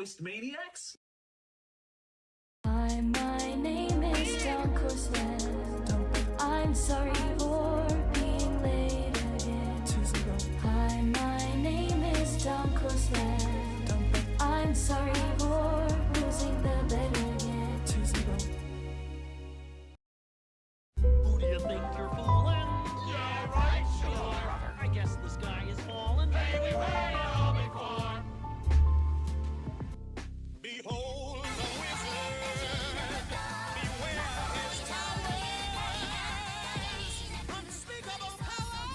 Ghost Maniacs? Hi, my name is DunkOrSlam. I'm sorry for being late again. Hi, my name is DunkOrSlam. I'm sorry for losing the bet again. Who do you think you're fooling? Yeah, right, sure. I guess the sky is falling. Baby, where you all before? Behold the wizard. Beware his towers. Unspeakable power.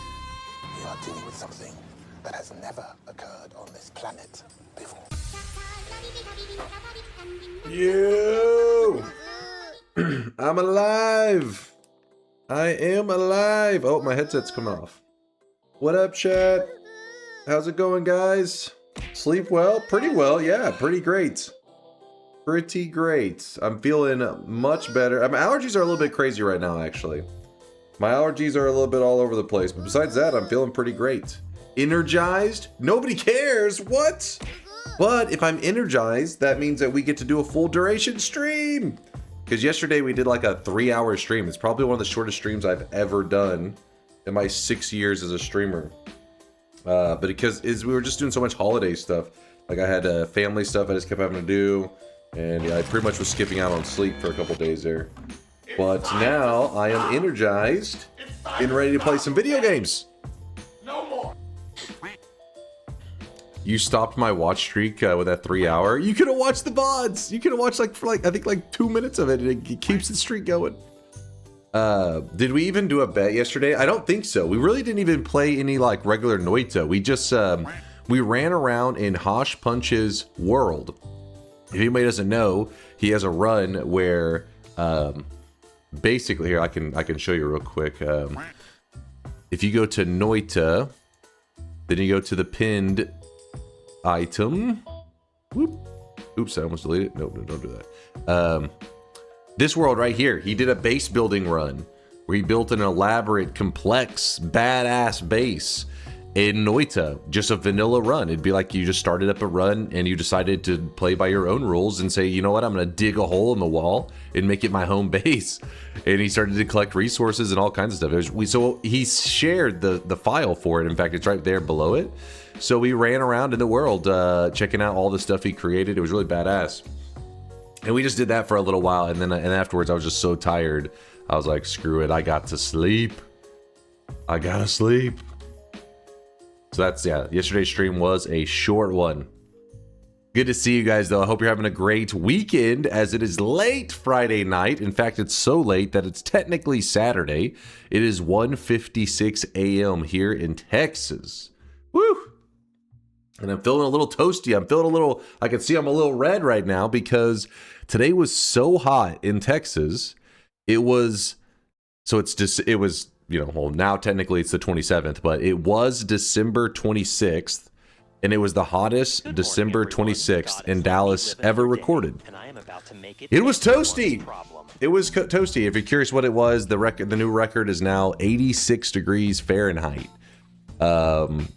We are dealing with something that has never occurred on this planet before. Yo! I'm alive! I am alive! Oh, my headset's coming off. What up, chat? How's it going, guys? Sleep well? Pretty well, yeah. Pretty great. Pretty great. I'm feeling much better. My allergies are a little bit crazy right now, actually. My allergies are a little bit all over the place. But besides that, I'm feeling pretty great. Energized? Nobody cares! What? But if I'm energized, that means that we get to do a full duration stream! Because yesterday we did like a 3-hour stream. It's probably one of the shortest streams I've ever done in my 6 years as a streamer. But because we were just doing so much holiday stuff. Like I had family stuff I just kept having to do. And yeah, I pretty much was skipping out on sleep for a couple days there. But now I am energized and ready to play some video games. No more! You stopped my watch streak with that 3-hour. You could have watched the VODs. You could have watched I think like 2 minutes of it, and it keeps the streak going. Did we even do a bet yesterday? I don't think so. We really didn't even play any like regular Noita. We just we ran around in Hosh Punch's world. If anybody doesn't know, he has a run where basically here I can show you real quick. If you go to Noita, then you go to the pinned item. Whoop. Oops, I almost deleted it. No, don't do that. This world right here, he did a base building run where he built an elaborate, complex, badass base in Noita. Just a vanilla run. It'd be like you just started up a run and you decided to play by your own rules and say, you know what, I'm gonna dig a hole in the wall and make it my home base. And he started to collect resources and all kinds of stuff. So he shared the file for it. In fact, it's right there below it. So we ran around in the world checking out all the stuff he created. It was really badass. And we just did that for a little while, and then afterwards I was just so tired. I was like, screw it, I got to sleep. I gotta sleep. So that's, yeah, yesterday's stream was a short one. Good to see you guys, though. I hope you're having a great weekend, as it is late Friday night. In fact, it's so late that it's technically Saturday. It is 1:56 a.m. here in Texas. Woo! And I'm feeling a little toasty. I'm feeling a little, I can see I'm a little red right now because today was so hot in Texas. It was, so it's just, it was, you know, well, now technically it's the 27th, but it was December 26th, and it was the hottest December 26th in Dallas ever recorded. It was toasty. It was toasty. If you're curious what it was, the new record is now 86 degrees Fahrenheit.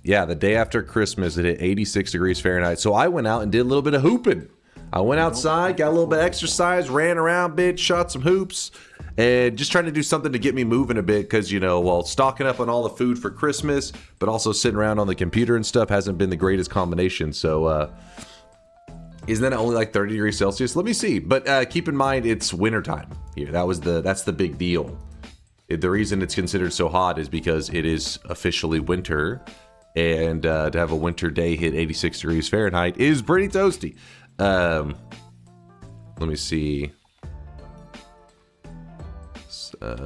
Yeah, the day after Christmas, it hit 86 degrees Fahrenheit. So I went out and did a little bit of hooping. I went outside, got a little bit of exercise, ran around a bit, shot some hoops, and just trying to do something to get me moving a bit because, you know, well, stocking up on all the food for Christmas, but also sitting around on the computer and stuff hasn't been the greatest combination. So, isn't that only like 30 degrees Celsius? Let me see. But keep in mind, it's wintertime here. That's the big deal. The reason it's considered so hot is because it is officially winter, and to have a winter day hit 86 degrees Fahrenheit is pretty toasty. Let me see.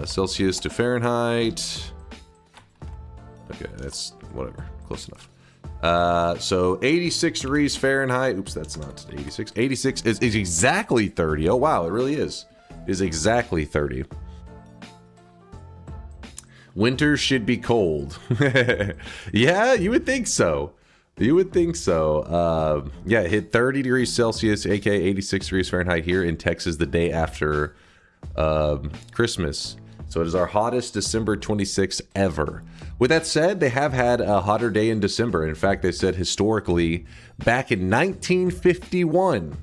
Celsius to Fahrenheit. Okay, that's whatever. Close enough. So 86 degrees Fahrenheit. Oops, that's not 86. 86 is exactly 30. Oh, wow, it really is. It is exactly 30. Winter should be cold. Yeah, you would think so. You would think so. Yeah, it hit 30 degrees Celsius, aka 86 degrees Fahrenheit here in Texas the day after Christmas. So it is our hottest December 26th ever. With that said, they have had a hotter day in December. In fact, they said historically, back in 1951,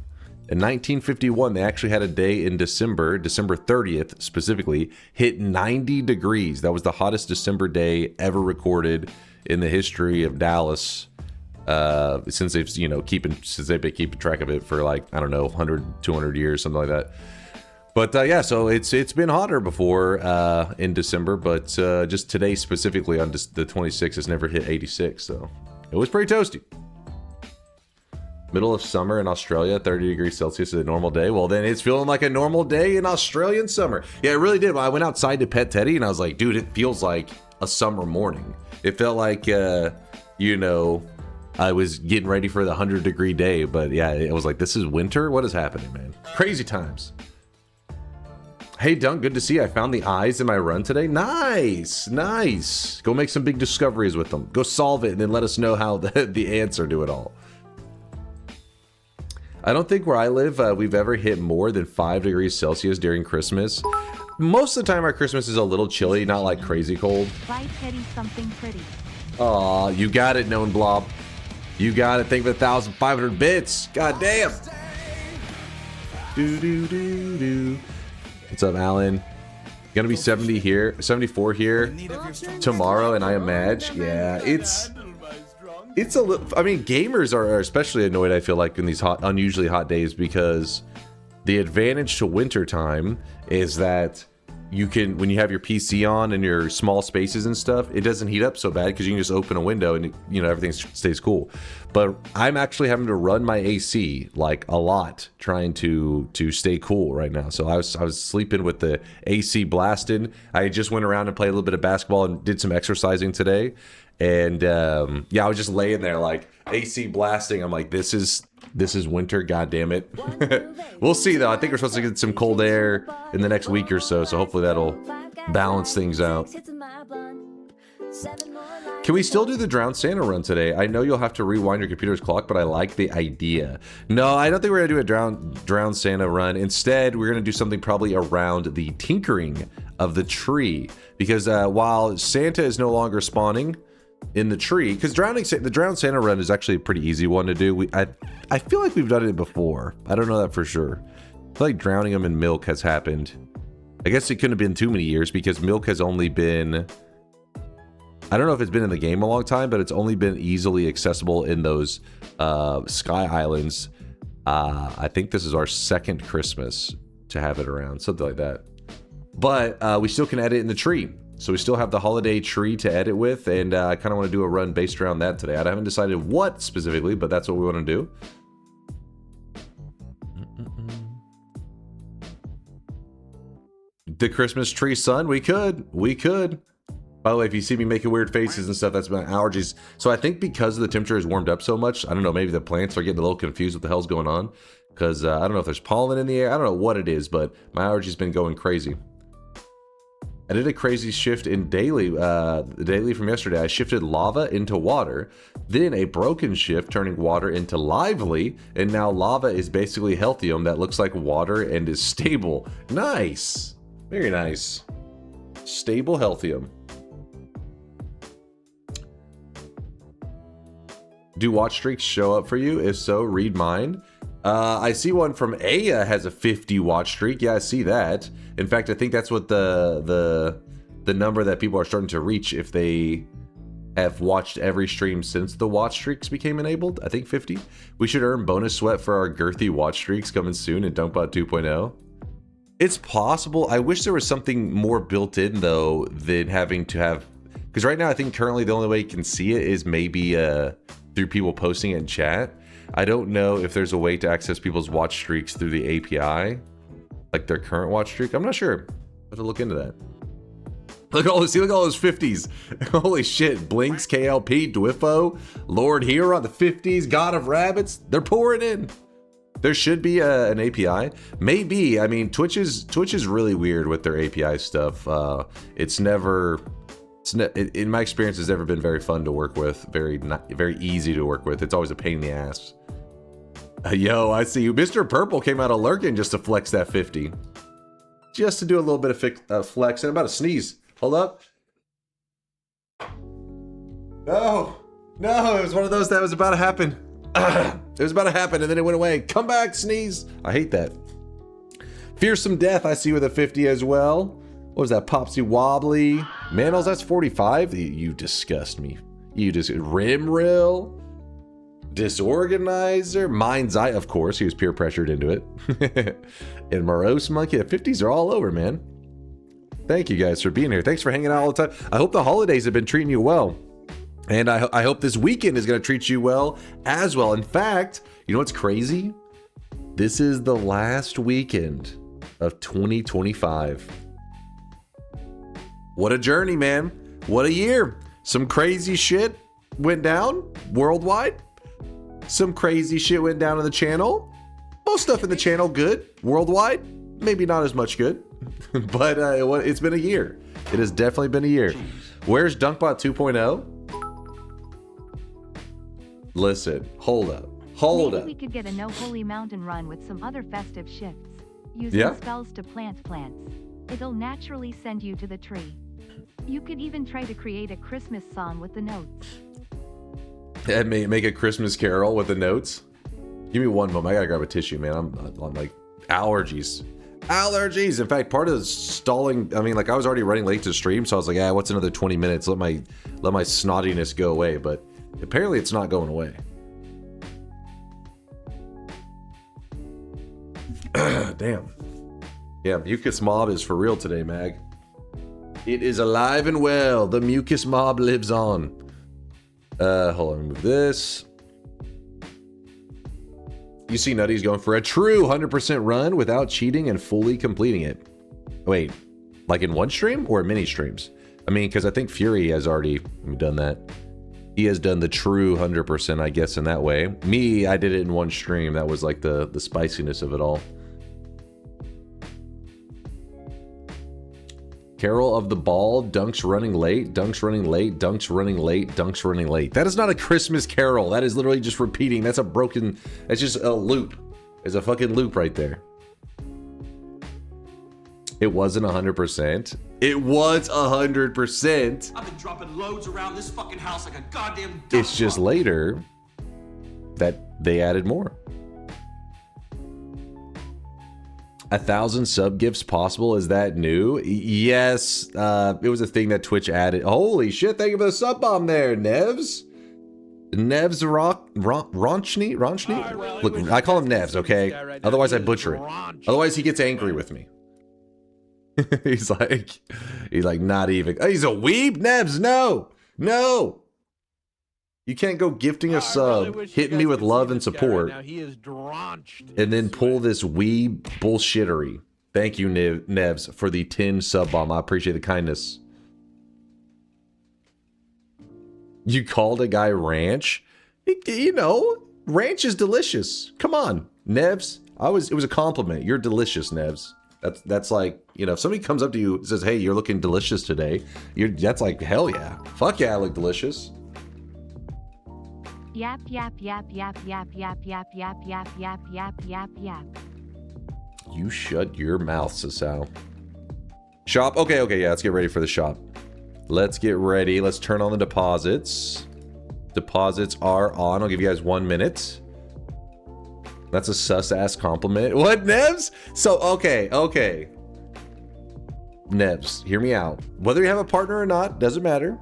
they actually had a day in December 30th specifically, hit 90 degrees. That was the hottest December day ever recorded in the history of Dallas. Since they've been keeping track of it for like, I don't know, 100, 200 years, something like that. But yeah, so it's been hotter before in December, but just today specifically on the 26th has never hit 86, so it was pretty toasty. Middle of summer in Australia, 30 degrees Celsius is a normal day. Well, then it's feeling like a normal day in Australian summer. Yeah, it really did. I went outside to pet Teddy and I was like, dude, it feels like a summer morning. It felt like, I was getting ready for the 100-degree day, but yeah, it was like, this is winter? What is happening, man? Crazy times. Hey, Dunk, good to see you. I found the eyes in my run today. Nice, nice. Go make some big discoveries with them. Go solve it and then let us know how the answer to it all. I don't think where I live, we've ever hit more than 5 degrees Celsius during Christmas. Most of the time, our Christmas is a little chilly, not like crazy cold. Buy Teddy something pretty. Aw, you got it, Known Blob. You got it. Thank you for 1,500 bits. God damn. Do. What's up, Alan? Gonna be 70 here, 74 here tomorrow, and I imagine, yeah, it's a little. I mean, gamers are especially annoyed, I feel like, in these unusually hot days, because the advantage to winter time is that you can, when you have your PC on and your small spaces and stuff, it doesn't heat up so bad because you can just open a window and everything stays cool. But I'm actually having to run my AC like a lot, trying to stay cool right now. So I was sleeping with the AC blasted. I just went around and played a little bit of basketball and did some exercising today. And yeah, I was just laying there like AC blasting. I'm like, this is winter, god damn it. We'll see though. I think we're supposed to get some cold air in the next week or so, so hopefully that'll balance things out. Can we still do the Drowned Santa run today? I know you'll have to rewind your computer's clock, but I like the idea. No, I don't think we're gonna do a Drowned Santa run. Instead, we're gonna do something probably around the tinkering of the tree, because while Santa is no longer spawning in the tree, because the Drowned Santa run is actually a pretty easy one to do. I feel like we've done it before. I don't know that for sure. I feel like drowning them in milk has happened. I guess it couldn't have been too many years because milk has only been, I don't know if it's been in the game a long time, but it's only been easily accessible in those Sky Islands. I think this is our second Christmas to have it around, something like that. But we still can edit in the tree. So we still have the holiday tree to edit with, and I kind of want to do a run based around that today. I haven't decided what specifically, but that's what we want to do. The Christmas tree sun, we could. By the way, if you see me making weird faces and stuff, that's my allergies. So I think because the temperature has warmed up so much, I don't know, maybe the plants are getting a little confused what the hell's going on. Because I don't know if there's pollen in the air. I don't know what it is, but my allergies been going crazy. I did a crazy shift in daily from yesterday. I shifted lava into water, then a broken shift turning water into lively, and now lava is basically healthium that looks like water and is stable. Nice. Very nice. Stable healthium. Do watch streaks show up for you? If so, read mine. I see one from Aya has a 50 watch streak. Yeah, I see that. In fact, I think that's what the number that people are starting to reach if they have watched every stream since the watch streaks became enabled. I think 50. We should earn bonus sweat for our girthy watch streaks coming soon in DunkBot 2.0. It's possible. I wish there was something more built in though than having to have, because right now I think currently the only way you can see it is maybe through people posting it in chat. I don't know if there's a way to access people's watch streaks through the API, like their current watch streak. I'm not sure. I have to look into that. Look at all this, look at all those 50s. Holy shit. Blinks, KLP, Dwifo, Lord Hero on the 50s, God of Rabbits. They're pouring in. There should be an API. Maybe. I mean, Twitch is really weird with their API stuff. It's never, in my experience, it's never been very fun to work with. Very easy to work with. It's always a pain in the ass. Yo, I see you. Mr. Purple came out of lurking just to flex that 50. just to do a little bit of flex. And I'm about to sneeze. Hold up. No, it was one of those that was about to happen. It was about to happen and then it went away. Come back, sneeze. I hate that. Fearsome Death, I see with a 50 as well. What was that? Popsy Wobbly. Manals, that's 45. You disgust me. You just Rimrill. Disorganizer. Mind's Eye, of course. He was peer pressured into it. And Morose Monkey. The 50s are all over, man. Thank you guys for being here. Thanks for hanging out all the time. I hope the holidays have been treating you well. And I hope this weekend is going to treat you well as well. In fact, you know what's crazy? This is the last weekend of 2025. What a journey, man. What a year. Some crazy shit went down worldwide. Some crazy shit went down on the channel. Most stuff in the channel good. Worldwide, maybe not as much good. But it's been a year. It has definitely been a year. Where's DunkBot 2.0? Listen, hold up. Maybe we could get a no holy mountain run with some other festive shifts. Using spells to plant plants. It'll naturally send you to the tree. You could even try to create a Christmas song with the notes. And make a Christmas carol with the notes. Give me one moment. I gotta grab a tissue, man. I'm like allergies. Allergies. In fact, part of the stalling. I mean, like I was already running late to stream, so I was like, what's another 20 minutes? Let my snottiness go away. But apparently, it's not going away. Damn. Yeah, mucus mob is for real today, Mag. It is alive and well. The mucus mob lives on. Hold on, move this. You see Nutty's going for a true 100% run without cheating and fully completing it. Wait, like in one stream or many streams? I mean, because I think Fury has already done that. He has done the true 100%, I guess, in that way. Me, I did it in one stream. That was like the spiciness of it all. Carol of the Ball, Dunks running late, Dunks running late, Dunks running late, Dunks running late. That is not a Christmas carol. That is literally just repeating. That's just a loop. It's a fucking loop right there. It wasn't 100%. It was 100%. I've been dropping loads around this fucking house like a goddamn dump It's just truck. later that they added more. 1,000 sub gifts possible. Is that new? Yes. It was a thing that Twitch added. Holy shit. Thank you for the sub bomb there, Nevs. Nevs Ronchny? Look, I call him Nevs, okay? Otherwise I butcher it. Otherwise he gets angry with me. he's like, not even. He's a weeb? Nevs, no. You can't go gifting a sub, hitting me with love and support, and then pull this weeb bullshittery. Thank you, Nevs, for the 10 sub bomb. I appreciate the kindness. You called a guy ranch? You know, ranch is delicious. Come on, Nevs. It was a compliment. You're delicious, Nevs. That's like, you know, if somebody comes up to you and says, hey, you're looking delicious today, that's like, hell yeah. Fuck yeah, I look delicious. Yap, yap, yap, yap, yap, yap, yap, yap, yap, yap, yap, yap, yap. You shut your mouth, Sasao. Shop? Okay, yeah, let's get ready for the shop. Let's get ready. Let's turn on the deposits. Deposits are on. I'll give you guys 1 minute. That's a sus-ass compliment. What, Nevs? So, okay. Nevs, hear me out. Whether you have a partner or not, doesn't matter.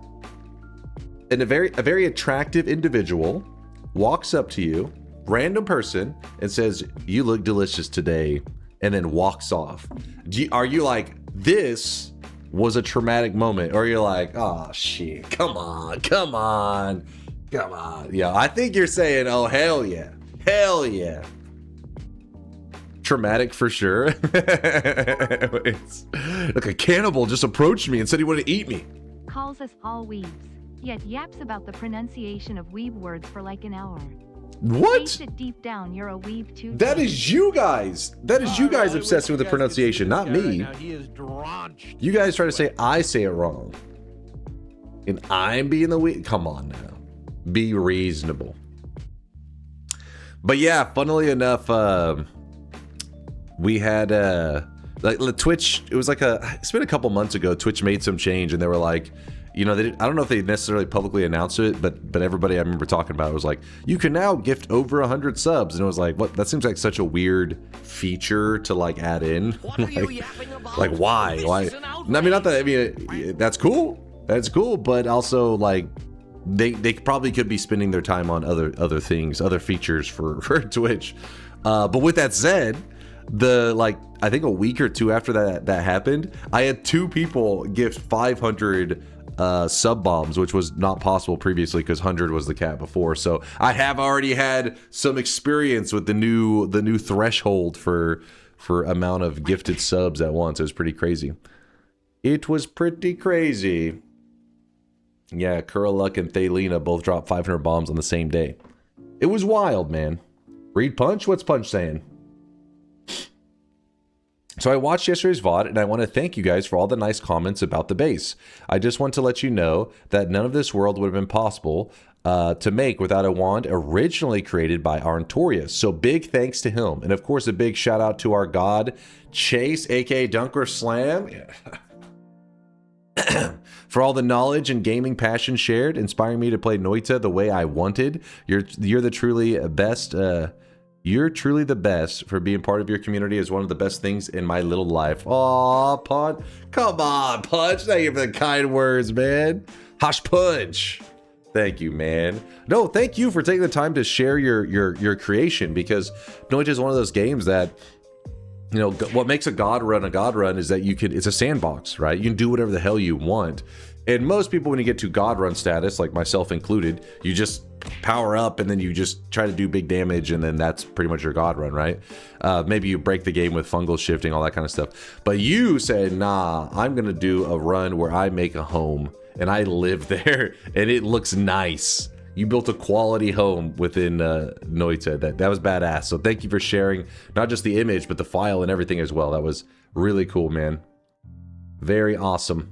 And a very attractive individual walks up to you, random person, and says, you look delicious today, and then walks off. Are you like, this was a traumatic moment? Or you're like, oh shit, come on. Yeah, I think you're saying, oh, hell yeah. Traumatic for sure. Like a cannibal just approached me and said he wanted to eat me. Calls us all weebs, yet yaps about the pronunciation of weeb words for like an hour. What? Face it deep down, you're a weeb too. That is you guys. That is you guys obsessing with the pronunciation, not me. You guys try to say I say it wrong. And I'm being the weeb. Come on now. Be reasonable. But yeah, funnily enough, we had Like Twitch, it was like it's been a couple months ago. Twitch made some change, and they were like, you know, I don't know if they necessarily publicly announced it, but everybody I remember talking about it was like, you can now gift over 100 subs, and it was like, what? That seems like such a weird feature to like add in. like why? I mean, not that. I mean, that's cool. That's cool, but also like they probably could be spending their time on other things, other features for Twitch. But with that said, I think a week or two after that happened, I had 2 people gift 500 sub bombs, which was not possible previously because 100 was the cap before. So I have already had some experience with the new threshold for amount of gifted subs at once. It was pretty crazy. It was pretty crazy. Yeah, Kuraluk and Thalina both dropped 500 bombs on the same day. It was wild, man. Read Punch? What's Punch saying? So I watched yesterday's VOD, and I want to thank you guys for all the nice comments about the base. I just want to let you know that none of this world would have been possible to make without a wand originally created by Arntorius. So big thanks to him. And of course, a big shout out to our god, Chase, aka DunkOrSlam. Yeah. For all the knowledge and gaming passion shared, inspiring me to play Noita the way I wanted. You're the truly best. You're truly the best. For being part of your community is one of the best things in my little life. Aw, Punch. Come on, Punch. Thank you for the kind words, man. Hosh Punch. Thank you, man. No, thank you for taking the time to share your creation, because Noita is one of those games that, you know, what makes a god run is that it's a sandbox, right? You can do whatever the hell you want. And most people, when you get to god run status, like myself included, you just power up and then you just try to do big damage, and then that's pretty much your god run, right? Maybe you break the game with fungal shifting, all that kind of stuff. But you said, nah, I'm gonna do a run where I make a home and I live there and it looks nice. You built a quality home within Noita. That was badass. So thank you for sharing not just the image, but the file and everything as well. That was really cool, man. Very awesome.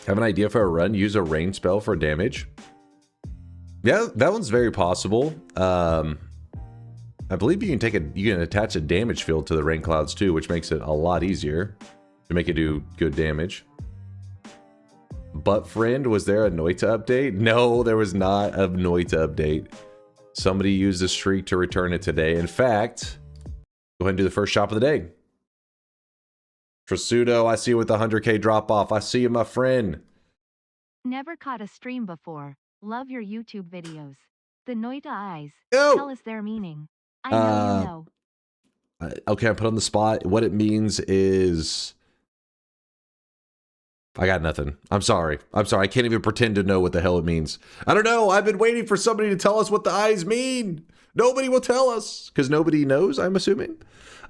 Have an idea for a run? Use a rain spell for damage. Yeah, that one's very possible. I believe you can attach a damage field to the rain clouds too, which makes it a lot easier to make it do good damage. But friend, was there a Noita update? No, there was not a Noita update. Somebody used a streak to return it today. In fact, go ahead and do the first shop of the day. Trasudo, I see you with the 100k drop off. I see you, my friend. Never caught a stream before. Love your YouTube videos. The Noita eyes. Yo! Tell us their meaning. I know you know. Okay, I put on the spot. What it means is... I got nothing. I'm sorry. I can't even pretend to know what the hell it means. I don't know. I've been waiting for somebody to tell us what the eyes mean. Nobody will tell us because nobody knows, I'm assuming.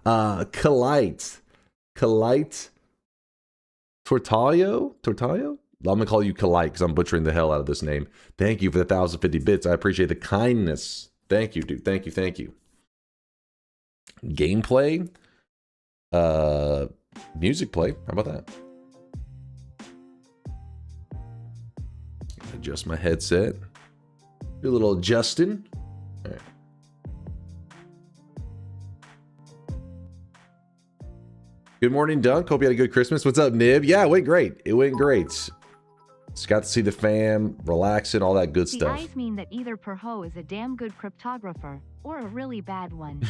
Kalite. Tortayo? I'm going to call you Kalite because I'm butchering the hell out of this name. Thank you for the 1,050 bits. I appreciate the kindness. Thank you, dude. Thank you. Gameplay? Music play. How about that? Adjust my headset. Do a little adjusting. All right. Good morning, Dunk. Hope you had a good Christmas. What's up, Nib? Yeah, it went great. Just got to see the fam, relaxing, all that good stuff. The eyes mean that either Perho is a damn good cryptographer or a really bad one.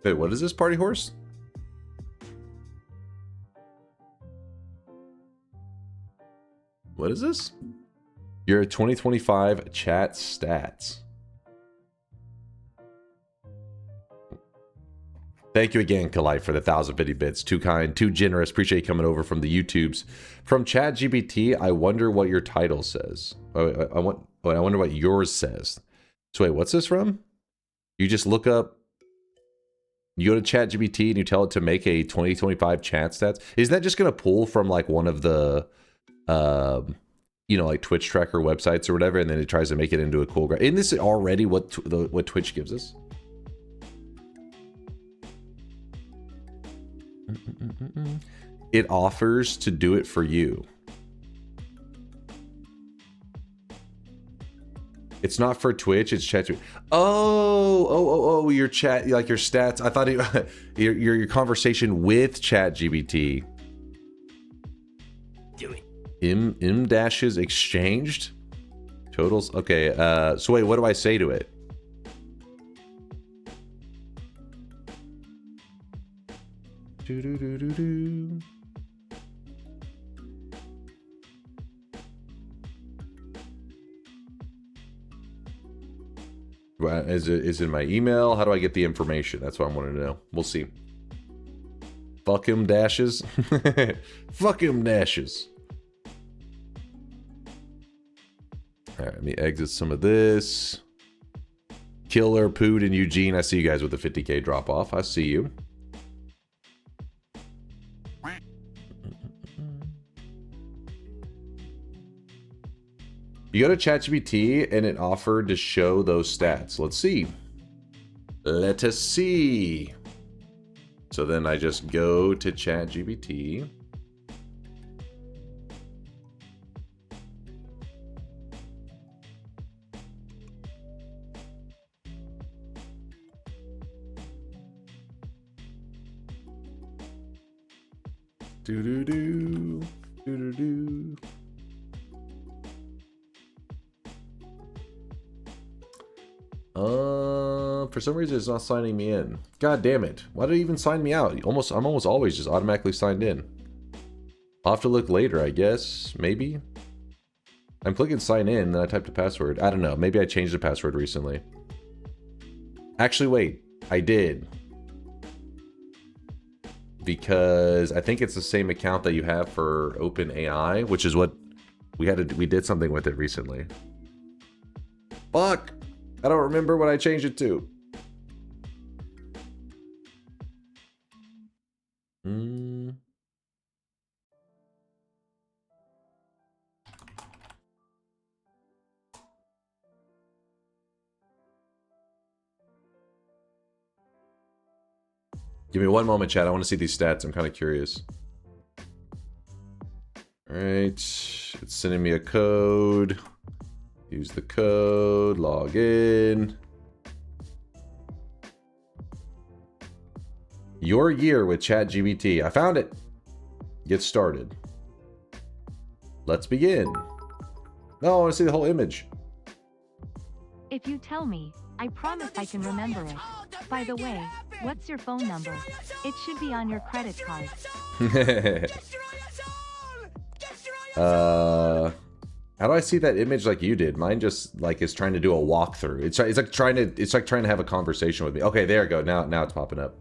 Wait, what is this, party horse? What is this? Your 2025 chat stats. Thank you again, Kalite, for the 1,050 bits. Too kind, too generous. Appreciate you coming over from the YouTubes. From ChatGPT, I wonder what your title says. I wonder what yours says. So wait, what's this from? You just look up. You go to ChatGPT and you tell it to make a 2025 chat stats. Isn't that just going to pull from like one of the you know, like Twitch tracker websites or whatever, and then it tries to make it into a cool graph. Isn't this already what Twitch gives us? It offers to do it for you. It's not for Twitch, it's chat. Oh, your chat, like your stats. I thought your conversation with ChatGPT. Do it. M dashes exchanged? Totals? Okay, so wait, what do I say to it? Do. Is it in my email? How do I get the information? That's what I wanted to know. We'll see. Fuck him dashes. Fuck him dashes. Alright, let me exit some of this. Killer, Pood, and Eugene. I see you guys with the 50k drop off. I see you. You go to ChatGPT and it offered to show those stats. Let's see. Let us see. So then I just go to ChatGPT. Do. For some reason it's not signing me in. God damn it. Why did it even sign me out? I'm almost always just automatically signed in. I'll have to look later, I guess. Maybe. I'm clicking sign in, then I typed a password. I don't know. Maybe I changed the password recently. Actually, wait. I did. Because I think it's the same account that you have for OpenAI, which is what we did something with it recently. Fuck! I don't remember what I changed it to. Give me one moment, chat. I want to see these stats. I'm kind of curious. Alright. It's sending me a code. Use the code. Log in. Your year with ChatGPT. I found it. Get started. Let's begin. No, I want to see the whole image. If you tell me, I promise I can remember it. By the way, what's your phone number? It should be on your credit card. How do I see that image like you did? Mine just like is trying to do a walkthrough. It's like trying to have a conversation with me. Okay, there we go. Now it's popping up.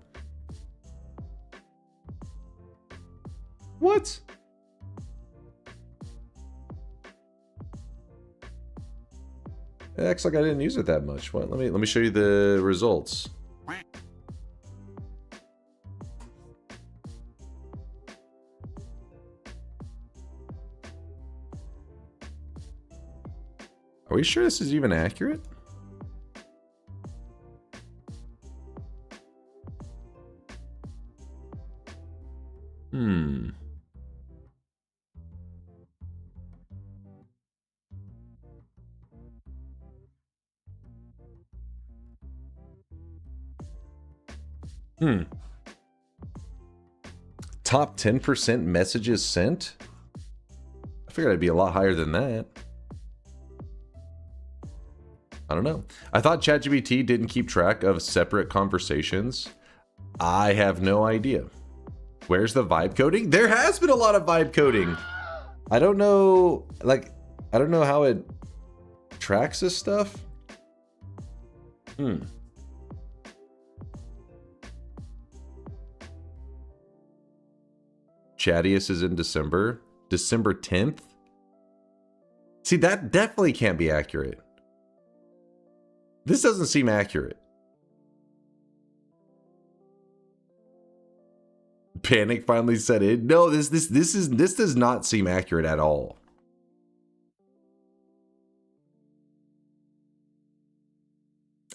What? It acts like I didn't use it that much. What? Let me show you the results. Are we sure this is even accurate? Top 10% messages sent? I figured I'd be a lot higher than that. I don't know. I thought ChatGPT didn't keep track of separate conversations. I have no idea. Where's the vibe coding? There has been a lot of vibe coding. I don't know, like, I don't know how it tracks this stuff. Chattiest is in December. December 10th? See, that definitely can't be accurate. This doesn't seem accurate. Panic finally set in. No, this does not seem accurate at all.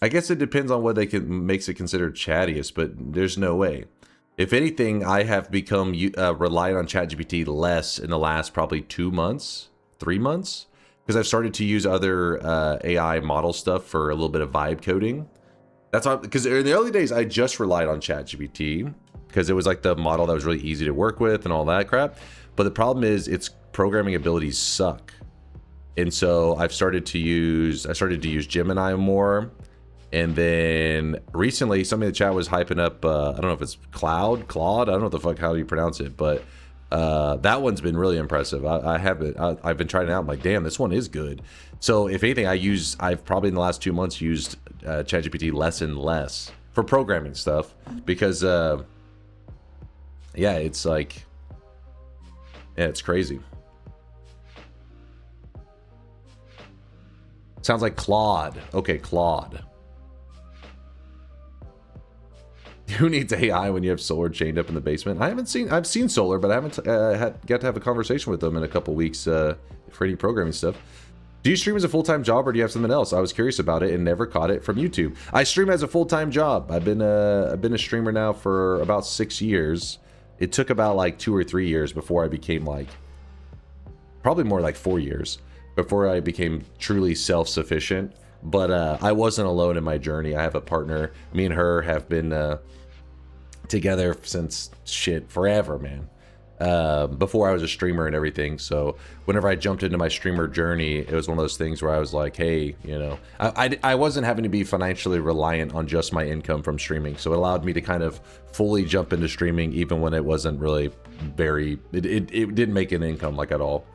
I guess it depends on what they can makes it considered chattiest, but there's no way. If anything, I have become reliant on ChatGPT less in the last probably 2 months, 3 months, because I've started to use other AI model stuff for a little bit of vibe coding. That's because in the early days I just relied on ChatGPT because it was like the model that was really easy to work with and all that crap. But the problem is its programming abilities suck, and so I started to use Gemini more. And then recently, somebody in the chat was hyping up, I don't know if it's Claude, I don't know what the fuck, how do you pronounce it, but that one's been really impressive. I've been trying it out. I'm like, damn, this one is good. So if anything, I've probably in the last 2 months used ChatGPT less and less for programming stuff because, yeah, it's like, yeah, it's crazy. Sounds like Claude. Okay, Claude. Who needs AI when you have Solar chained up in the basement? I've seen Solar, but I haven't got to have a conversation with them in a couple weeks for any programming stuff. Do you stream as a full-time job or do you have something else? I was curious about it and never caught it from YouTube. I stream as a full-time job. I've been a streamer now for about 6 years. It took about like 2 or 3 years before I became like, probably more like 4 years before I became truly self-sufficient. But I wasn't alone in my journey. I have a partner. Me and her have been together since forever, man. Before I was a streamer and everything. So whenever I jumped into my streamer journey, it was one of those things where I was like, hey, you know, I wasn't having to be financially reliant on just my income from streaming. So it allowed me to kind of fully jump into streaming even when it wasn't really it didn't make an income like at all.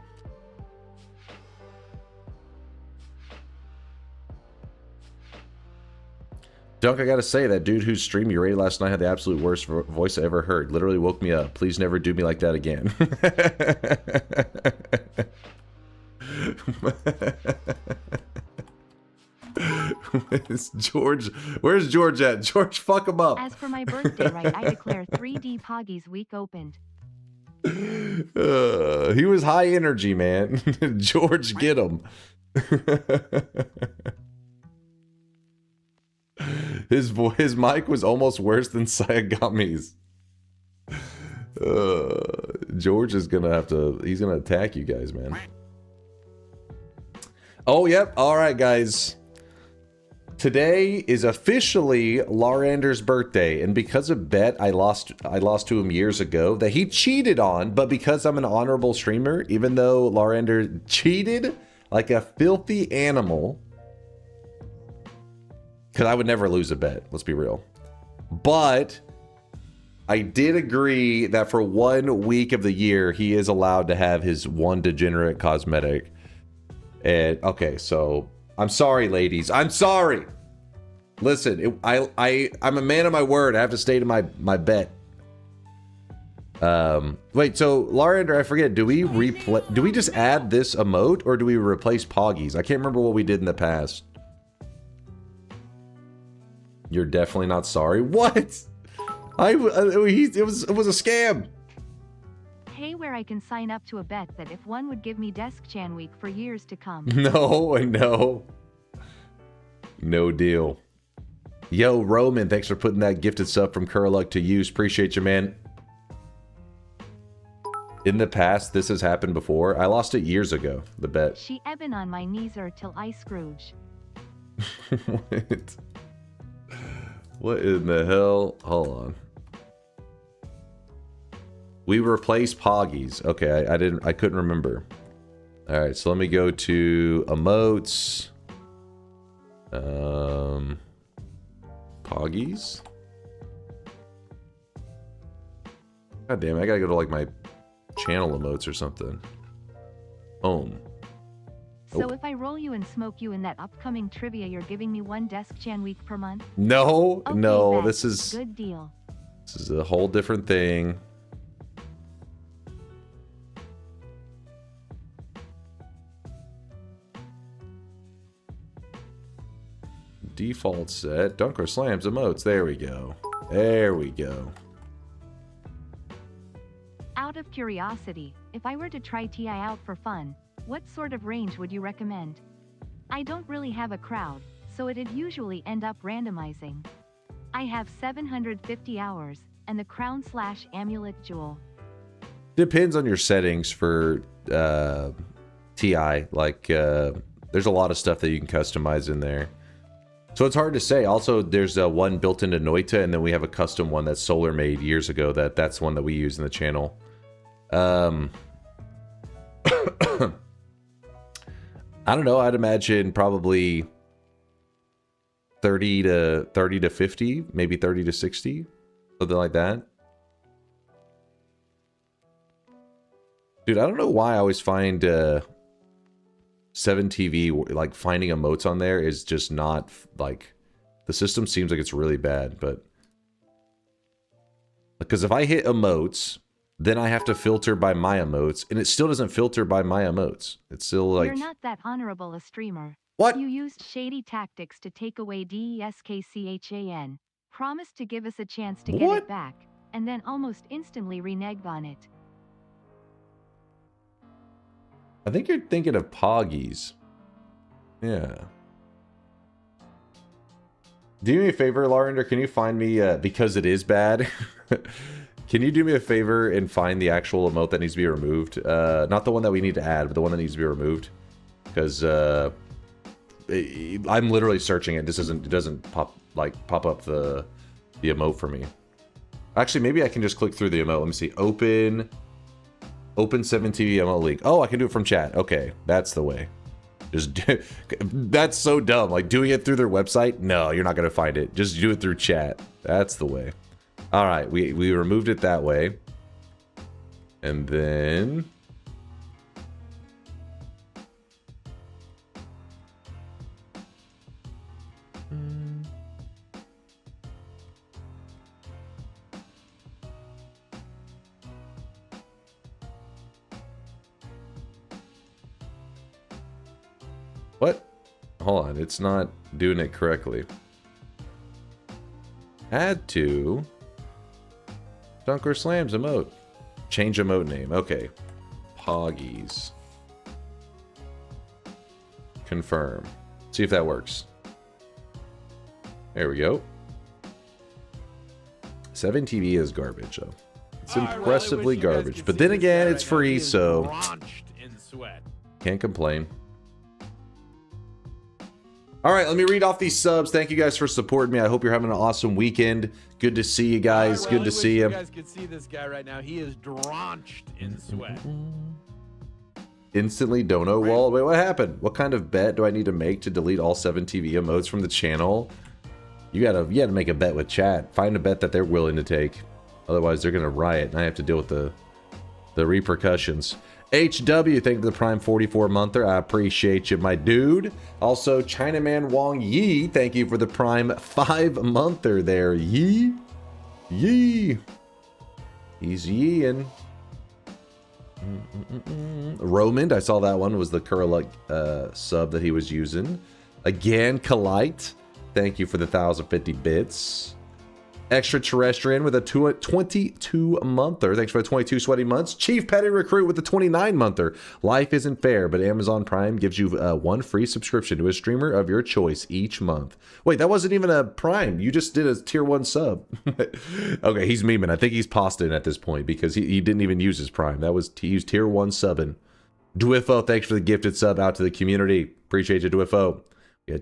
Dunk, I gotta say, that dude whose stream you rated last night had the absolute worst voice I ever heard. Literally woke me up. Please never do me like that again. Where's George at? George, fuck him up. As for my birthday right, I declare 3D Poggies week opened. He was high energy, man. George, get him. His mic was almost worse than Sayagami's. George is gonna he's gonna attack you guys, man. Oh, yep. All right, guys. Today is officially Larander's birthday, and because of bet I lost to him years ago that he cheated on, but because I'm an honorable streamer, even though Larander cheated like a filthy animal, because I would never lose a bet, let's be real. But I did agree that for 1 week of the year, he is allowed to have his one degenerate cosmetic. And okay, so I'm sorry, ladies. I'm sorry. Listen, I'm a man of my word. I have to stay to my bet. Wait, so Larander, I forget. Do we just add this emote or do we replace Poggies? I can't remember what we did in the past. You're definitely not sorry. What? It was a scam. Hey, where I can sign up to a bet that if one would give me Desk Chan week for years to come. No. No deal. Yo, Roman, thanks for putting that gifted sub from Curluck to use. Appreciate you, man. In the past, this has happened before. I lost it years ago, the bet. She ebbin on my knees or till I Scrooge. What? What in the hell? Hold on. We replaced Poggies. Okay, I couldn't remember. All right, so let me go to emotes. Poggies. God damn it, I gotta go to like my channel emotes or something. Home. So if I roll you and smoke you in that upcoming trivia, you're giving me one Desk Chan week per month? No, okay, no, bet. this is good deal. This is a whole different thing. Default set, DunkOrSlam's emotes. There we go. There we go. Out of curiosity, if I were to try TI out for fun, what sort of range would you recommend? I don't really have a crowd, so it'd usually end up randomizing. I have 750 hours, and the crown/amulet jewel. Depends on your settings for TI. Like, there's a lot of stuff that you can customize in there. So it's hard to say. Also, there's one built into Noita, and then we have a custom one that Solar made years ago. That's one that we use in the channel. I don't know. I'd imagine probably 30 to 50, maybe 30 to 60, something like that. Dude, I don't know why I always find 7TV, like finding emotes on there is just not, like, the system seems like it's really bad, but because if I hit emotes, then I have to filter by my emotes, and it still doesn't filter by my emotes. It's still like... You're not that honorable a streamer. What? You used shady tactics to take away DESKCHAN, promised to give us a chance to get it back, and then almost instantly reneged on it. I think you're thinking of Poggies. Yeah. Do me a favor, Larinder, can you find me, because it is bad, can you do me a favor and find the actual emote that needs to be removed? Not the one that we need to add, but the one that needs to be removed. Because, I'm literally searching it. It doesn't pop up the emote for me. Actually, maybe I can just click through the emote. Let me see. Open 7TV emote link. Oh, I can do it from chat. Okay, that's the way. That's so dumb. Like, doing it through their website? No, you're not gonna find it. Just do it through chat. That's the way. All right, we removed it that way, and then what? Hold on, it's not doing it correctly. Add to DunkOrSlam's emote. Change emote name. Okay. Poggies. Confirm. See if that works. There we go. 7TV is garbage, though. It's impressively garbage. But then again, it's free, so can't complain. All right, let me read off these subs. Thank you guys for supporting me. I hope you're having an awesome weekend. Good to see you guys. Good to see you. You guys could see this guy right now. He is drenched in sweat. Instantly dono wall. Wait, what happened? What kind of bet do I need to make to delete all 7TV emotes from the channel? You gotta make a bet with chat. Find a bet that they're willing to take. Otherwise, they're gonna riot, and I have to deal with the repercussions. HW, thank you for the Prime 44 monther. I appreciate you, my dude. Also, Chinaman Wong Yi, thank you for the Prime 5 monther there. Yi. Yi. He's yeeing. Romand, I saw that one was the Curl sub that he was using. Again, Kalite, thank you for the 1,050 bits. Extraterrestrian with a 22 monther. Thanks for the 22 sweaty months. Chief Petty Recruit with the 29 monther. Life isn't fair, but Amazon Prime gives you one free subscription to a streamer of your choice each month. Wait, that wasn't even a Prime. You just did a tier 1 sub. Okay, he's memeing. I think he's posting at this point because he didn't even use his Prime. He used tier 1 subbing. Dwifo, thanks for the gifted sub out to the community. Appreciate you, Dwifo. Yeah,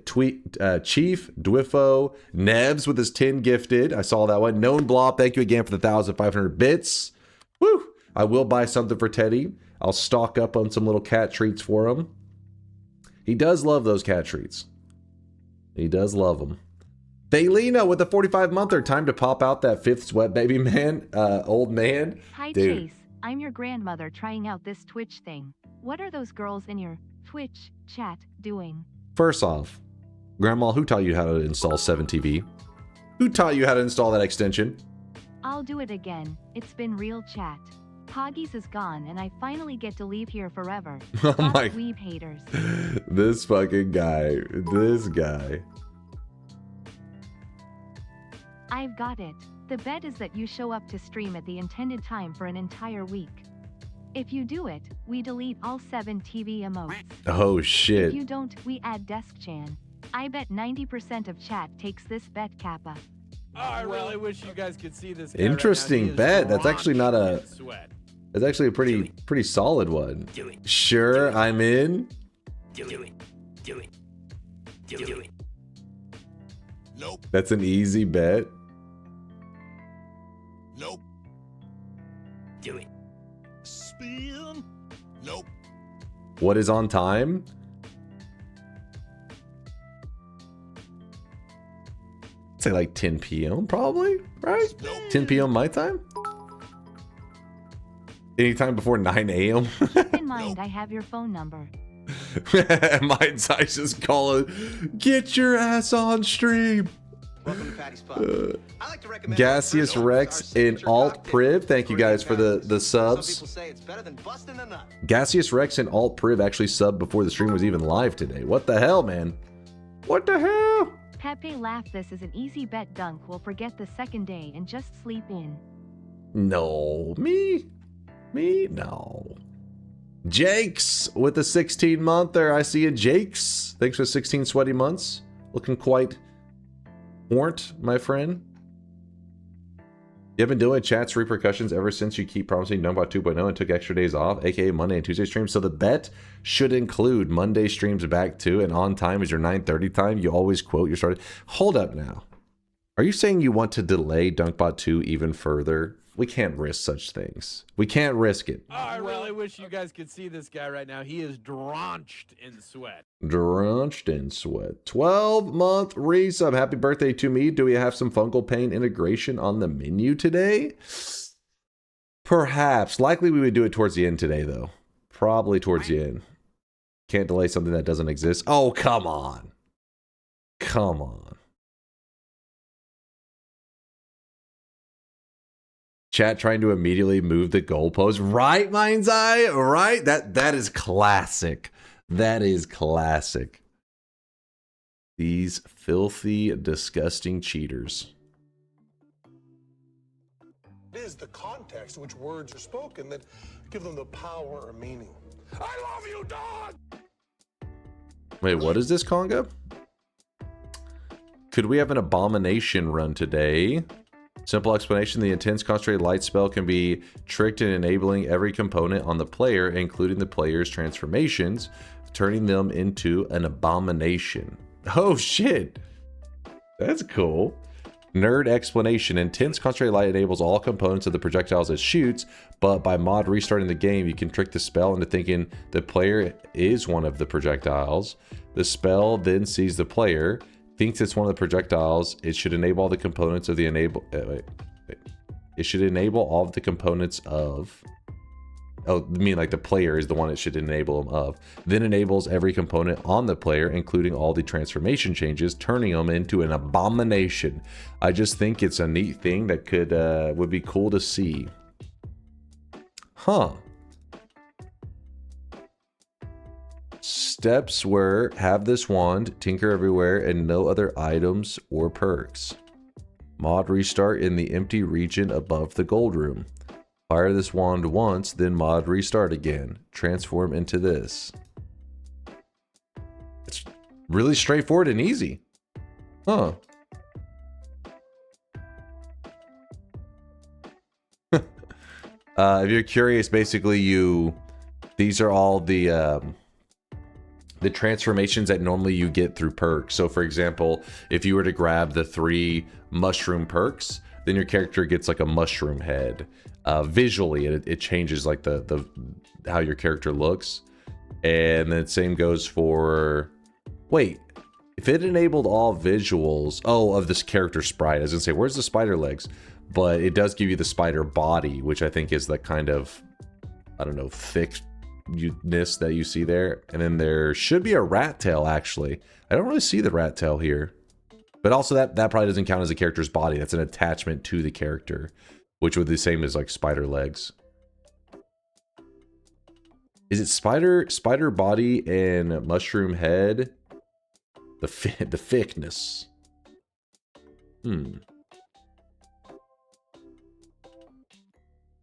Chief, Dwifo, Nevs with his 10 gifted. I saw that one. Known Blob, thank you again for the 1,500 bits. Woo! I will buy something for Teddy. I'll stock up on some little cat treats for him. He does love those cat treats. He does love them. Thaylina with the 45 monther. Time to pop out that 5th sweat baby man, old man. Hi, Dude. Chase. I'm your grandmother trying out this Twitch thing. What are those girls in your Twitch chat doing? First off, Grandma, who taught you how to install 7TV? Who taught you how to install that extension? I'll do it again. It's been real chat. Poggies is gone and I finally get to leave here forever. Oh Lots my... of weeb haters. This fucking guy. This guy. I've got it. The bet is that you show up to stream at the intended time for an entire week. If you do it, we delete all 7TV emotes. Oh shit. If you don't, we add DeskChan. I bet 90% of chat takes this bet, Kappa. Oh, I really wish you guys could see this guy Interesting right now. He is bet. That's actually not a. drenched in sweat. That's actually a pretty solid one. Do it. Sure, I'm in. Do it. Do it. Do it. Nope. That's an easy bet. Nope. Do it. Spin. Nope. What is on time? Say like 10 p.m. probably, right? Nope. 10 p.m. my time? Anytime before 9 a.m. Keep in mind I have your phone number. Mine's I just call it, get your ass on stream. Welcome to Patty's Pub. I like to recommend Gaseous Rex in Alt Priv. Thank you guys for the Some subs. people say it's better than busting a nut. Gaseous Rex and Alt Priv actually subbed before the stream was even live today. What the hell, man? What the hell? Pepe laugh. This is an easy bet. Dunk will forget the second day and just sleep in. No. Me? No. Jakes with the 16-monther. I see you, Jakes. Thanks for 16 sweaty months. Looking quite warrant, my friend. You have been doing chat's repercussions ever since you keep promising DunkBot 2.0 and took extra days off, aka Monday and Tuesday streams. So the bet should include Monday streams back too, and on time is your 9:30 time. You always quote your started. Hold up now. Are you saying you want to delay DunkBot 2 even further? We can't risk such things. We can't risk it. Oh, I really wish you guys could see this guy right now. He is drenched in sweat. Drenched in sweat. 12-month resub. Happy birthday to me. Do we have some fungal pain integration on the menu today? Perhaps. Likely we would do it towards the end today, though. Probably towards the end. Can't delay something that doesn't exist. Oh, come on. Come on. Chat trying to immediately move the goalpost. Right, Mind's Eye? Right? That is classic. That is classic. These filthy, disgusting cheaters. It is the context in which words are spoken that give them the power or meaning. I love you, dog! Wait, what is this, Conga? Could we have an abomination run today? Simple explanation, the intense concentrated light spell can be tricked in enabling every component on the player, including the player's transformations, turning them into an abomination. Oh shit! That's cool. Nerd explanation, intense concentrated light enables all components of the projectiles it shoots, but by mod restarting the game, you can trick the spell into thinking the player is one of the projectiles. The spell then sees the player, thinks it's one of the projectiles. It should enable all the components of the It should enable all of the components of. Oh, I mean like the player is the one it should enable them of. Then enables every component on the player, including all the transformation changes, turning them into an abomination. I just think it's a neat thing that would be cool to see. Huh. Steps were have this wand, tinker everywhere, and no other items or perks. Mod restart in the empty region above the gold room. Fire this wand once, then mod restart again. Transform into this. It's really straightforward and easy. Huh. If you're curious, basically these are all the transformations that normally you get through perks. So for example, if you were to grab the 3 mushroom perks, then your character gets like a mushroom head. Visually, it changes like the how your character looks. And then same goes for, wait, if it enabled all visuals, of this character sprite, I was gonna say, where's the spider legs? But it does give you the spider body, which I think is the kind of, I don't know, thickness that you see there. And then there should be a rat tail, actually. I don't really see the rat tail here. But also that probably doesn't count as a character's body. That's an attachment to the character, which would be the same as like spider legs. Is it spider body and mushroom head? The thickness.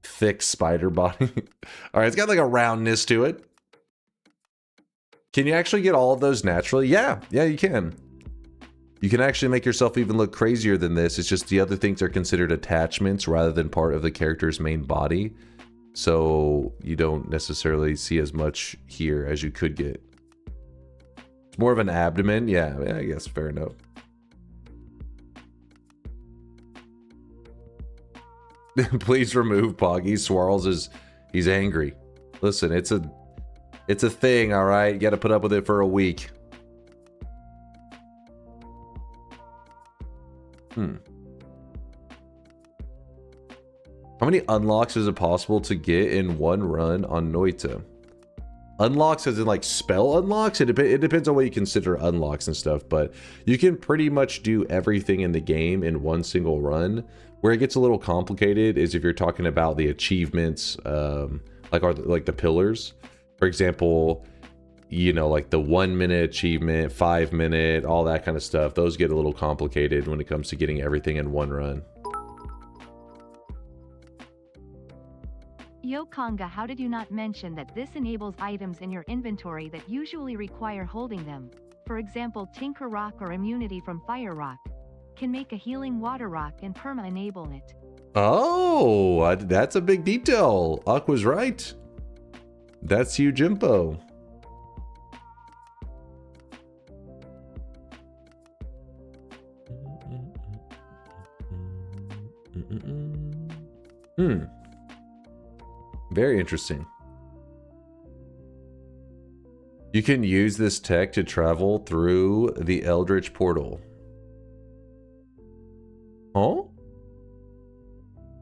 Thick spider body. All right, it's got like a roundness to it. Can you actually get all of those naturally? Yeah, you can. You can actually make yourself even look crazier than this. It's just the other things are considered attachments rather than part of the character's main body. So you don't necessarily see as much here as you could get. It's more of an abdomen. Yeah, I guess fair enough. Please remove Poggy. Swirls he's angry. Listen, it's a thing, all right? You got to put up with it for a week. How many unlocks is it possible to get in one run on Noita? Unlocks as in like spell unlocks? It depends on what you consider unlocks and stuff, but you can pretty much do everything in the game in one single run. Where it gets a little complicated is if you're talking about the achievements, like the pillars. For example, you know, like the 1 minute achievement, 5 minute, all that kind of stuff. Those get a little complicated when it comes to getting everything in one run. Yo Conga, how did you not mention that this enables items in your inventory that usually require holding them? For example, Tinker Rock or Immunity from Fire Rock. Can make a healing water rock and perma enable it. Oh, that's a big detail. Aqua's right. That's huge info. Very interesting. You can use this tech to travel through the Eldritch portal. Huh?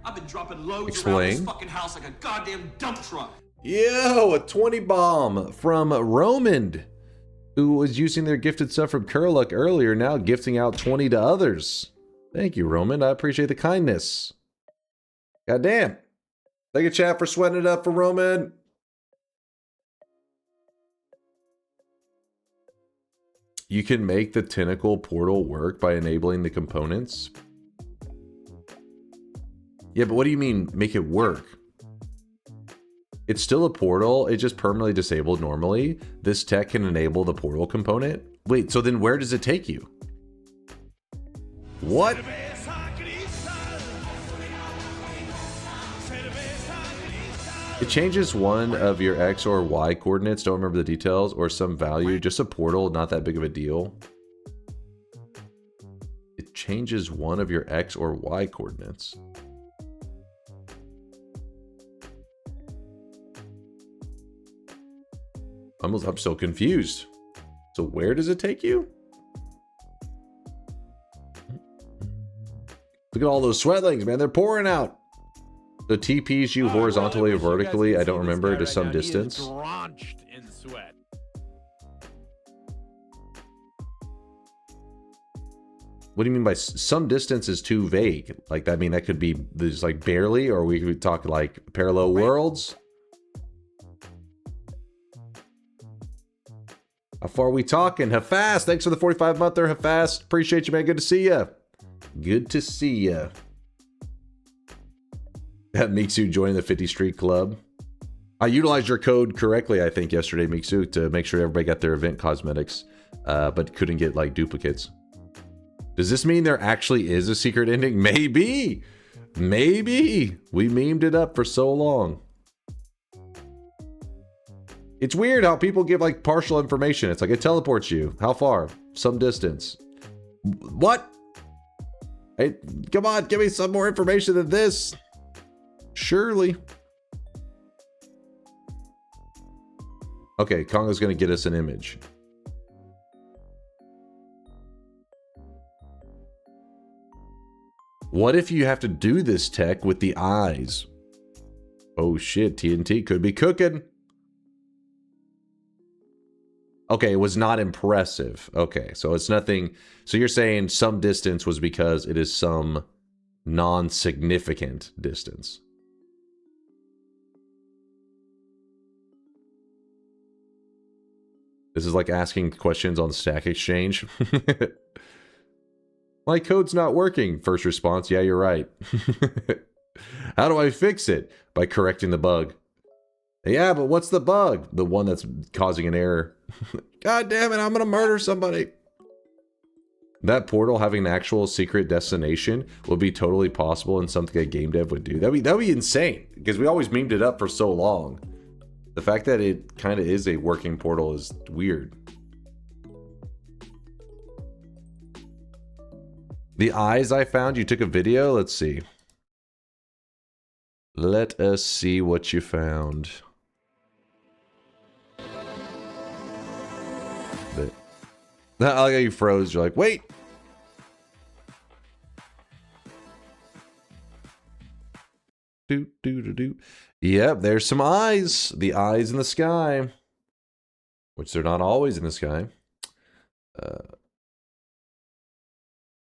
I've been dropping loads Explain. around this fucking house like a goddamn dump truck. Yo, a 20 bomb from Romand, who was using their gifted stuff from Curluck earlier, now gifting out 20 to others. Thank you, Romand. I appreciate the kindness. Goddamn. Thank you, chat, for sweating it up for Romand. You can make the tentacle portal work by enabling the components. Yeah, but what do you mean make it work? It's still a portal, it's just permanently disabled normally. This tech can enable the portal component. Wait, so then where does it take you? What? It changes one of your X or Y coordinates, don't remember the details, or some value, just a portal, not that big of a deal. It changes one of your X or Y coordinates. I'm so confused. So where does it take you? Look at all those sweatlings, man. They're pouring out. The TPs you horizontally or vertically, I don't remember, to some distance. He is drenched in sweat. What do you mean by some distance is too vague? Like, I mean, that could be just like barely, or we could talk like parallel worlds. How far are we talking? Hafast, thanks for the 45-monther, Hafast. Appreciate you, man. Good to see ya. Good to see ya. That Mixu joining the 50 Street Club. I utilized your code correctly, I think, yesterday, Mixu, to make sure everybody got their event cosmetics, but couldn't get, like, duplicates. Does this mean there actually is a secret ending? Maybe. Maybe. We memed it up for so long. It's weird how people give, like, partial information. It's like, it teleports you. How far? Some distance. What? Hey, come on, give me some more information than this. Surely. Okay, Congo's gonna get us an image. What if you have to do this tech with the eyes? Oh shit, TNT could be cooking. Okay, it was not impressive. Okay, so it's nothing. So you're saying some distance was because it is some non-significant distance. This is like asking questions on Stack Exchange. My code's not working. First response, yeah, you're right. How do I fix it? By correcting the bug. Yeah, but what's the bug? The one that's causing an error. God damn it, I'm gonna murder somebody. That portal having an actual secret destination would be totally possible and something a game dev would do. That'd be insane, because we always memed it up for so long. The fact that it kind of is a working portal is weird. The eyes I found, you took a video? Let's see. Let us see what you found. I like how you froze. You're like, wait. Do do do do. Yep, there's some eyes. The eyes in the sky, which they're not always in the sky.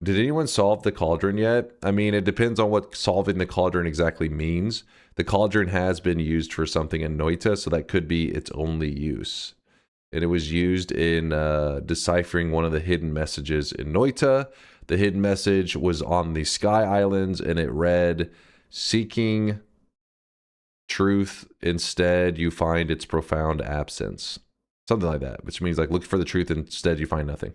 Did anyone solve the cauldron yet? I mean, it depends on what solving the cauldron exactly means. The cauldron has been used for something in Noita, so that could be its only use. And it was used in deciphering one of the hidden messages in Noita. The hidden message was on the Sky Islands, and it read, "Seeking truth, instead you find its profound absence." Something like that, which means like look for the truth, instead you find nothing.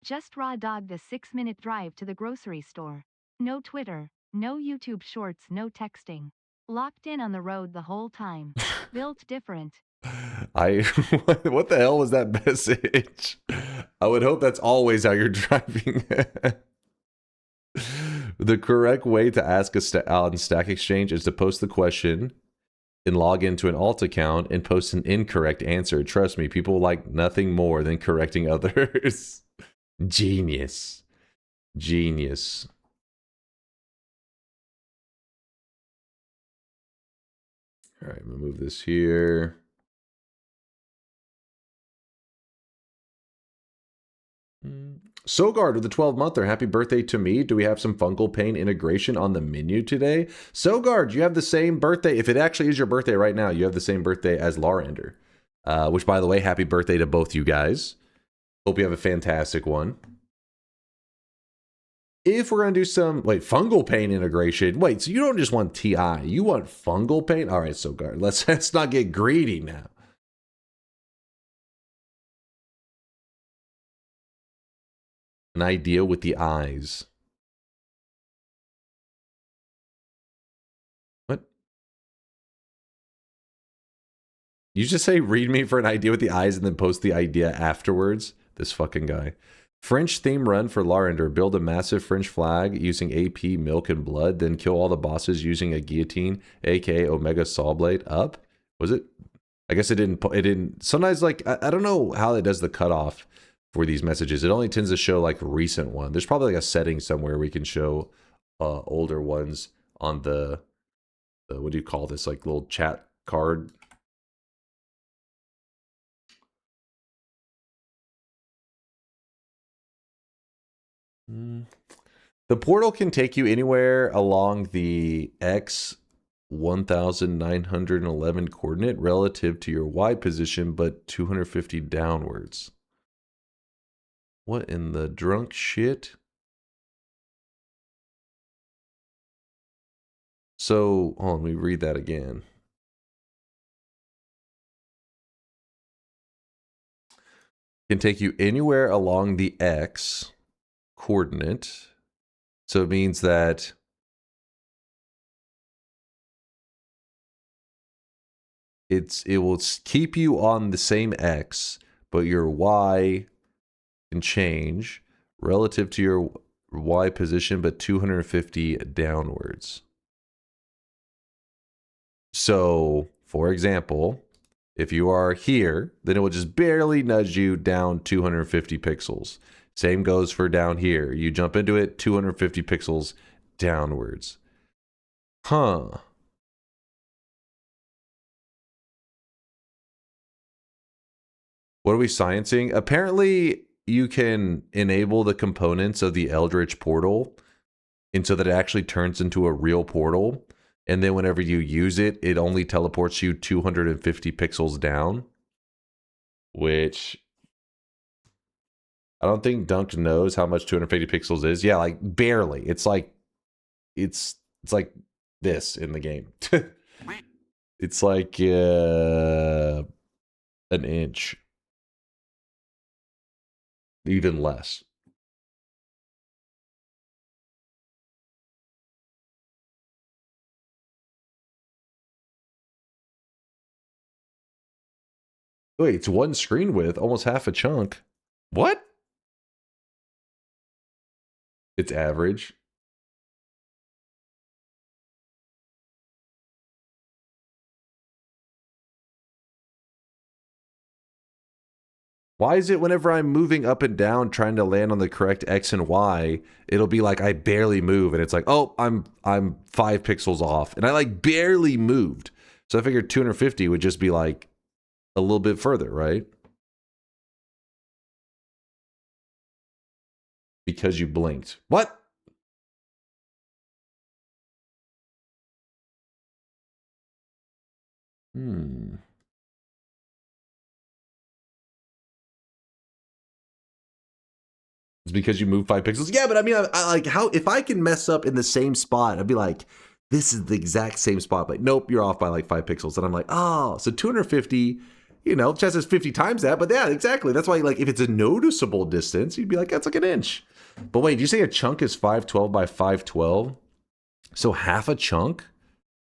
Just raw dogged a 6-minute drive to the grocery store. No Twitter, no YouTube shorts, no texting. Locked in on the road the whole time. Built different. What the hell was that message? I would hope that's always how you're driving. The correct way to ask on Stack Exchange is to post the question and log into an alt account and post an incorrect answer. Trust me, people like nothing more than correcting others. Genius. Genius. All right, I'm gonna move this here. Sogard with the 12-monther. Happy birthday to me. Do we have some fungal pain integration on the menu today? Sogard, you have the same birthday. If it actually is your birthday right now, you have the same birthday as Larander. Which, by the way, happy birthday to both you guys. Hope you have a fantastic one. If we're going to do some, fungal pain integration. Wait, so you don't just want TI. You want fungal pain? All right, Sogard, let's not get greedy now. An idea with the eyes. What? You just say read me for an idea with the eyes and then post the idea afterwards? This fucking guy. French theme run for Larander. Build a massive French flag using AP, milk, and blood. Then kill all the bosses using a guillotine, aka Omega Saw Blade. Up? Was it? I guess it didn't. Sometimes, I don't know how it does the cutoff for these messages. It only tends to show recent one. There's probably a setting somewhere we can show older ones on the what do you call this, little chat card. The portal can take you anywhere along the X 1911 coordinate relative to your Y position, but 250 downwards. What in the drunk shit? So, hold on, let me read that again. Can take you anywhere along the X coordinate. So it means that it will keep you on the same X, but your Y can change relative to your Y position, but 250 downwards. So, for example, if you are here, then it will just barely nudge you down 250 pixels. Same goes for down here. You jump into it, 250 pixels downwards. Huh. What are we sciencing? Apparently, you can enable the components of the Eldritch portal and so that it actually turns into a real portal. And then whenever you use it, it only teleports you 250 pixels down. Which I don't think Dunk knows how much 250 pixels is. Yeah, barely. It's like this in the game. It's like an inch. Even less. Wait, it's one screen width, almost half a chunk. What? It's average. Why is it whenever I'm moving up and down trying to land on the correct X and Y, it'll be like I barely move and it's like, "Oh, I'm 5 pixels off." And I like barely moved. So I figured 250 would just be like a little bit further, right? Because you blinked. What? It's because you move 5 pixels. Yeah, but I mean, I like how if I can mess up in the same spot, I'd be like, this is the exact same spot. Like, nope, you're off by like 5 pixels. And I'm like, oh, so 250, you know, chess is 50 times that. But yeah, exactly. That's why, like, if it's a noticeable distance, you'd be like, that's like an inch. But wait, did you say a chunk is 512 by 512? So half a chunk?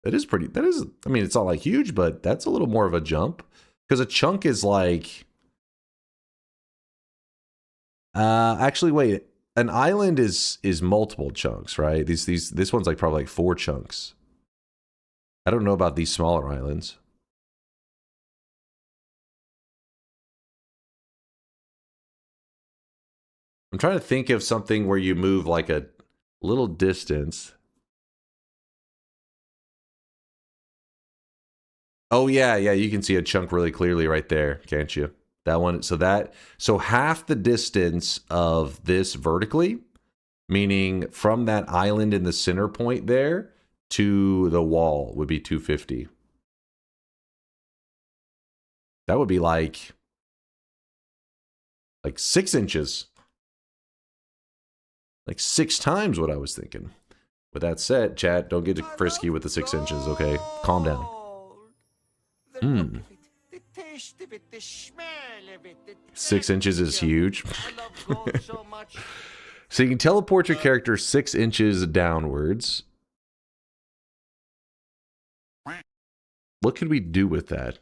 That is pretty, that is, I mean, it's not like huge, but that's a little more of a jump. Because a chunk is like, actually, wait. An island is multiple chunks, right? This one's like probably like 4 chunks. I don't know about these smaller islands. I'm trying to think of something where you move like a little distance. Oh yeah, you can see a chunk really clearly right there, can't you? That one, so half the distance of this vertically, meaning from that island in the center point there to the wall would be 250. That would be like 6 inches. Like 6 times what I was thinking. With that said, chat, don't get frisky with the 6 inches, okay? Calm down. Hmm. 6 inches is huge. So you can teleport your character 6 inches downwards. What could we do with that?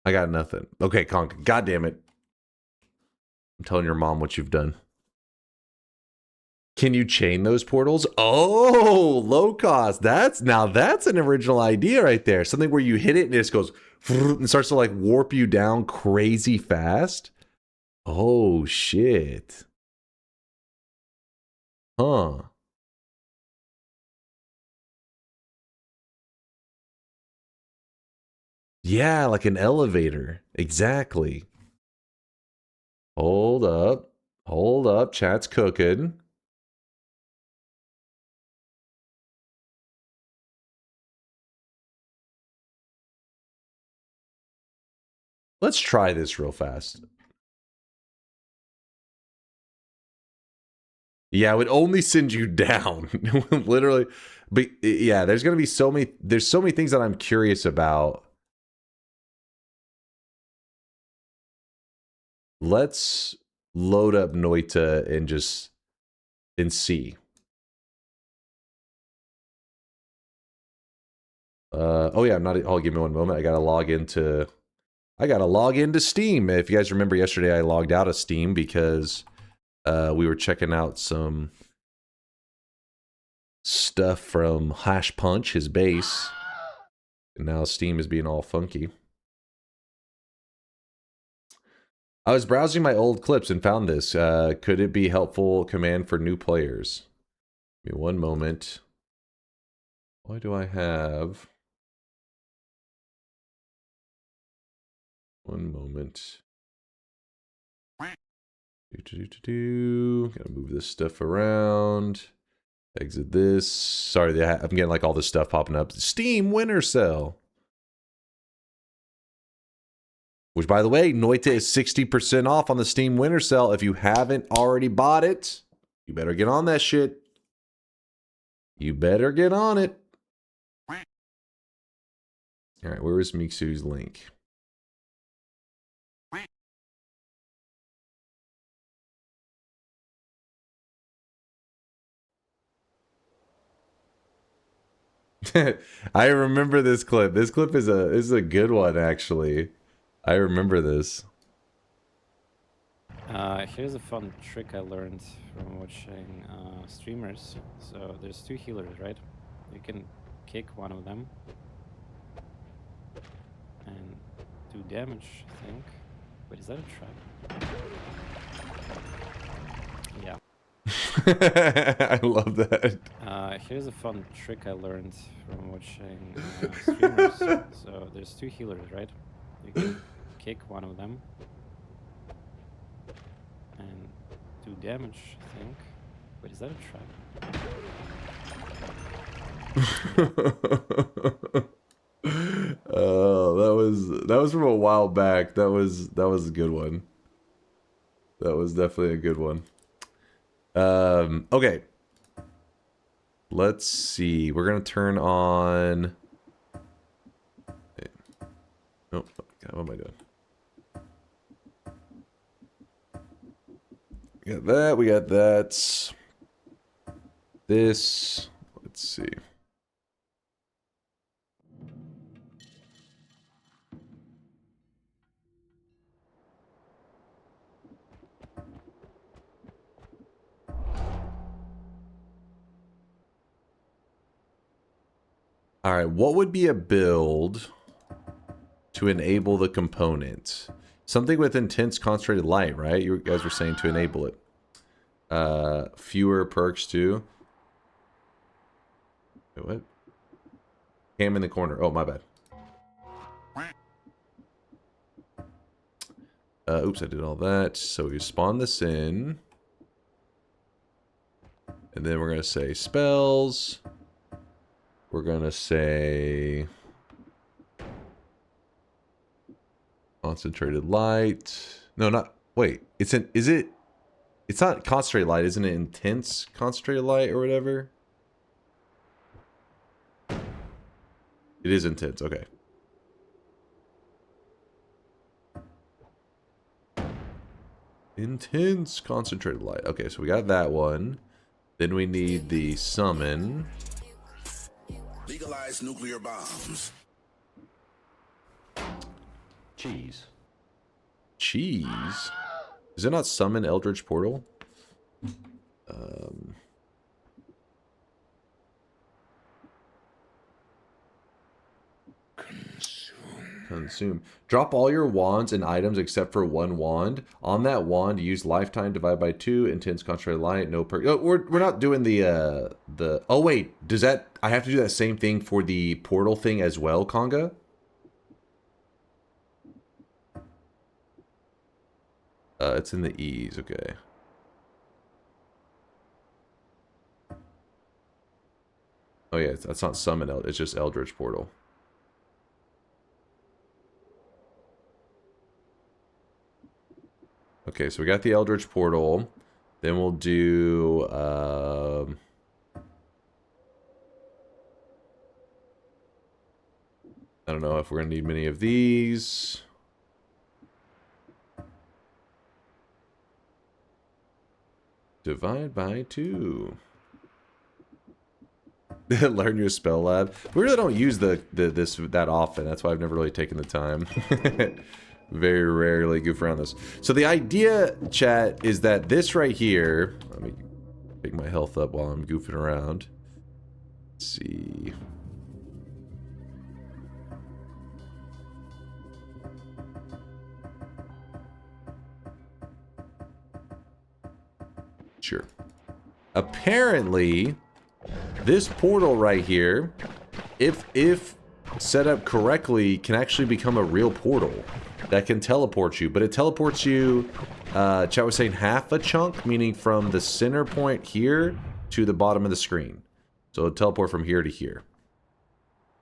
I got nothing. Okay, Conk. God damn it. I'm telling your mom what you've done. Can you chain those portals? Oh, low cost. That's an original idea right there. Something where you hit it and it just goes and starts to like warp you down crazy fast. Oh shit. Huh. Yeah, like an elevator. Exactly. Hold up. Hold up. Chat's cooking. Let's try this real fast. Yeah, it would only send you down. Literally. But yeah, there's so many things that I'm curious about. Let's load up Noita and see. Oh yeah, give me one moment. I gotta log into Steam. If you guys remember yesterday, I logged out of Steam because we were checking out some stuff from Hash Punch, his base. And now Steam is being all funky. I was browsing my old clips and found this. Could it be helpful command for new players? Give me one moment. Why do I have... One moment. Gotta move this stuff around. Exit this. Sorry, I'm getting like all this stuff popping up. Steam winter sale. Which, by the way, Noita is 60% off on the Steam Winter Sale. If you haven't already bought it, you better get on that shit. You better get on it. All right, where is Miksu's link? I remember this clip. This clip is a good one, actually. I remember this. Here's a fun trick I learned from watching streamers. So there's 2 healers, right? You can kick one of them and do damage, I think. Wait, is that a trap? Yeah. I love that. Here's a fun trick I learned from watching streamers. So there's 2 healers, right? You can kick one of them and do damage, I think. Wait, is that a trap? Oh, that was from a while back. That was a good one. That was definitely a good one. Okay. Let's see. We're gonna turn on. Oh, God, what am I doing? We got that. We got that. This. Let's see. All right, what would be a build to enable the component? Something with intense concentrated light, right? You guys were saying to enable it. Fewer perks too. Wait, what? Cam in the corner. Oh, my bad. Oops, I did all that. So we spawn this in. And then we're going to say spells. We're going to say concentrated light. No, not, wait. It's not concentrated light, isn't it? Intense concentrated light or whatever? It is intense, okay. Intense concentrated light. Okay, so we got that one. Then we need the summon. Legalize nuclear bombs. Cheese. Cheese? Is it not summon Eldritch Portal? Consume. Drop all your wands and items except for one wand. On that wand, use lifetime divided by 2, intense concentrated light, no perk. Oh, we're not doing the oh wait, does that, I have to do that same thing for the portal thing as well, Conga? It's in the E's, okay. Oh yeah, that's not summon, it's just Eldritch Portal. Okay, so we got the Eldritch Portal. Then we'll do... I don't know if we're going to need many of these. Divide by 2. Learn your spell lab. We really don't use this that often. That's why I've never really taken the time. Very rarely goof around this. So the idea, chat, is that this right here... Let me pick my health up while I'm goofing around. Let's see... Sure. Apparently, this portal right here, if set up correctly, can actually become a real portal that can teleport you, but it teleports you, chat was saying half a chunk, meaning from the center point here to the bottom of the screen. So it'll teleport from here to here.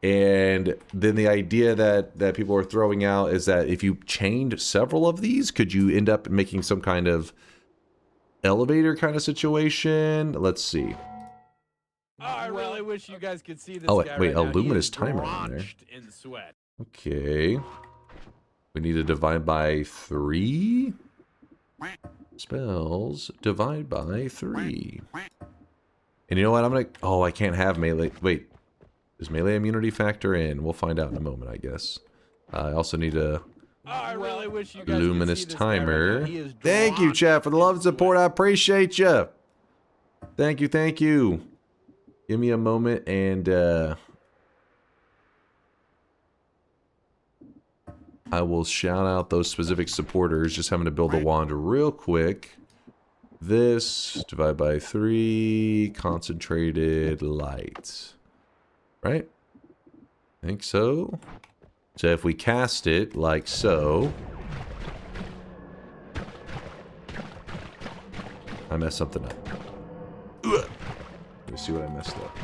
And then the idea that people are throwing out is that if you chained several of these, could you end up making some kind of elevator kind of situation? Let's see. Oh, I really wish you guys could see this Oh, guy wait, right now. a He luminous is timer on there. drenched in sweat. Okay. We need to divide by 3. Spells divide by 3. And you know what? I'm gonna. Oh, I can't have melee. Wait, does melee immunity factor in? We'll find out in a moment, I guess. I also need a Oh, I really wish you guys luminous could see this guy right timer. now. He is Thank you, chat, for the love and support. I appreciate you. Thank you, thank you. Give me a moment and I will shout out those specific supporters. Just having to build a wand real quick. This, divide by 3, concentrated light. Right? I think so. So if we cast it like so. I messed something up. Ugh. Let me see what I messed up.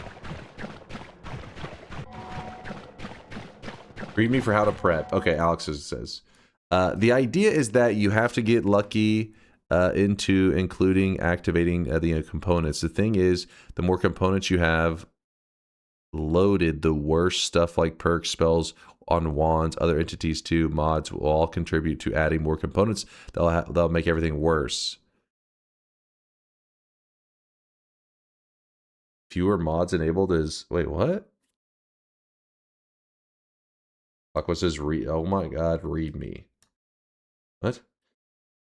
Read me for how to prep. Okay, Alex says. The idea is that you have to get lucky into including activating the components. The thing is, the more components you have loaded, the worse stuff like perks, spells on wands, other entities too, mods will all contribute to adding more components. They'll make everything worse. Fewer mods enabled is... Wait, what? Aqua says, oh my god, read me. What?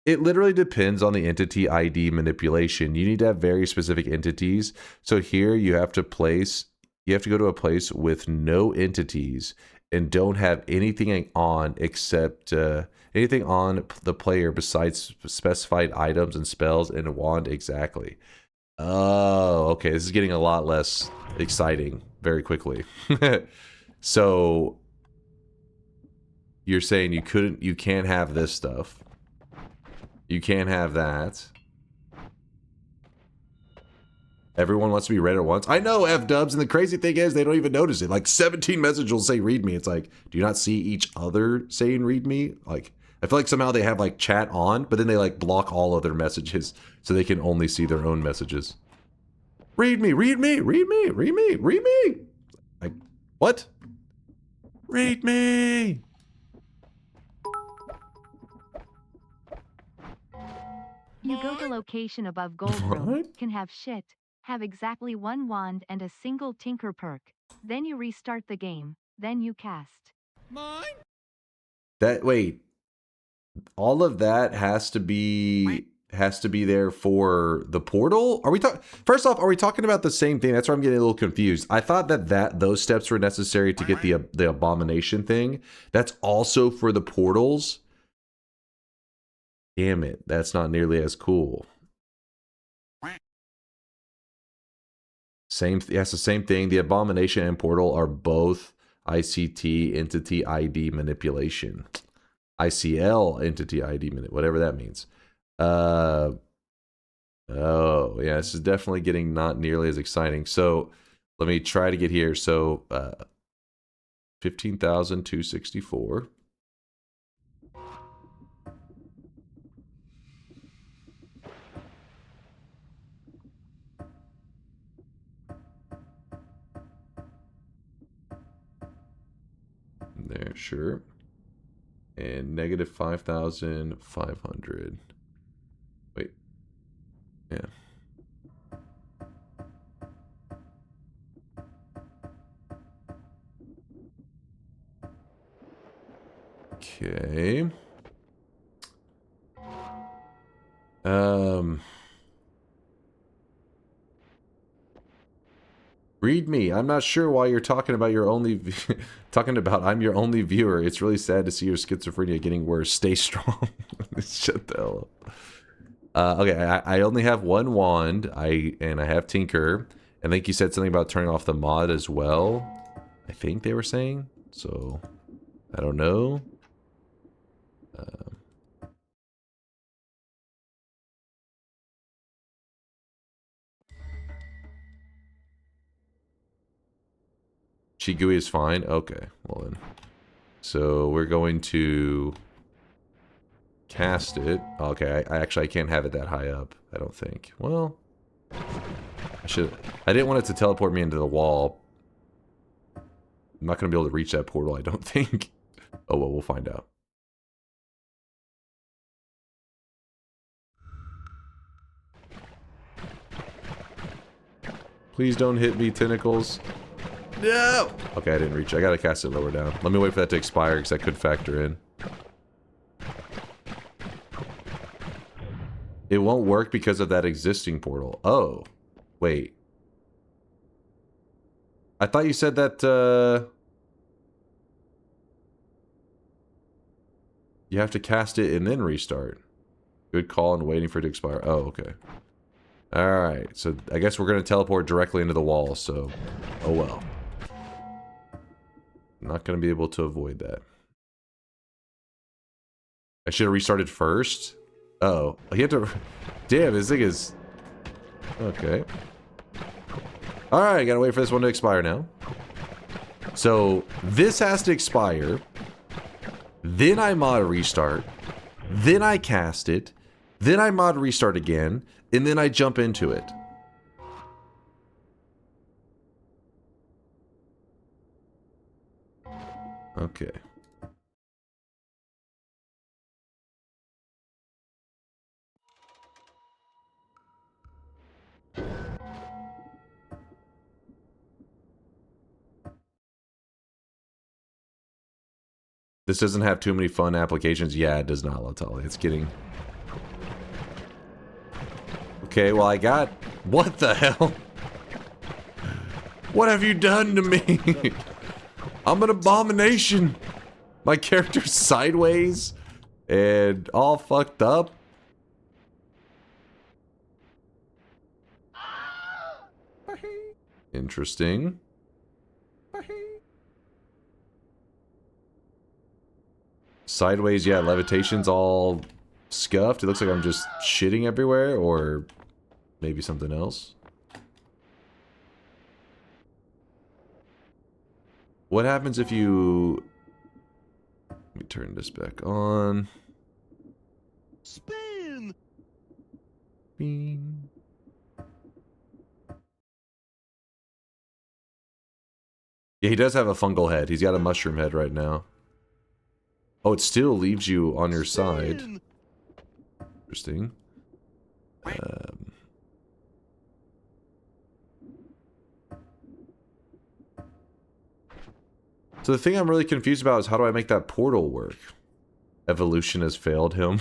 It literally depends on the entity ID manipulation. You need to have very specific entities. So here you have to go to a place with no entities and don't have anything on except anything on the player besides specified items and spells and a wand exactly. Oh, okay. This is getting a lot less exciting very quickly. So you're saying you can't have this stuff. You can't have that. Everyone wants to be read at once. I know, F-dubs, and the crazy thing is they don't even notice it. Like 17 messages will say read me. It's like, do you not see each other saying read me? Like, I feel like somehow they have like chat on, but then they like block all other messages so they can only see their own messages. Read me, read me, read me, read me, read me. Like, what? Read me. You go to location above gold room, can have shit, have exactly 1 wand and a single tinker perk. Then you restart the game, then you cast. Mine? Wait. All of that has to be there for the portal? Are we First off, are we talking about the same thing? That's where I'm getting a little confused. I thought that those steps were necessary to get the abomination thing. That's also for the portals. Damn it, that's not nearly as cool. Yes, the same thing. The abomination and portal are both ICT entity ID manipulation. ICL entity ID whatever that means. Oh yeah, this is definitely getting not nearly as exciting. So let me try to get here. So 15,264. There, sure. And negative 5,500. Wait. Yeah. Okay. Read me. I'm not sure why you're talking about your only I'm your only viewer. It's really sad to see your schizophrenia getting worse. Stay strong. Shut the hell up. Okay, I only have 1 wand. I have Tinker. I think you said something about turning off the mod as well. I think they were saying. So I don't know. Shigui is fine? Okay, well then. So we're going to cast it. Okay, I actually can't have it that high up, I don't think. Well, I didn't want it to teleport me into the wall. I'm not going to be able to reach that portal, I don't think. Oh well, we'll find out. Please don't hit me, tentacles. No! Okay, I didn't reach it. I gotta cast it lower down. Let me wait for that to expire, because that could factor in. It won't work because of that existing portal. Oh. Wait. I thought you said that, you have to cast it and then restart. Good call and waiting for it to expire. Oh, okay. Alright, so I guess we're going to teleport directly into the wall, so... Oh well. I'm not going to be able to avoid that. I should have restarted first? Oh, you have to... Damn, this thing is... Okay. Alright, gotta wait for this one to expire now. So, this has to expire. Then I mod restart. Then I cast it. Then I mod restart again. And then I jump into it. Okay. This doesn't have too many fun applications. Yeah, it does not, Latali. It's getting... Okay, well, I got... What the hell? What have you done to me? I'm an abomination. My character's sideways and all fucked up. Interesting. Sideways, yeah, levitation's all scuffed. It looks like I'm just shitting everywhere, or maybe something else. What happens if you... Let me turn this back on. Spin! Bean. Yeah, he does have a fungal head. He's got a mushroom head right now. Oh, it still leaves you on your side. Interesting. So the thing I'm really confused about is how do I make that portal work? Evolution has failed him.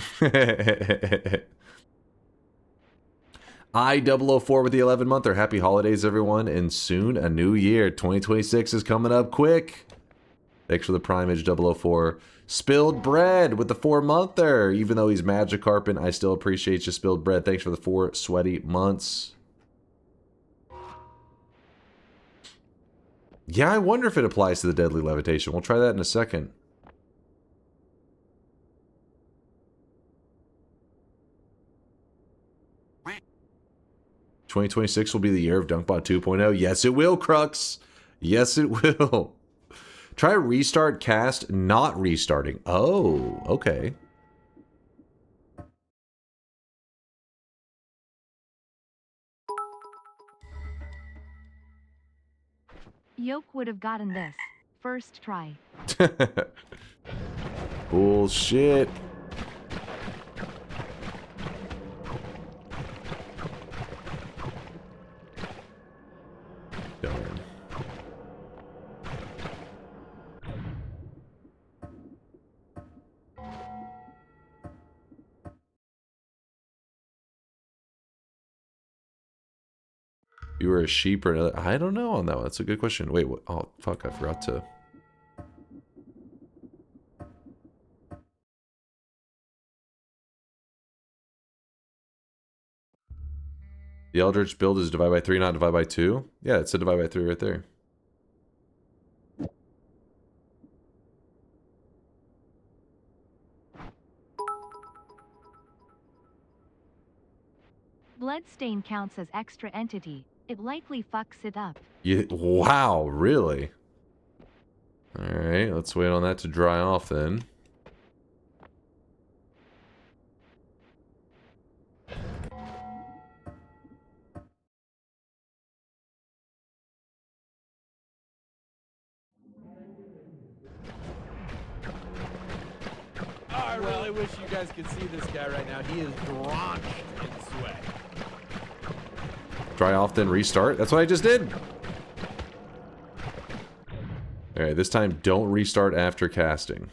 I004 with the 11-monther. Happy holidays, everyone, and soon a new year. 2026 is coming up quick. Thanks for the Primage 004. Spilled Bread with the 4-monther. Even though he's Magikarping, I still appreciate you, Spilled Bread. Thanks for the 4 sweaty months. Yeah, I wonder if it applies to the Deadly Levitation. We'll try that in a second. "2026 will be the year of DunkBot 2.0. Yes, it will, Crux. Yes, it will. Try restart cast, not restarting. Oh, okay. Yoke would have gotten this. First try. Bullshit. Darn. You were a sheep or another? I don't know on that one. That's a good question. Wait, what? Oh, fuck, I forgot to... The Eldritch build is divide by 3, not divide by 2? Yeah, it's a divide by 3 right there. Bloodstain counts as extra entity. It likely fucks it up. Yeah, wow, really? Alright, let's wait on that to dry off then. I really wish you guys could see this guy right now. He is drenched in sweat. Dry off, then restart. That's what I just did. Alright, this time don't restart after casting.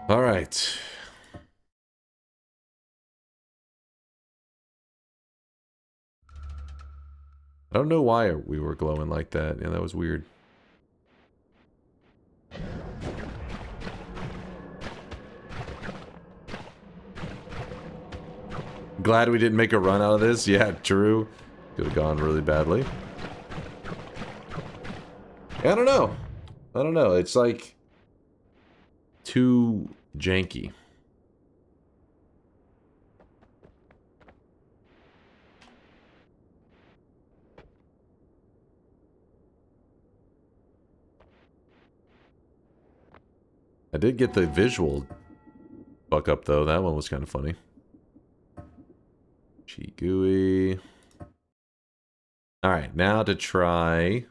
Alright. I don't know why we were glowing like that. Yeah, that was weird. Glad we didn't make a run out of this. Yeah, true. Could have gone really badly. I don't know. I don't know. It's like too janky. I did get the visual fuck up though. That one was kind of funny. Chigui. Alright, now to try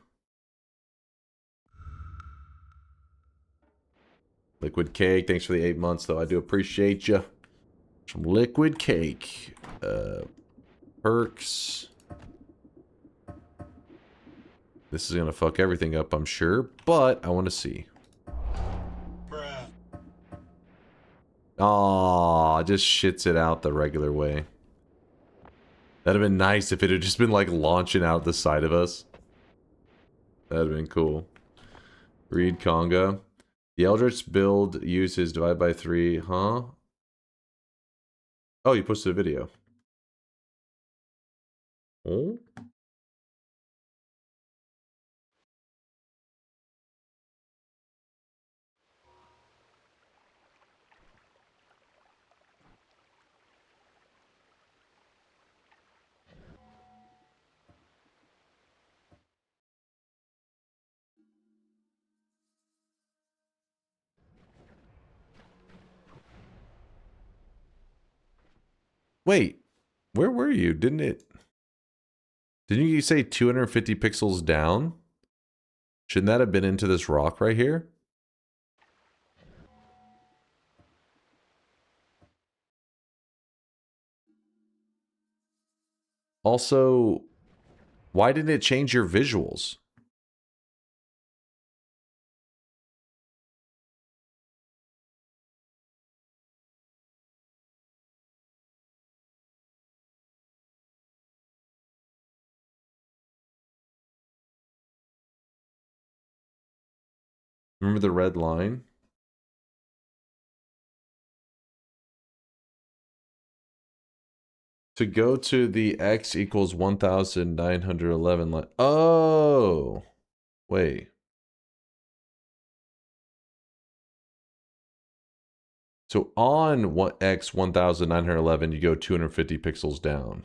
Liquid Cake. Thanks for the 8 months though. I do appreciate you. Some Liquid Cake. Perks. This is gonna fuck everything up, I'm sure, but I want to see. Aw, just shits it out the regular way. That'd have been nice if it had just been like launching out the side of us. That'd have been cool. Read Conga. The Eldritch build uses divide by 3, huh? Oh, you posted a video. Oh? Wait, where were you? Didn't you say 250 pixels down? Shouldn't that have been into this rock right here? Also, why didn't it change your visuals? Remember the red line? To go to the x equals 1911 line. Oh! Wait. So on x 1911, you go 250 pixels down.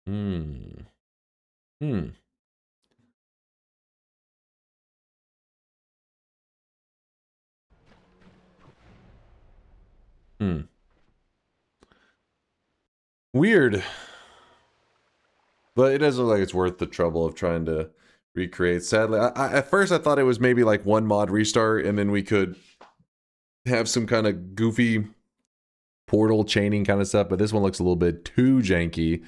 Hmm. Hmm. Hmm. Weird. But it doesn't look like it's worth the trouble of trying to recreate. Sadly, at first I thought it was maybe like one mod restart and then we could have some kind of goofy portal chaining kind of stuff, but this one looks a little bit too janky.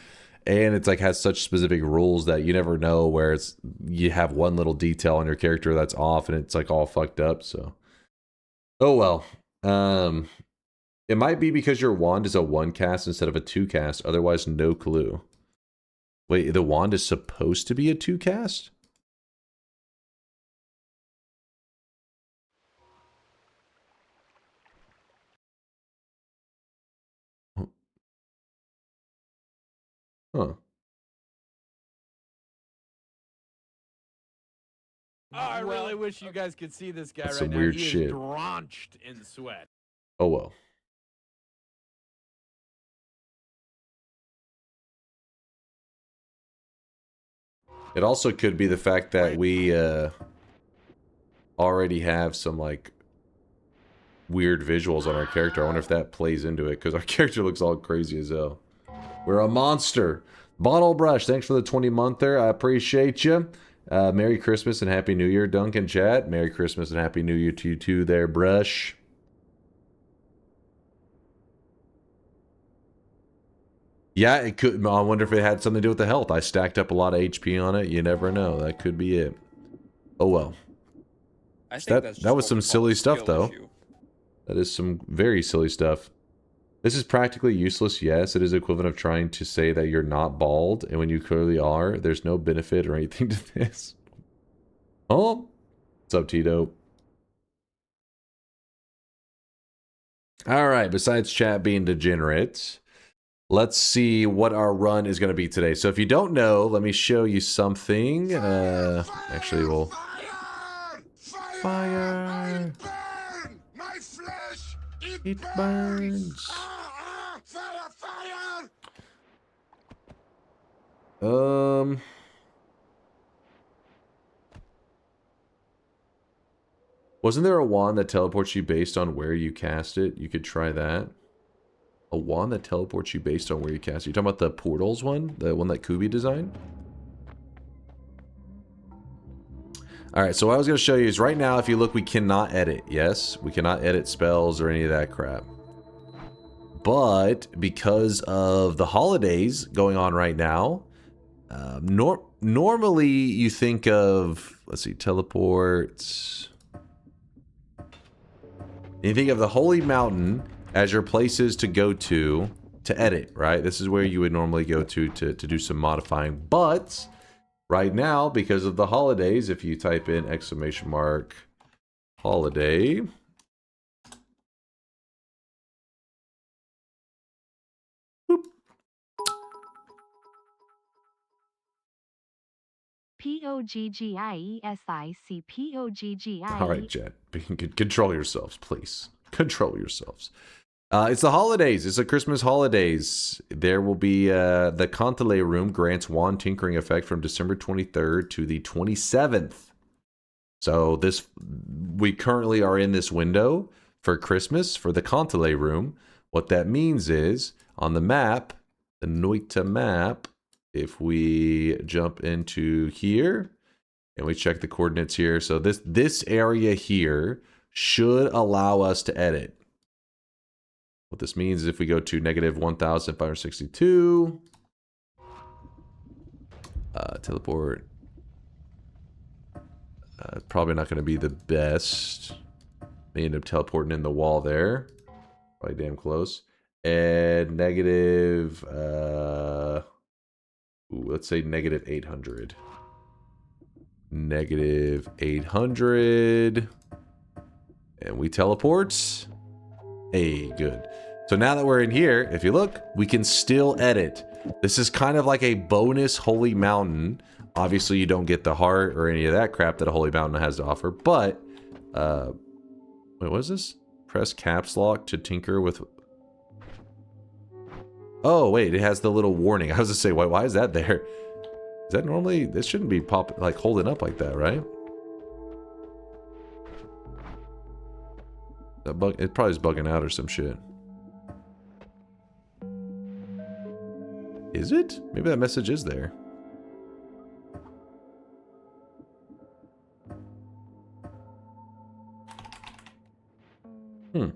And it's like has such specific rules that you never know where it's you have one little detail on your character that's off and it's like all fucked up. So, oh well. It might be because your wand is a 1 cast instead of a 2 cast. Otherwise, no clue. Wait, the wand is supposed to be a 2 cast? Huh. I really wish you guys could see this guy That's right some now. weird He shit. is drenched in sweat. Oh well. It also could be the fact that we already have some like weird visuals on our character. I wonder if that plays into it because our character looks all crazy as hell. We're a monster. Bottle Brush, thanks for the 20-monther. I appreciate you. Merry Christmas and Happy New Year, Duncan chat. Merry Christmas and Happy New Year to you too there, Brush. Yeah, it could. I wonder if it had something to do with the health. I stacked up a lot of HP on it. You never know. That could be it. Oh well. I think That was some silly stuff, though. Issue. That is some very silly stuff. This is practically useless, yes. It is equivalent of trying to say that you're not bald, and when you clearly are, there's no benefit or anything to this. Oh, what's up, Tito? Alright, besides chat being degenerate, let's see what our run is going to be today. So if you don't know, let me show you something. Actually, we'll... Fire! My flesh! It burns. Fire! Wasn't there a wand that teleports you based on where you cast it? You could try that. A wand that teleports you based on where you cast it. You talking about the portals one? The one that Kubi designed? Alright, so what I was going to show you is right now, if you look, we cannot edit. Yes, we cannot edit spells or any of that crap. But because of the holidays going on right now, normally you think of, let's see, teleports. You think of the Holy Mountain as your places to go to edit, right? This is where you would normally go to do some modifying. But right now, because of the holidays, if you type in ! holiday, boop. POGGIESIC All right, Jet. Control yourselves, please. Control yourselves. It's the holidays. It's the Christmas holidays. There will be the Cantale room grants wand tinkering effect from December 23rd to the 27th. So we currently are in this window for Christmas for the Cantale room. What that means is on the map, the Noita map, if we jump into here and we check the coordinates here, so this area here should allow us to edit. What this means is if we go to negative 1,562, teleport, probably not going to be the best. May end up teleporting in the wall there. Probably damn close. And negative, let's say negative 800. Negative 800. And we teleport. Hey, good. So now that we're in here, if you look, we can still edit. This is kind of like a bonus Holy Mountain. Obviously, you don't get the heart or any of that crap that a Holy Mountain has to offer, but... wait, what is this? Press caps lock to tinker with... Oh, wait, it has the little warning. I was going to say, why is that there? Is that normally... This shouldn't be holding up like that, right? It probably is bugging out or some shit. Is it? Maybe that message is there. I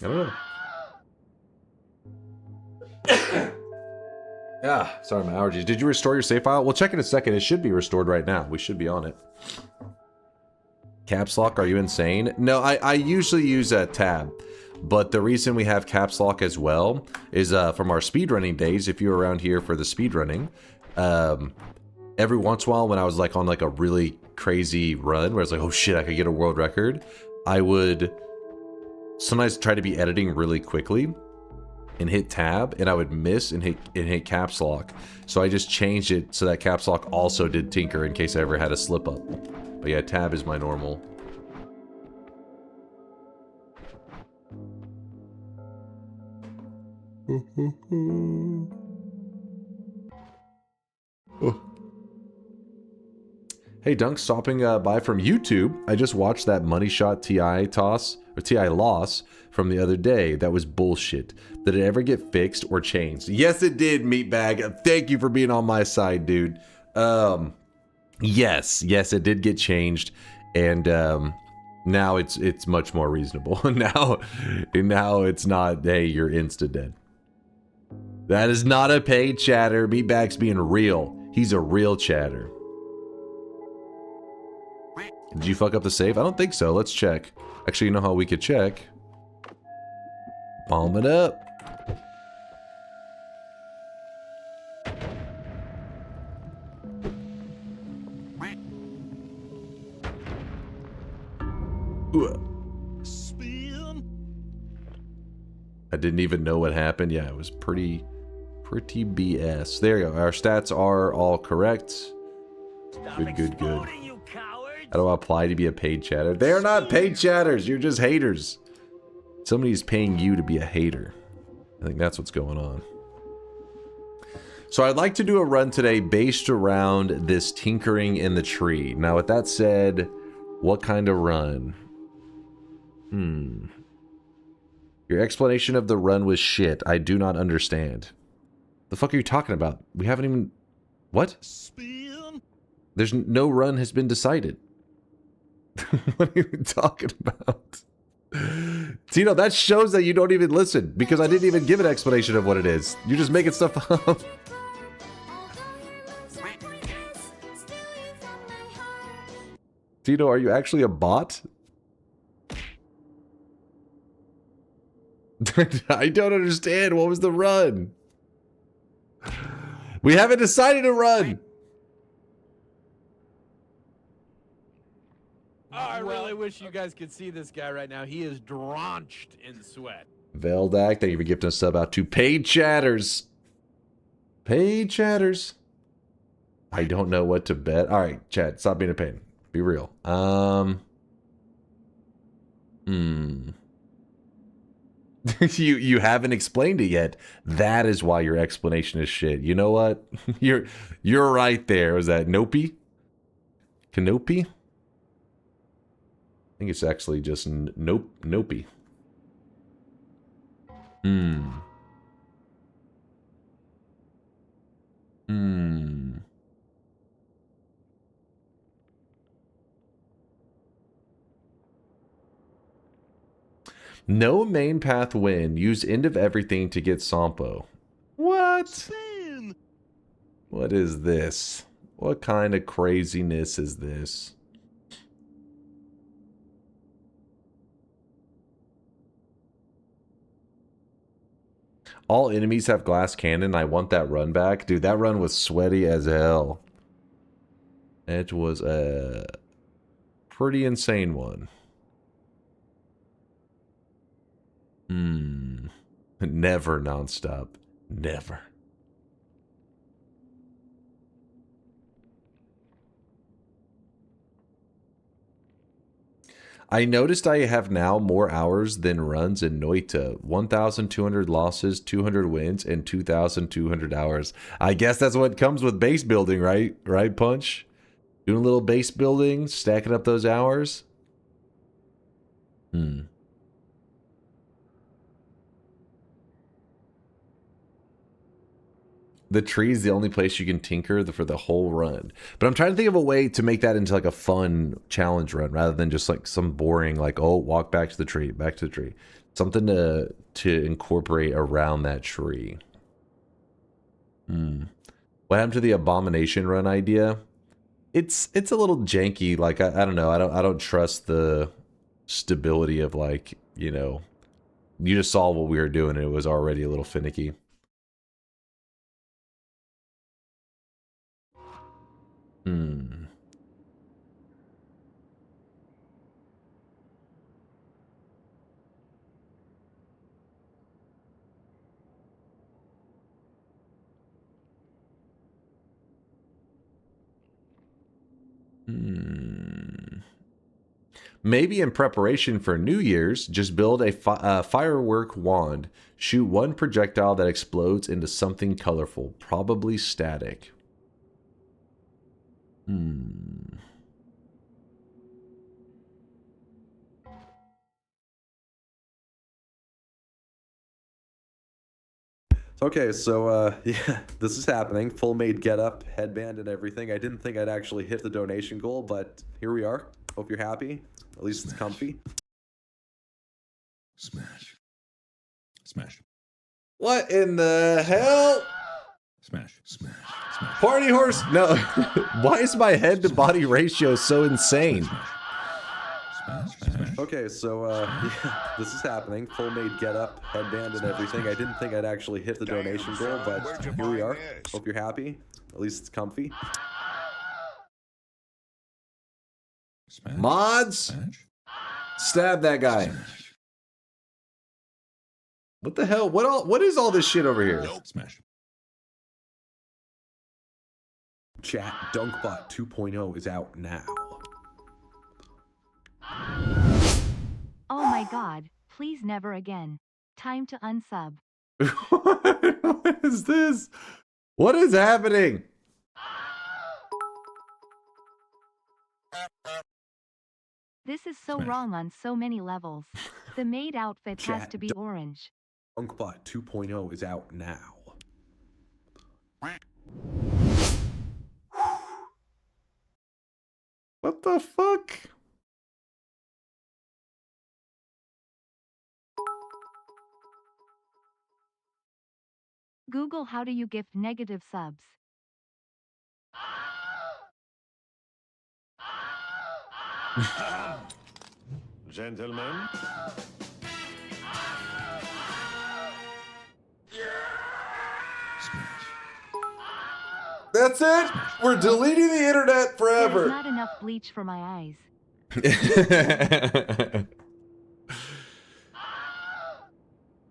don't know. Sorry, my allergies. Did you restore your save file? We'll check in a second. It should be restored right now. We should be on it. Caps lock, are you insane? No, I usually use a tab, but the reason we have caps lock as well is from our speedrunning days. If you were around here for the speedrunning, every once in a while when I was like on like a really crazy run where I was like, oh shit, I could get a world record, I would sometimes try to be editing really quickly and hit tab, and I would miss and hit caps lock. So I just changed it so that caps lock also did tinker in case I ever had a slip up. But yeah, tab is my normal. Oh. Hey, Dunk, stopping by from YouTube. I just watched that money shot TI toss, or TI loss from the other day. That was bullshit. Did it ever get fixed or changed? Yes, it did, Meatbag. Thank you for being on my side, dude. Yes, it did get changed, and now it's much more reasonable. now it's not, hey, you're insta dead. That is not a paid chatter. Meatbag's being real. He's a real chatter. Did you fuck up the save? I don't think so. Let's check. Actually, you know how we could check? Bomb it up. Spin. I didn't even know what happened. Yeah, it was pretty BS. There you go. Our stats are all correct. Good. How do I apply to be a paid chatter? They're not paid chatters. You're just haters. Somebody's paying you to be a hater. I think that's what's going on. So I'd like to do a run today based around this tinkering in the tree. Now, with that said, what kind of run? Your explanation of the run was shit. I do not understand. The fuck are you talking about? We haven't even... What? Spin. There's no run has been decided. What are you talking about? Tino, that shows that you don't even listen, because I didn't even give an explanation of what it is. You're just making stuff up. Tino, are you actually a bot? I don't understand. What was the run? We haven't decided a run. Oh, I really wish you guys could see this guy right now. He is drenched in sweat. Veldak, thank you for gifting a sub out to Paid Chatters. Paid Chatters. I don't know what to bet. All right, chat, stop being a pain. Be real. You haven't explained it yet. That is why your explanation is shit. You know what? You're right there. Was that Nopi? Canopy? I think it's actually just Nopi. No main path win. Use end of everything to get Sampo. What? Spin. What is this? What kind of craziness is this? All enemies have glass cannon. I want that run back. Dude, that run was sweaty as hell. It was a pretty insane one. Never nonstop. Never. I noticed I have now more hours than runs in Noita. 1,200 losses, 200 wins, and 2,200 hours. I guess that's what comes with base building, right? Right, Punch? Doing a little base building, stacking up those hours. The tree is the only place you can tinker for the whole run. But I'm trying to think of a way to make that into like a fun challenge run rather than just like some boring like, oh, walk back to the tree, back to the tree. Something to incorporate around that tree. What happened to the abomination run idea? It's a little janky. Like I don't know. I don't trust the stability of like, you know, you just saw what we were doing and it was already a little finicky. Maybe in preparation for New Year's, just build a firework wand. Shoot one projectile that explodes into something colorful, probably static. Okay, so yeah, this is happening. Full made getup, headband, and everything. I didn't think I'd actually hit the donation goal, but here we are. Hope you're happy. At least it's comfy. Smash. Smash. What in the hell? Smash. Smash. Smash. Party horse? No. Why is my head to body ratio so insane? Okay, so yeah, this is happening. Full made getup, headband, and everything. I didn't think I'd actually hit the donation goal, but here we are. Hope you're happy. At least it's comfy. Mods? Stab that guy. What the hell? What is all this shit over here? Smash. Chat, DunkBot 2.0 is out now. Oh my god, please never again. Time to unsub. What is this? What is happening? This is so wrong on so many levels. The maid outfit has to be orange. DunkBot 2.0 is out now. What the fuck? Google how do you gift negative subs. Gentlemen. That's it? We're deleting the internet forever. There's not enough bleach for my eyes.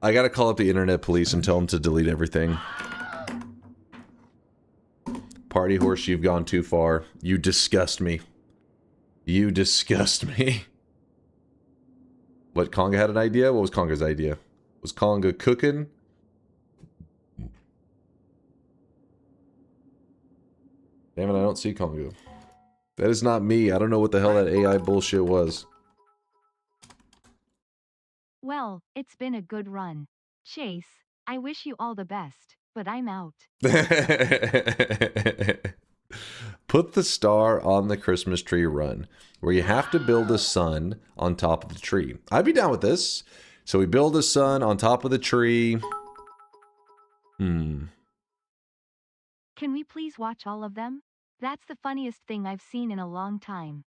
I gotta call up the internet police and tell them to delete everything. Party horse, you've gone too far. You disgust me. You disgust me. What, Conga had an idea? What was Conga's idea? Was Conga cooking? Damn it, I don't see Conga. That is not me. I don't know what the hell that AI bullshit was. Well, it's been a good run. Chase, I wish you all the best, but I'm out. Put the star on the Christmas tree run, where you have to build a sun on top of the tree. I'd be down with this. So we build a sun on top of the tree. Can we please watch all of them? That's the funniest thing I've seen in a long time.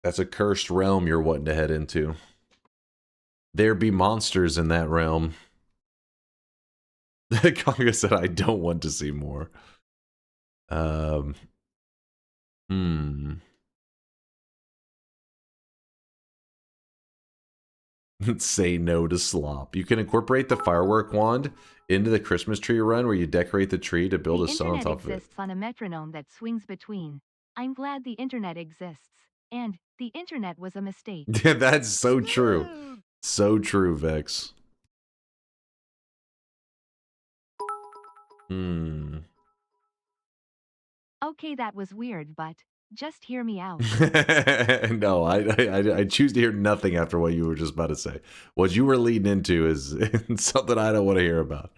That's a cursed realm you're wanting to head into. There be monsters in that realm. Conga said, I don't want to see more. Say no to slop. You can incorporate the firework wand into the Christmas tree run where you decorate the tree to build a sun on top of it. The internet exists on a metronome that swings between. I'm glad the internet exists. And the internet was a mistake. Yeah, that's so true. So true, Vex. Okay, that was weird, but just hear me out. No, I choose to hear nothing after what you were just about to say. What you were leading into is something I don't want to hear about.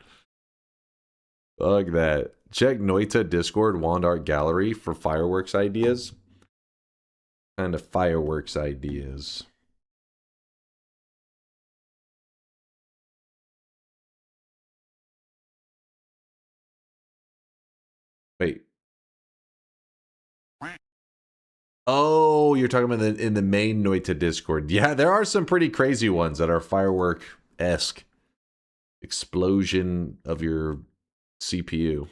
Fuck that. Check Noita Discord Wand Art Gallery for fireworks ideas. Kind of fireworks ideas. Wait. Oh, you're talking about in the main Noita Discord. Yeah, there are some pretty crazy ones that are firework-esque. Explosion of your CPU.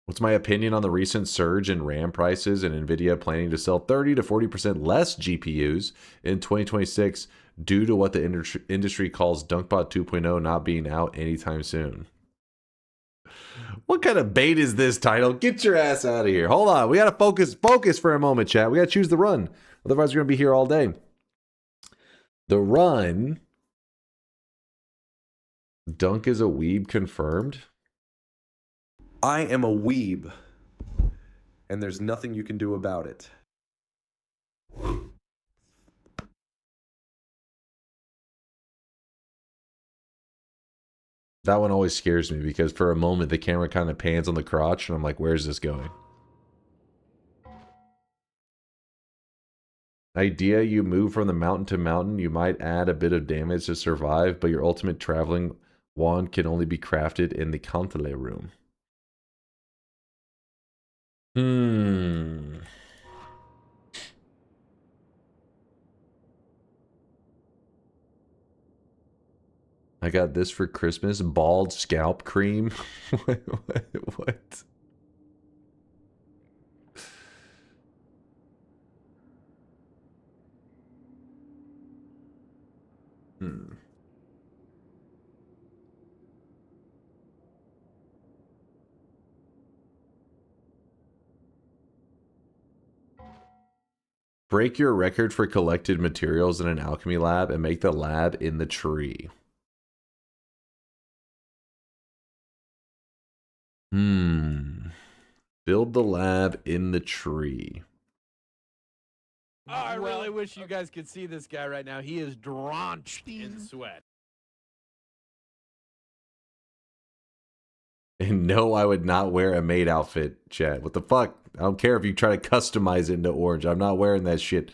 What's my opinion on the recent surge in RAM prices and NVIDIA planning to sell 30 to 40% less GPUs in 2026 due to what the industry calls DunkBot 2.0 not being out anytime soon? What kind of bait is this, title? Get your ass out of here. Hold on. We got to focus for a moment, chat. We got to choose the run. Otherwise, we're going to be here all day. The run. Dunk is a weeb confirmed. I am a weeb. And there's nothing you can do about it. That one always scares me because for a moment the camera kind of pans on the crotch and I'm like, where's this going? Idea, you move from the mountain to mountain, you might add a bit of damage to survive, but your ultimate traveling wand can only be crafted in the Kantele room. I got this for Christmas. Bald scalp cream. What? Break your record for collected materials in an alchemy lab and make the lab in the tree. Build the lab in the tree. Oh, I really wish you guys could see this guy right now. He is drenched in sweat. And no, I would not wear a maid outfit, Chad. What the fuck? I don't care if you try to customize it into orange. I'm not wearing that shit.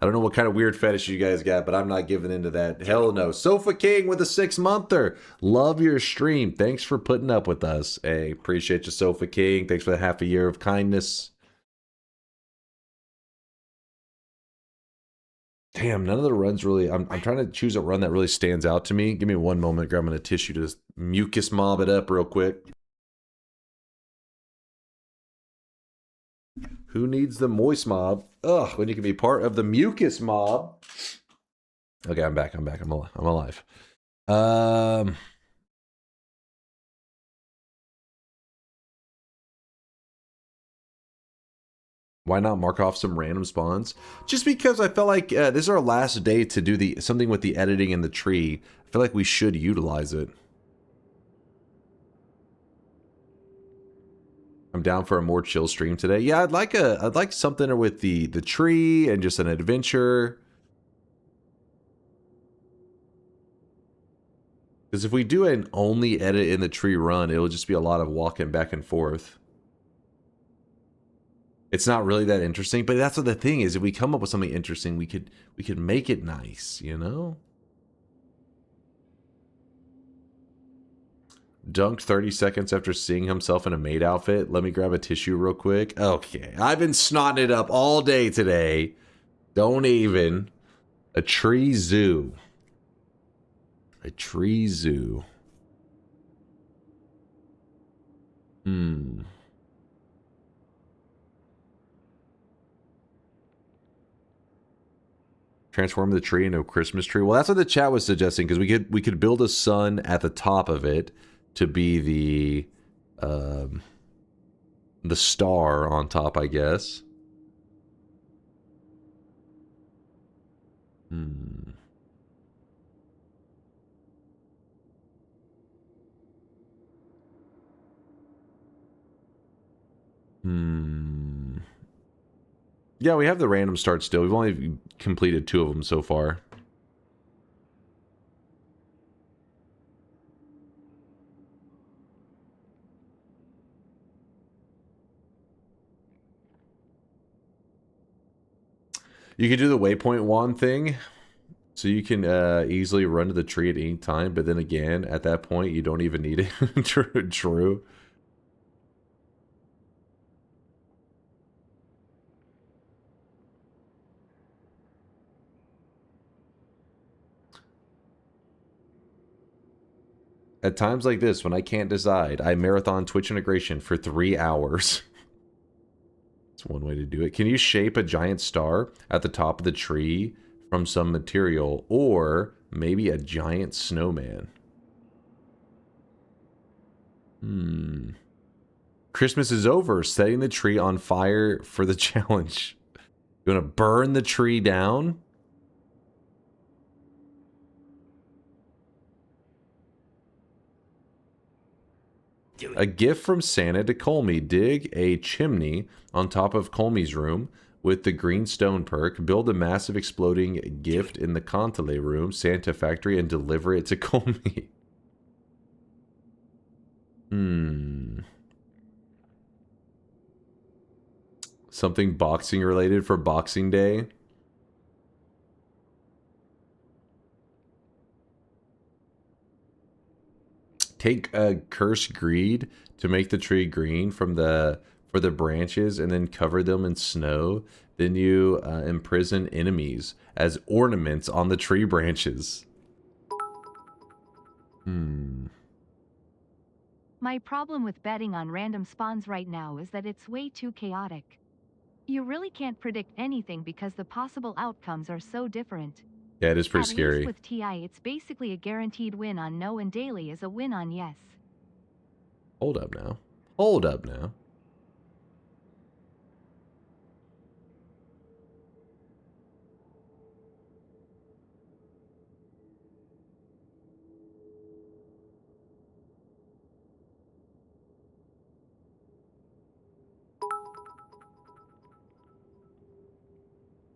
I don't know what kind of weird fetish you guys got, but I'm not giving into that. Hell no. Sofa King with a 6-monther. Love your stream. Thanks for putting up with us. Hey, appreciate you, Sofa King. Thanks for the half a year of kindness. Damn, none of the runs really... I'm trying to choose a run that really stands out to me. Give me one moment. Grabbing a tissue to just mucus mob it up real quick. Who needs the moist mob? Ugh, when you can be part of the mucus mob. Okay, I'm back. I'm alive. Why not mark off some random spawns? Just because I felt like this is our last day to do something with the editing in the tree. I feel like we should utilize it. I'm down for a more chill stream today. Yeah, I'd like something with the tree and just an adventure. Because if we do an only edit in the tree run, it'll just be a lot of walking back and forth. It's not really that interesting, but that's what the thing is. If we come up with something interesting, we could make it nice, you know? Dunked 30 seconds after seeing himself in a maid outfit. Let me grab a tissue real quick. Okay, I've been snotting it up all day today. Don't even. A tree zoo. A tree zoo. Transform the tree into a Christmas tree. Well, that's what the chat was suggesting, because we could build a sun at the top of it to be the star on top, I guess. Yeah, we have the random start still. We've only completed 2 of them so far. You could do the waypoint wand thing, so you can easily run to the tree at any time, but then again, at that point, you don't even need it. True. At times like this, when I can't decide, I marathon Twitch integration for 3 hours. That's one way to do it. Can you shape a giant star at the top of the tree from some material, or maybe a giant snowman? Christmas is over. Setting the tree on fire for the challenge. You want to burn the tree down? A gift from Santa to Colmy. Dig a chimney on top of Colmy's room with the green stone perk. Build a massive exploding gift in the Contele room, Santa factory, and deliver it to Colmy. Something boxing related for Boxing Day. Take a cursed greed to make the tree green for the branches, and then cover them in snow. Then you imprison enemies as ornaments on the tree branches. My problem with betting on random spawns right now is that it's way too chaotic. You really can't predict anything because the possible outcomes are so different. Yeah, it is pretty scary. At least with TI, it's basically a guaranteed win on no, and daily is a win on yes. Hold up now. Hold up now.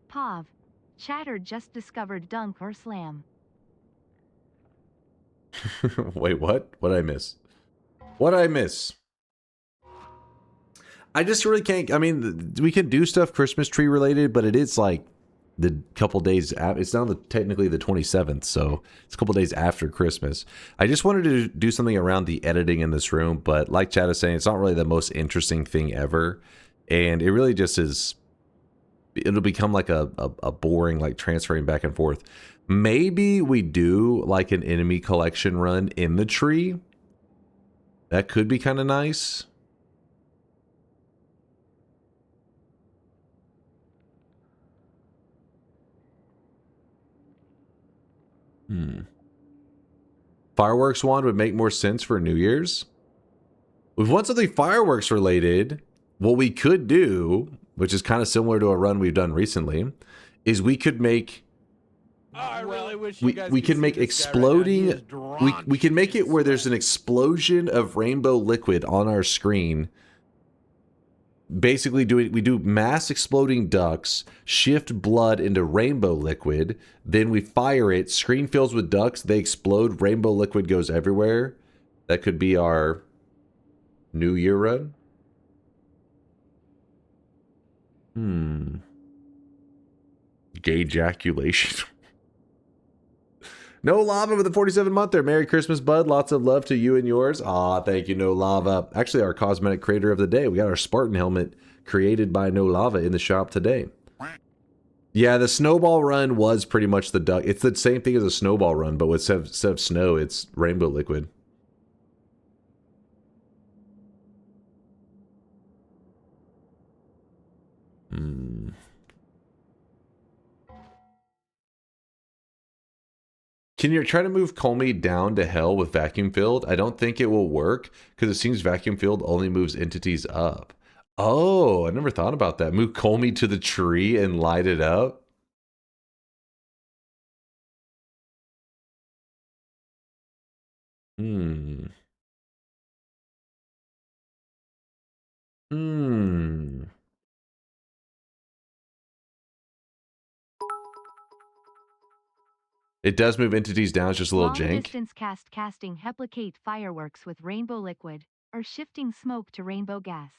Pav. Chatter just discovered DunkOrSlam. Wait, what? What'd I miss? What'd I miss? I just really can't. I mean, we can do stuff Christmas tree related, but it is like the couple days after. It's now technically the 27th, so it's a couple days after Christmas. I just wanted to do something around the editing in this room, but like Chad is saying, it's not really the most interesting thing ever, and it really just is. It'll become like a boring, like transferring back and forth. Maybe we do like an enemy collection run in the tree. That could be kind of nice. Fireworks wand would make more sense for New Year's. We've want something fireworks related. What we could do, which is kind of similar to a run we've done recently, is we could make we can make exploding we can make it where there's an explosion of rainbow liquid on our screen. Basically we do mass exploding ducks, shift blood into rainbow liquid, then we fire it, screen fills with ducks, they explode, rainbow liquid goes everywhere. That could be our New Year run. Gay ejaculation. No Lava with the 47 month there. Merry Christmas, bud. Lots of love to you and yours. Aw, thank you, No Lava. Actually, our cosmetic creator of the day. We got our Spartan helmet created by No Lava in the shop today. Yeah, the snowball run was pretty much the duck. It's the same thing as a snowball run, but instead of snow, it's rainbow liquid. Can you try to move Colmy down to hell with vacuum filled? I don't think it will work because it seems vacuum filled only moves entities up. Oh, I never thought about that. Move Colmy to the tree and light it up. It does move entities down, it's just a little jank. Long-distance casting replicate fireworks with rainbow liquid, or shifting smoke to rainbow gas.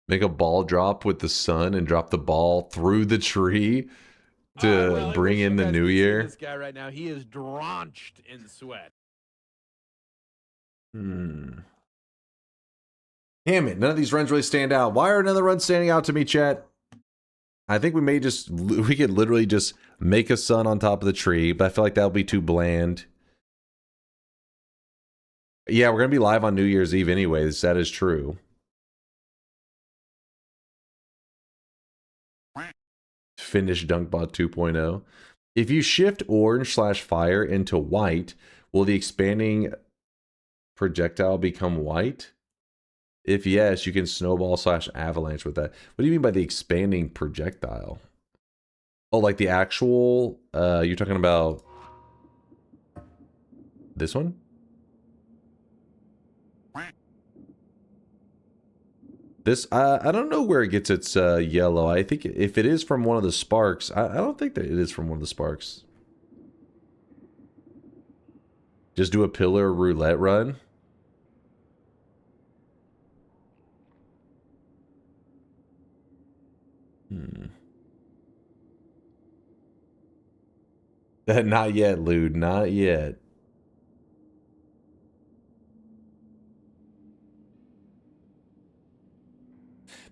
Make a ball drop with the sun and drop the ball through the tree to bring in the new year. This guy right now, he is drenched in sweat. Damn it, none of these runs really stand out. Why are another run standing out to me, chat? I think we could literally just make a sun on top of the tree, but I feel like that would be too bland. Yeah, we're going to be live on New Year's Eve anyways, that is true. Finish DunkBot 2.0. If you shift orange/fire into white, will the expanding projectile become white? If yes, you can snowball/avalanche with that. What do you mean by the expanding projectile? Oh, like the actual, you're talking about this one? This, I don't know where it gets its yellow. I think if it is from one of the sparks, I don't think that it is from one of the sparks. Just do a pillar roulette run. Not yet, Lude. Not yet.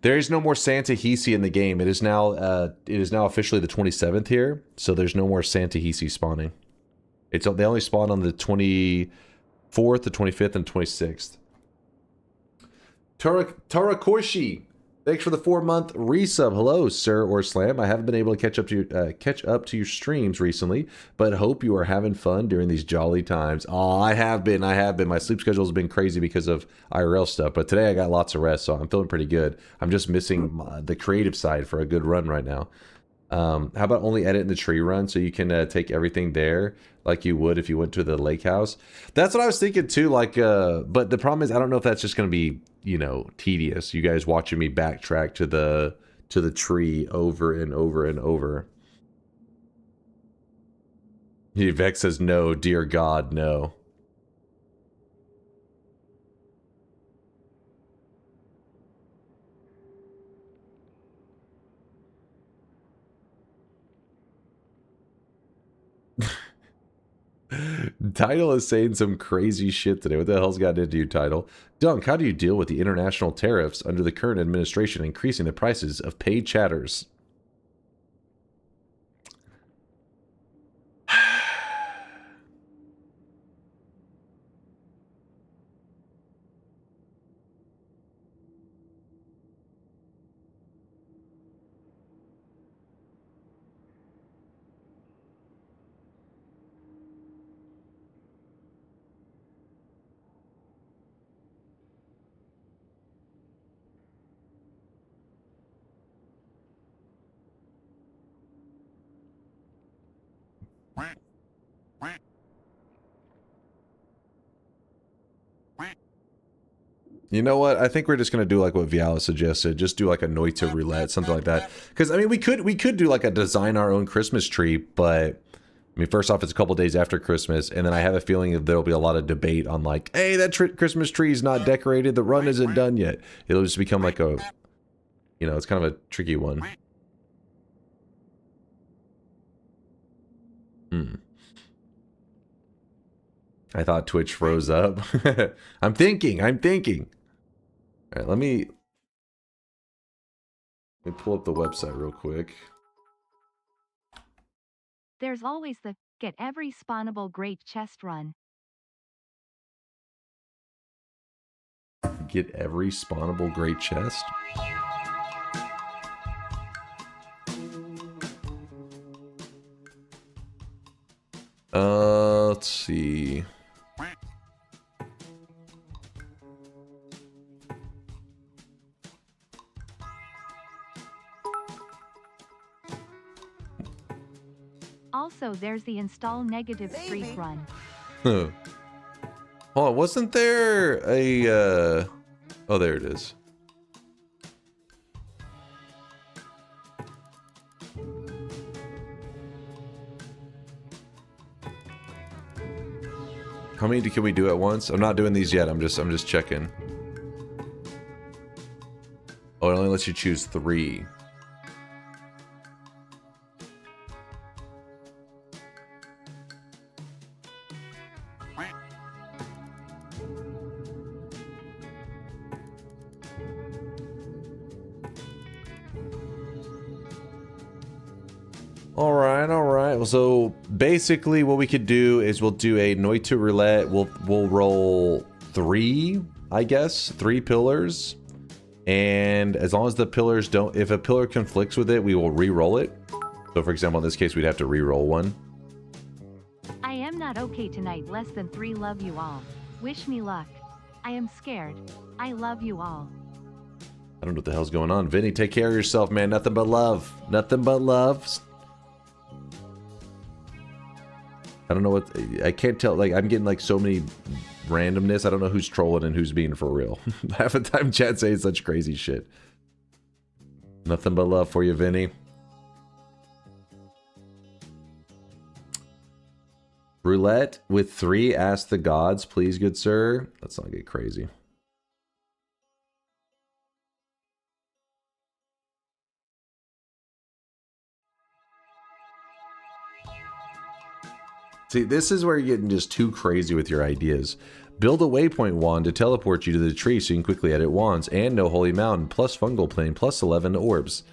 There is no more Santa Hisi in the game. It is now officially the 27th here, so there's no more Santa Hisi spawning. They only spawn on the 24th, the 25th, and 26th. Tarakorshi, thanks for the 4-month resub. Hello, Sir or Slam. I haven't been able to catch up to your streams recently, but hope you are having fun during these jolly times. Oh, I have been. My sleep schedule has been crazy because of IRL stuff, but today I got lots of rest, so I'm feeling pretty good. I'm just missing the creative side for a good run right now. How about only edit in the tree run so you can take everything there like you would if you went to the lake house? That's what I was thinking too. Like, but the problem is I don't know if that's just going to be, you know, tedious. You guys watching me backtrack to the tree over and over and over. Vex says no, dear God, no. Title is saying some crazy shit today. What the hell's got into you, Title? Dunk, how do you deal with the international tariffs under the current administration increasing the prices of paid chatters? You know what? I think we're just gonna do like what Viala suggested. Just do like a Noita roulette, something like that. Because I mean, we could do like a design our own Christmas tree, but I mean, first off, it's a couple days after Christmas, and then I have a feeling that there'll be a lot of debate on like, hey, that Christmas tree is not decorated. The run isn't done yet. It'll just become like a, you know, it's kind of a tricky one. I thought Twitch froze up. I'm thinking. All right, let me pull up the website real quick. There's always the get every spawnable great chest run. Get every spawnable great chest? Let's see. Also, there's the install negative streak run. Huh. Hold on, wasn't there a, oh, there it is. How many can we do at once? I'm not doing these yet. I'm just checking. Oh, it only lets you choose 3. Alright. So basically what we could do is we'll do a Noita roulette. We'll roll 3, I guess. 3 pillars. And as long as the pillars don't, if a pillar conflicts with it, we will re-roll it. So for example, in this case, we'd have to re-roll one. I am not okay tonight. Less than 3. Love you all. Wish me luck. I am scared. I love you all. I don't know what the hell's going on. Vinny, take care of yourself, man. Nothing but love. Nothing but love. I don't know what... I can't tell. Like, I'm getting, like, so many randomness. I don't know who's trolling and who's being for real. Half the time chat saying such crazy shit. Nothing but love for you, Vinny. Roulette with 3. Ask the gods, please, good sir. Let's not get crazy. See, this is where you're getting just too crazy with your ideas. Build a waypoint wand to teleport you to the tree so you can quickly edit wands, and no holy mountain, plus fungal plane, plus 11 orbs.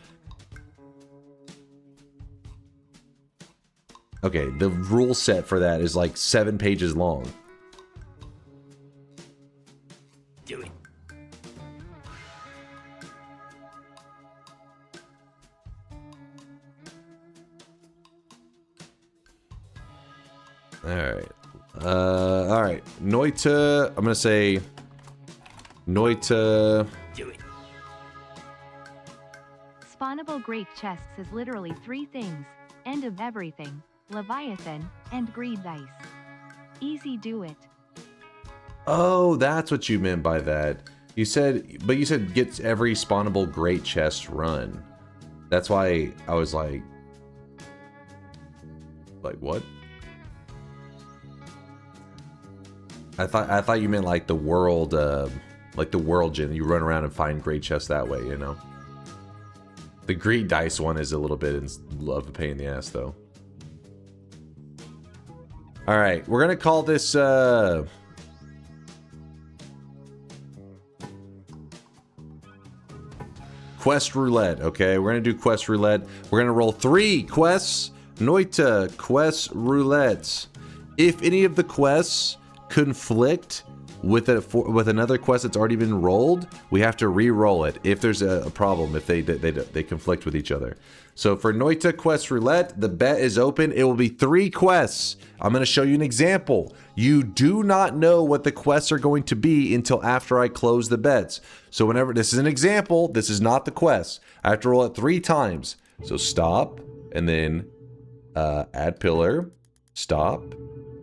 Okay, the rule set for that is like 7 pages long. Do it. Alright. Alright. Noita, I'm gonna say... Noita... Do it. Spawnable great chests is literally 3 things. End of everything. Leviathan, and greed dice. Easy do it. Oh, that's what you meant by that. You said, but you said gets every spawnable great chest run. That's why I was like what? I thought you meant like the world gen. You run around and find great chests that way, you know. The greed dice one is a little bit of a pain in the ass, though. All right, we're gonna call this Quest Roulette. Okay, we're gonna do Quest Roulette. We're gonna roll 3 quests. Noita Quest Roulette. If any of the quests conflict with another quest that's already been rolled, we have to re-roll it if there's a problem, if they conflict with each other. So for Noita Quest Roulette, the bet is open. It will be 3 quests. I'm going to show you an example. You do not know what the quests are going to be until after I close the bets. So whenever, this is an example, this is not the quest. I have to roll it 3 times. So stop, and then add pillar, stop,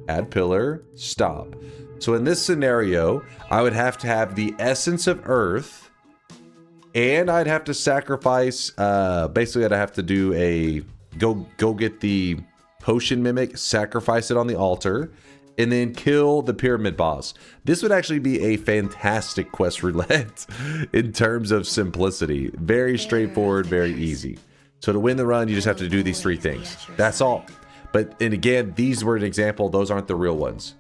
add pillar, stop. So in this scenario, I would have to have the essence of earth, and I'd have to sacrifice, basically I'd have to do a, go get the potion mimic, sacrifice it on the altar, and then kill the pyramid boss. This would actually be a fantastic quest roulette in terms of simplicity. Very straightforward, very easy. So to win the run, you just have to do these 3 things. That's all. But, and again, these were an example. Those aren't the real ones.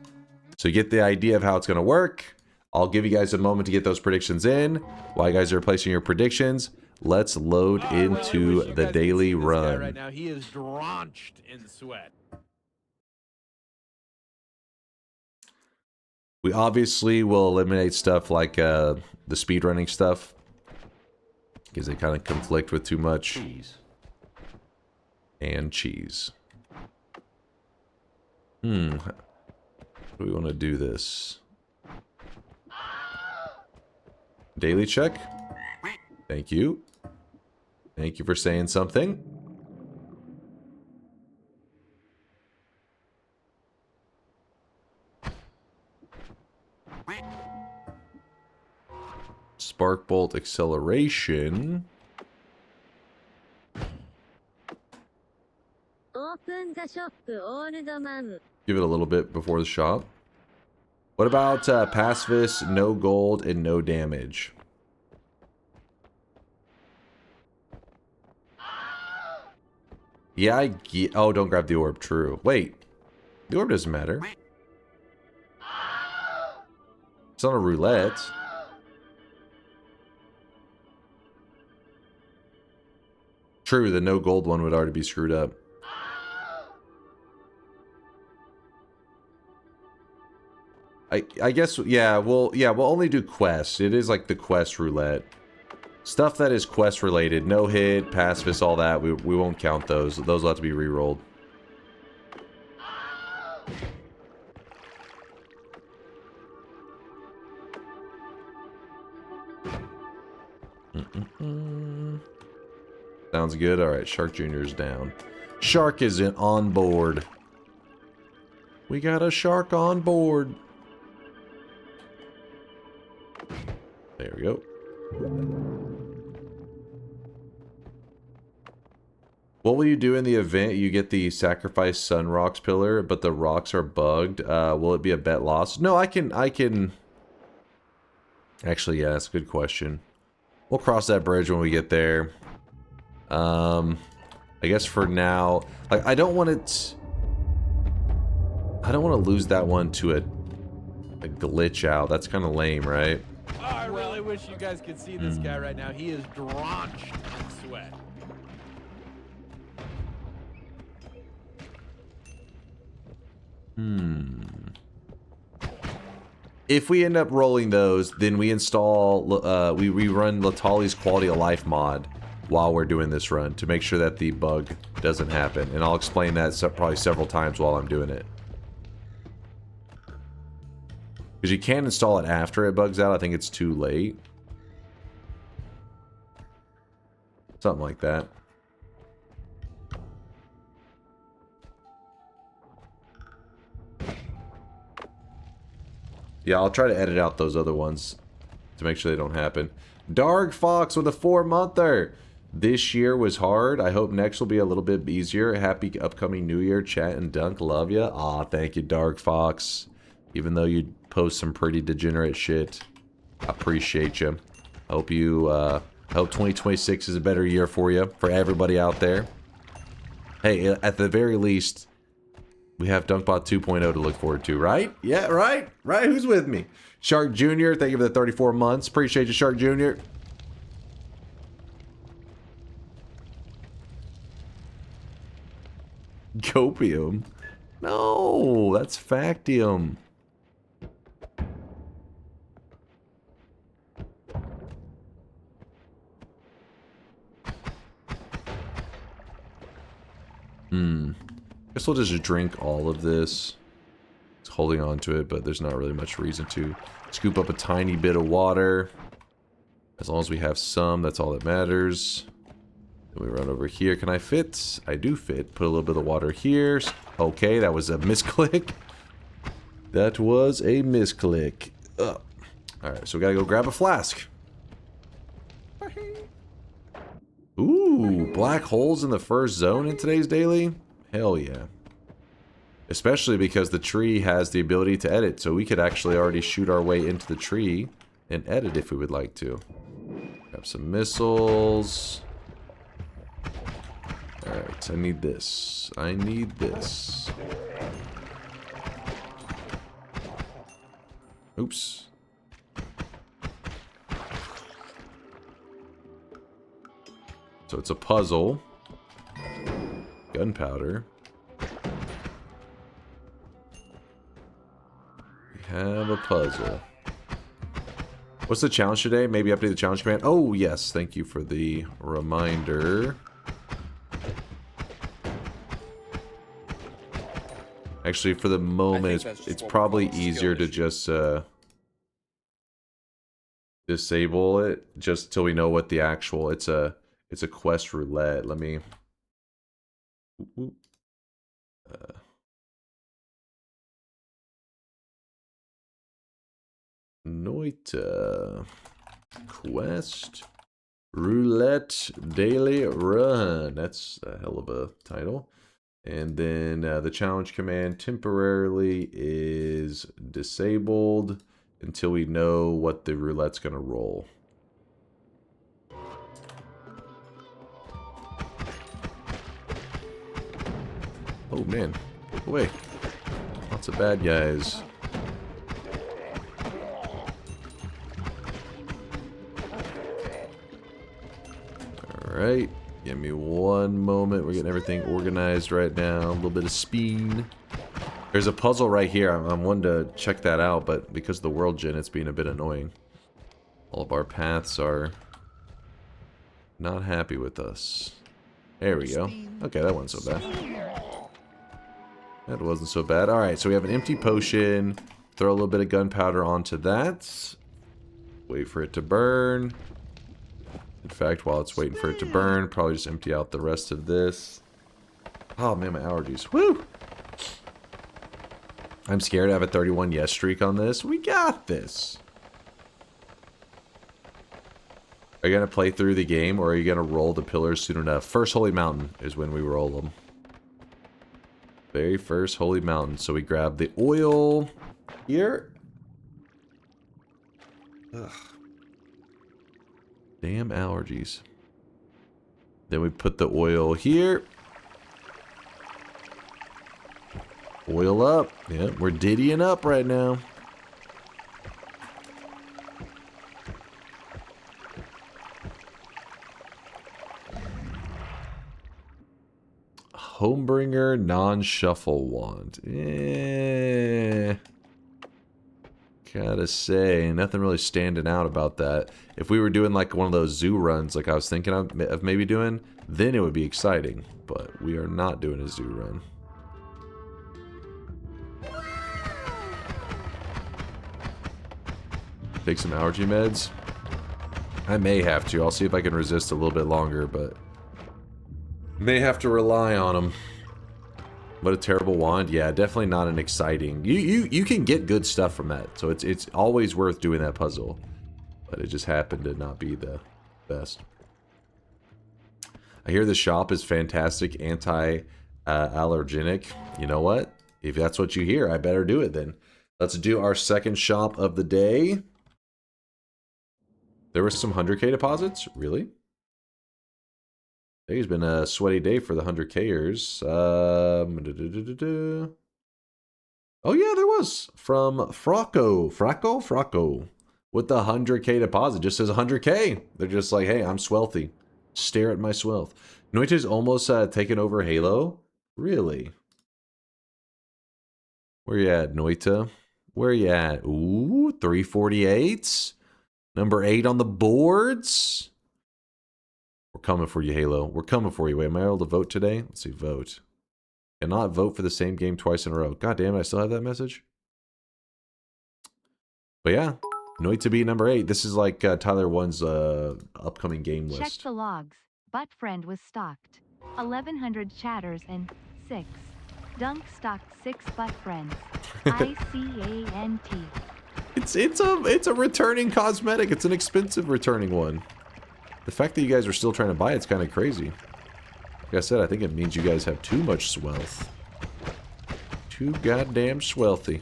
So you get the idea of how it's going to work. I'll give you guys a moment to get those predictions in. While you guys are placing your predictions, let's load into the daily run. Right now, he is drenched in sweat. We obviously will eliminate stuff like the speedrunning stuff, because they kind of conflict with too much. Cheese. And cheese. How do we want to do this? Daily check. Thank you. Thank you for saying something. Spark bolt acceleration. Give it a little bit before the shop. What about pacifist, no gold, and no damage? Yeah, I get. Oh, don't grab the orb. True. Wait. The orb doesn't matter. It's not a roulette. True, the no gold one would already be screwed up. I guess, yeah, we'll only do quests. It is like the quest roulette. Stuff that is quest related, no hit, pacifist, all that, we won't count those. Those will have to be re-rolled. Sounds good. All right, Shark Jr.'s down. Shark isn't on board. We got a shark on board. There we go. What will you do in the event you get the sacrifice sun rocks pillar, but the rocks are bugged? Will it be a bet loss? No, I can... Actually, yeah, that's a good question. We'll cross that bridge when we get there. I guess for now... Like, I don't want it... I don't want to lose that one to a glitch out. That's kind of lame, right? Oh, I really wish you guys could see this guy right now. He is drenched in sweat. If we end up rolling those, then we install, we run Latali's Quality of Life mod while we're doing this run to make sure that the bug doesn't happen. And I'll explain that probably several times while I'm doing it. Because you can install it after it bugs out. I think it's too late. Something like that. Yeah, I'll try to edit out those other ones to make sure they don't happen. Dark Fox with a 4-monther. This year was hard. I hope next will be a little bit easier. Happy upcoming New Year, chat and Dunk. Love ya. Aw, thank you, Dark Fox. Even though you post some pretty degenerate shit, I appreciate you. Hope you, I hope 2026 is a better year for you, for everybody out there. Hey, at the very least, we have DunkBot 2.0 to look forward to, right? Yeah, right? Right? Who's with me? Shark Jr., thank you for the 34 months. Appreciate you, Shark Jr. Copium? No, that's Factium. Guess we'll just drink all of this. It's holding on to it, but there's not really much reason to. Scoop up a tiny bit of water. As long as we have some, that's all that matters. Then we run over here. Can I fit? I do fit. Put a little bit of water here. Okay, that was a misclick. That was a misclick. Alright, so we gotta go grab a flask. Ooh, black holes in the first zone in today's daily? Hell yeah. Especially because the tree has the ability to edit, so we could actually already shoot our way into the tree and edit if we would like to. Grab some missiles. Alright, I need this. I need this. Oops. So it's a puzzle. Gunpowder. We have a puzzle. What's the challenge today? Maybe update the challenge command. Oh, yes. Thank you for the reminder. Actually, for the moment, it's probably easier to just disable it just till we know what the actual... It's a quest roulette. Let me... Noita quest roulette daily run. That's a hell of a title. And then the challenge command temporarily is disabled until we know what the roulette's gonna roll. Oh man, get away. Lots of bad guys. Alright, give me one moment. We're getting everything organized right now. A little bit of speed. There's a puzzle right here. I'm wanting to check that out, but because of the world gen, it's being a bit annoying. All of our paths are not happy with us. There we go. Okay, that wasn't so bad. That wasn't so bad. Alright, so we have an empty potion. Throw a little bit of gunpowder onto that. Wait for it to burn. In fact, while it's waiting for it to burn, probably just empty out the rest of this. Oh man, my allergies. Woo! I'm scared I have a 31 yes streak on this. We got this. Are you going to play through the game, or are you going to roll the pillars soon enough? First Holy Mountain is when we roll them. Very first Holy Mountain. So we grab the oil here. Ugh. Damn allergies. Then we put the oil here. Oil up. Yep, we're diddying up right now. Homebringer non-shuffle wand. Gotta say, nothing really standing out about that. If we were doing like one of those zoo runs like I was thinking of maybe doing, then it would be exciting. But we are not doing a zoo run. Take some allergy meds. I may have to. I'll see if I can resist a little bit longer, but may have to rely on them. What a terrible wand. Yeah, definitely not an exciting. You can get good stuff from that, so it's always worth doing that puzzle. But it just happened to not be the best. I hear the shop is fantastic, anti-allergenic. You know what? If that's what you hear, I better do it then. Let's do our second shop of the day. There was some 100k deposits? Really? Today's been a sweaty day for the 100kers. Oh yeah, there was. From Fracco. With the 100k deposit. Just says 100k. They're just like, hey, I'm swelthy. Stare at my swelth. Noita's almost taken over Halo? Really? Where you at, Noita? Where you at? Ooh, 348. Number 8 on the boards. We're coming for you, Halo. We're coming for you. Wait, am I able to vote today? Let's see, vote. Cannot vote for the same game twice in a row. God damn it, I still have that message? But yeah, Noita be number 8. This is like Tyler 1's upcoming game list. Check the logs. Butt Friend was stocked. 1100 chatters and 6. Dunk stocked 6 Butt Friends. ICANT. It's a returning cosmetic. It's an expensive returning one. The fact that you guys are still trying to buy it's kind of crazy. Like I said, I think it means you guys have too much swelth. Too goddamn swelthy.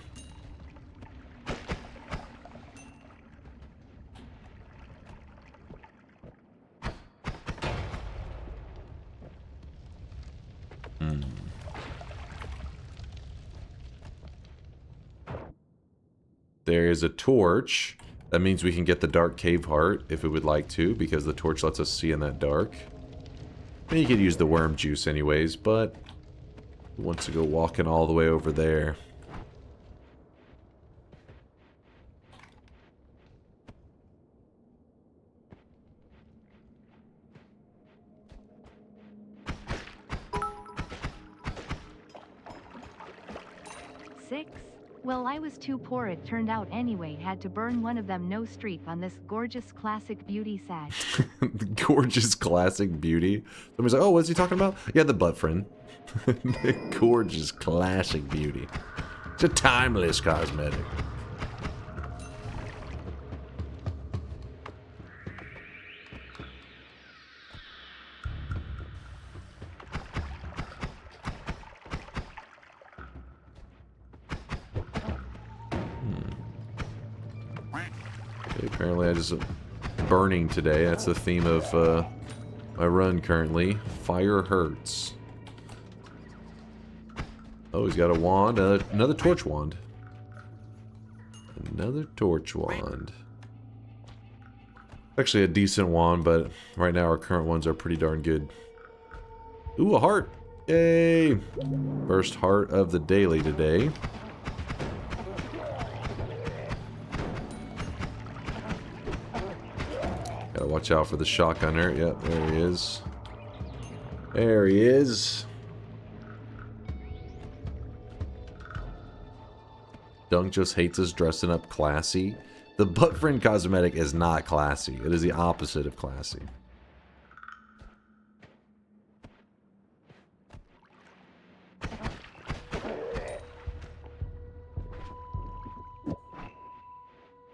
There is a torch. That means we can get the dark cave heart if we would like to, because the torch lets us see in that dark. And you could use the worm juice anyways, but who wants to go walking all the way over there? Well, I was too poor, it turned out anyway. Had to burn one of them. No streak on this gorgeous classic beauty sag. Gorgeous classic beauty. Somebody's like, oh, what's he talking about? Yeah, the butt friend. The gorgeous classic beauty. It's a timeless cosmetic. Apparently I just burning today. That's the theme of my run currently. Fire hurts. Oh, he's got a wand. Another torch wand. Another torch wand. Actually a decent wand, but right now our current ones are pretty darn good. Ooh, a heart. Yay! First heart of the daily today. Gotta watch out for the shotgunner. Yep, there he is. There he is. Dunk just hates us dressing up classy. The butt friend cosmetic is not classy. It is the opposite of classy.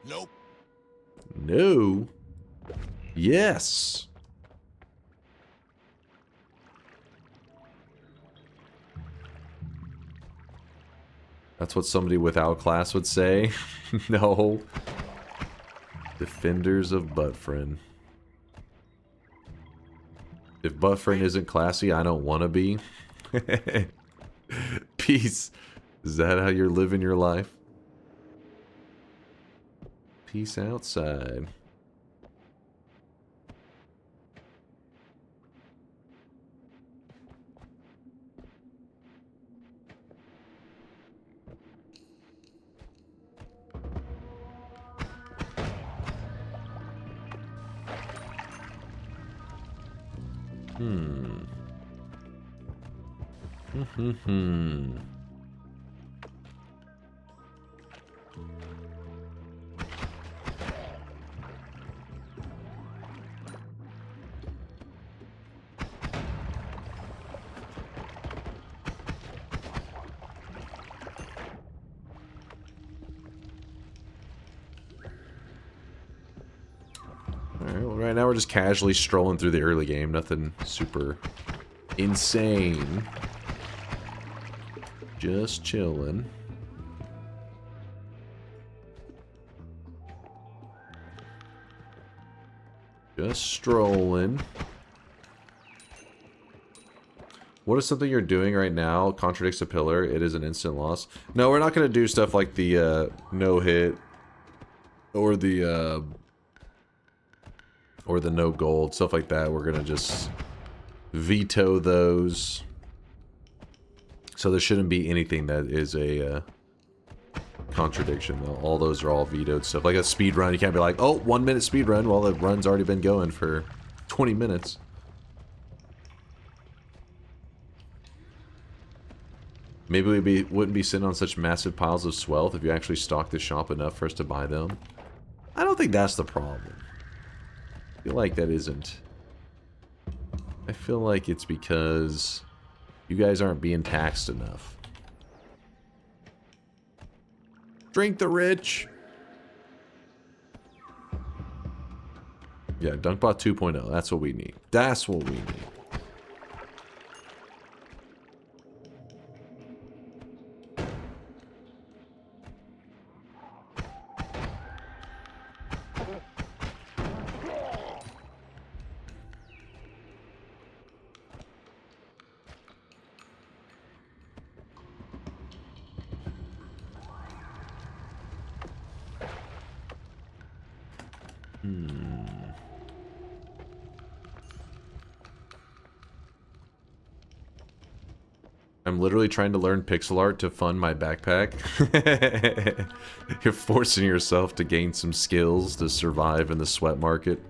Nope. No. Yes. That's what somebody without class would say. No. Defenders of Buttfriend. If Buttfriend isn't classy, I don't want to be. Peace. Is that how you're living your life? Peace outside. Alright, well, right now we're just casually strolling through the early game. Nothing super insane. Just chilling. Just strolling. What is something you're doing right now contradicts a pillar? It is an instant loss. No, we're not going to do stuff like the no hit or the no gold, stuff like that. We're going to just veto those. So there shouldn't be anything that is a contradiction. All those are all vetoed stuff. Like a speed run, you can't be like, oh, 1 minute speed run while the run's already been going for 20 minutes. Maybe we wouldn't be sitting on such massive piles of swelth if you actually stocked the shop enough for us to buy them. I don't think that's the problem. I feel like that isn't. I feel like it's because you guys aren't being taxed enough. Drink the rich! Yeah, DunkBot 2.0. That's what we need. That's what we need. I'm literally trying to learn pixel art to fund my backpack. You're forcing yourself to gain some skills to survive in the sweat market.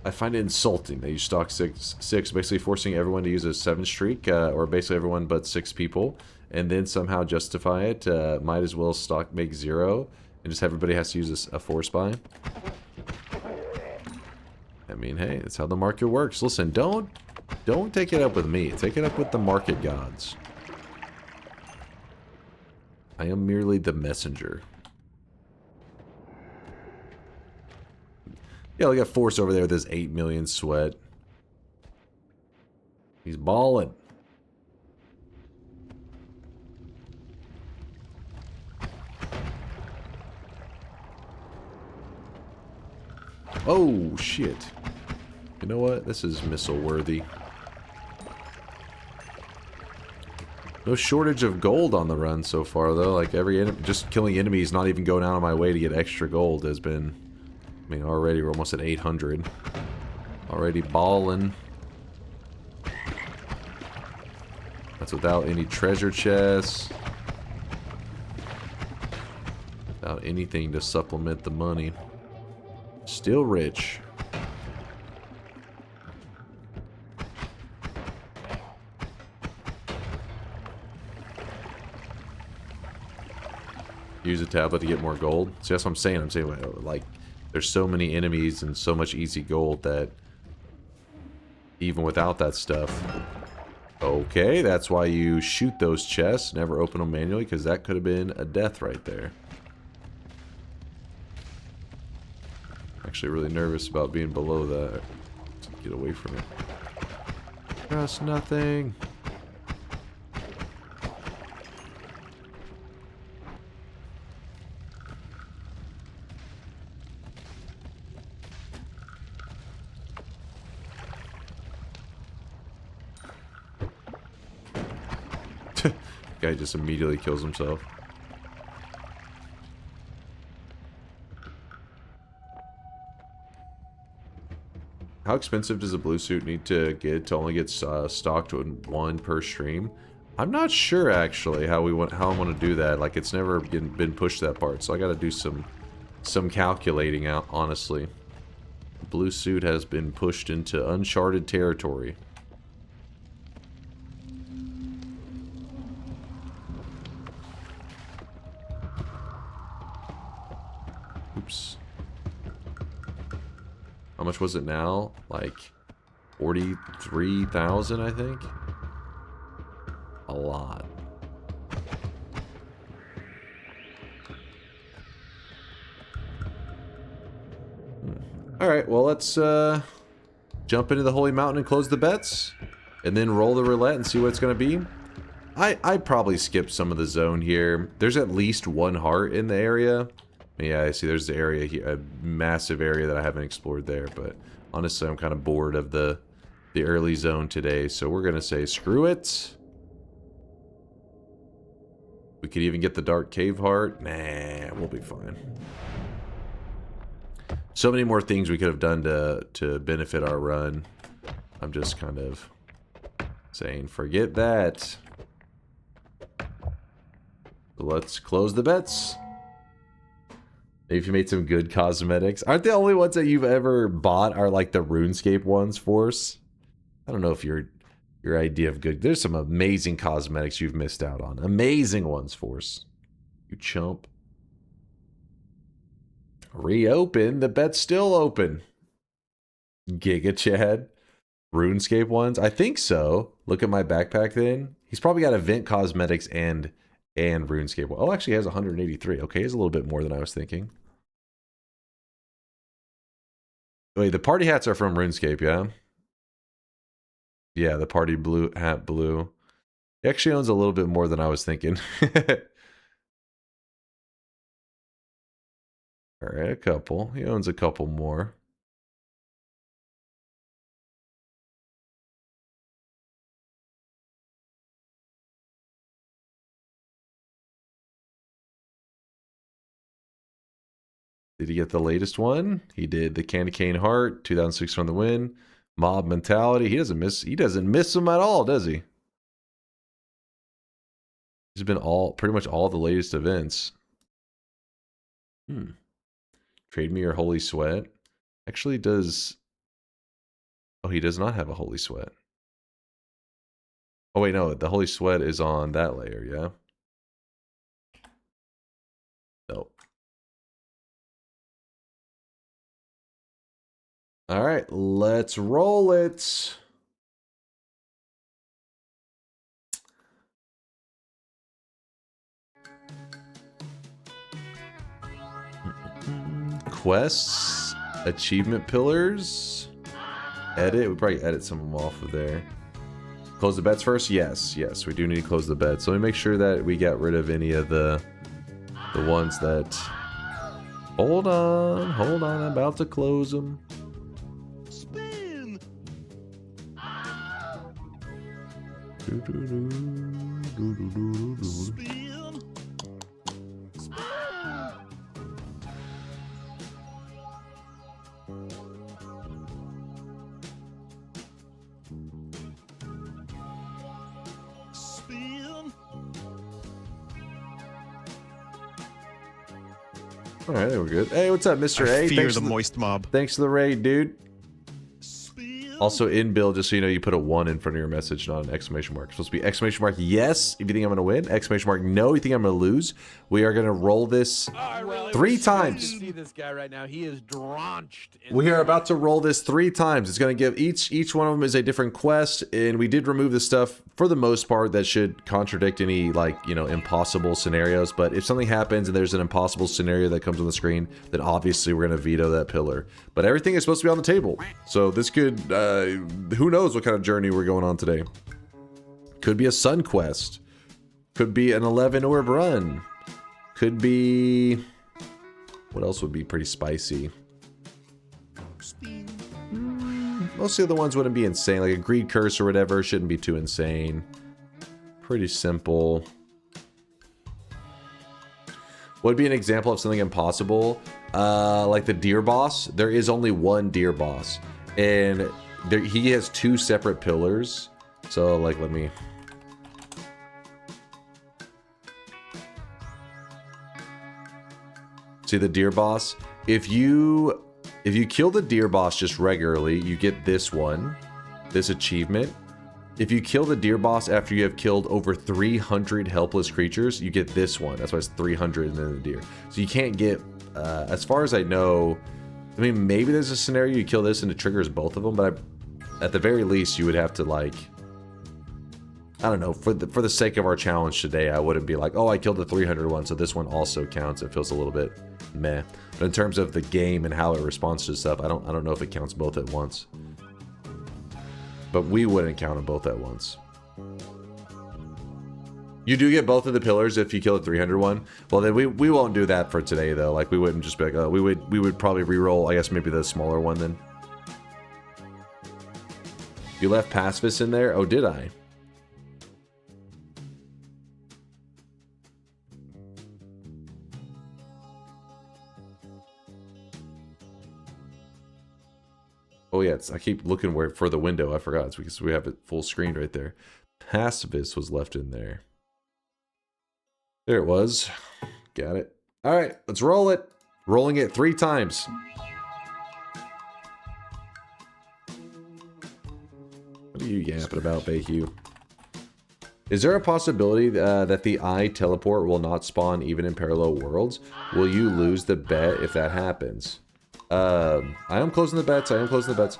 I find it insulting that you stock 6, basically forcing everyone to use a 7 streak, or basically everyone but 6 people, and then somehow justify it. Might as well stock make 0, and just everybody has to use a force buy. I mean, hey, that's how the market works. Listen, don't take it up with me. Take it up with the market gods. I am merely the messenger. Yeah, we got Force over there with his 8 million sweat. He's balling. Oh, shit. You know what? This is missile worthy. No shortage of gold on the run so far, though. Like, just killing enemies, not even going out of my way to get extra gold has been... I mean, already we're almost at 800. Already balling. That's without any treasure chests. Without anything to supplement the money. Still rich. Use a tablet to get more gold. See, that's what I'm saying. I'm saying, like, there's so many enemies and so much easy gold that even without that stuff. Okay, that's why you shoot those chests, never open them manually, because that could have been a death right there. Actually really nervous about being below that. Get away from it. Trust nothing. Guy just immediately kills himself. How expensive does a blue suit need to get to only get stocked with 1 per stream? I'm not sure actually how I want to do that. Like, it's never been pushed that part, so I got to do some calculating out. Honestly, the blue suit has been pushed into uncharted territory. Oops. How much was it now? Like 43,000, I think. A lot. Alright, well, let's jump into the Holy Mountain and close the bets. And then roll the roulette and see what it's going to be. I'd probably skip some of the zone here. There's at least 1 heart in the area. Yeah, I see there's the area here, a massive area that I haven't explored there, but honestly I'm kind of bored of the early zone today, so we're going to say screw it. We could even get the Dark Cave heart. Nah, we'll be fine. So many more things we could have done to benefit our run. I'm just kind of saying forget that. So let's close the bets. Maybe if you made some good cosmetics. Aren't the only ones that you've ever bought are like the RuneScape ones, Force? I don't know if your idea of good... There's some amazing cosmetics you've missed out on. Amazing ones, Force. You chump. Reopen. The bet's still open. Giga Chad. RuneScape ones? I think so. Look at my backpack then. He's probably got event cosmetics and RuneScape. Oh, actually he has 183. Okay, he's a little bit more than I was thinking. Wait, the party hats are from RuneScape, yeah? Yeah, the party blue hat blue. He actually owns a little bit more than I was thinking. Alright, a couple. He owns a couple more. Did he get the latest one? He did. The Candy Cane Heart, 2006 on the win. Mob Mentality. He doesn't miss them at all, does he? He's been pretty much all the latest events. Trade me your Holy Sweat. Actually does... Oh, he does not have a Holy Sweat. Oh, wait, no. The Holy Sweat is on that layer, yeah? Nope. All right, let's roll it. Quests, achievement pillars, edit. We probably edit some of them off of there. Close the bets first? Yes, we do need to close the bets. So let me make sure that we get rid of any of the ones that... Hold on, I'm about to close them. Spin. Spin. All right, we're good. Hey, what's up, Mr. A? Fear the moist mob. Thanks for the raid, dude. Spin. Also in build, just so you know, you put a 1 in front of your message, not an exclamation mark. It's supposed to be exclamation mark yes if you think I'm going to win, exclamation mark no you think I'm going to lose. We are going to roll this 3 times. See this guy right now. He is drenched. We are about to roll this 3 times. It's going to give each one of them is a different quest, and we did remove the stuff for the most part that should contradict any, like, you know, impossible scenarios. But if something happens and there's an impossible scenario that comes on the screen, then obviously we're going to veto that pillar. But everything is supposed to be on the table, so this could who knows what kind of journey we're going on today. Could be a sun quest, could be an 11 orb run, could be, what else would be pretty spicy? Most of the other ones wouldn't be insane, like a greed curse or whatever. Shouldn't be too insane. Pretty simple. What would be an example of something impossible? Like the deer boss. There is only one deer boss, and he has 2 separate pillars. So, like, let me... See the deer boss? If you kill the deer boss just regularly, you get this one, this achievement. If you kill the deer boss after you have killed over 300 helpless creatures, you get this one. That's why it's 300 and then the deer. So you can't get, as far as I know, I mean, maybe there's a scenario you kill this and it triggers both of them, but at the very least, you would have to, like, I don't know, for the sake of our challenge today, I wouldn't be like, oh, I killed the 300 one, so this one also counts. It feels a little bit meh. But in terms of the game and how it responds to stuff, I don't know if it counts both at once. But we wouldn't count them both at once. You do get both of the pillars if you kill the 300 one. Well, then we won't do that for today, though. Like, we wouldn't just be like, oh, we would probably re-roll, I guess, maybe the smaller one then. You left Pacifist in there? Oh, did I? Oh yeah, I keep looking for the window. I forgot. It's because we have it full screen right there. Pacifist was left in there. There it was. Got it. All right, let's roll it. Rolling it 3 times. What are you yapping about, Bayhue? Is there a possibility that the eye teleport will not spawn even in parallel worlds? Will you lose the bet if that happens? I am closing the bets. I am closing the bets.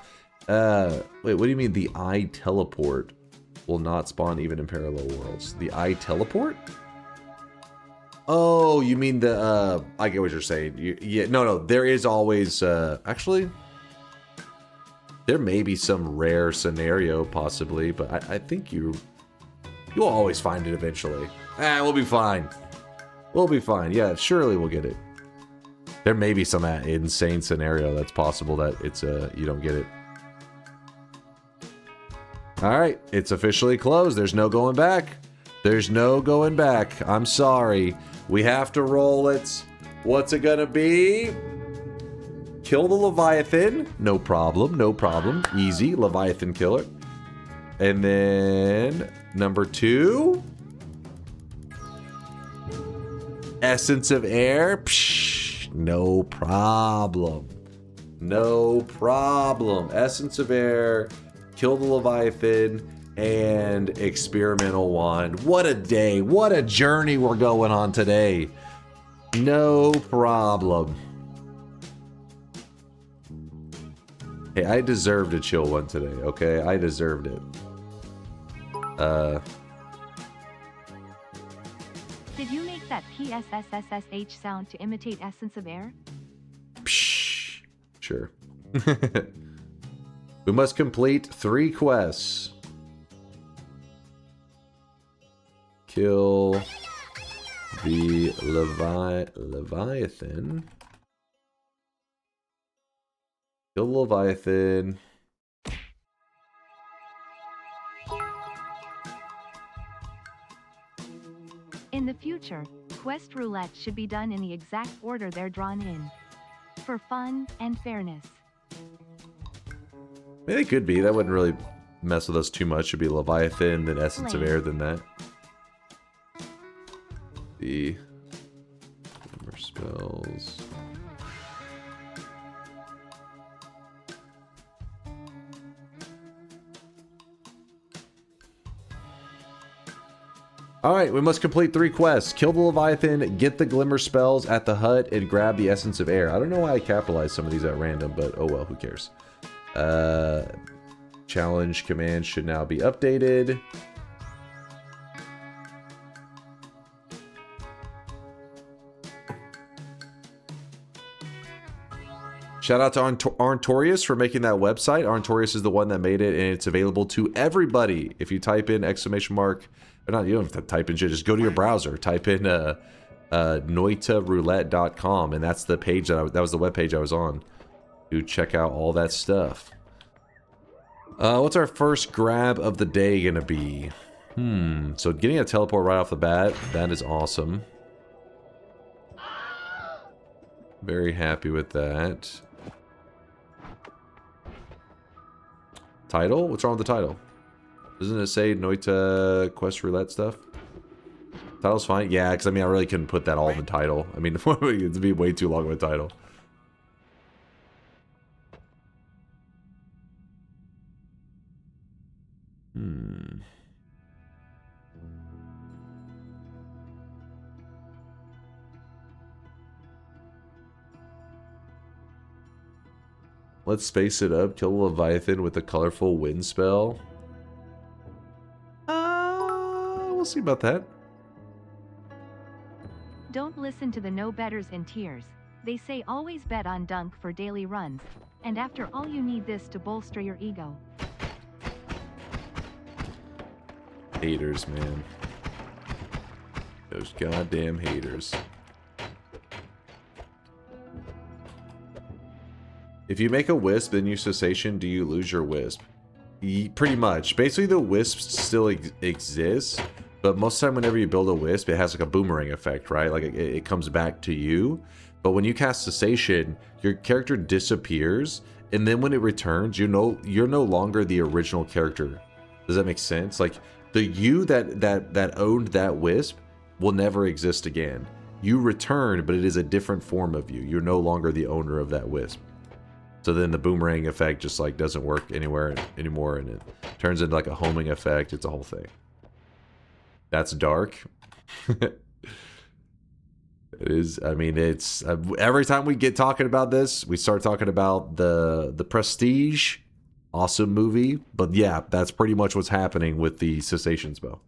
Wait, what do you mean the eye teleport will not spawn even in parallel worlds? The eye teleport? Oh, you mean the, I get what you're saying. Yeah, no, there is always, actually, there may be some rare scenario, possibly, but I think you'll always find it eventually. We'll be fine. We'll be fine. Yeah, surely we'll get it. There may be some insane scenario that's possible that it's you don't get it. All right, it's officially closed. There's no going back. There's no going back. I'm sorry. We have to roll it. What's it gonna be? Kill the Leviathan. No problem. No problem. Easy. Leviathan killer. And then number 2. Essence of Air. Psh. No problem. No problem. Essence of Air, kill the Leviathan, and experimental wand. What a day. What a journey we're going on today. No problem. Hey, I deserved a chill one today, okay? I deserved it. Did you make that PSSSSH sound to imitate Essence of Air? Psh, sure. We must complete 3 quests. Kill the Leviathan. Kill the Leviathan. In the future, quest roulette should be done in the exact order they're drawn in. For fun and fairness. Maybe it could be. That wouldn't really mess with us too much. Should be Leviathan, then Essence of Air, then that. The number spells. Alright, we must complete 3 quests. Kill the Leviathan, get the Glimmer spells at the hut, and grab the Essence of Air. I don't know why I capitalized some of these at random, but oh well, who cares. Challenge command should now be updated. Shout out to Arntorius for making that website. Arntorius is the one that made it, and it's available to everybody. If you type in exclamation mark, or not, you don't have to type in shit. Just go to your browser, type in noitaroulette.com, and that's the page that was the web page I was on to check out all that stuff. What's our first grab of the day gonna be? So getting a teleport right off the bat, that is awesome. Very happy with that. Title? What's wrong with the title? Doesn't it say Noita Quest Roulette stuff? Title's fine? Yeah, because I mean, I really couldn't put that all in the title. I mean, it'd be way too long of a title. Let's space it up. Kill the Leviathan with a colorful wind spell. We'll see about that. Don't listen to the no-betters and tears. They say always bet on Dunk for daily runs. And after all, you need this to bolster your ego. Haters, man. Those goddamn haters. If you make a wisp, then use cessation, do you lose your wisp? Pretty much. Basically, the wisp still exists, but most of the time whenever you build a wisp, it has like a boomerang effect, right? Like it comes back to you. But when you cast cessation, your character disappears, and then when it returns, you're no longer the original character. Does that make sense? Like the you that owned that wisp will never exist again. You return, but it is a different form of you. You're no longer the owner of that wisp. So then the boomerang effect just like doesn't work anymore, and it turns into like a homing effect. It's a whole thing. That's dark. It is. I mean, it's every time we get talking about this, we start talking about the Prestige, awesome movie. But yeah, that's pretty much what's happening with the cessation spell.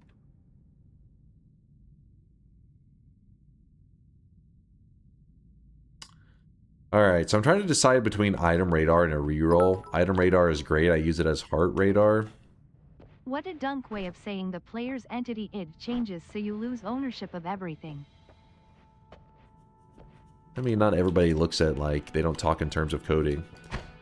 Alright, so I'm trying to decide between item radar and a reroll. Item radar is great. I use it as heart radar. What a Dunk way of saying the player's entity id changes so you lose ownership of everything. I mean, not everybody looks at, like, they don't talk in terms of coding.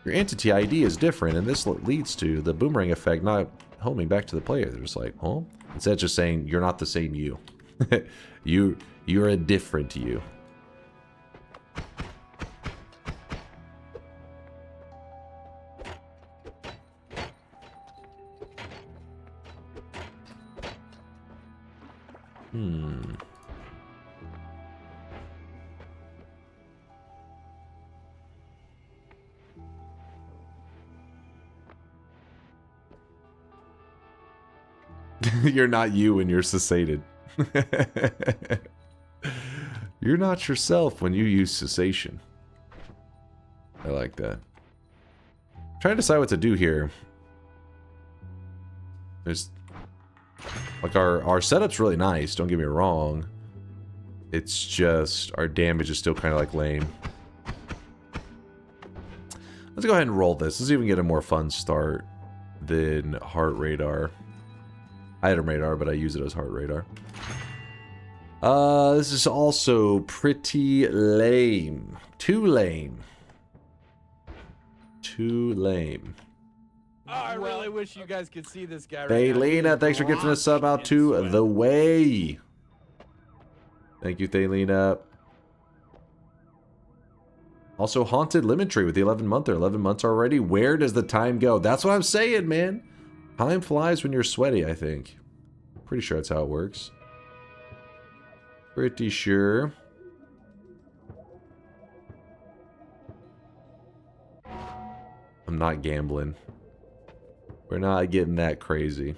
Your entity ID is different, and this leads to the boomerang effect not homing back to the player. They're just like, huh? Instead of just saying, you're not the same you. You're a different you. You're not you when you're cessated. You're not yourself when you use cessation. I like that. I'm trying to decide what to do here. There's like our setup's really nice, don't get me wrong. It's just our damage is still kind of like lame. Let's go ahead and roll this. Let's even get a more fun start than heart radar. Item radar, but I use it as heart radar. This is also pretty lame. Too lame. Too lame. Oh, I really wish you guys could see this guy right Hey, now. Lena, thanks for gifting a sub out to The Way. Thank you, Thalina. Also, Haunted Lemon Tree with the 11-monther. 11 months already. Where does the time go? That's what I'm saying, man. Time flies when you're sweaty, I think. Pretty sure that's how it works. Pretty sure. I'm not gambling. We're not getting that crazy.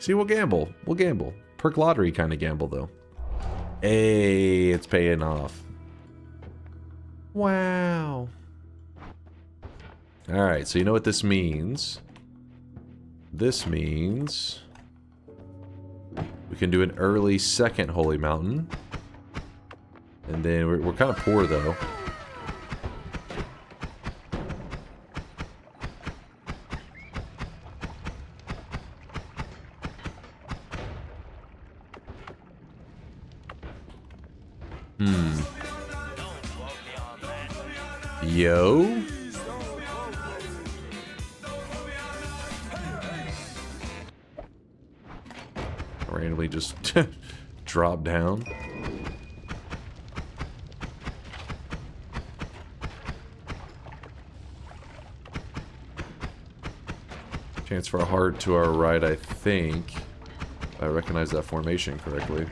See, we'll gamble. We'll gamble. Perk lottery kind of gamble, though. Hey, it's paying off. Wow. Alright, so you know what this means. This means we can do an early second Holy Mountain. And then we're kind of poor, though. Yo. Randomly just drop down. Chance for a heart to our right, I think. If I recognize that formation correctly.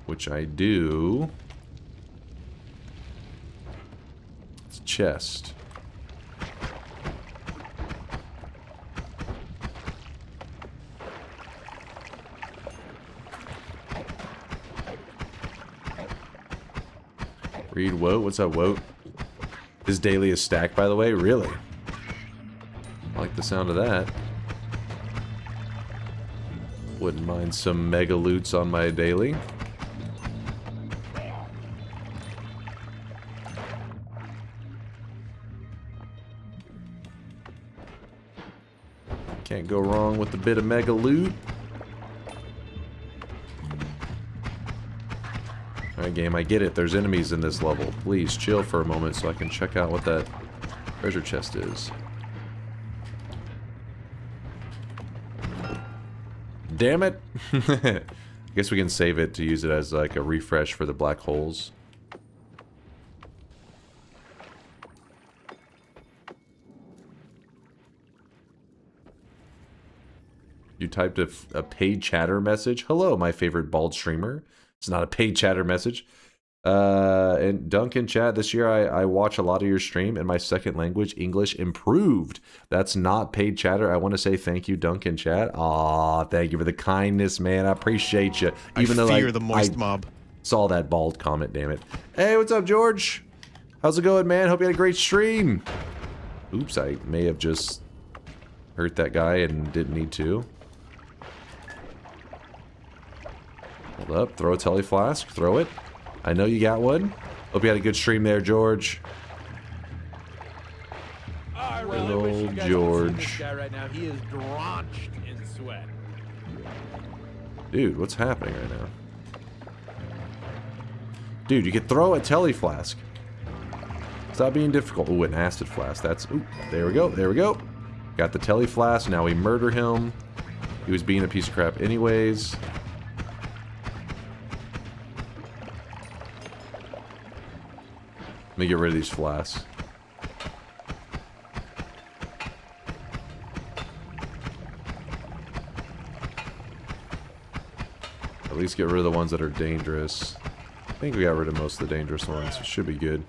Which I do. It's chest. Read Woat? What's up, Woat? His daily is stacked, by the way? Really? I like the sound of that. Wouldn't mind some mega loots on my daily. Can't go wrong with a bit of mega loot. Alright, game, I get it. There's enemies in this level. Please chill for a moment so I can check out what that treasure chest is. Damn it! I guess we can save it to use it as like a refresh for the black holes. You typed a paid chatter message. Hello, my favorite bald streamer. It's not a paid chatter message. And Dunk in chat, this year I watch a lot of your stream and my second language, English, improved. That's not paid chatter. I want to say thank you, Dunk in chat. Aw, thank you for the kindness, man. I appreciate you. Even though fear the moist mob. Saw that bald comment, damn it. Hey, what's up, George? How's it going, man? Hope you had a great stream. Oops, I may have just hurt that guy and didn't need to. Hold up, throw a telly flask, throw it. I know you got one. Hope you had a good stream there, George. I really wish you guys could see this guy right now. He is drenched in sweat. Dude, what's happening right now? Dude, you could throw a telly flask. Stop being difficult. Ooh, an acid flask. That's... Ooh, there we go, there we go. Got the telly flask, now we murder him. He was being a piece of crap anyways. Let me get rid of these flasks. At least get rid of the ones that are dangerous. I think we got rid of most of the dangerous ones. It should be good.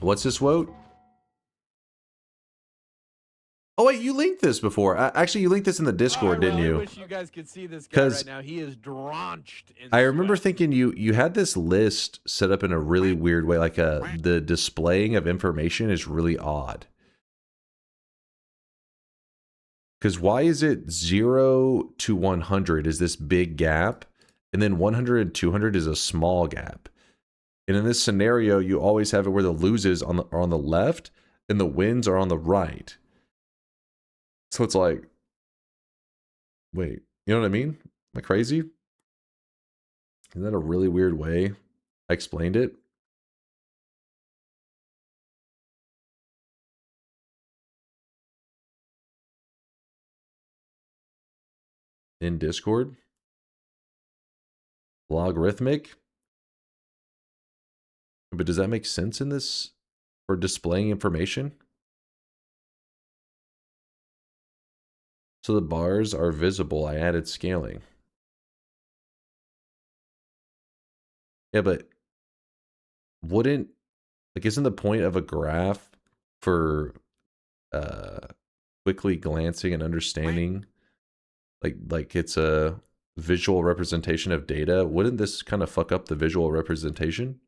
What's this, Woat? Oh wait, you linked this before. Actually, you linked this in the Discord, didn't you? I wish you guys could see this guy right now. He is drenched in I remember thinking you had this list set up in a really weird way. Like the displaying of information is really odd. Because why is it 0 to 100 is this big gap, and then 100 and 200 is a small gap. And in this scenario, you always have it where the loses are on the left and the wins are on the right. So it's like, wait, you know what I mean? Am I crazy? Isn't that a really weird way I explained it? In Discord? Logarithmic? But does that make sense in this for displaying information? So the bars are visible. I added scaling. Yeah, but wouldn't, like, isn't the point of a graph for quickly glancing and understanding, like it's a visual representation of data. Wouldn't this kind of fuck up the visual representation?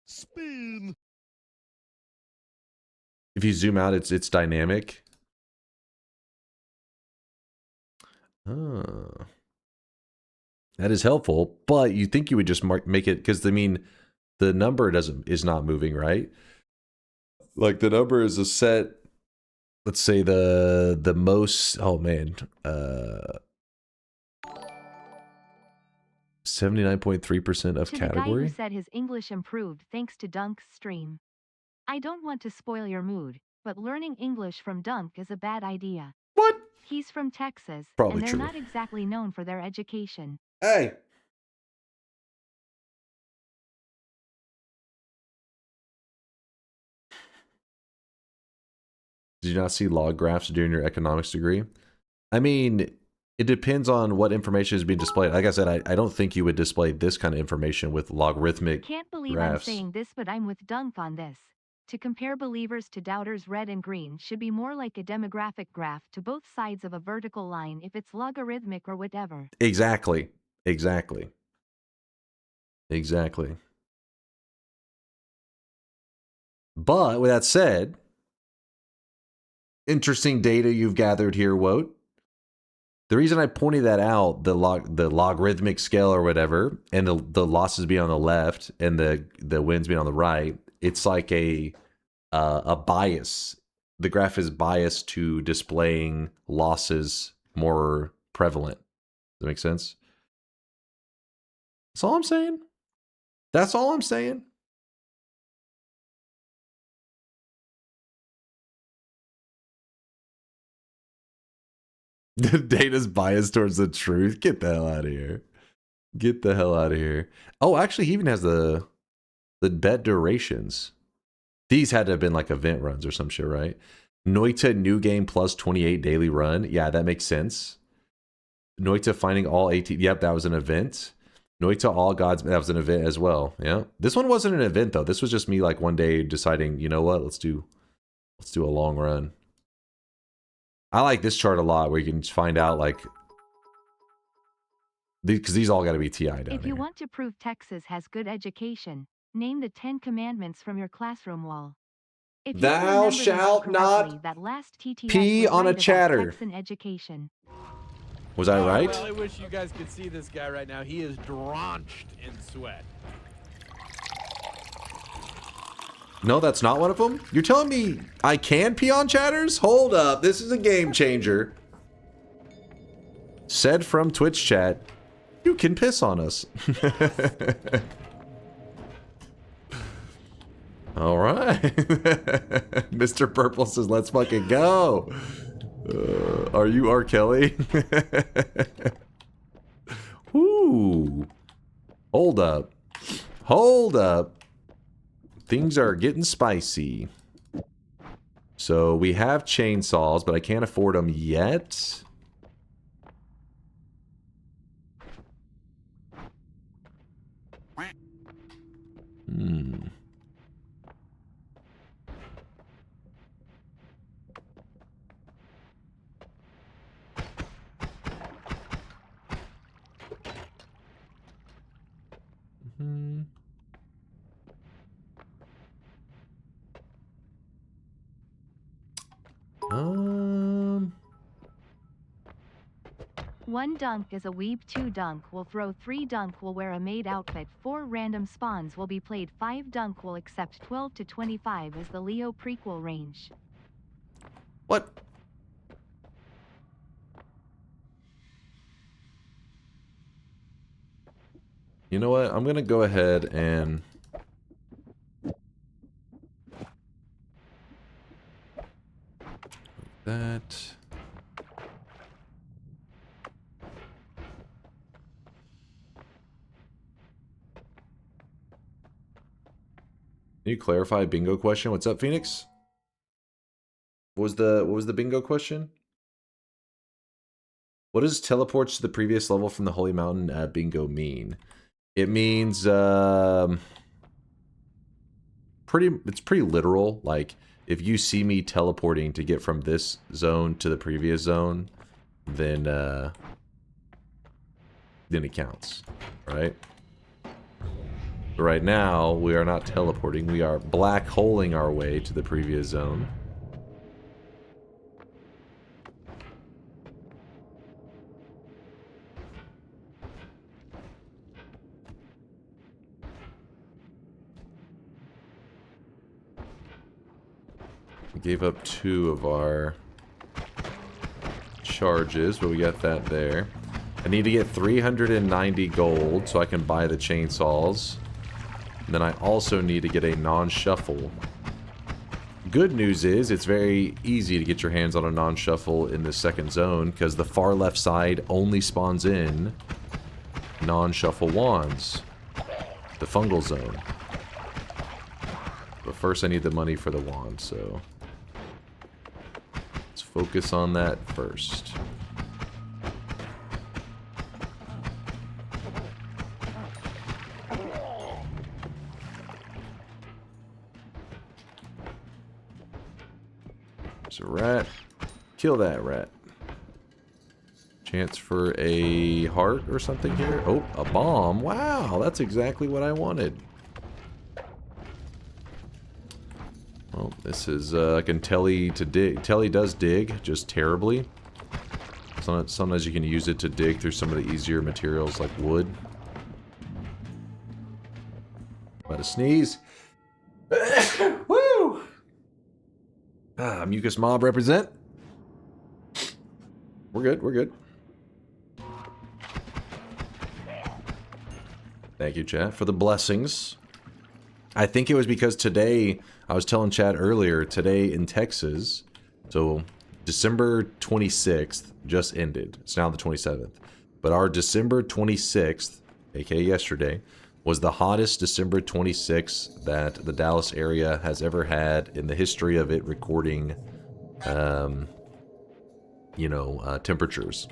Spin. If you zoom out, it's dynamic. Oh. That is helpful, but you think you would just make it, because I mean, the number is not moving, right? Like the number is a set. Let's say the most. Oh man, 79.3% of To category. the guy who said his English improved thanks to Dunk's stream. I don't want to spoil your mood, but learning English from Dunk is a bad idea. What? He's from Texas, Probably and they're true. not exactly known for their education. Hey. Did you not see log graphs during your economics degree? I mean, it depends on what information is being displayed. Like I said, I don't think you would display this kind of information with logarithmic Can't believe graphs. I'm saying this, but I'm with Dunk on this. To compare believers to doubters, red and green should be more like a demographic graph to both sides of a vertical line if it's logarithmic or whatever. Exactly. Exactly. Exactly. But with that said, interesting data you've gathered here, Woat. The reason I pointed that out, the logarithmic scale or whatever, and the losses being on the left and the wins being on the right, it's like a bias. The graph is biased to displaying losses more prevalent. Does that make sense? That's all I'm saying. That's all I'm saying. The data's biased towards the truth. Get the hell out of here. Get the hell out of here. Oh, actually, he even has the bet durations. These had to have been like event runs or some shit, right? Noita new game plus 28 daily run. Yeah, that makes sense. Noita finding all 18. Yep, that was an event. Noita all gods. That was an event as well. Yeah. This one wasn't an event though. This was just me like one day deciding, you know what? Let's do a long run. I like this chart a lot where you can find out like, because these all got to be TI down If you here. want to prove Texas has good education, name the 10 commandments from your classroom wall. If Thou you remember them shalt correctly, not that last TTS pee was on a right about chatter. Texan education. Was I right? Well, I wish you guys could see this guy right now. He is drenched in sweat. No, that's not one of them? You're telling me I can pee on chatters? Hold up. This is a game changer. Said from Twitch chat, you can piss on us. All right. Mr. Purple says, let's fucking go. Are you R. Kelly? Ooh. Hold up. Hold up. Things are getting spicy. So we have chainsaws, but I can't afford them yet. One dunk is a weeb, 2 dunk will throw, 3 dunk will wear a maid outfit, 4 random spawns will be played, 5 dunk will accept, 12 to 25 is the Leo prequel range. What? You know what? I'm gonna go ahead and that. Can you clarify bingo question? What's up, Phoenix? What was the bingo question? What does teleports to the previous level from the Holy Mountain bingo mean? It means it's pretty literal. Like if you see me teleporting to get from this zone to the previous zone, then it counts, right? But right now, we are not teleporting. We are black holing our way to the previous zone. We gave up 2 of our charges, but we got that there. I need to get 390 gold so I can buy the chainsaws. And then I also need to get a non-shuffle. Good news is it's very easy to get your hands on a non-shuffle in the second zone because the far left side only spawns in non-shuffle wands. The fungal zone. But first I need the money for the wand, so let's focus on that first. There's a rat. Kill that rat. Chance for a heart or something here. Oh, a bomb. Wow, that's exactly what I wanted. Well, this is, I can telly to dig. Telly does dig, just terribly. Sometimes you can use it to dig through some of the easier materials like wood. About to sneeze. Woo! Mucus mob represent. We're good, we're good. Thank you, chat, for the blessings. I think it was because today, I was telling Chad earlier, today in Texas, so December 26th just ended. It's now the 27th. But our December 26th, aka yesterday, was the hottest December 26th that the Dallas area has ever had in the history of it recording, temperatures.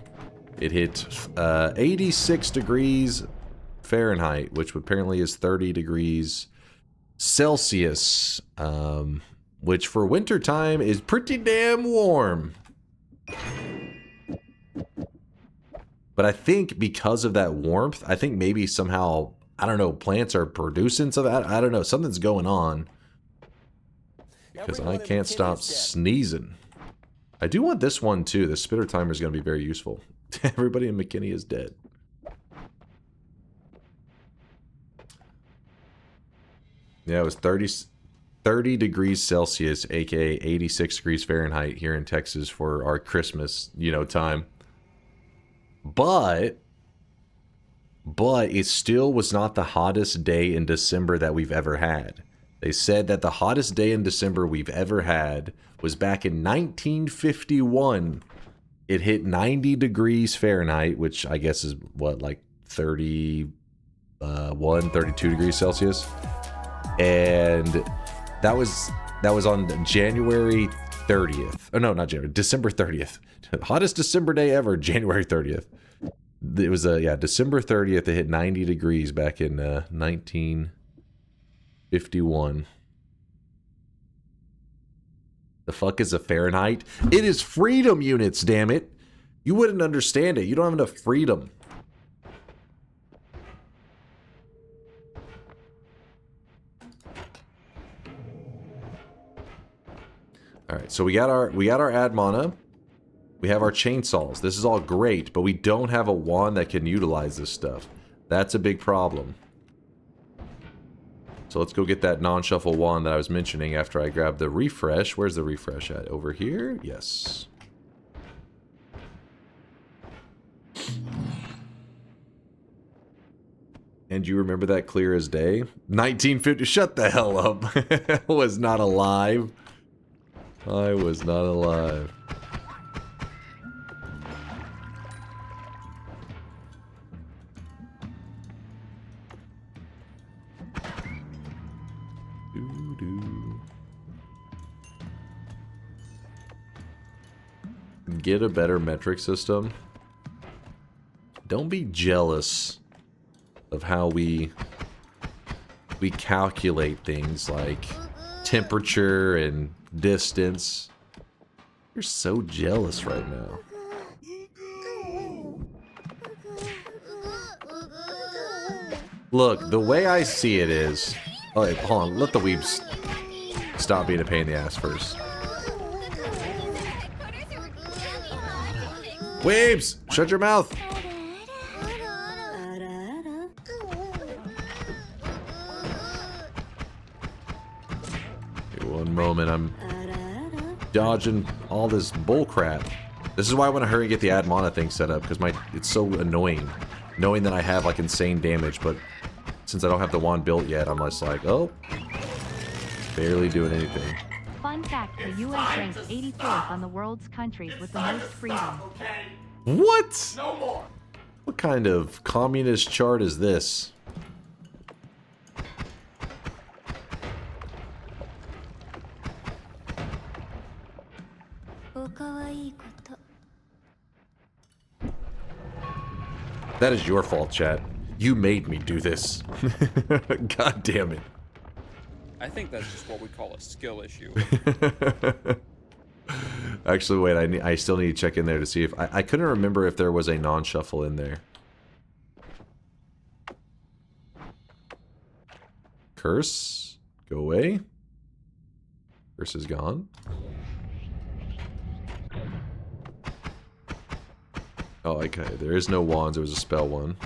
It hit 86 degrees Fahrenheit, which apparently is 30 degrees Celsius, which for winter time is pretty damn warm. But I think because of that warmth, I think maybe somehow, I don't know, plants are producing some of that. I don't know, something's going on. Because I can't stop sneezing. I do want this one too. The spitter timer is going to be very useful. Everybody in McKinney is dead. Yeah, it was 30 degrees Celsius, aka 86 degrees Fahrenheit here in Texas for our Christmas, time. But it still was not the hottest day in December that we've ever had. They said that the hottest day in December we've ever had was back in 1951. It hit 90 degrees Fahrenheit, which I guess is what, like 32 degrees Celsius. And that was on January 30th. Oh no, not January, December 30th. Hottest December day ever, January 30th. It was December 30th. It hit 90 degrees back in 1951. The fuck is a Fahrenheit? It is freedom units, damn it. You wouldn't understand it. You don't have enough freedom. All right, so we got our ad mana. We have our chainsaws. This is all great, but we don't have a wand that can utilize this stuff. That's a big problem. So let's go get that non-shuffle wand that I was mentioning after I grab the refresh. Where's the refresh at? Over here? Yes. And you remember that clear as day? 1950. Shut the hell up. I was not alive. I was not alive. Get a better metric system. Don't be jealous of how we calculate things like temperature and distance. You're so jealous right now. Look, the way I see it is... Oh, wait, hold on. Let the weebs stop being a pain in the ass first. Weebs! Shut your mouth! Okay, one moment, I'm dodging all this bullcrap. This is why I want to hurry and get the ad mana thing set up, because it's so annoying. Knowing that I have, like, insane damage, but since I don't have the wand built yet, I'm just like, oh, barely doing anything. Fun fact, the US ranks 84th on the world's countries with the most freedom. What? No more. What kind of communist chart is this? That is your fault, chat. You made me do this. God damn it. I think that's just what we call a skill issue. Actually, wait, I still need to check in there to see if... I couldn't remember if there was a non-shuffle in there. Curse? Go away. Curse is gone. Oh, okay. There is no wands. There was a spell one.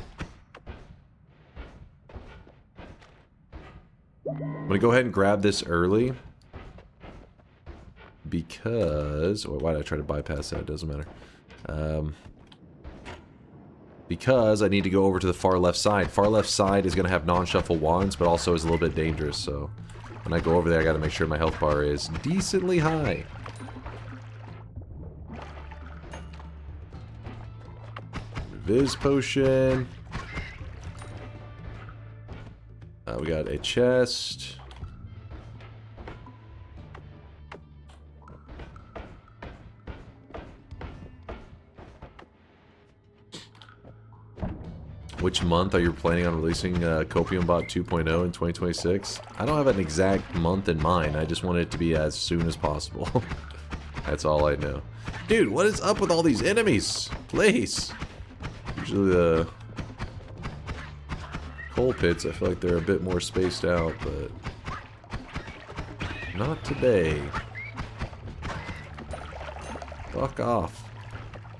I'm gonna go ahead and grab this early. Because... Or why did I try to bypass that? It doesn't matter. Because I need to go over to the far left side. Far left side is gonna have non-shuffle wands, but also is a little bit dangerous, so... When I go over there, I gotta make sure my health bar is decently high. Viz potion. We got a chest. Which month are you planning on releasing Copium Bot 2.0 in 2026? I don't have an exact month in mind. I just want it to be as soon as possible. That's all I know. Dude, what is up with all these enemies? Please. Usually the coal pits, I feel like they're a bit more spaced out, but not today. Fuck off.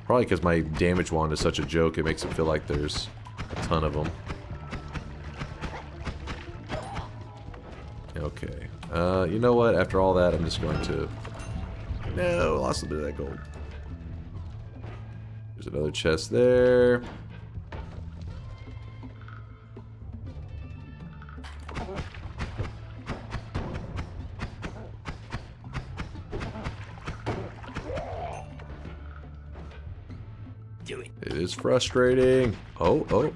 Probably because my damage wand is such a joke, it makes it feel like there's a ton of them. Okay. You know what? After all that, I'm just going to... No, lost a bit of that gold. There's another chest there. It is frustrating. Oh.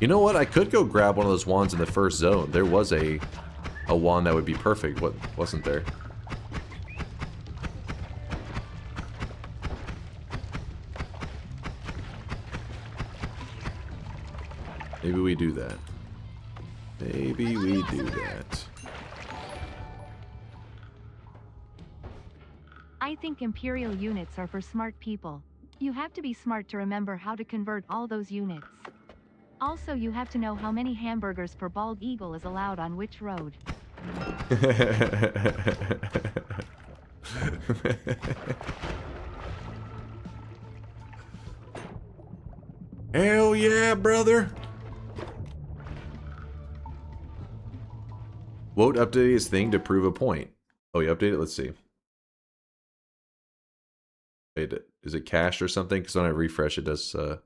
You know what? I could go grab one of those wands in the first zone. There was a wand that would be perfect. What wasn't there? Maybe we do that. Maybe we do that. I think Imperial units are for smart people. You have to be smart to remember how to convert all those units. Also, you have to know how many hamburgers per bald eagle is allowed on which road. Hell yeah, brother! Won't update his thing to prove a point. Oh, you update it? Let's see. Wait, is it cached or something? Because when I refresh, it does... Let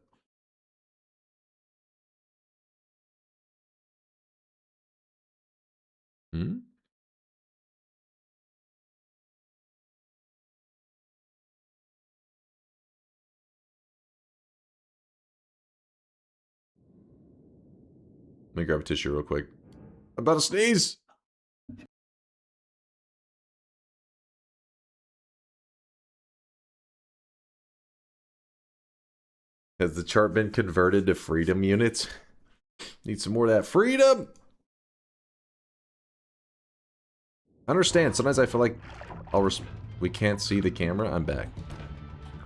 me grab a tissue real quick. I'm about to sneeze! Has the chart been converted to freedom units? Need some more of that freedom. I understand. Sometimes I feel like we can't see the camera. I'm back.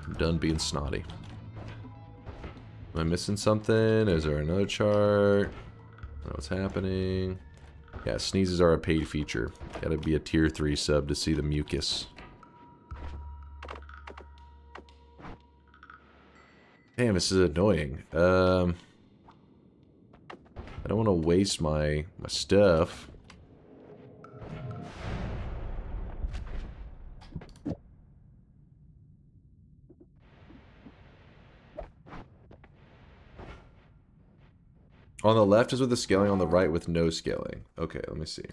I'm done being snotty. Am I missing something? Is there another chart? I don't know what's happening. Yeah, sneezes are a paid feature. Gotta be a tier 3 sub to see the mucus. Damn, this is annoying. I don't want to waste my stuff. On the left is with the scaling, on the right with no scaling. Okay, let me see.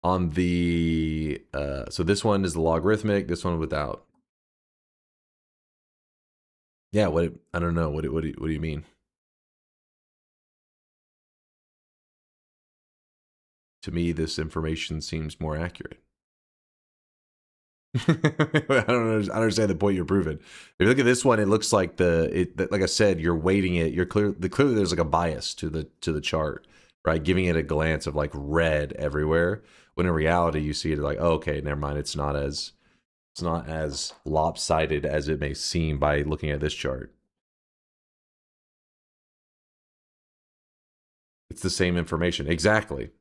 On the, so this one is the logarithmic, this one without. Yeah, I don't know, what do you mean? To me, this information seems more accurate. I don't understand the point you're proving. If you look at this one, it looks like like I said, you're weighting it. Clearly there's like a bias to the chart, right? Giving it a glance of like red everywhere. When in reality, you see it like, oh, okay, never mind. It's not as lopsided as it may seem by looking at this chart. It's the same information. Exactly.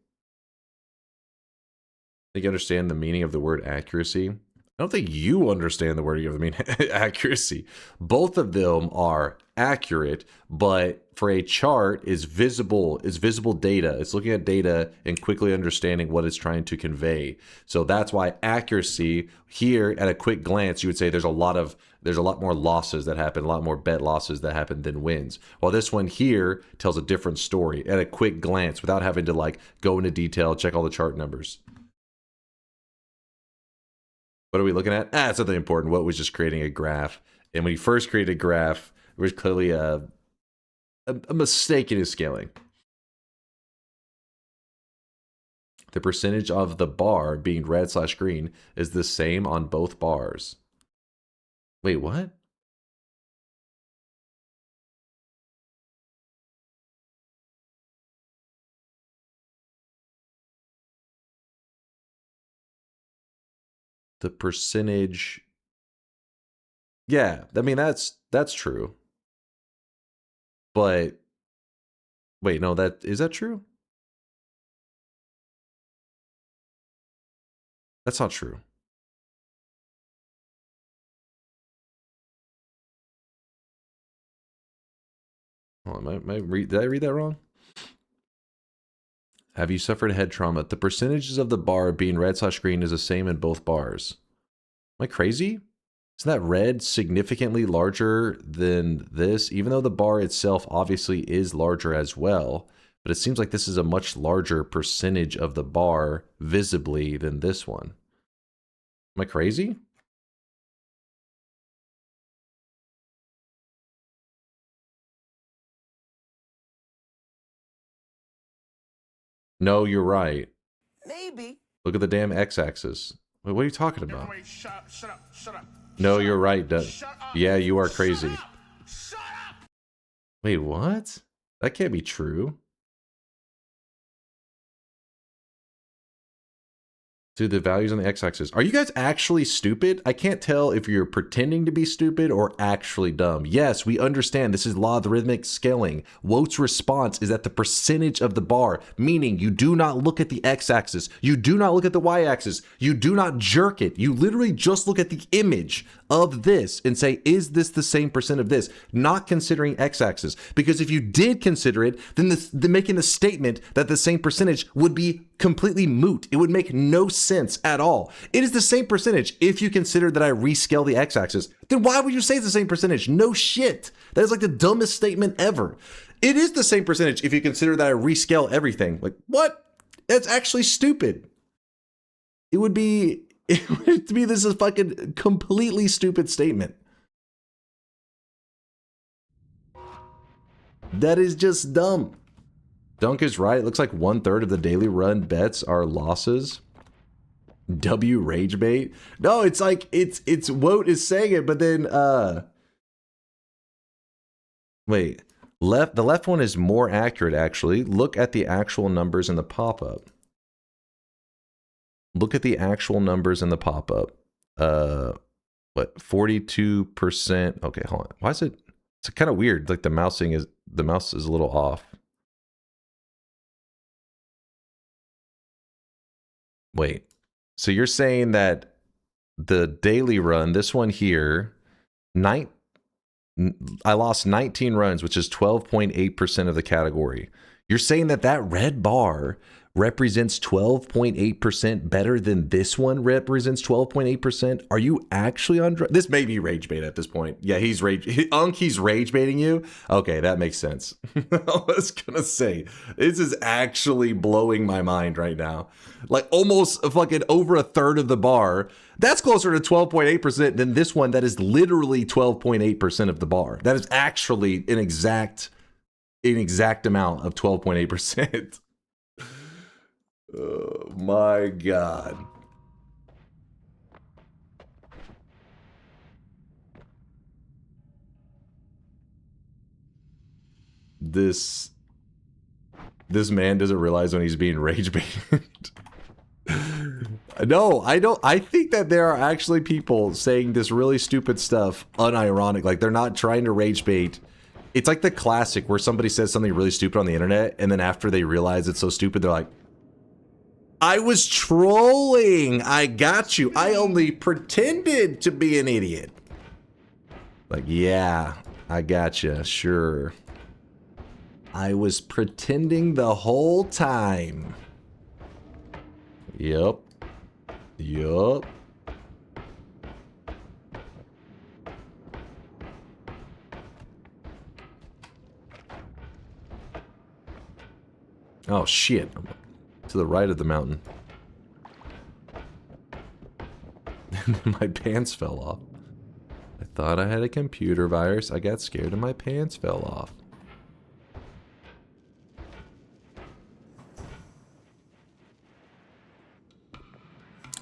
I think you understand the meaning of the word accuracy. I don't think you understand the wording of the meaning accuracy. Both of them are accurate, but for a chart is visible data. It's looking at data and quickly understanding what it's trying to convey. So that's why accuracy here at a quick glance, you would say there's a lot more losses that happen, a lot more bet losses that happen than wins. While this one here tells a different story at a quick glance without having to like go into detail, check all the chart numbers. What are we looking at? It's something important. What was just creating a graph. And when he first created a graph, there was clearly a mistake in his scaling. The percentage of the bar being red/green is the same on both bars. Wait, what? The percentage. Yeah, I mean that's true. But wait, no, is that true? That's not true. Hold on, did I read that wrong? Have you suffered head trauma? The percentages of the bar being red/green is the same in both bars. Am I crazy? Isn't that red significantly larger than this? Even though the bar itself obviously is larger as well, but it seems like this is a much larger percentage of the bar visibly than this one. Am I crazy? No, you're right. Maybe. Look at the damn x-axis. Wait, what are you talking about? Wait, shut up. No, you're right, Doug. Yeah, you are crazy. Shut up! Wait, what? That can't be true. Dude, the values on the x-axis. Are you guys actually stupid? I can't tell if you're pretending to be stupid or actually dumb. Yes, we understand this is logarithmic scaling. Wote's response is that the percentage of the bar, meaning you do not look at the x-axis, you do not look at the y-axis, you do not jerk it. You literally just look at the image of this and say, is this the same percent of this? Not considering x-axis. Because if you did consider it, then making the statement that the same percentage would be completely moot. It would make no sense at all. It is the same percentage if you consider that I rescale the x-axis. Then why would you say it's the same percentage? No shit. That is like the dumbest statement ever. It is the same percentage if you consider that I rescale everything. Like, what? That's actually stupid. It would be, to me, this is a fucking completely stupid statement. That is just dumb. Dunk is right. It looks like 1/3 of the daily run bets are losses. W rage bait. No, it's like it's Woat is saying it, but then wait. The left one is more accurate actually. Look at the actual numbers in the pop-up. Look at the actual numbers in the pop-up. What 42%? Okay, hold on. Why is it? It's kind of weird. Like the mouse is a little off. Wait. So you're saying that the daily run, this one here, I lost 19 runs, which is 12.8% of the category. You're saying that that red bar represents 12.8% better than this one represents 12.8%? Are you actually on this may be rage bait at this point. Yeah, he's rage baiting you. Okay, that makes sense. I was gonna say, this is actually blowing my mind right now. Like almost fucking over 1/3 of the bar. That's closer to 12.8% than this one that is literally 12.8% of the bar. That is actually an exact amount of 12.8%. Oh my god. This man doesn't realize when he's being rage baited. No, I don't. I think that there are actually people saying this really stupid stuff unironic. Like they're not trying to rage bait. It's like the classic where somebody says something really stupid on the internet and then after they realize it's so stupid, they're like, I was trolling. I got you. I only pretended to be an idiot. Like, yeah, I gotcha. Sure. I was pretending the whole time. Yup. Yup. Oh, shit. I'm to the right of the mountain. My pants fell off. I thought I had a computer virus. I got scared and my pants fell off.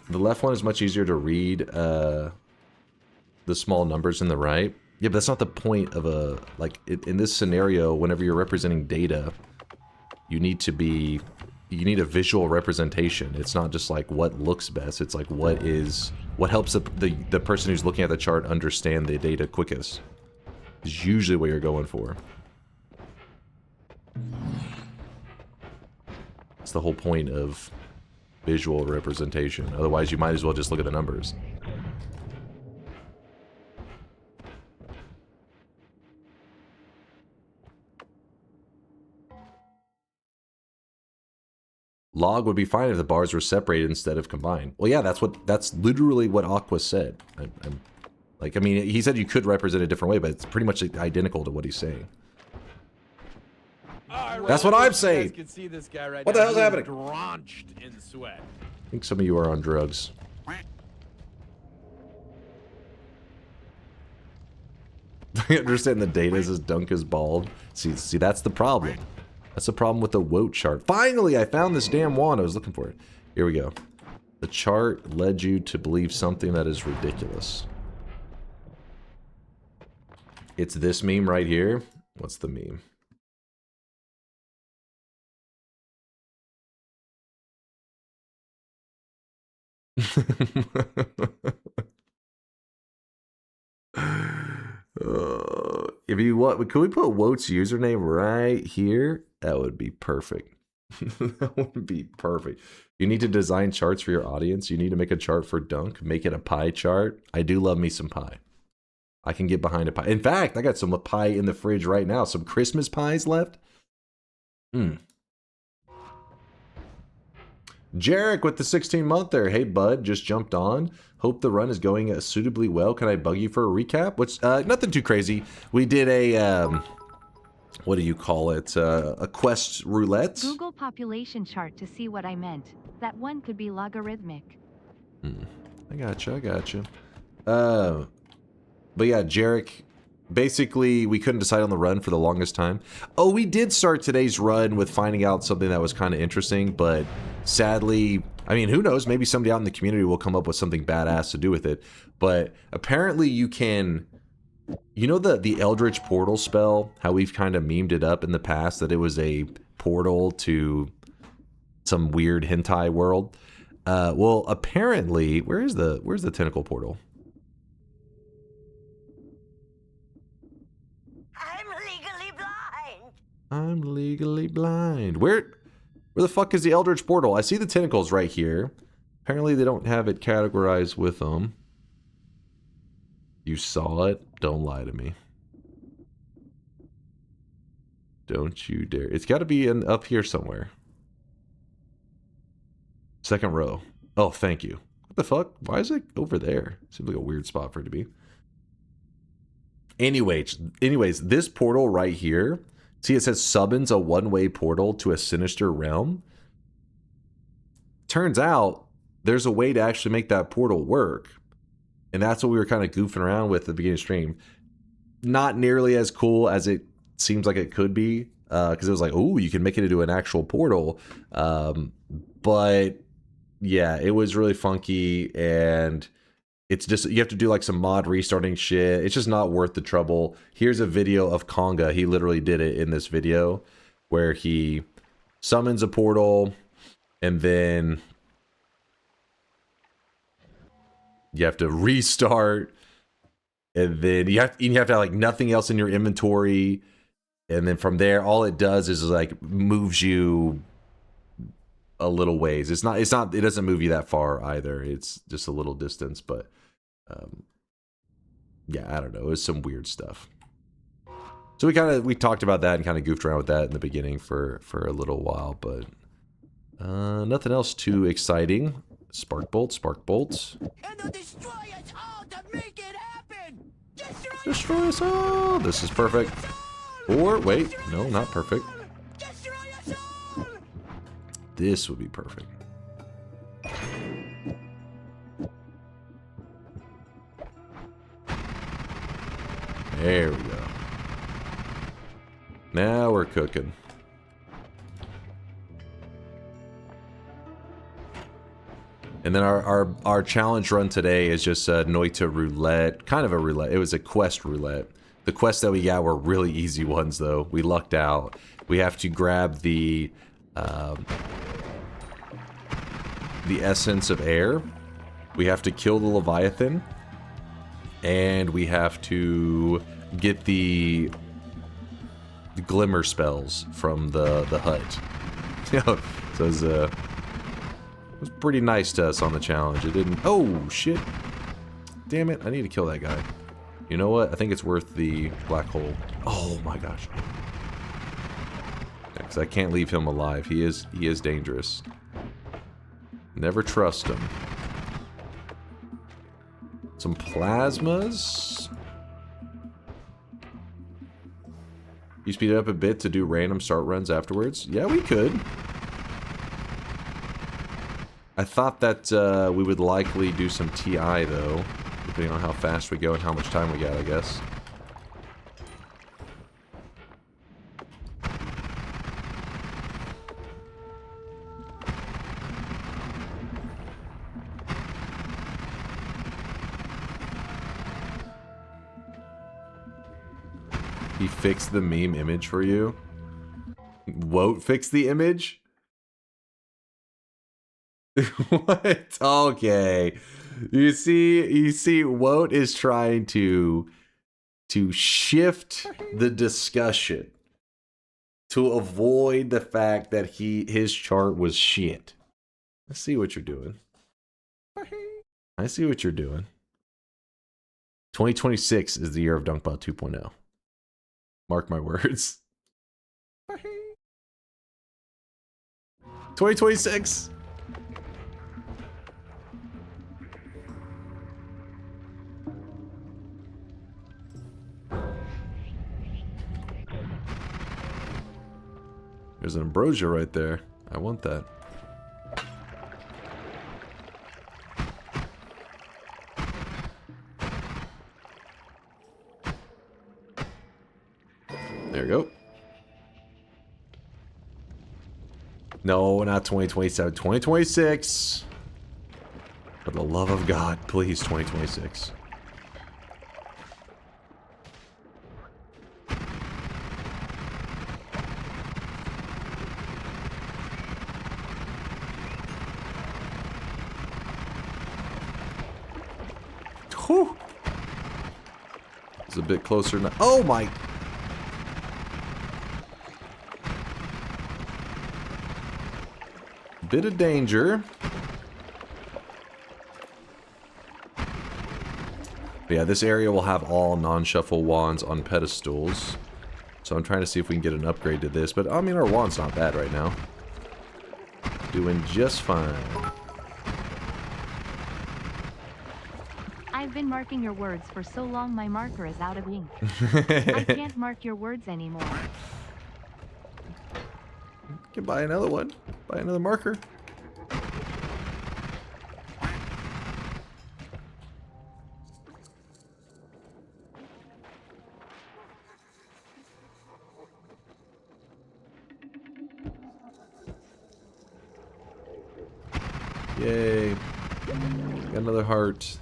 The left one is much easier to read the small numbers in the right. Yeah, but that's not the point of a... Like, in this scenario, whenever you're representing data, you need a visual representation. It's not just like what looks best. It's like what helps the person who's looking at the chart understand the data quickest. Is usually what you're going for. It's the whole point of visual representation. Otherwise, you might as well just look at the numbers. Log would be fine if the bars were separated instead of combined. Well, yeah, that's literally what Aqua said. I mean, he said you could represent it a different way, but it's pretty much identical to what he's saying. That's what I'm saying. Can see this guy right what now. The hell's happening? Drenched in sweat. I think some of you are on drugs. I understand the data says Dunk is bald. See, that's the problem. That's the problem with the Woat chart. Finally, I found this damn wand. I was looking for it. Here we go. The chart led you to believe something that is ridiculous. It's this meme right here. What's the meme? If you want, could we put Woat's username right here? That would be perfect. That would be perfect. You need to design charts for your audience. You need to make a chart for Dunk. Make it a pie chart. I do love me some pie. I can get behind a pie. In fact, I got some pie in the fridge right now. Some Christmas pies left. Jarek with the 16-monther. Hey, bud, just jumped on. Hope the run is going suitably well. Can I bug you for a recap? Which, nothing too crazy. We did a, what do you call it? A quest roulette. Google population chart to see what I meant. That one could be logarithmic. I gotcha. But yeah, Jarek basically, we couldn't decide on the run for the longest time. Oh, we did start today's run with finding out something that was kind of interesting, but sadly, I mean, who knows? Maybe somebody out in the community will come up with something badass to do with it. But apparently you can... You know the Eldritch Portal spell? How we've kind of memed it up in the past, that it was a portal to some weird hentai world? Well, apparently... Where's the tentacle portal? I'm legally blind. Where the fuck is the Eldritch Portal? I see the tentacles right here. Apparently they don't have it categorized with them. You saw it? Don't lie to me. Don't you dare. It's got to be up here somewhere. Second row. Oh, thank you. What the fuck? Why is it over there? Seems like a weird spot for it to be. Anyways, this portal right here... See, it says summons a one-way portal to a sinister realm. Turns out, there's a way to actually make that portal work. And that's what we were kind of goofing around with at the beginning of the stream. Not nearly as cool as it seems like it could be. Because it was like, ooh, you can make it into an actual portal. But, yeah, it was really funky. And... It's just, you have to do like some mod restarting shit. It's just not worth the trouble. Here's a video of Conga. He literally did it in this video where he summons a portal and then you have to restart, and then you have to have like nothing else in your inventory. And then from there, all it does is like moves you a little ways. It doesn't move you that far either. It's just a little distance, but yeah, I don't know. It was some weird stuff. So we talked about that and kind of goofed around with that in the beginning for a little while, but nothing else too exciting. Spark bolts. And they'll destroy us all to make it happen. Destroy us all. This is perfect. Or wait, no, not perfect. Destroy us all. This would be perfect. There we go. Now we're cooking. And then our challenge run today is just Noita roulette. Kind of a roulette. It was a quest roulette. The quests that we got were really easy ones, though. We lucked out. We have to grab the essence of air. We have to kill the Leviathan. And we have to get the glimmer spells from the hut. So it was pretty nice to us on the challenge. It didn't... Oh, shit. Damn it. I need to kill that guy. You know what? I think it's worth the black hole. Oh, my gosh. Because I can't leave him alive. He is dangerous. Never trust him. Some plasmas. You speed it up a bit to do random start runs afterwards? Yeah, we could. I thought that we would likely do some TI, though. Depending on how fast we go and how much time we got, I guess. He fixed the meme image for you? Won't fix the image? What? Okay. You see, Woat is trying to shift the discussion to avoid the fact that his chart was shit. I see what you're doing. I see what you're doing. 2026 is the year of DunkBot 2.0. Mark my words. 2026. There's an ambrosia right there. I want that. There we go. No, not 2027. 2026. For the love of God, please, 2026. Whew. It's a bit closer now. Oh my. Bit of danger. But yeah, this area will have all non-shuffle wands on pedestals. So I'm trying to see if we can get an upgrade to this. But I mean, our wand's not bad right now. Doing just fine. I've been marking your words for so long my marker is out of ink. I can't mark your words anymore. Can buy another one. Buy another marker. Yay. Got another heart.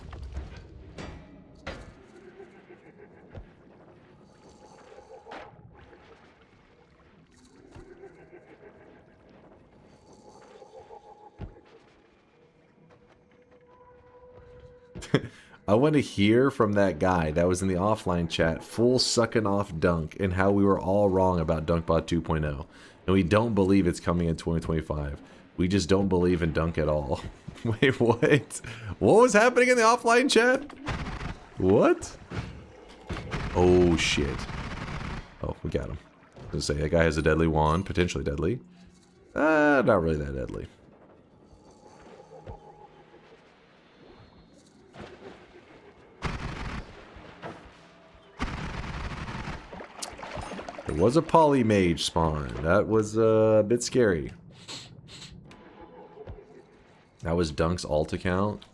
I want to hear from that guy that was in the offline chat, full sucking off Dunk, and how we were all wrong about DunkBot 2.0. And we don't believe it's coming in 2025. We just don't believe in Dunk at all. Wait, what? What was happening in the offline chat? What? Oh, shit. Oh, we got him. I was going to say, that guy has a deadly wand, potentially deadly. Not really that deadly. There was a polymage spawn. That was a bit scary. That was Dunk's alt account.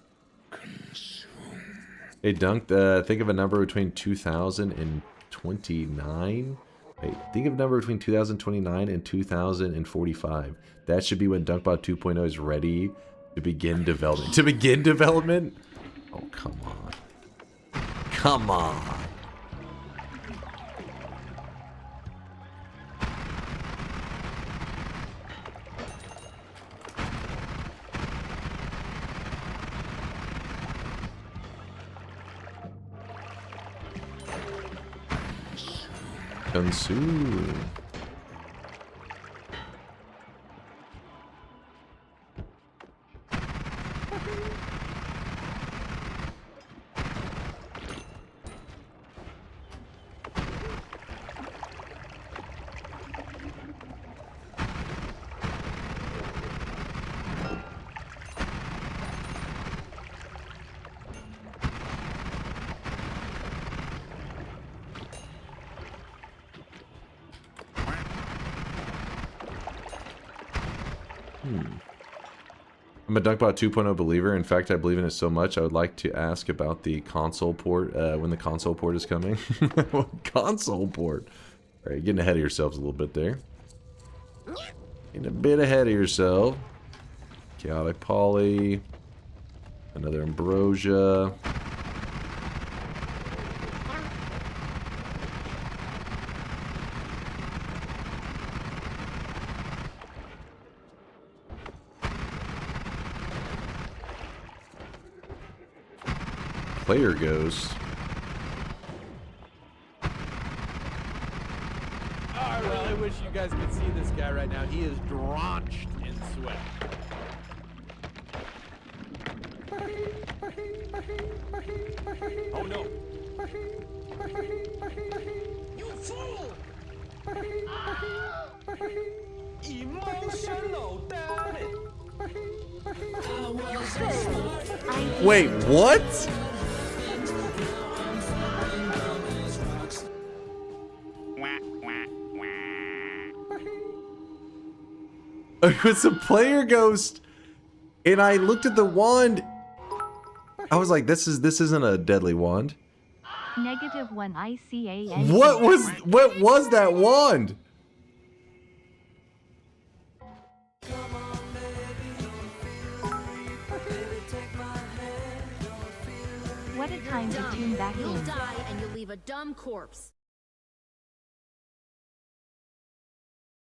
Hey, Dunk, think of a number between 2000 and 29. Wait, think of a number between 2029 and 2045. That should be when DunkBot 2.0 is ready to begin development. To begin development? Oh, come on. Come on. Consume. I'm a DunkBot 2.0 believer. In fact, I believe in it so much, I would like to ask about the console port, when the console port is coming. Console port? Alright, getting ahead of yourselves a little bit there. Getting a bit ahead of yourself. Chaotic Poly. Another Ambrosia. Player Ghost. I really wish you guys could see this guy right now. He is drenched in sweat. Oh no! You fool! Emotional, damn it! Wait, what? It was a player ghost, and I looked at the wand. I was like, "This isn't a deadly wand." -1 ICAN. What was that wand? What a time to tune back You'll in. die and you'll leave a dumb corpse.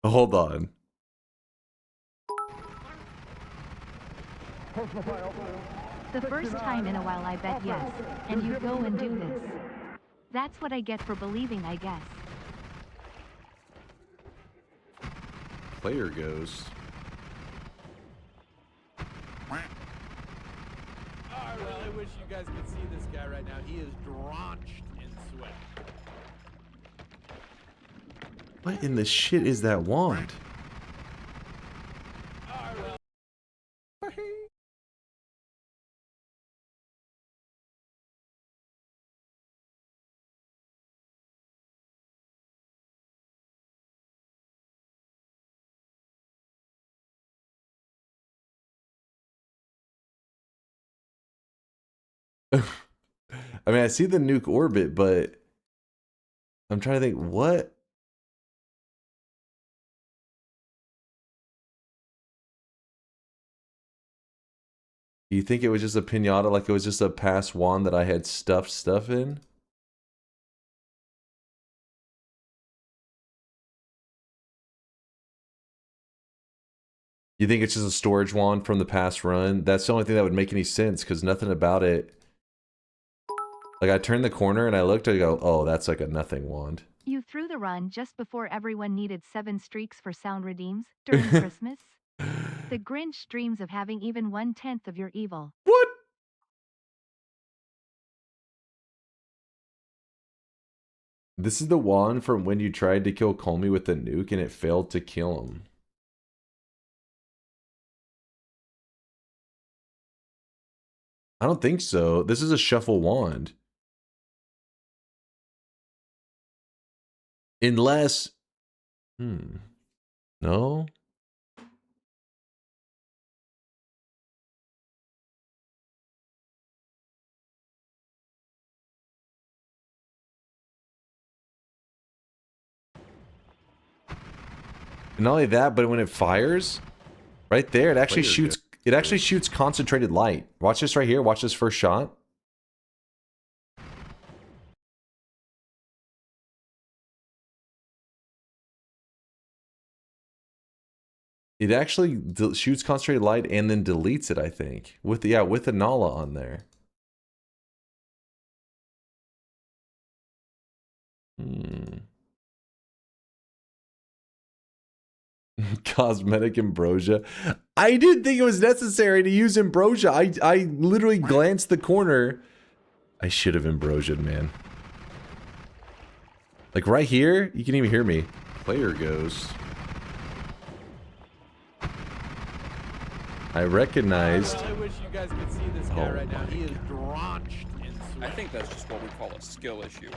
Hold on. The first time in a while I bet yes, and you go and do this. That's what I get for believing, I guess. Player goes. Oh, well, I wish you guys could see this guy right now. He is drenched in sweat. What in the shit is that wand? I mean, I see the nuke orbit, but I'm trying to think what. You think it was just a pinata, like it was just a past wand that I had stuffed stuff in? You think it's just a storage wand from the past run? That's the only thing that would make any sense, because nothing about it. Like, I turned the corner and I looked and I go, oh, that's like a nothing wand. You threw the run just before everyone needed 7 streaks for sound redeems during Christmas? The Grinch dreams of having even 1/10 of your evil. What? This is the wand from when you tried to kill Comey with the nuke and it failed to kill him. I don't think so. This is a shuffle wand. Unless... No? And not only that, but when it fires, right there, it actually shoots. It actually shoots concentrated light. Watch this right here. Watch this first shot. It actually shoots concentrated light and then deletes it. I think with the with the Nala on there. Cosmetic ambrosia. I didn't think it was necessary to use ambrosia. I literally glanced the corner. I should have ambrosiaed, man. Like right here, you can even hear me. Player goes. I recognized. I wish you guys could see this guy right now. He is drenched in sweat. I think that's just what we call a skill issue.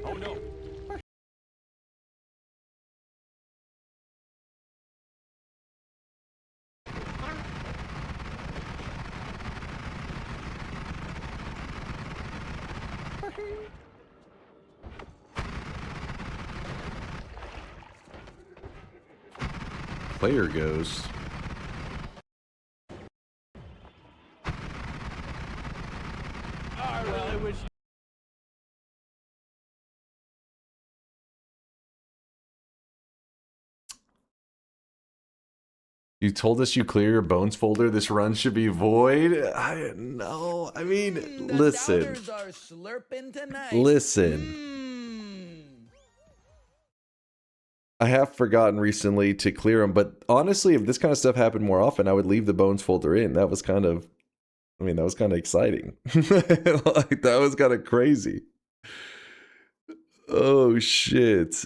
Oh no. Player goes. I wish You told us you clear your bones folder. This run should be void. I know. I mean, listen. Listen. I have forgotten recently to clear them, but honestly, if this kind of stuff happened more often, I would leave the bones folder in. That was kind of, I mean, that was kind of exciting. Like, that was kind of crazy. Oh shit.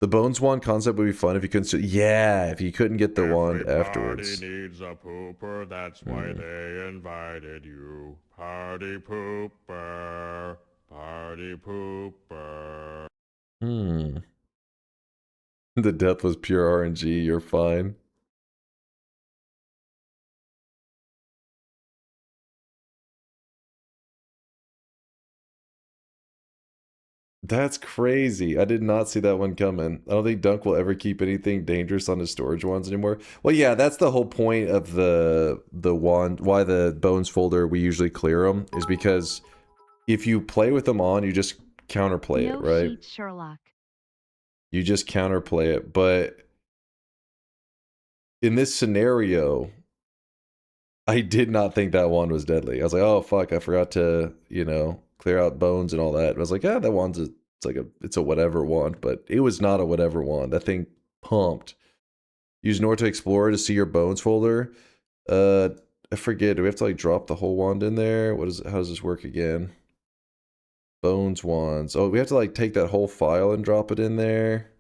The Bones wand concept would be fun if you couldn't. Yeah, if you couldn't get the wand afterwards. Needs a pooper, that's why they invited you. Party pooper, party pooper. The death was pure RNG. You're fine. That's crazy. I did not see that one coming. I don't think Dunk will ever keep anything dangerous on his storage wands anymore. Well, yeah, that's the whole point of the wand. Why the Bones folder we usually clear them is because if you play with them on, you just counterplay it, right? Sheet, Sherlock. You just counterplay it. But in this scenario, I did not think that wand was deadly. I was like, oh fuck, I forgot to, you know, clear out Bones and all that. And I was like, yeah, that wand's it's a whatever wand, but it was not a whatever wand. That thing pumped. Use Noita Explorer to see your Bones folder. I forget. Do we have to like drop the whole wand in there? How does this work again? Bones wands. Oh, we have to like take that whole file and drop it in there.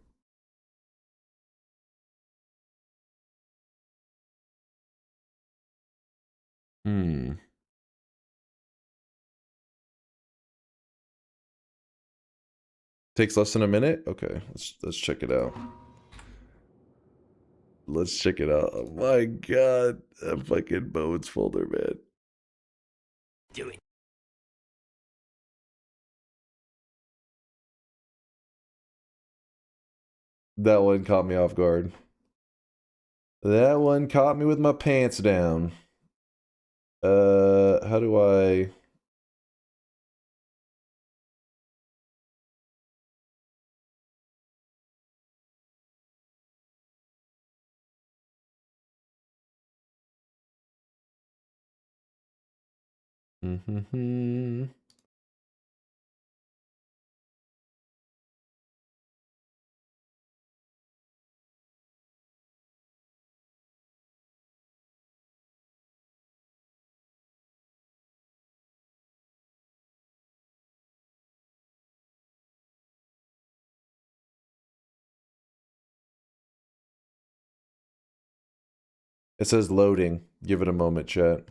Takes less than a minute? Okay, let's check it out. Let's check it out. Oh my god. That fucking Bones folder, man. Do it. That one caught me off guard. That one caught me with my pants down. How do I... It says loading. Give it a moment, chat.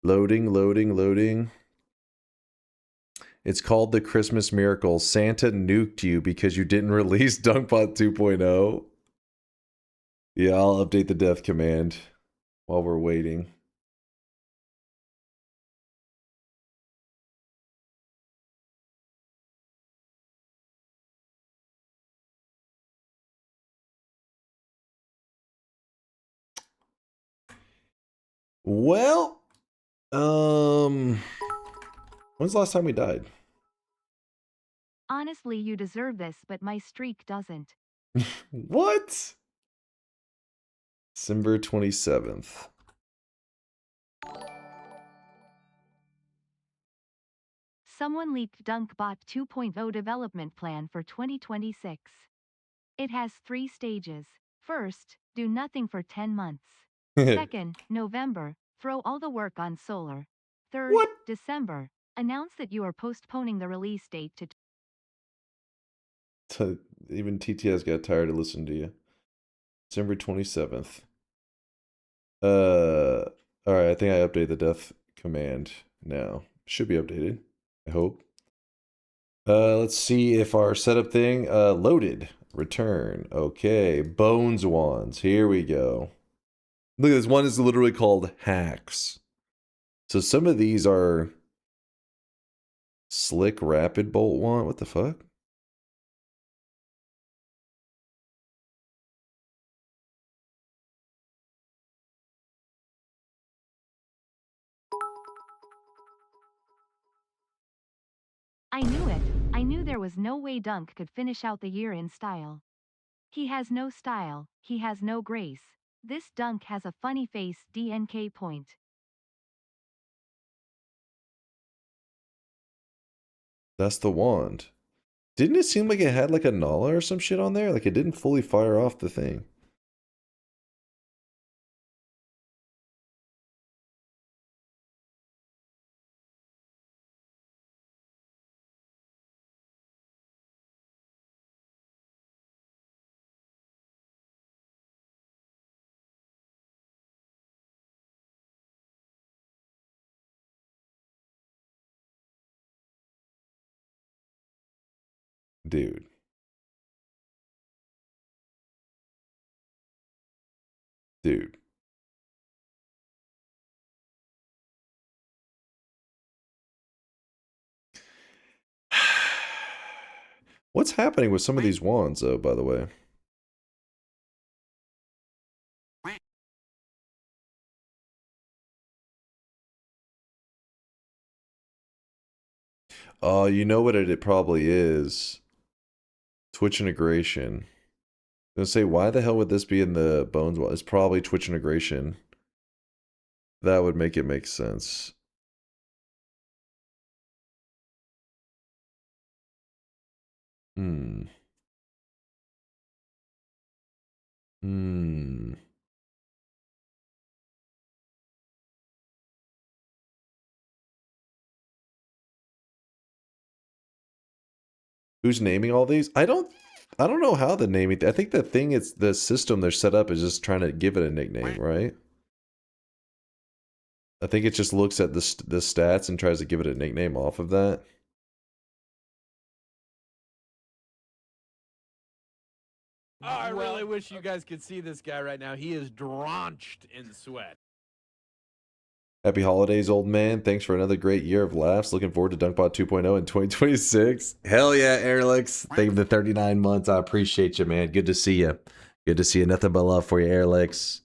Loading, loading, loading. It's called the Christmas Miracle. Santa nuked you because you didn't release DunkBot 2.0. Yeah, I'll update the death command while we're waiting. Well, when's the last time we died? Honestly, you deserve this, but my streak doesn't. What? December 27th. Someone leaked DunkBot 2.0 development plan for 2026. It has 3 stages. First, do nothing for 10 months. Second, November, throw all the work on solar. Third, December, announce that you are postponing the release date to... Even TTS got tired of listening to you. December 27th. Alright, I think I updated the death command now. Should be updated, I hope. Let's see if our setup thing, loaded. Return. Okay, Bones wands. Here we go. Look at this one is literally called hacks. So some of these are slick rapid bolt wand. What the fuck? I knew it. I knew there was no way Dunk could finish out the year in style. He has no style, he has no grace. This Dunk has a funny face. DNK point. That's the wand. Didn't it seem like it had like a Nala or some shit on there? Like it didn't fully fire off the thing. Dude. Dude. What's happening with some of these wands, though, by the way? Oh, you know what it probably is. Twitch integration. I was gonna say, why the hell would this be in the Bones wall? It's probably Twitch integration. That would make it make sense. Hmm. Hmm. Who's naming all these? I don't know how the naming. I think the thing is the system they're set up is just trying to give it a nickname, right? I think it just looks at the stats and tries to give it a nickname off of that. Oh, I really wish you guys could see this guy right now. He is drenched in sweat. Happy holidays, old man. Thanks for another great year of laughs. Looking forward to DunkPod 2.0 in 2026. Hell yeah, Airlex. Thank you for the 39 months. I appreciate you, man. Good to see you. Good to see you. Nothing but love for you, Airlex.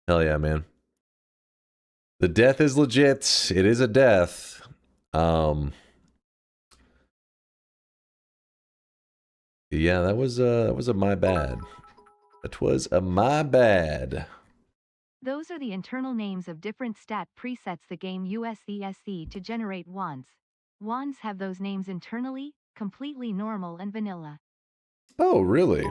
Hell yeah, man. The death is legit. It is a death. Yeah, that was a my bad. That was a my bad. Those are the internal names of different stat presets the game uses to generate wands. Wands have those names internally, completely normal and vanilla. Oh, really?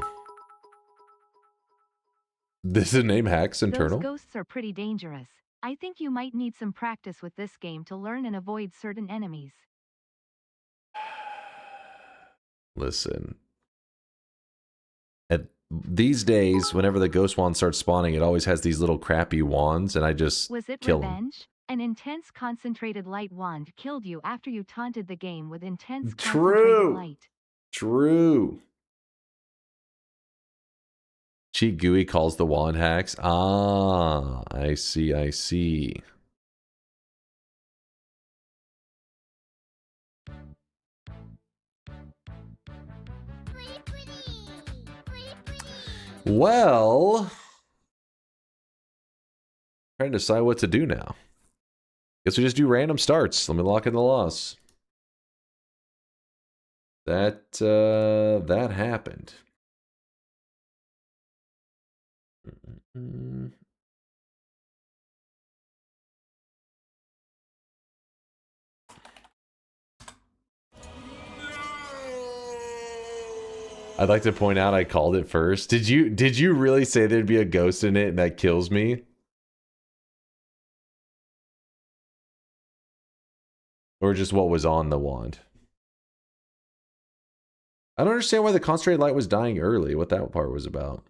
This is a name hacks internal? Those ghosts are pretty dangerous. I think you might need some practice with this game to learn and avoid certain enemies. Listen. These days, whenever the ghost wand starts spawning, it always has these little crappy wands, and I just Was it kill revenge? An intense concentrated light wand killed you after you taunted the game with intense True. concentrated light. True. Cheat Gooey calls the wand hacks. Ah, I see, I see. Well, trying to decide what to do now. Guess we just do random starts. Let me lock in the loss. That happened. I'd like to point out I called it first. Did you really say there'd be a ghost in it and that kills me? Or just what was on the wand? I don't understand why the concentrated light was dying early, what that part was about.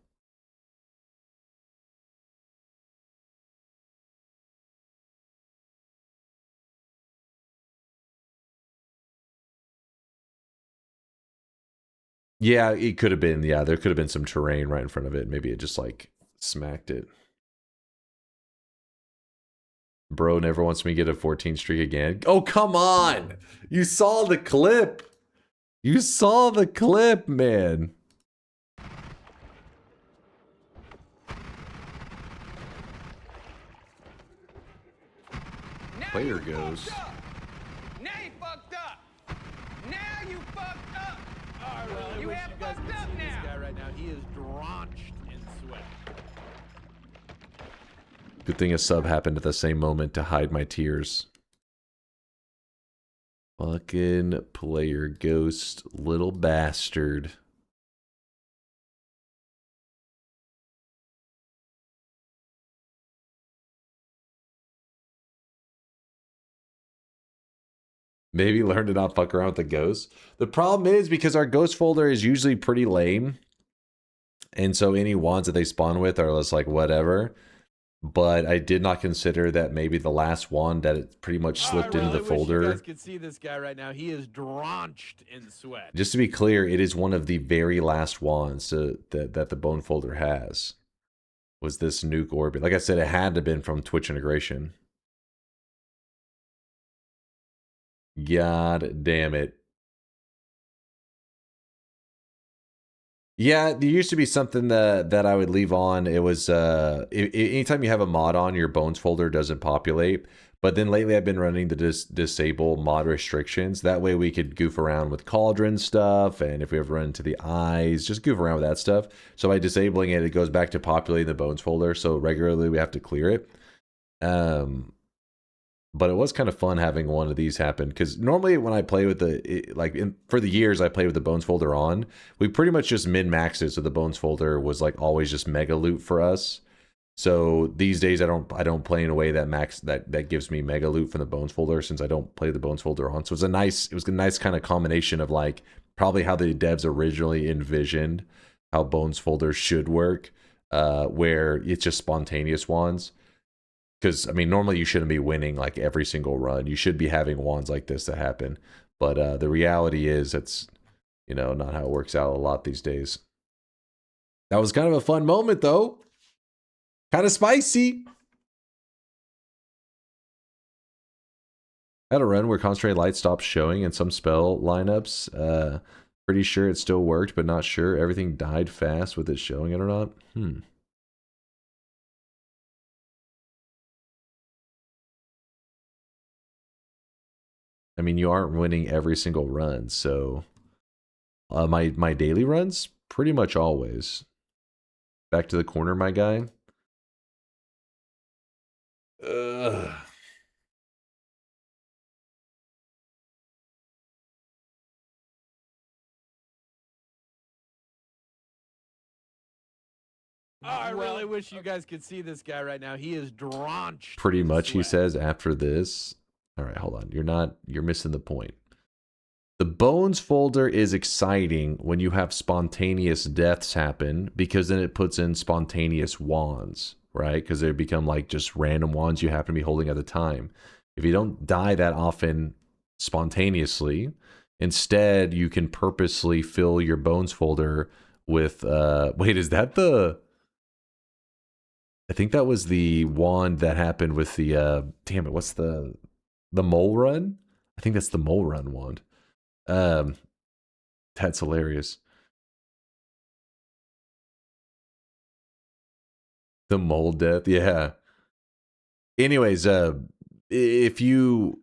Yeah, it could have been. Yeah, there could have been some terrain right in front of it. Maybe it just like smacked it. Bro never wants me to get a 14 streak again. Oh, come on. You saw the clip. You saw the clip, man. Player goes. Now you fucked up. Now you fucked up. Well, you have fucked up now. This guy right now, he is drenched in sweat. Good thing a sub happened at the same moment to hide my tears. Fucking player ghost, little bastard. Maybe learn to not fuck around with the ghosts. The problem is because our ghost folder is usually pretty lame. And so any wands that they spawn with are just like whatever. but I did not consider that maybe the last one that it pretty much slipped into the folder. You guys could see this guy right now. He is drenched in sweat. Just to be clear, it is one of the very last wands that the bone folder has. Was this nuke orbit? Like I said, it had to have been from Twitch integration. God damn it. Yeah, there used to be something that I would leave on. It was anytime you have a mod on, your bones folder doesn't populate. But then lately I've been running the disable mod restrictions. That way we could goof around with cauldron stuff, and if we ever run into the eyes, just goof around with that stuff. So by disabling it, it goes back to populating the bones folder. So regularly we have to clear it. But it was kind of fun having one of these happen, because normally when I play with for the years I played with the bones folder on, we pretty much just min-maxed it, so the bones folder was like always just mega loot for us. So these days I don't play in a way that gives me mega loot from the bones folder, since I don't play the bones folder on. So it was a nice kind of combination of like probably how the devs originally envisioned how bones folder should work, where it's just spontaneous wands. Because, I mean, normally you shouldn't be winning like every single run. You should be having wands like this that happen. But the reality is it's, not how it works out a lot these days. That was kind of a fun moment, though. Kind of spicy. I had a run where Concentrated Light stopped showing in some spell lineups. Pretty sure it still worked, but not sure. Everything died fast with it showing it or not. I mean, you aren't winning every single run, so my daily runs, pretty much always. Back to the corner, my guy. Ugh. I really wish you guys could see this guy right now. He is drenched. Pretty much, he says, after this. All right, hold on. You're missing the point. The bones folder is exciting when you have spontaneous deaths happen, because then it puts in spontaneous wands, right? Because they become like just random wands you happen to be holding at the time. If you don't die that often spontaneously, instead you can purposely fill your bones folder with wait, is that the... I think that was the wand that happened with the damn it, what's the mole run? I think that's the mole run wand. That's hilarious. The mole death, yeah. Anyways, if you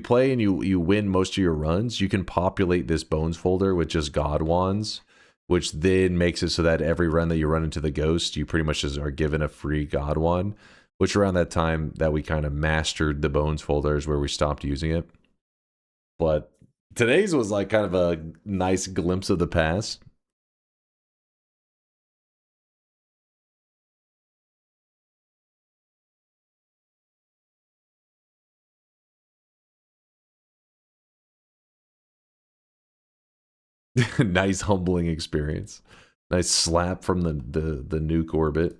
play and you win most of your runs, you can populate this bones folder with just god wands, which then makes it so that every run that you run into the ghost, you pretty much just are given a free god wand. Which around that time that we kind of mastered the bones folders where we stopped using it. But today's was like kind of a nice glimpse of the past. Nice humbling experience. Nice slap from the nuke orbit.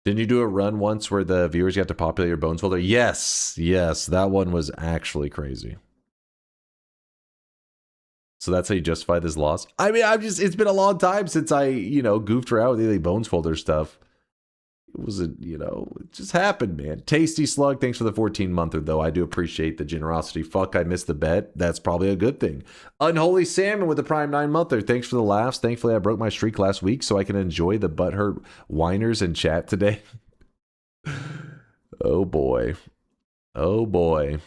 Didn't you do a run once where the viewers got to populate your bones folder? Yes, that one was actually crazy. So that's how you justify this loss? I mean, it's been a long time since I, goofed around with the bones folder stuff. It was it just happened, man. Tasty Slug, thanks for the 14-monther, though. I do appreciate the generosity. Fuck, I missed the bet. That's probably a good thing. Unholy Salmon with the Prime 9-monther. Thanks for the laughs. Thankfully, I broke my streak last week so I can enjoy the butthurt whiners in chat today. Oh, boy. Oh, boy.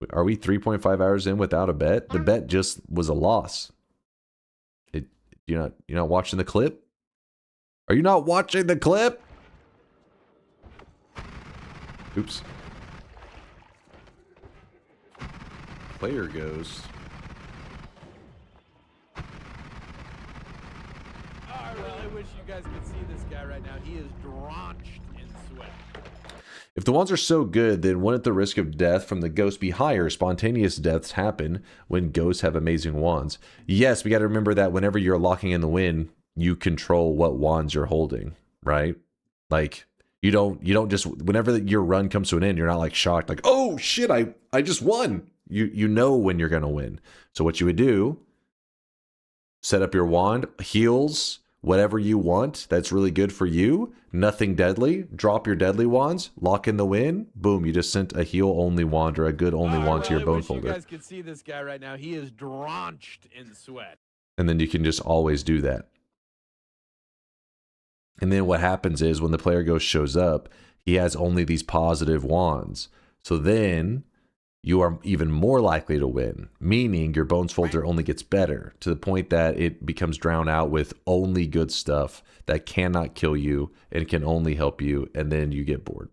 Are we 3.5 hours in without a bet? The bet just was a loss. You're not watching the clip? Are you not watching the clip? Oops. Player goes. I really wish you guys could see this guy right now. He is drenched in sweat. If the wands are so good, then wouldn't the risk of death from the ghost be higher? Spontaneous deaths happen when ghosts have amazing wands. Yes, we got to remember that whenever you're locking in the wind, you control what wands you're holding, right? Like you don't just, whenever your run comes to an end, you're not like shocked, like, oh shit, I just won. You know when you're gonna win. So what you would do, set up your wand, heals, whatever you want that's really good for you, nothing deadly, drop your deadly wands, lock in the win, boom, you just sent a heal only wand or a good only wand to your bone folder. You guys could see this guy right now. He is drenched in sweat. And then you can just always do that. And then what happens is when the player ghost shows up, he has only these positive wands. So then you are even more likely to win, meaning your bones folder only gets better to the point that it becomes drowned out with only good stuff that cannot kill you and can only help you, and then you get bored.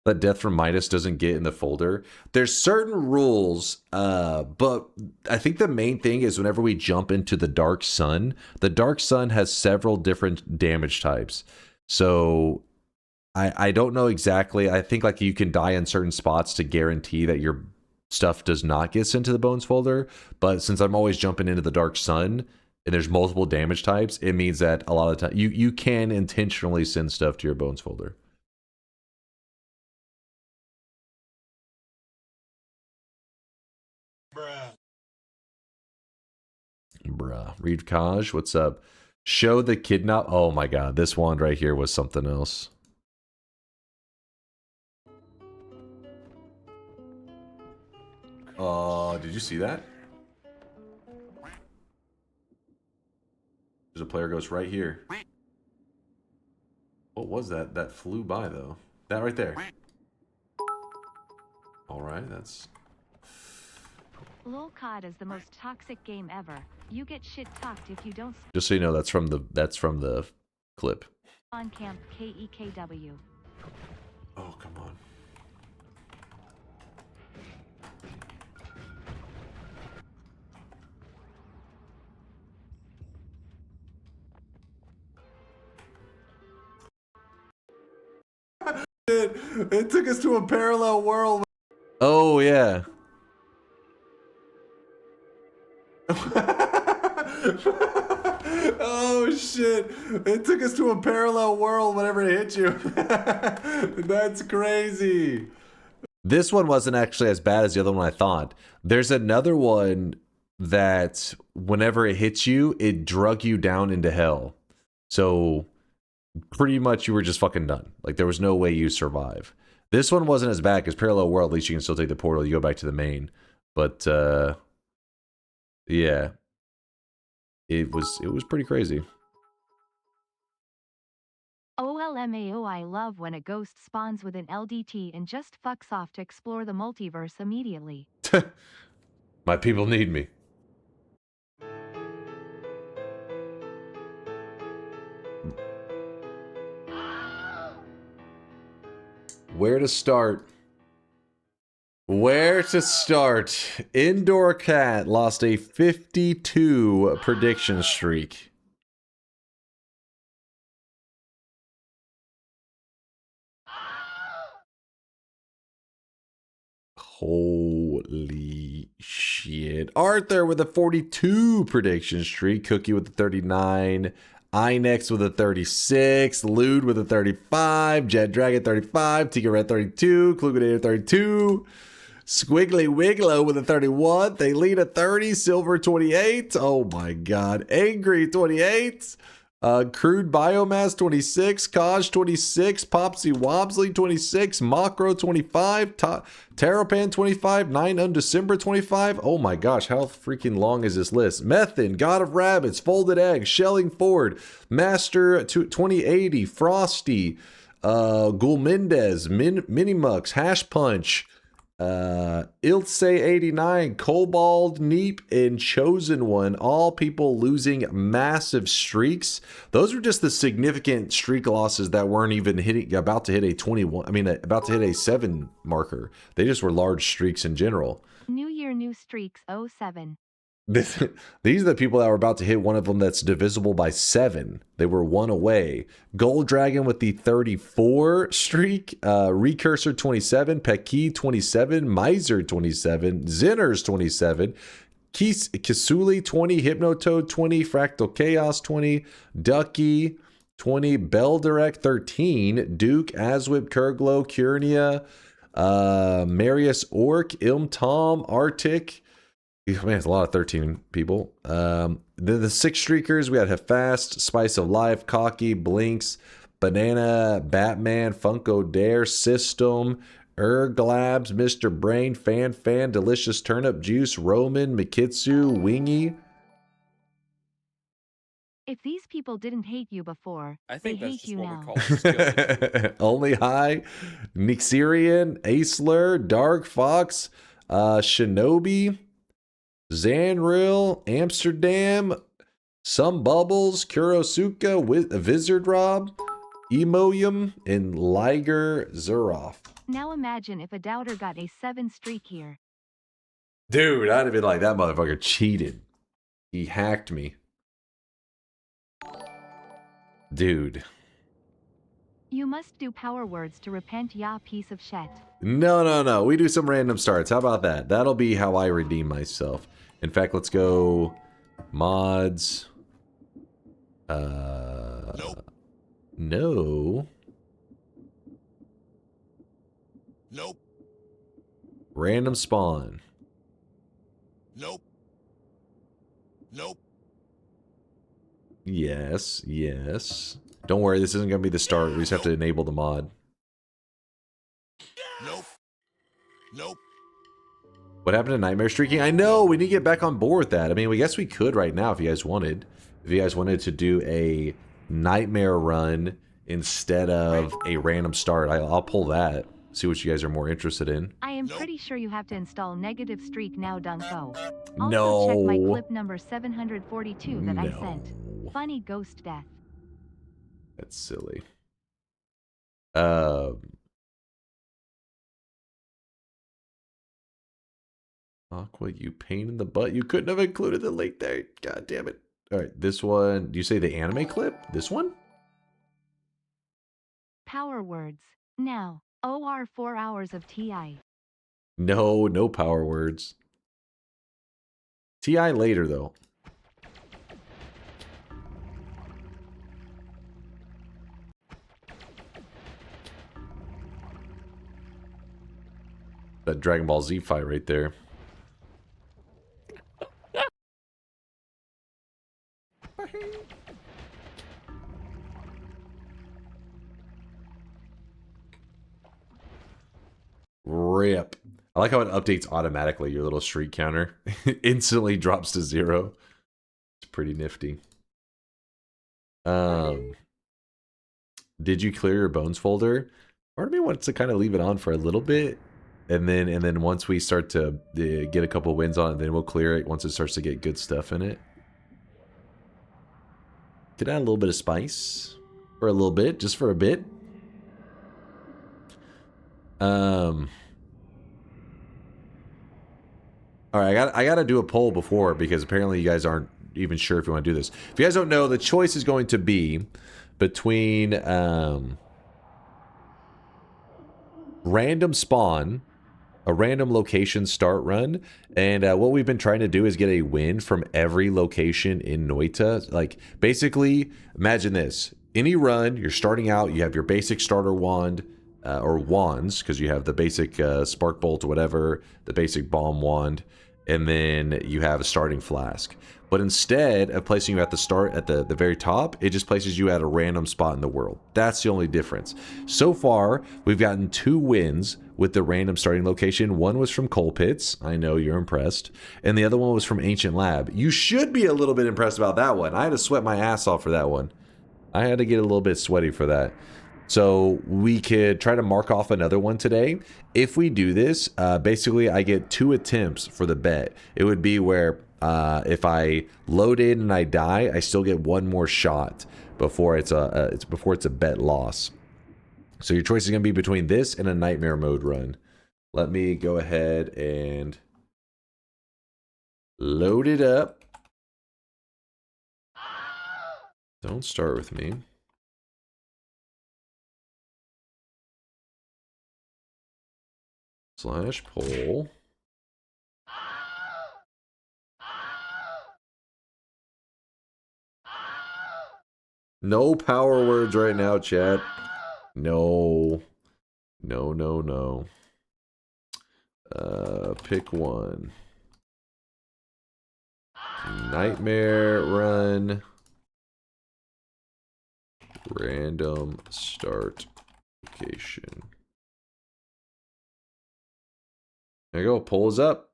That death from Midas doesn't get in the folder. There's certain rules, but I think the main thing is whenever we jump into the Dark Sun has several different damage types. So I don't know exactly. I think like you can die in certain spots to guarantee that your stuff does not get sent to the bones folder. But since I'm always jumping into the Dark Sun and there's multiple damage types, it means that a lot of the time you can intentionally send stuff to your bones folder. Bruh. Reed Kaj, what's up? Show the kidnap. Oh my god, this wand right here was something else. Did you see that? There's a player ghost right here. What was that? That flew by though. That right there. Alright, that's... LOL COD is the most toxic game ever. You get shit talked if you don't. Just so you know, that's from the clip. On camp KEKW. Oh, come on. It took us to a parallel world. Oh yeah. Oh shit, it took us to a parallel world whenever it hit you. That's crazy. This one wasn't actually as bad as the other one I thought. There's another one that whenever it hits you, it drug you down into hell. So pretty much you were just fucking done. Like there was no way you survive. This one wasn't as bad because parallel world, at least you can still take the portal, you go back to the main. But yeah. It was pretty crazy. OLMAO, I love when a ghost spawns with an LDT and just fucks off to explore the multiverse immediately. My people need me. Where to start? Where to start? Indoor Cat lost a 52 prediction streak. Holy shit. Arthur with a 42 prediction streak. Cookie with a 39. Inex with a 36. Lude with a 35. Jet Dragon 35. Tika Red 32. Kluganator 32. Squiggly Wigglo with a 31. Thaylena 30. Silver 28. Oh my god. Angry 28. Crude Biomass 26. Kaj 26. Popsy Wobsley 26. Macro 25. Terrapan 25. 9 Undecember 25. Oh my gosh, how freaking long is this list? Methin, God of Rabbits, Folded Egg, Shelling Ford, Master 2080, Frosty, Gulmendez, Minimux, Hash Punch, Ilse 89, Kobold, Neep, and Chosen One, all people losing massive streaks. Those were just the significant streak losses that weren't even about to hit a 21, about to hit a 7 marker. They just were large streaks in general. New Year, new streaks 07. These are the people that were about to hit one of them that's divisible by 7. They were 1 away. Gold Dragon with the 34 streak. Recurser 27. Peki 27. Miser 27. Zinners 27. Kisuli 20. Hypnotoad 20. Fractal Chaos 20. Ducky 20. Beldirect 13. Duke, Aswip, Kurglow, Curnia, Marius Orc, Ilm Tom, Arctic. Man, it's a lot of 13 people. The 6 streakers, we had Hefast, Spice of Life, Cocky, Blinks, Banana, Batman, Funko Dare, System, Glabs, Mr. Brain, Fan, Delicious Turnip Juice, Roman, Mikitsu, Wingy. If these people didn't hate you before, I think they that's hate just you what now. we call a skill issue. Only High, Nixirian, Acelur, Dark Fox, Shinobi, Zanril, Amsterdam, Some Bubbles, Kurosuka, Vizard Rob, Emoyum, and Liger Zuroff. Now imagine if a doubter got a 7 streak here. Dude, I'd have been like, that motherfucker cheated. He hacked me. Dude. You must do power words to repent, ya piece of shit. No. We do some random starts. How about that? That'll be how I redeem myself. In fact, let's go mods. Nope. No. Nope. Random spawn. Nope. Nope. Yes. Don't worry, this isn't going to be the start. We just have to enable the mod. Nope. What happened to Nightmare Streaking? I know, we need to get back on board with that. I mean, we guess we could right now if you guys wanted. If you guys wanted to do a Nightmare run instead of a random start, I'll pull that. See what you guys are more interested in. I am pretty sure you have to install Negative Streak now, Dunko. Also No. check my clip number 742 that I sent. Funny ghost death. That's silly. Aqua, you pain in the butt. You couldn't have included the link there. God damn it. All right, this one. Do you say the anime clip? This one? Power words. Now. OR 4 hours of TI. No power words. TI later, though. That Dragon Ball Z fight right there. Rip. I like how it updates automatically, your little streak counter. Instantly drops to 0. It's pretty nifty. Did you clear your bones folder? Part of me wants to kind of leave it on for a little bit. And then once we start to get a couple wins on it, then we'll clear it once it starts to get good stuff in it. Could add a little bit of spice. For a little bit, just for a bit. Alright, I gotta do a poll before because apparently you guys aren't even sure if you want to do this. If you guys don't know, the choice is going to be between random spawn, a random location start run, and what we've been trying to do is get a win from every location in Noita. Like, basically, imagine this. Any run, you're starting out, you have your basic starter wand, or wands, because you have the basic spark bolt or whatever, the basic bomb wand, and then you have a starting flask. But instead of placing you at the start, at the very top, it just places you at a random spot in the world. That's the only difference. So far, we've gotten 2 wins with the random starting location. One was from Coal Pits. I know you're impressed. And the other one was from Ancient Lab. You should be a little bit impressed about that one. I had to sweat my ass off for that one. I had to get a little bit sweaty for that. So we could try to mark off another one today. If we do this, basically I get 2 attempts for the bet. It would be where if I load in and I die, I still get 1 more shot before it's a bet loss. So your choice is going to be between this and a nightmare mode run. Let me go ahead and Load it up. Don't start with me. Slash poll. No power words right now, chat. No. No, no, no. Pick one. Nightmare run. Random start location. There you go. Poll is up.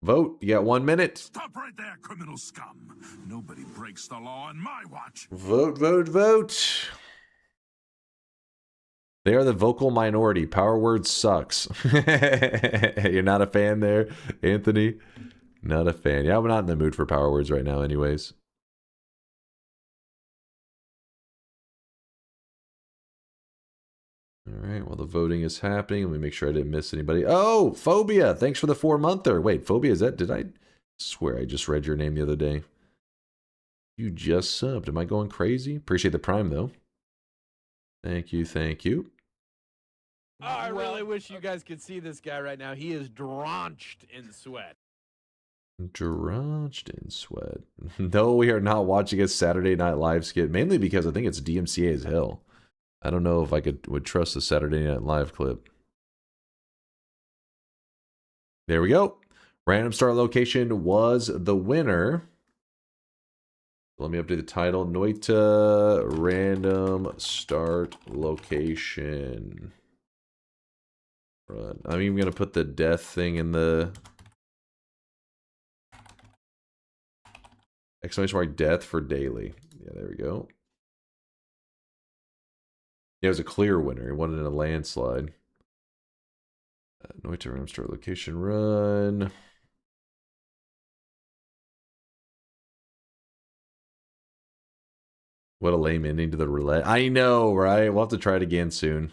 Vote. You got 1 minute. Stop right there, criminal scum. Nobody breaks the law on my watch. Vote, vote, vote. They are the vocal minority. Power word sucks. You're not a fan there, Anthony? Not a fan. Yeah, I'm not in the mood for power words right now anyways. All right, well, the voting is happening. Let me make sure I didn't miss anybody. Oh, Phobia. Thanks for the 4-monther. Wait, Phobia, is that... Did I swear I just read your name the other day? You just subbed. Am I going crazy? Appreciate the prime, though. Thank you, thank you. Oh, I really wish you guys could see this guy right now. He is drenched in sweat. Drenched in sweat. No, we are not watching a Saturday Night Live skit, mainly because I think it's DMCA as hell. I don't know if I would trust the Saturday Night Live clip. There we go. Random start location was the winner. Let me update the title. Noita random start location. Run. I'm even going to put the death thing in the... Exclamation mark death for daily. Yeah, there we go. Yeah, it was a clear winner. It wasn't in a landslide. Noita random start location run. What a lame ending to the roulette. I know, right? We'll have to try it again soon.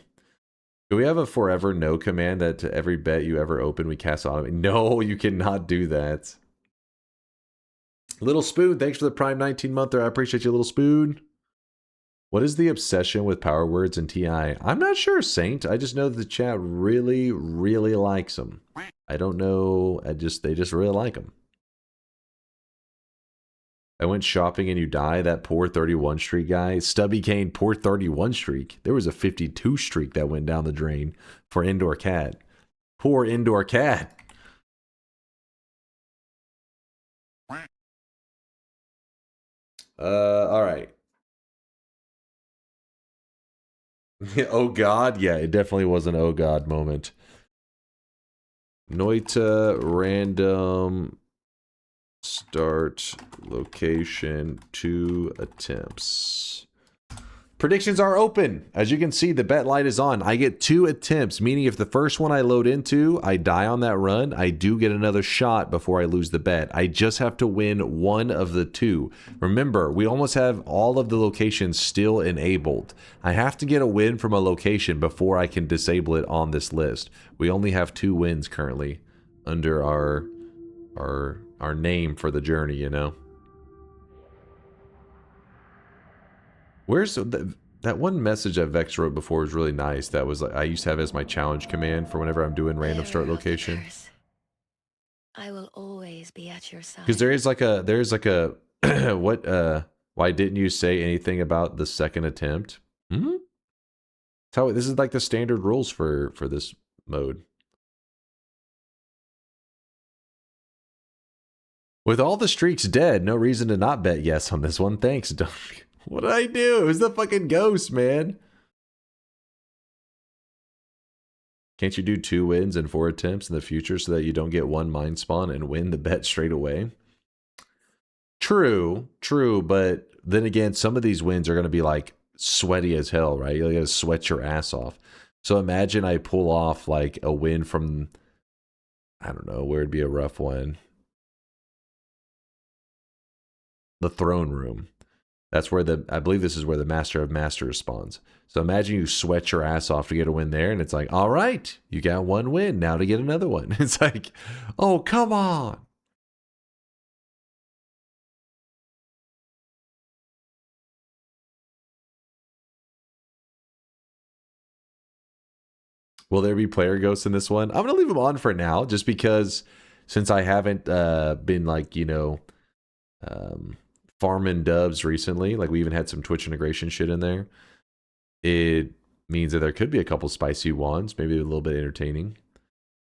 Do we have a forever no command that to every bet you ever open we cast automatically? No, you cannot do that. Little Spoon, thanks for the Prime 19-monther. I appreciate you, Little Spoon. What is the obsession with power words and TI? I'm not sure, Saint. I just know that the chat really, really likes them. I don't know. They just really like them. I went shopping and you die. That poor 31 streak guy. Stubby Kane, poor 31 streak. There was a 52 streak that went down the drain for Indoor Cat. Poor Indoor Cat. All right. Oh God, yeah, it definitely was an oh God moment. Noita random start location 2 attempts. Predictions are open. As you can see, the bet light is on. I get 2 attempts, meaning if the first one I load into, I die on that run, I do get another shot before I lose the bet. I just have to win 1 of the 2. Remember, we almost have all of the locations still enabled. I have to get a win from a location before I can disable it on this list. We only have 2 wins currently under our name for the journey, you know? Where's that one message that Vex wrote before was really nice. That was like I used to have as my challenge command for whenever I'm doing random start location. I will always be at your side. Because there's like a what why didn't you say anything about the second attempt? Hmm? This is like the standard rules for this mode. With all the streaks dead, no reason to not bet yes on this one. Thanks, Dunk. What did I do? It was the fucking ghost, man. Can't you do 2 wins and 4 attempts in the future so that you don't get 1 mind spawn and win the bet straight away? True, but then again, some of these wins are going to be like sweaty as hell, right? You're going to sweat your ass off. So imagine I pull off like a win from, I don't know, where it'd be a rough one. The throne room. That's where I believe this is where the Master of Masters spawns. So imagine you sweat your ass off to get a win there, and it's like, all right, you got 1 win, now to get another one. It's like, oh, come on. Will there be player ghosts in this one? I'm gonna leave them on for now, just because since I haven't been like, you know, farming dubs recently, like we even had some Twitch integration shit in there. It means that there could be a couple spicy wands, maybe a little bit entertaining.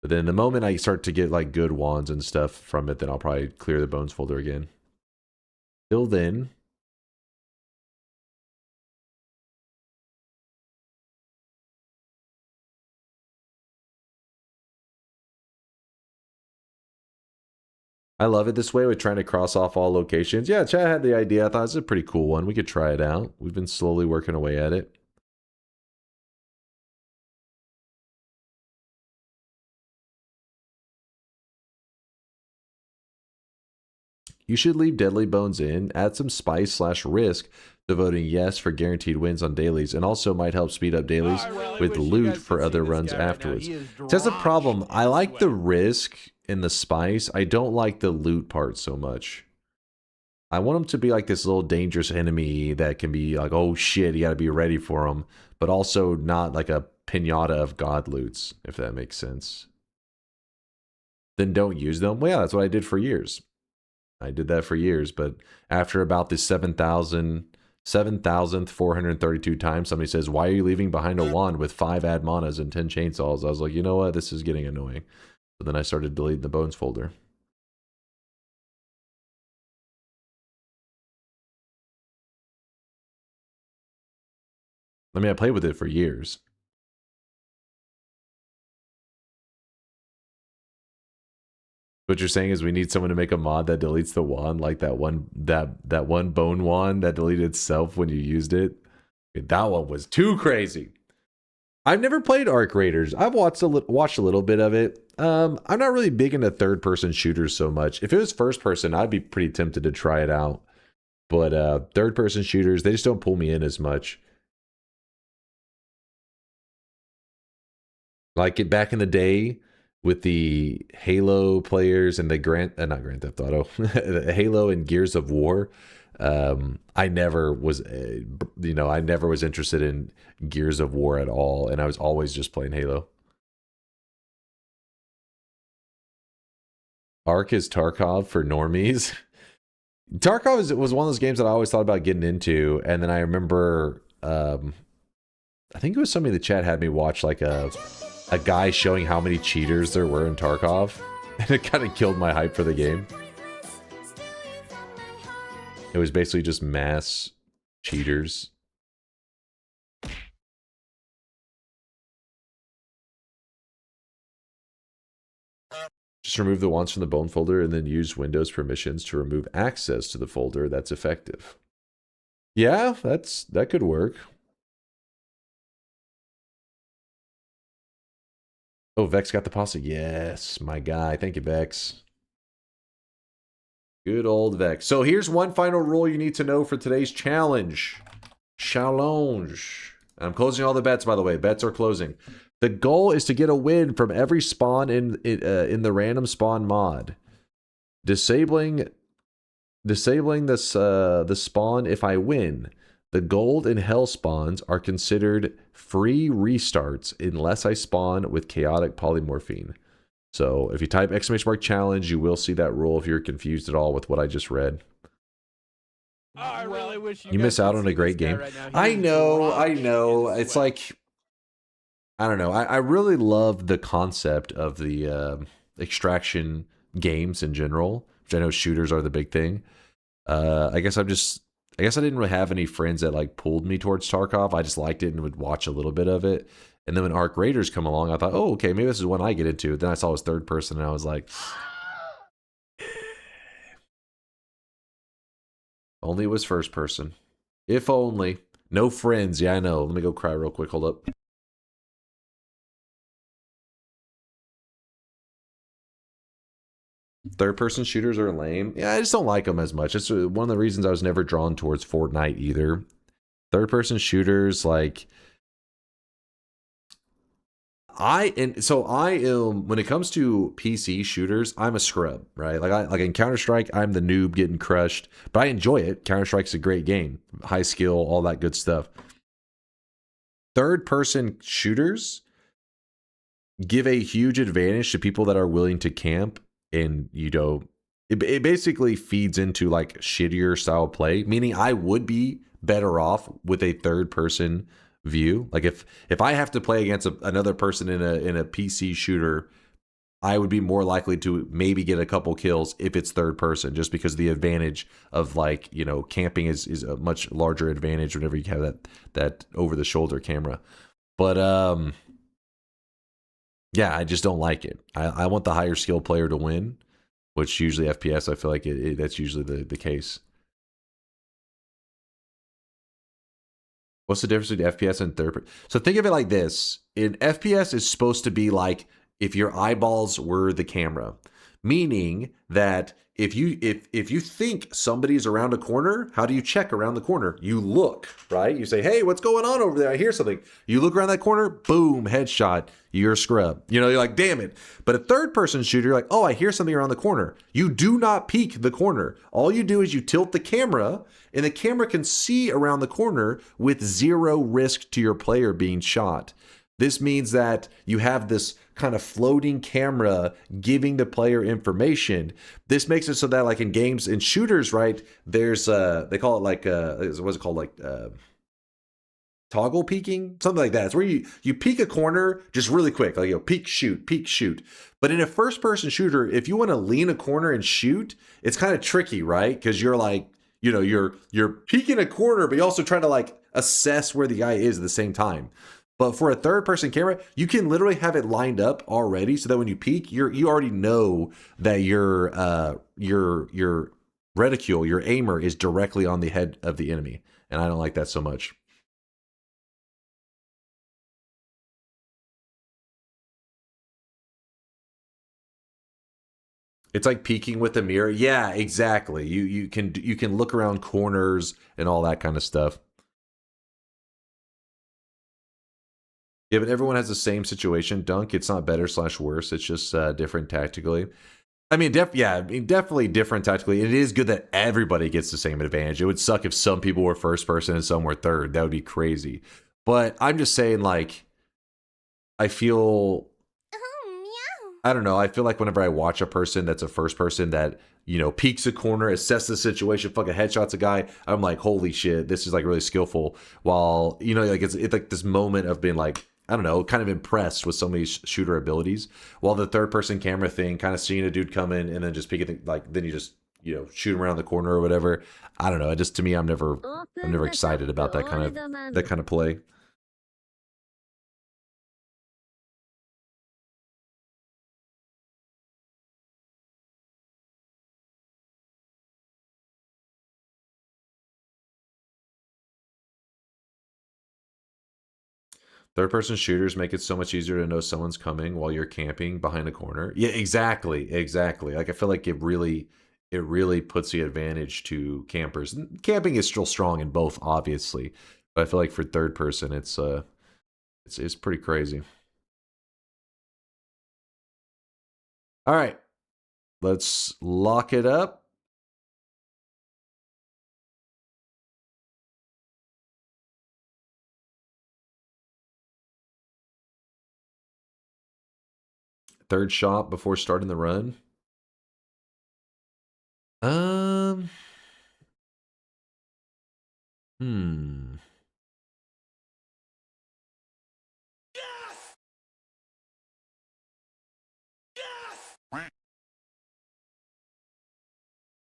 But then the moment I start to get like good wands and stuff from it, then I'll probably clear the bones folder again. Till then, I love it this way with trying to cross off all locations. Yeah, Chad had the idea. I thought it was a pretty cool one. We could try it out. We've been slowly working away at it. You should leave Deadly Bones in, add some spice / risk to voting yes for guaranteed wins on dailies, and also might help speed up dailies with loot for other runs afterwards. That's the problem. I like the risk and the spice. I don't like the loot part so much. I want him to be like this little dangerous enemy that can be like, oh shit, you gotta be ready for him, but also not like a pinata of god loots, if that makes sense. Then don't use them. Well, yeah, that's what I did for years. I did that for years, but after about the 7,432 times, somebody says, why are you leaving behind a wand with 5 ad manas and 10 chainsaws? I was like, you know what? This is getting annoying. So then I started deleting the bones folder. I mean, I played with it for years. What you're saying is we need someone to make a mod that deletes the wand, like that one bone wand that deleted itself when you used it. That one was too crazy. I've never played Arc Raiders. I've watched a little bit of it. I'm not really big into third-person shooters so much. If it was first-person, I'd be pretty tempted to try it out. But third-person shooters, they just don't pull me in as much. Like it back in the day with the Halo players and the not Grand Theft Auto, the Halo and Gears of War. I never was, I never was interested in Gears of War at all, and I was always just playing Halo. Ark is Tarkov for normies. Tarkov was one of those games that I always thought about getting into, and then I remember, I think it was somebody in the chat had me watch like a guy showing how many cheaters there were in Tarkov, and it kind of killed my hype for the game. It was basically just mass cheaters. Just remove the wands from the bone folder and then use Windows permissions to remove access to the folder. That's effective. Yeah, that could work. Oh, Vex got the pasta. Yes, my guy. Thank you, Vex. Good old Vex. So here's one final rule you need to know for today's challenge. Challenge. I'm closing all the bets, by the way. Bets are closing. The goal is to get a win from every spawn in the random spawn mod. Disabling this the spawn if I win. The gold and hell spawns are considered free restarts unless I spawn with chaotic polymorphine. So if you type !challenge, you will see that rule if you're confused at all with what I just read. Oh, I really wish you miss out on a great game. Right I know. It's like, I don't know. I really love the concept of the extraction games in general, which I know shooters are the big thing. I guess I didn't really have any friends that like pulled me towards Tarkov. I just liked it and would watch a little bit of it. And then when Arc Raiders come along, I thought, oh, okay, maybe this is one I get into. Then I saw it was third person, and I was like, only it was first person. If only. No friends. Yeah, I know. Let me go cry real quick. Hold up. Third-person shooters are lame. Yeah, I just don't like them as much. It's one of the reasons I was never drawn towards Fortnite either. Third-person shooters, like... I am, when it comes to PC shooters, I'm a scrub, right? Like in Counter-Strike, I'm the noob getting crushed, but I enjoy it. Counter-Strike's a great game. High skill, all that good stuff. Third-person shooters, give a huge advantage to people that are willing to camp, and it basically feeds into like shittier style play, meaning I would be better off with a third person view. Like if I have to play against another person in a PC shooter, I would be more likely to maybe get a couple kills if it's third person, just because the advantage of like, camping is a much larger advantage whenever you have that over the shoulder camera. But yeah, I just don't like it. I want the higher skill player to win, which usually FPS, I feel like that's usually the case. What's the difference between FPS and third person? So think of it like this. In FPS is supposed to be like if your eyeballs were the camera, meaning that if you think somebody's around a corner, how do you check around the corner? You look, right? You say, hey, what's going on over there? I hear something. You look around that corner, boom, headshot, you're a scrub. You're like, damn it. But a third person shooter, you're like, oh, I hear something around the corner. You do not peek the corner. All you do is you tilt the camera, and the camera can see around the corner with zero risk to your player being shot. This means that you have this kind of floating camera giving the player information. This makes it so that like in games, in shooters, right, there's they call it like what's it called, like toggle peeking, something like that. It's where you peek a corner just really quick, like peek shoot. But in a first person shooter, if you want to lean a corner and shoot, it's kind of tricky, right? Because you're like, you're peeking a corner, but you also trying to like assess where the guy is at the same time. But for a third person camera, you can literally have it lined up already, so that when you peek, you already know that your reticule, your aimer, is directly on the head of the enemy. And I don't like that so much. It's like peeking with a mirror. Yeah, exactly. You can look around corners and all that kind of stuff. Yeah, but everyone has the same situation. Dunk, it's not better / worse. It's just different tactically. I mean, definitely different tactically. It is good that everybody gets the same advantage. It would suck if some people were first person and some were third. That would be crazy. But I'm just saying, like, I feel, I don't know. I feel like whenever I watch a person that's a first person that, peeks a corner, assesses the situation, fucking headshots a guy, I'm like, holy shit, this is like really skillful. While, like it's like this moment of being like, I don't know, kind of impressed with somebody's shooter abilities. While the third person camera thing, kind of seeing a dude come in and then just peeking, like, then you just, shoot him around the corner or whatever. I don't know. It just, to me, I'm never excited about that kind of play. Third-person shooters make it so much easier to know someone's coming while you're camping behind a corner. Yeah, exactly. Like, I feel like it really puts the advantage to campers. Camping is still strong in both, obviously, but I feel like for third-person, it's pretty crazy. All right, let's lock it up. Third shot before starting the run.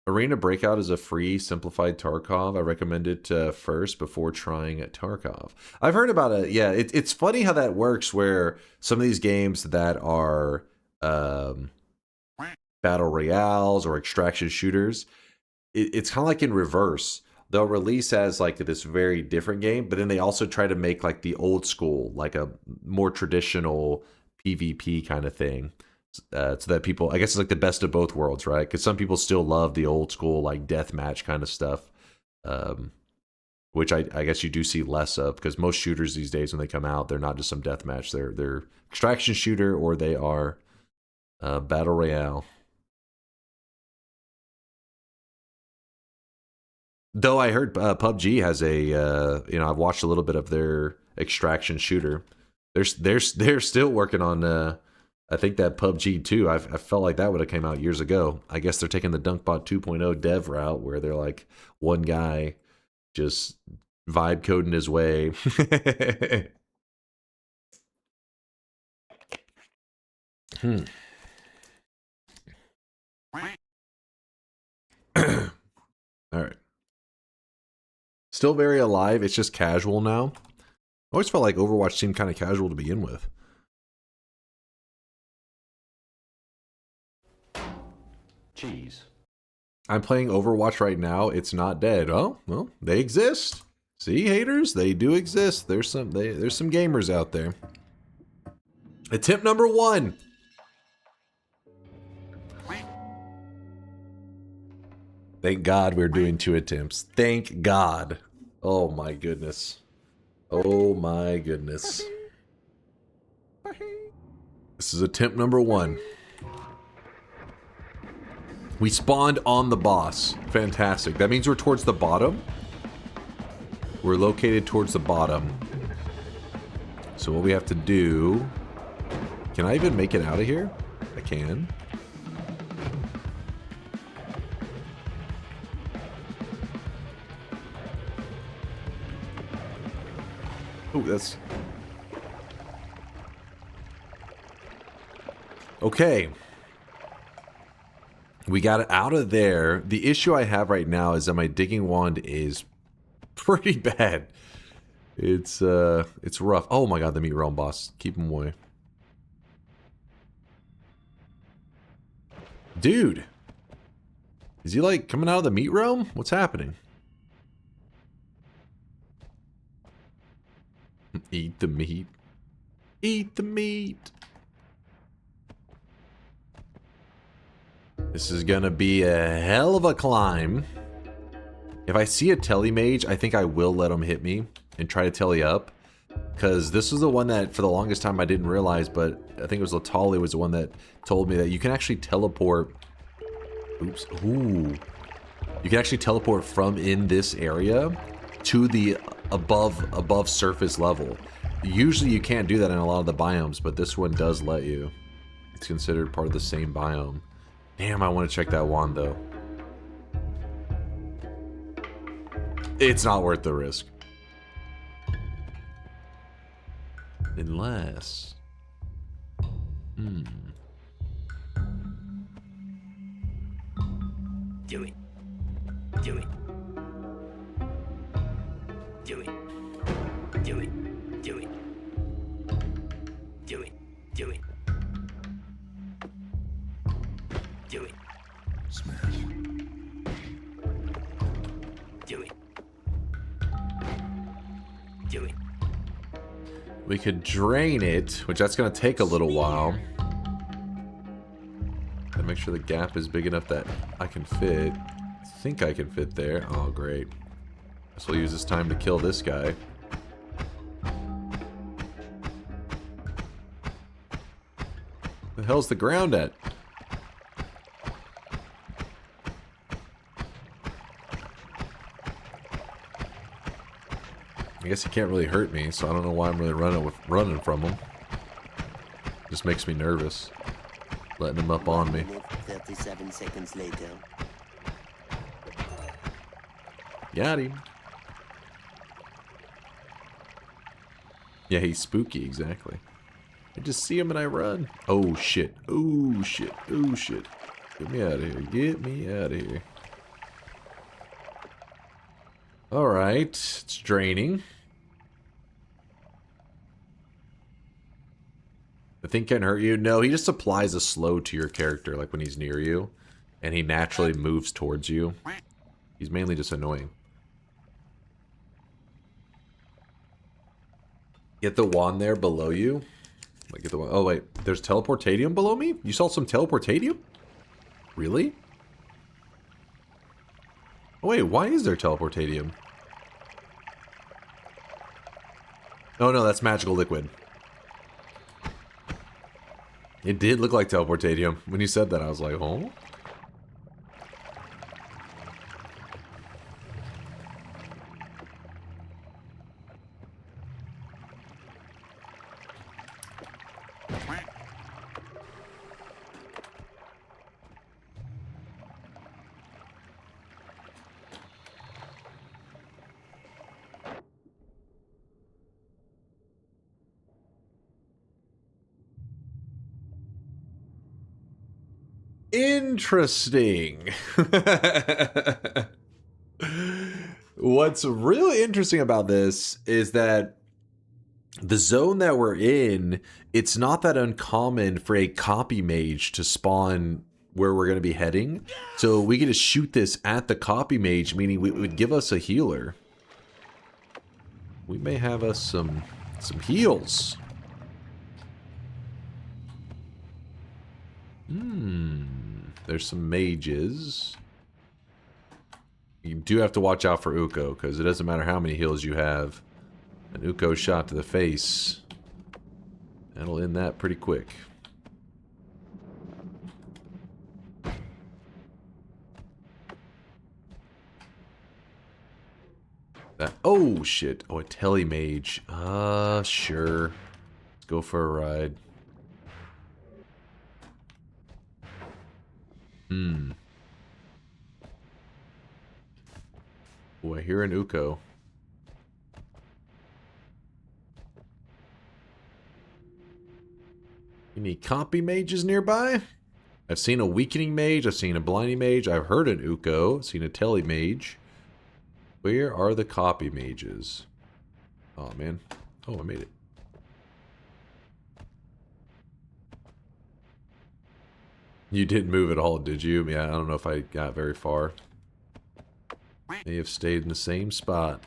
Arena Breakout is a free simplified Tarkov. I recommend it first before trying Tarkov. I've heard about it. Yeah, it's funny how that works, where some of these games that are battle royales or extraction shooters, it's kind of like in reverse. They'll release as like this very different game, but then they also try to make like the old school, like a more traditional PvP kind of thing. So that people, I guess it's like the best of both worlds, right? Because some people still love the old school, like deathmatch kind of stuff, which I guess you do see less of, because most shooters these days, when they come out, they're not just some deathmatch. They're extraction shooter, or they are battle royale. Though I heard PUBG has a, I've watched a little bit of their extraction shooter. They're still working on I think that PUBG 2. I felt like that would have came out years ago. I guess they're taking the DunkBot 2.0 dev route where they're like one guy just vibe coding his way. All right. Still very alive. It's just casual now. I always felt like Overwatch seemed kind of casual to begin with. Cheese. I'm playing Overwatch right now. It's not dead. Oh, well, they exist. See, haters, they do exist. There's some gamers out there. Attempt number 1. Thank God we're doing 2 attempts. Thank God. Oh my goodness. Oh my goodness. This is attempt number 1. We spawned on the boss. Fantastic. That means we're towards the bottom. We're located towards the bottom. So what we have to do... Can I even make it out of here? I can. Oh, that's... Okay. We got it out of there. The issue I have right now is that my digging wand is pretty bad. It's rough. Oh my god, the meat realm boss. Keep him away. Dude. Is he like coming out of the meat realm? What's happening? Eat the meat. Eat the meat. This is gonna be a hell of a climb. If I see a telly mage, I think I will let him hit me and try to telly up. Because this was the one that, for the longest time, I didn't realize, but I think it was Latali was the one that told me that you can actually teleport... Oops. Ooh. You can actually teleport from in this area to the above surface level. Usually you can't do that in a lot of the biomes, but this one does let you. It's considered part of the same biome. Damn, I want to check that wand, though. It's not worth the risk. Unless... Do it. Do it. Do it. Do it. Do it. Do it. Do it. Do it. Smash. Do it. Do it. We could drain it, which that's going to take a little while. And make sure the gap is big enough that I can fit. I think I can fit there. Oh, great. Guess we'll use this time to kill this guy. The hell's the ground at? I guess he can't really hurt me, so I don't know why I'm really running from him. Just makes me nervous. Letting him up on me. 37 seconds later. Got him. Yeah, he's spooky, exactly. I just see him and I run. Oh shit. Oh shit. Oh shit. Get me out of here. Get me out of here. Alright. It's draining. The thing can't hurt you. No, he just applies a slow to your character, like when he's near you. And he naturally moves towards you. He's mainly just annoying. Get the wand there below you. Like, get the wand. Oh, wait. There's teleportatium below me? You saw some teleportatium? Really? Oh, wait. Why is there teleportatium? Oh, no. That's magical liquid. It did look like teleportatium. When you said that, I was like, oh? Interesting. What's really interesting about this is that the zone that we're in, it's not that uncommon for a copy mage to spawn where we're going to be heading. So we can just shoot this at the copy mage, meaning it would give us a healer. We may have us some heals. There's some mages. You do have to watch out for Uko, because it doesn't matter how many heals you have. An Uko shot to the face, that'll end that pretty quick. Oh shit! Oh, a telemage. Sure. Let's go for a ride. Oh, I hear an Uko. Any copy mages nearby? I've seen a weakening mage, I've seen a blinding mage, I've heard an Uko, I've seen a tele mage. Where are the copy mages? Oh man. Oh, I made it. You didn't move at all, did you? Yeah, I don't know if I got very far. May have stayed in the same spot.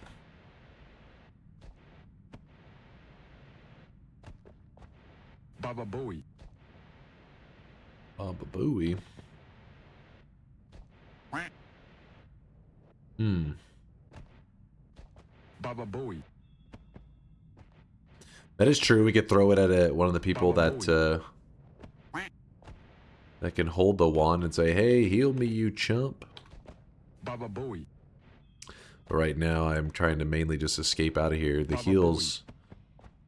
Baba Booey. Baba Booey. Baba Booey. That is true. We could throw it at one of the people that that can hold the wand and say, "Hey, heal me, you chump." Baba Booey. But right now, I'm trying to mainly just escape out of here. The heals.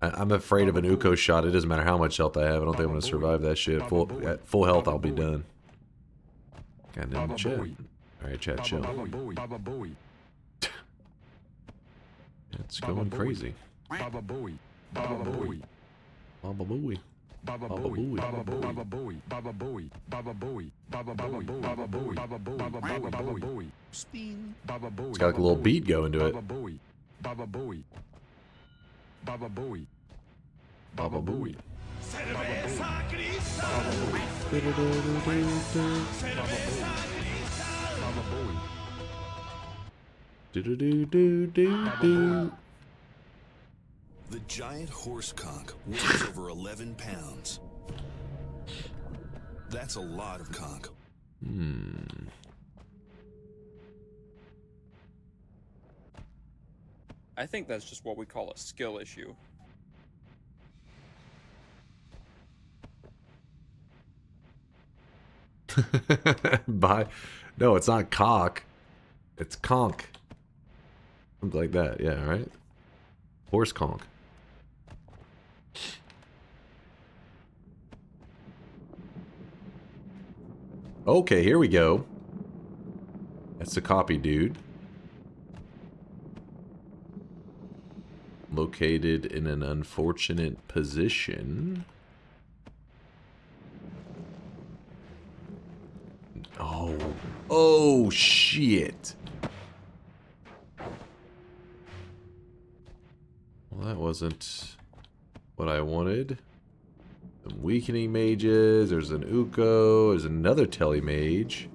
I'm afraid of an Uko shot. It doesn't matter how much health I have. I don't think I'm going to survive that shit. At full health, I'll be done. Got in the chat. Alright, chat, chill. It's going crazy. Baba Booey. Baba Booey. Baba Booey. Baba Booey. Baba Booey. Baba Booey. Baba Booey. Baba Booey. Baba Booey. Baba Booey. Baba Booey. Baba Booey. Spin. Baba Booey. It's got like a little beat going to it. Baba Booey. Baba Booey. Baba Booey. Baba Booey. The giant horse conch weighs over 11 pounds. That's a lot of conch. I think that's just what we call a skill issue. No, it's not cock. It's conch. Something like that. Yeah, right? Horse conch. Okay, here we go. That's the copy dude. Located in an unfortunate position. Oh shit. Well, that wasn't what I wanted. Some weakening mages. There's an Uko. There's another tele mage.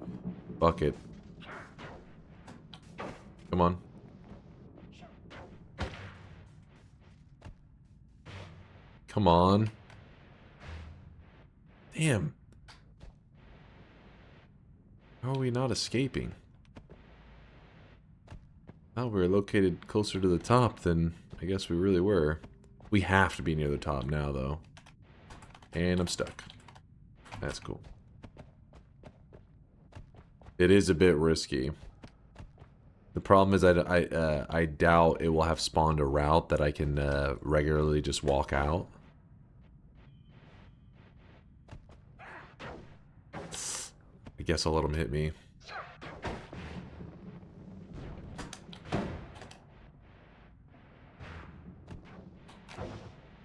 Bucket. Come on. Come on. Damn. How are we not escaping? Now we're located closer to the top than I guess we really were. We have to be near the top now, though. And I'm stuck. That's cool. It is a bit risky. The problem is I doubt it will have spawned a route that I can regularly just walk out. I guess I'll let him hit me.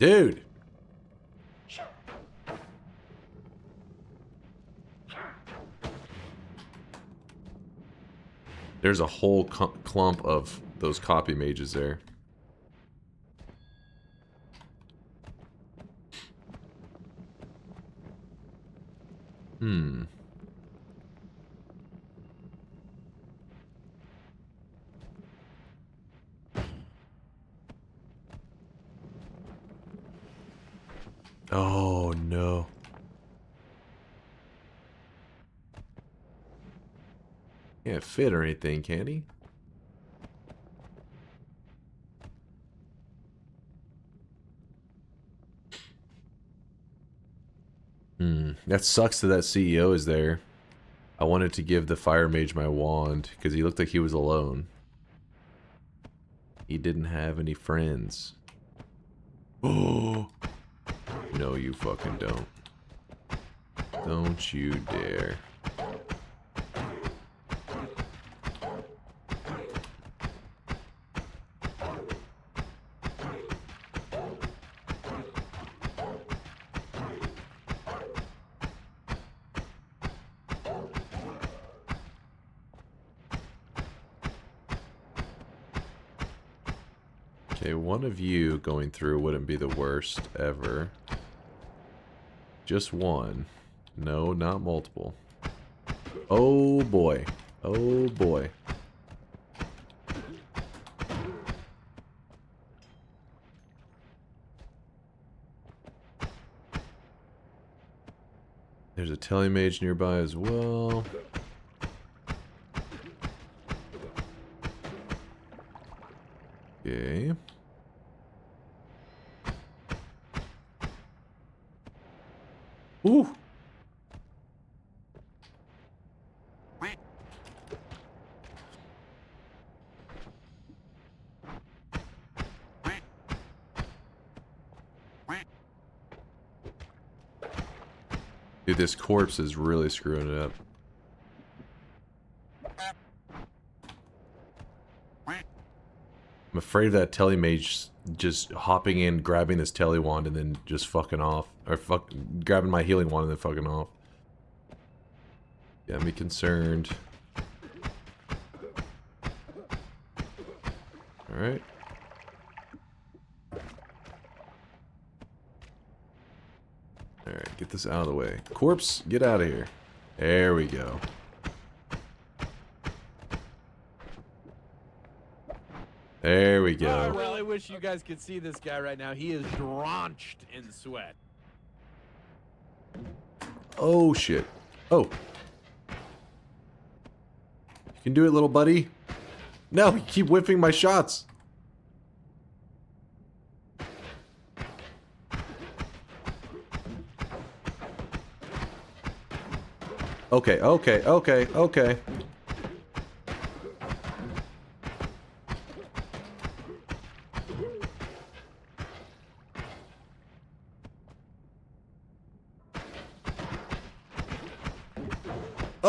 Dude! There's a whole clump of those copy mages there. Hmm. Oh no. Can't fit or anything, can he? That sucks that CEO is there. I wanted to give the fire mage my wand because he looked like he was alone. He didn't have any friends. Oh. No, you fucking don't. Don't you dare. Okay, one of you going through wouldn't be the worst ever. Just one. No, not multiple. Oh boy. Oh boy. There's a telemage nearby as well. Okay. Ooh. Dude, this corpse is really screwing it up. I'm afraid of that telemage just hopping in, grabbing this tele wand, and then just fucking off. Or grabbing my healing wand and then fucking off. Got me concerned. Alright. Alright, get this out of the way. Corpse, get out of here. There we go. There we go. Well, I wish you guys could see this guy right now. He is drenched in sweat. Oh, shit. Oh. You can do it, little buddy. No, you keep whiffing my shots. Okay, okay, okay, okay.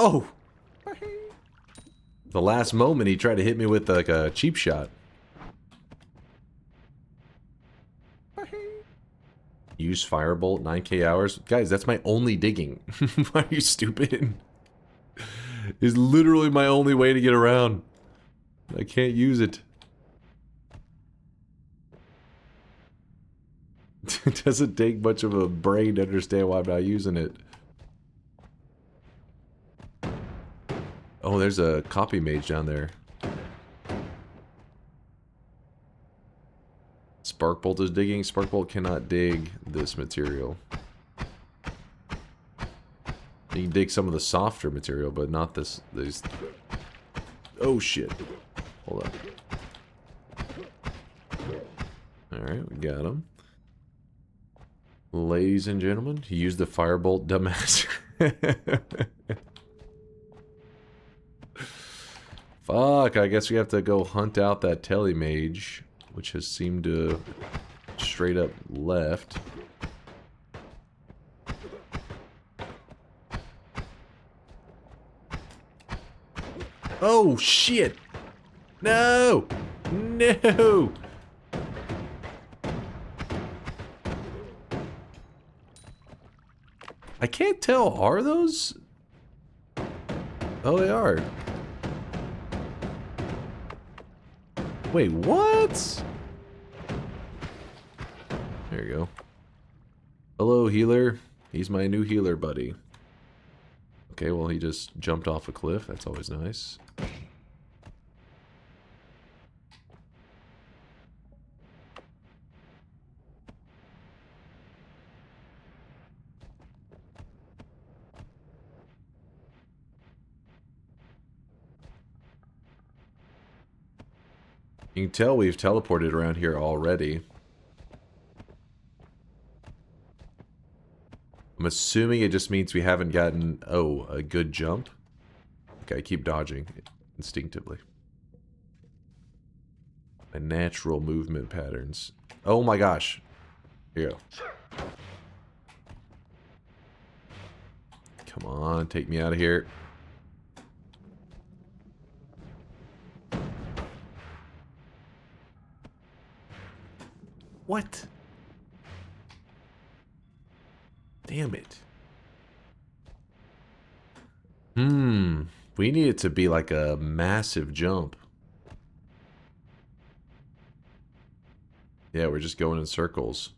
Oh! The last moment he tried to hit me with like a cheap shot. Use firebolt 9k hours. Guys, that's my only digging. Are you stupid? It's literally my only way to get around. I can't use it. It doesn't take much of a brain to understand why I'm not using it. Oh, there's a copy mage down there. Sparkbolt is digging. Sparkbolt cannot dig this material. You can dig some of the softer material, but not this. These. Oh shit! Hold up. All right, we got him. Ladies and gentlemen, he used the firebolt, dumbass. Fuck! I guess we have to go hunt out that telemage, which has seemed to straight up left. Oh shit! No! No! I can't tell, are those Oh, they are. Wait, what? There you go. Hello, healer. He's my new healer buddy. Okay, well, he just jumped off a cliff. That's always nice. You can tell we've teleported around here already. I'm assuming it just means we haven't gotten, oh, a good jump. Okay, I keep dodging instinctively. My natural movement patterns. Oh my gosh. Here you go. Come on, take me out of here. What? Damn it. We need it to be like a massive jump. Yeah, we're just going in circles.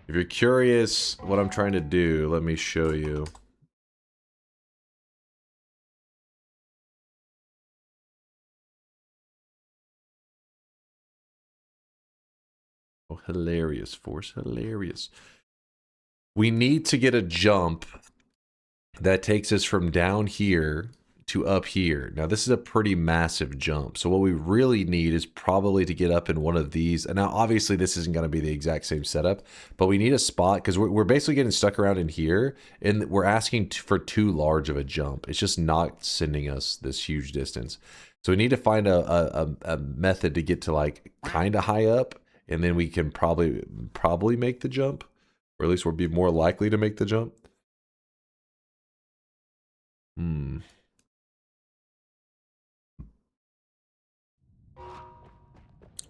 If you're curious what I'm trying to do, let me show you. Oh, hilarious, Force. Hilarious. We need to get a jump that takes us from down here to up here. Now, this is a pretty massive jump. So what we really need is probably to get up in one of these. And now, obviously, this isn't going to be the exact same setup. But we need a spot because we're basically getting stuck around in here. And we're asking for too large of a jump. It's just not sending us this huge distance. So we need to find a method to get to like kind of high up. And then we can probably make the jump. Or at least we'll be more likely to make the jump.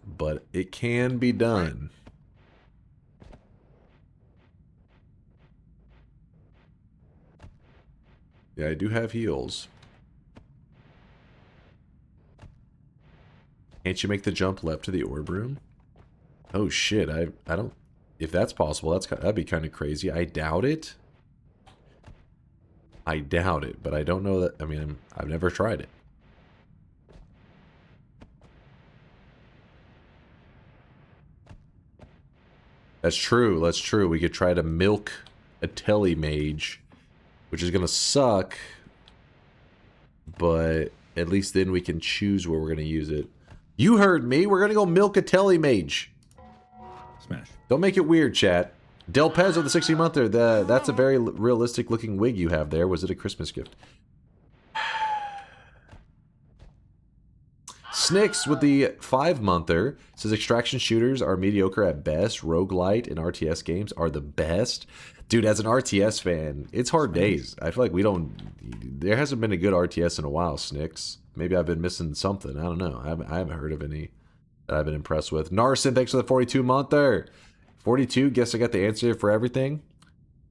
But it can be done. Yeah, I do have heals. Can't you make the jump left to the orb room? Oh shit, I don't... If that's possible, that'd be kind of crazy. I doubt it. I doubt it, but I don't know that... I mean, I've never tried it. That's true, that's true. We could try to milk a telly mage, which is going to suck, but at least then we can choose where we're going to use it. You heard me, we're going to go milk a telly mage. Smash. Don't make it weird, chat. Del Pez with the 60-monther, that's a very realistic looking wig you have there. Was it a Christmas gift? Snicks with the 5-monther says extraction shooters are mediocre at best. Roguelite and RTS games are the best. Dude, as an RTS fan, it's hard days. I feel like we don't... There hasn't been a good RTS in a while, Snicks. Maybe I've been missing something. I don't know. I haven't heard of any that I've been impressed with. Narson, thanks for the 42-monther. 42, guess I got the answer for everything.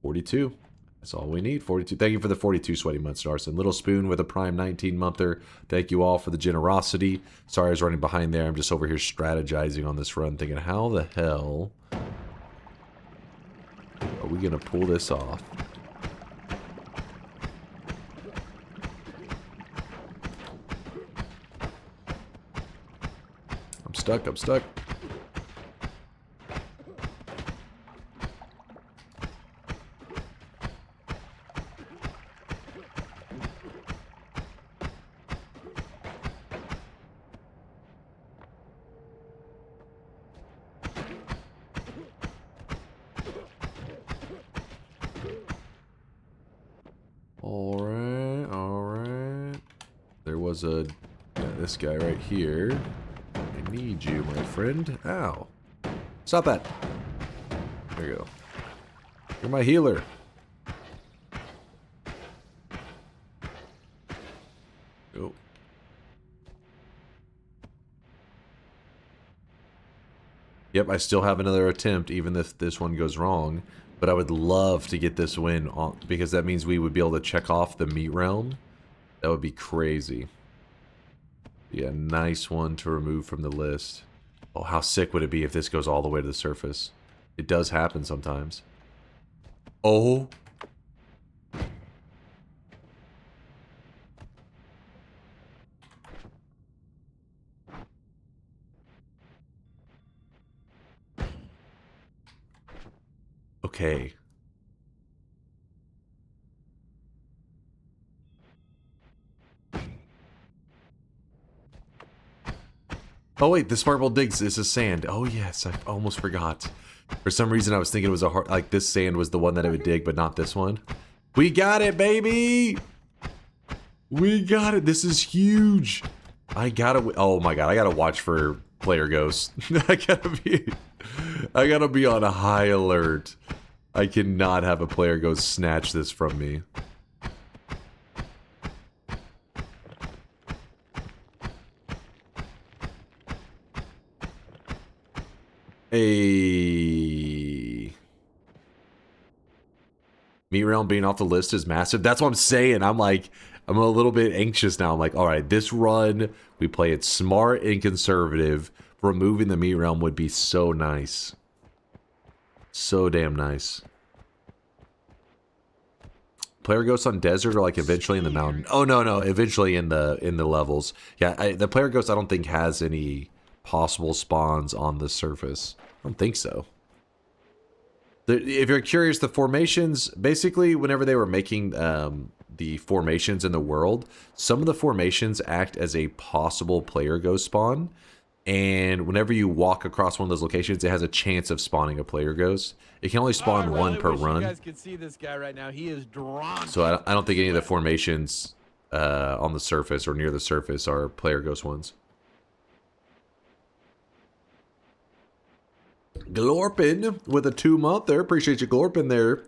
42. That's all we need. 42. Thank you for the 42 sweaty months, Narson. Little Spoon with a prime 19-monther. Thank you all for the generosity. Sorry I was running behind there. I'm just over here strategizing on this run, thinking, how the hell are we going to pull this off? I'm stuck. I'm stuck. Alright. There was this guy right here. I need you, my friend. Ow. Stop that. There you go. You're my healer. Go. Yep, I still have another attempt, even if this one goes wrong. But I would love to get this win on, because that means we would be able to check off the meat realm. That would be crazy. Yeah, nice one to remove from the list. Oh, how sick would it be if this goes all the way to the surface? It does happen sometimes. Oh. Okay. Oh wait, the sparkle digs is a sand. Oh yes, I almost forgot. For some reason I was thinking it was a hard, like this sand was the one that it would dig, but not this one. We got it, baby! We got it. This is huge. I gotta, oh my god, I gotta watch for player ghosts. I gotta be on a high alert. I cannot have a player ghost snatch this from me. Meat realm being off the list is massive. That's what I'm saying. I'm like, I'm a little bit anxious now. I'm like, all right, this run, we play it smart and conservative. Removing the meat realm would be so nice. So damn nice. Player ghosts on desert or like eventually in the mountain? Oh no, eventually in the levels. Yeah, the player ghost I don't think has any possible spawns on the surface. I don't think so. If you're curious, the formations, basically whenever they were making the formations in the world, some of the formations act as a possible player ghost spawn, and whenever you walk across one of those locations, it has a chance of spawning a player ghost. It can only spawn one per run. You guys can see this guy right now. He is drawn. So I don't think any of the formations on the surface or near the surface are player ghost ones. Glorpin with a 2-month there. Appreciate you, Glorpin there.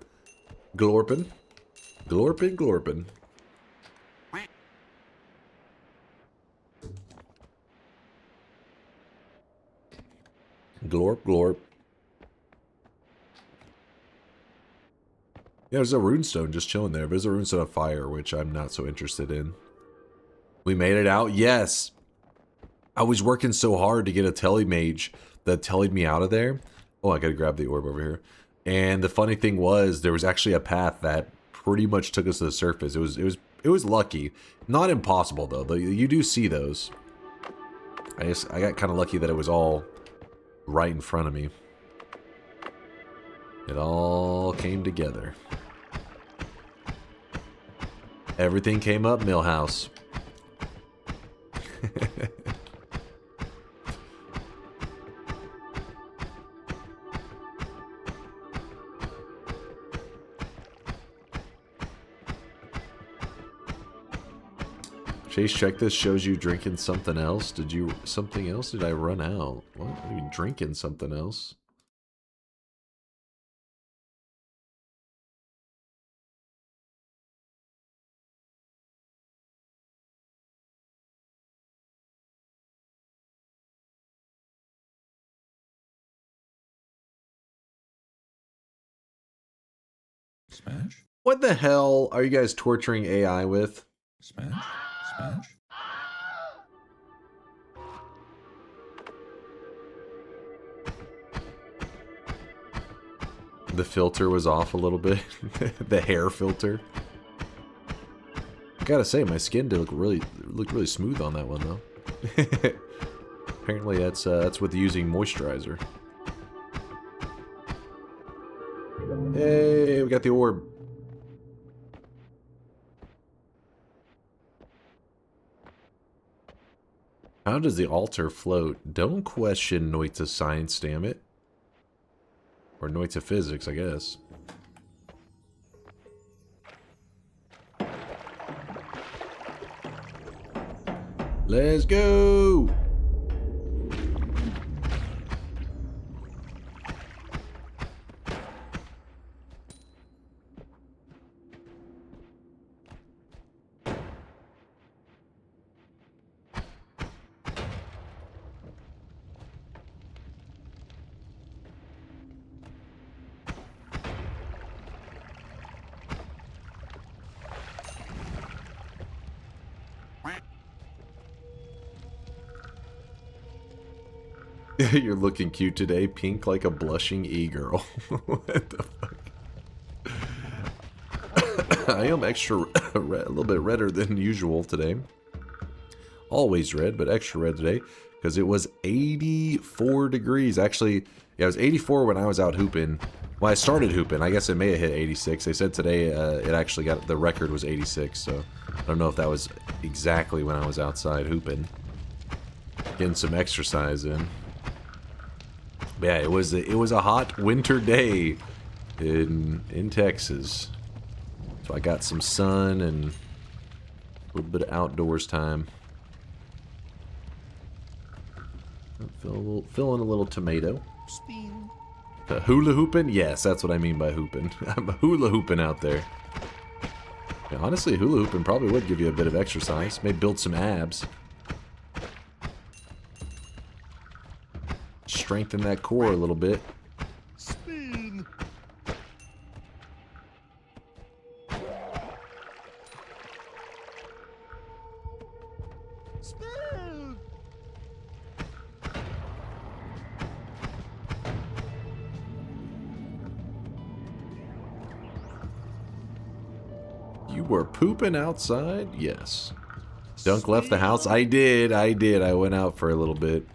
Glorpin. Glorpin. Glorp. Yeah, there's a runestone just chilling there. But there's a runestone of fire, which I'm not so interested in. We made it out. Yes. I was working so hard to get a telemage that tellied me out of there. Oh, I gotta grab the orb over here. And the funny thing was, there was actually a path that pretty much took us to the surface. It was lucky. Not impossible though. You do see those. I got kind of lucky that it was all right in front of me. It all came together. Everything came up, Millhouse. Chase, check this. Shows you drinking something else. Something else? Did I run out? What? What are you drinking something else? Smash? What the hell are you guys torturing AI with? Smash? The filter was off a little bit. The hair filter. I gotta say, my skin did look really smooth on that one though. Apparently that's with using moisturizer. Hey, we got the orb. How does the altar float? Don't question Noita science, damn it. Or Noita physics, I guess. Let's go! You're looking cute today. Pink like a blushing e-girl. What the fuck? I am extra red, a little bit redder than usual today. Always red, but extra red today because it was 84 degrees. Actually, yeah, it was 84 when I was out hooping. Well, I started hooping. I guess it may have hit 86. They said today it actually got, the record was 86. So I don't know if that was exactly when I was outside hooping, getting some exercise in. But yeah, it was a hot winter day in Texas. So I got some sun and a little bit of outdoors time. Feeling a little tomato. Hula hooping? Yes, that's what I mean by hooping. I'm hula hooping out there. Yeah, honestly, hula hooping probably would give you a bit of exercise. May build some abs. Strengthen that core a little bit. Spin. Spin. You were pooping outside? Yes. Dunk left the house? I did. I went out for a little bit.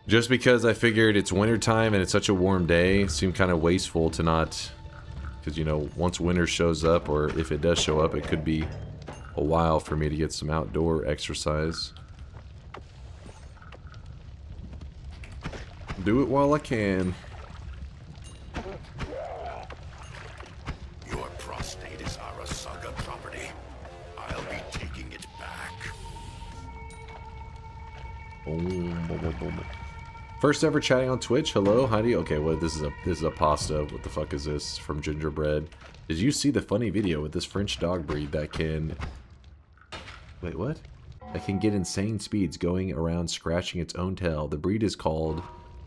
Just because I figured it's wintertime and it's such a warm day, it seemed kind of wasteful to not... Because, you know, once winter shows up, or if it does show up, it could be a while for me to get some outdoor exercise. Do it while I can. Your prostate is Arasaga property. I'll be taking it back. Boom, boom, boom, boom. First ever chatting on Twitch. Hello, Heidi. Okay, well, this is a pasta. What the fuck is this? From Gingerbread. Did you see the funny video with this French dog breed that can... Wait, what? That can get insane speeds going around scratching its own tail. The breed is called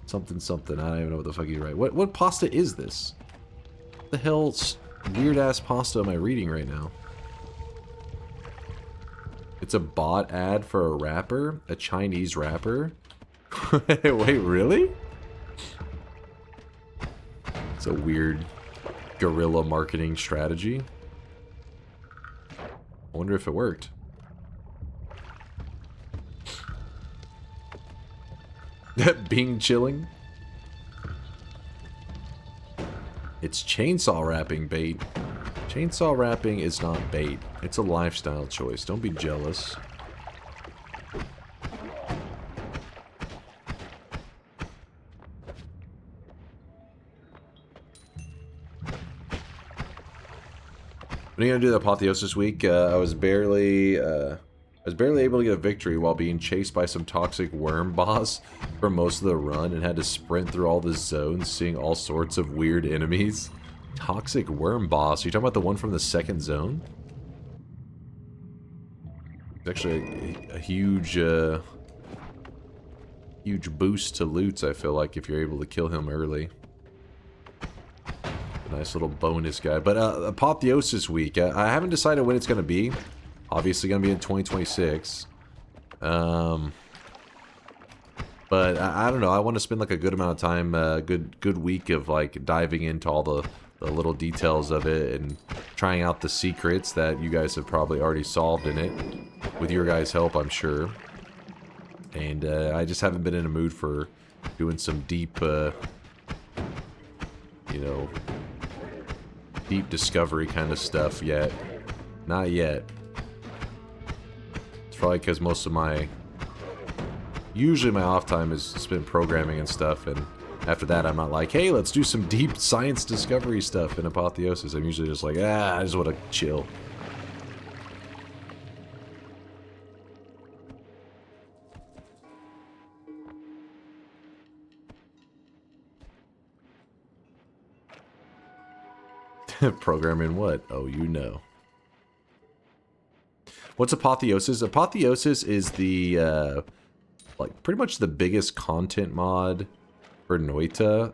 something something. I don't even know what the fuck you write. What pasta is this? What the hell weird ass pasta am I reading right now? It's a bot ad for a rapper? A Chinese rapper? Wait, really? It's a weird guerrilla marketing strategy. I wonder if it worked. Bing chilling. It's chainsaw wrapping bait. Chainsaw wrapping is not bait. It's a lifestyle choice. Don't be jealous. What are you gonna do the apotheosis week? I was barely able to get a victory while being chased by some toxic worm boss for most of the run and had to sprint through all the zones, seeing all sorts of weird enemies. Toxic worm boss? Are you talking about the one from the second zone? It's actually a huge, huge boost to loots, I feel like, if you're able to kill him early. Nice little bonus guy. But apotheosis week, I haven't decided when it's going to be. Obviously going to be in 2026. But I don't know. I want to spend like a good amount of time, good week of like diving into all the little details of it and trying out the secrets that you guys have probably already solved in it. With your guys' help, I'm sure. And I just haven't been in a mood for doing some deep, you know... deep discovery kind of stuff yet. Not yet. It's probably because most of my... usually my off time is spent programming and stuff, and after that I'm not like, hey, let's do some deep science discovery stuff in Apotheosis. I'm usually just like, I just want to chill. Programming what? Oh, you know. What's Apotheosis? Apotheosis is the, like, pretty much the biggest content mod for Noita.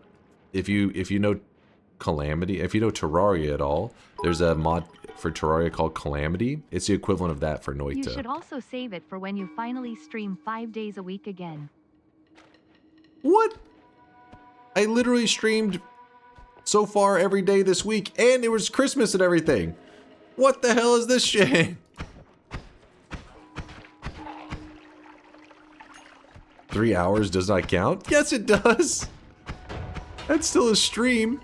If you know Calamity, if you know Terraria at all, there's a mod for Terraria called Calamity. It's the equivalent of that for Noita. You should also save it for when you finally stream 5 days a week again. What? I literally streamed so far every day this week, and it was Christmas and everything. What the hell is this shit? 3 hours does not count? Yes, it does. That's still a stream.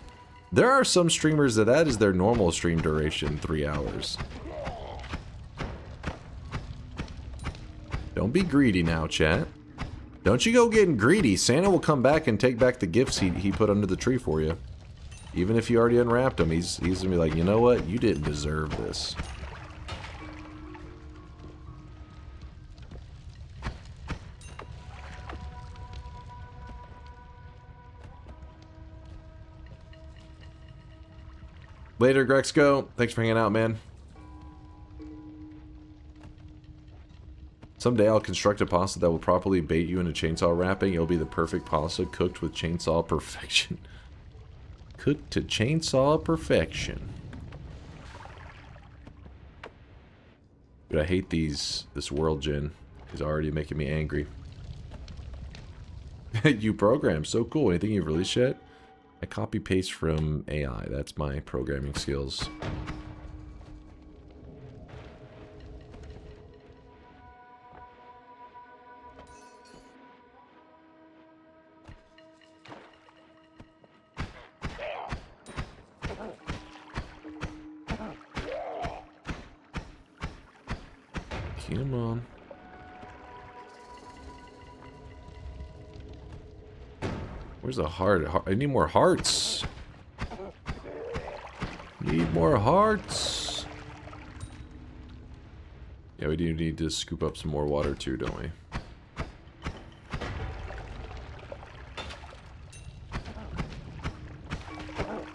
There are some streamers that is their normal stream duration, 3 hours. Don't be greedy now, chat. Don't you go getting greedy. Santa will come back and take back the gifts he put under the tree for you. Even if you already unwrapped them, he's gonna be like, you know what? You didn't deserve this. Later, Grexco. Thanks for hanging out, man. Someday I'll construct a pasta that will properly bait you into chainsaw wrapping. It'll be the perfect pasta cooked with chainsaw perfection. Cooked to chainsaw perfection. Dude, I hate this world gen. It's already making me angry. You program, so cool. Anything you've released yet? I copy paste from AI. That's my programming skills. Come on. Where's the heart? I need more hearts. Need more hearts. Yeah, we do need to scoop up some more water too, don't we?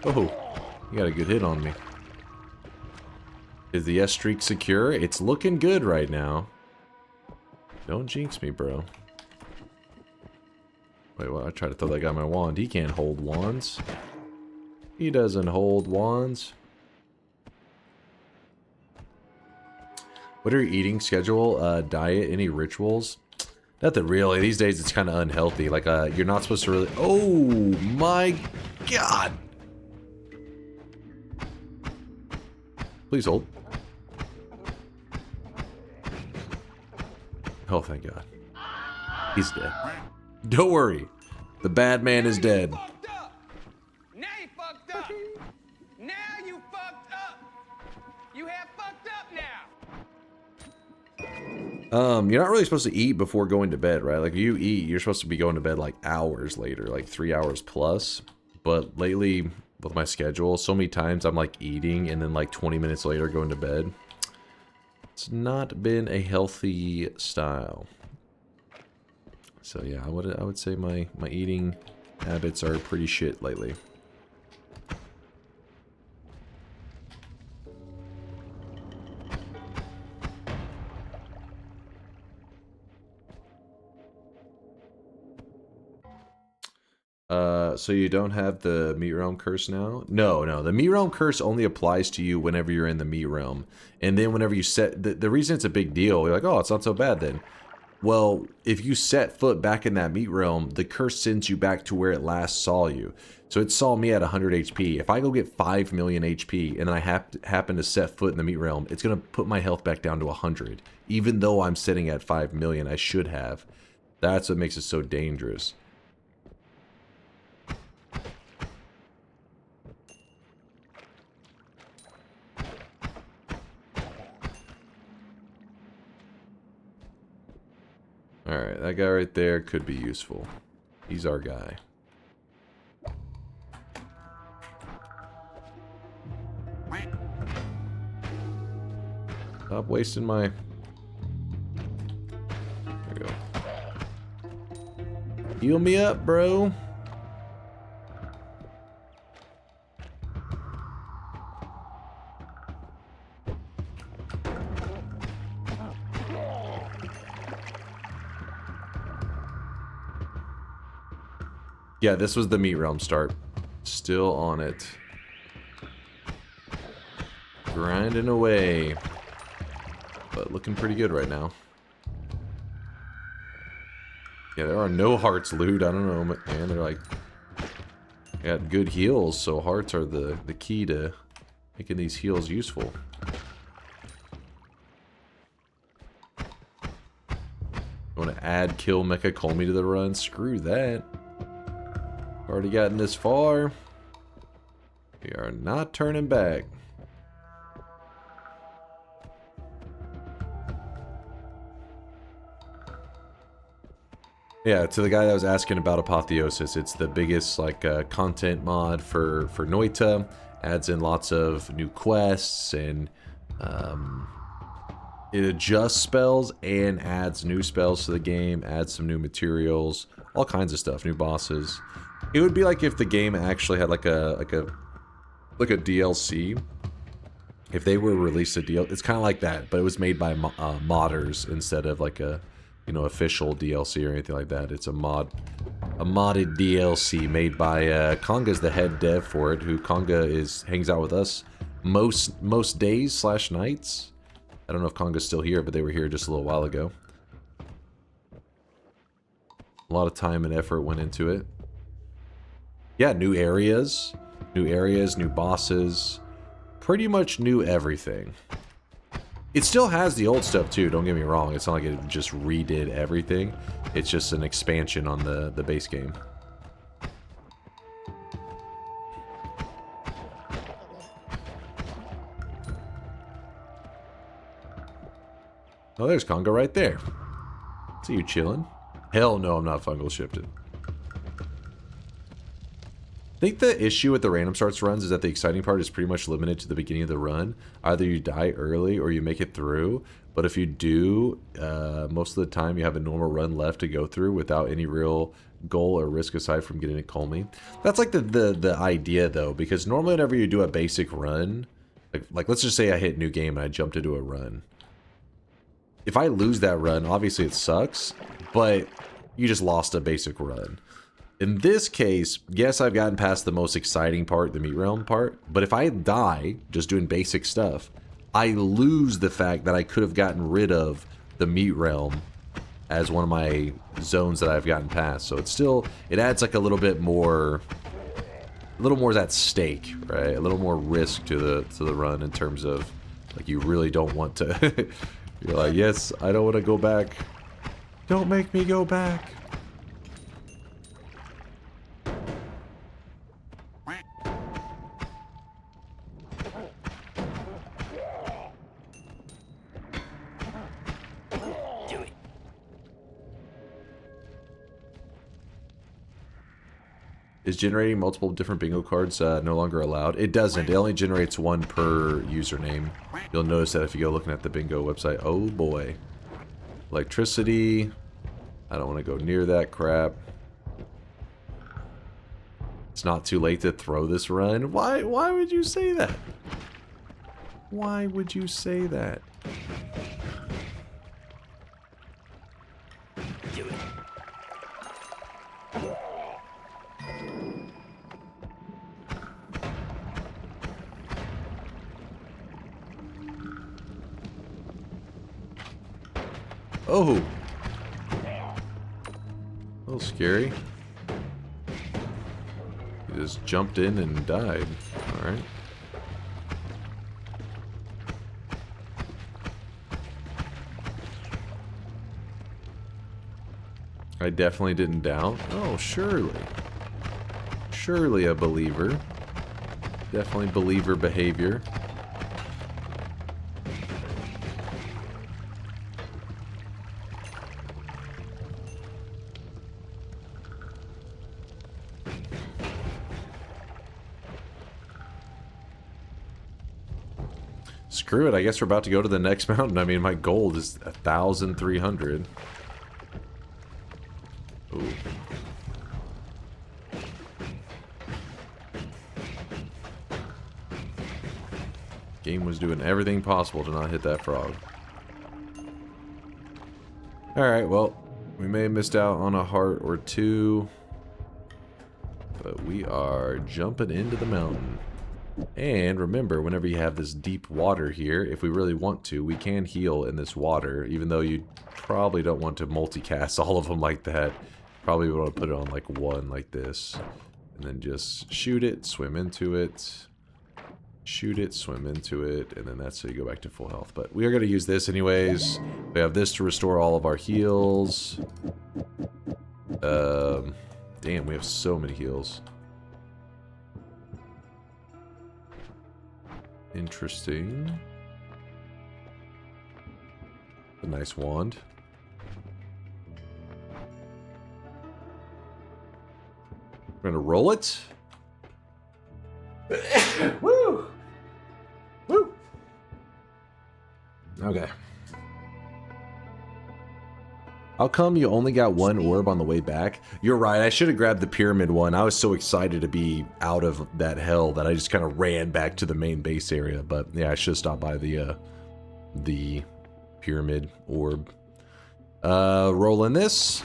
Oh, you got a good hit on me. Is the S streak secure? It's looking good right now. Don't jinx me, bro. Wait, what? I tried to throw that guy my wand. He can't hold wands. He doesn't hold wands. What are your eating schedule? Diet? Any rituals? Nothing really. These days it's kind of unhealthy. Like, you're not supposed to really... Oh my god! Please hold. Oh, thank God. He's dead. Don't worry. The bad man is dead. Now you fucked up. Now you fucked up. You have fucked up now. You're not really supposed to eat before going to bed, right? Like, you eat, you're supposed to be going to bed like hours later, like 3 hours plus. But lately, with my schedule, so many times I'm like eating and then like 20 minutes later going to bed. It's not been a healthy style. So yeah, I would say my eating habits are pretty shit lately. So you don't have the meat realm curse now? No, the meat realm curse only applies to you whenever you're in the meat realm. And then whenever you set, the reason it's a big deal, you're like, oh, it's not so bad then. Well, if you set foot back in that meat realm, the curse sends you back to where it last saw you. So it saw me at 100 HP. If I go get 5 million HP and then I happen to set foot in the meat realm, it's going to put my health back down to 100. Even though I'm sitting at 5 million, I should have. That's what makes it so dangerous. Alright, that guy right there could be useful. He's our guy. Stop wasting my... There we go. Heal me up, bro. Yeah, this was the meat realm start. Still on it. Grinding away. But looking pretty good right now. Yeah, there are no hearts loot. I don't know, man. They're like... got good heals, so hearts are the key to making these heals useful. Want to add kill Mecha Colmy to the run? Screw that. Already gotten this far. We are not turning back. Yeah, to the guy that was asking about Apotheosis, it's the biggest like content mod for Noita. Adds in lots of new quests and it adjusts spells and adds new spells to the game. Adds some new materials, all kinds of stuff, new bosses. It would be like if the game actually had like a DLC. If they were released a deal, it's kind of like that, but it was made by modders instead of like a official DLC or anything like that. It's a modded DLC made by Konga's the head dev for it, who Konga hangs out with us most days / nights. I don't know if Konga's still here, but they were here just a little while ago. A lot of time and effort went into it. Yeah, new areas, new bosses, pretty much new everything. It still has the old stuff too, don't get me wrong. It's not like it just redid everything. It's just an expansion on the base game. Oh, there's Konga right there. See you chilling. Hell no, I'm not fungal shifted. I think the issue with the random starts runs is that the exciting part is pretty much limited to the beginning of the run. Either you die early or you make it through. But if you do, most of the time you have a normal run left to go through without any real goal or risk aside from getting it Colmy. That's like the idea though, because normally whenever you do a basic run, like let's just say I hit new game and I jumped into a run. If I lose that run, obviously it sucks, but you just lost a basic run. In this case, yes, I've gotten past the most exciting part, the meat realm part, but if I die just doing basic stuff, I lose the fact that I could have gotten rid of the meat realm as one of my zones that I've gotten past. So it's still, it adds like a little more is at stake, right? A little more risk to the run in terms of like you really don't want to. You're like, yes, I don't want to go back. Don't make me go back. Is generating multiple different bingo cards no longer allowed? It doesn't. It only generates one per username. You'll notice that if you go looking at the bingo website. Oh boy. Electricity. I don't want to go near that crap. It's not too late to throw this run. Why would you say that? Why would you say that? Oh! A little scary. He just jumped in and died. Alright. I definitely didn't doubt. Oh, surely. Surely a believer. Definitely believer behavior. Screw it, I guess we're about to go to the next mountain. I mean, my gold is 1,300. Ooh. Game was doing everything possible to not hit that frog. Alright, well, we may have missed out on a heart or two, but we are jumping into the mountain. And remember, whenever you have this deep water here, if we really want to, we can heal in this water, even though you probably don't want to multicast all of them like that. Probably want to put it on like one like this. And then just shoot it, swim into it, shoot it, swim into it, and then that's how you go back to full health. But we are going to use this anyways. We have this to restore all of our heals. Damn, we have so many heals. Interesting. A nice wand. We're gonna roll it. Woo! Woo! Okay. How come you only got one orb on the way back? You're right, I should have grabbed the pyramid one. I was so excited to be out of that hell that I just kind of ran back to the main base area. But yeah, I should have stopped by the pyramid orb. Rolling this.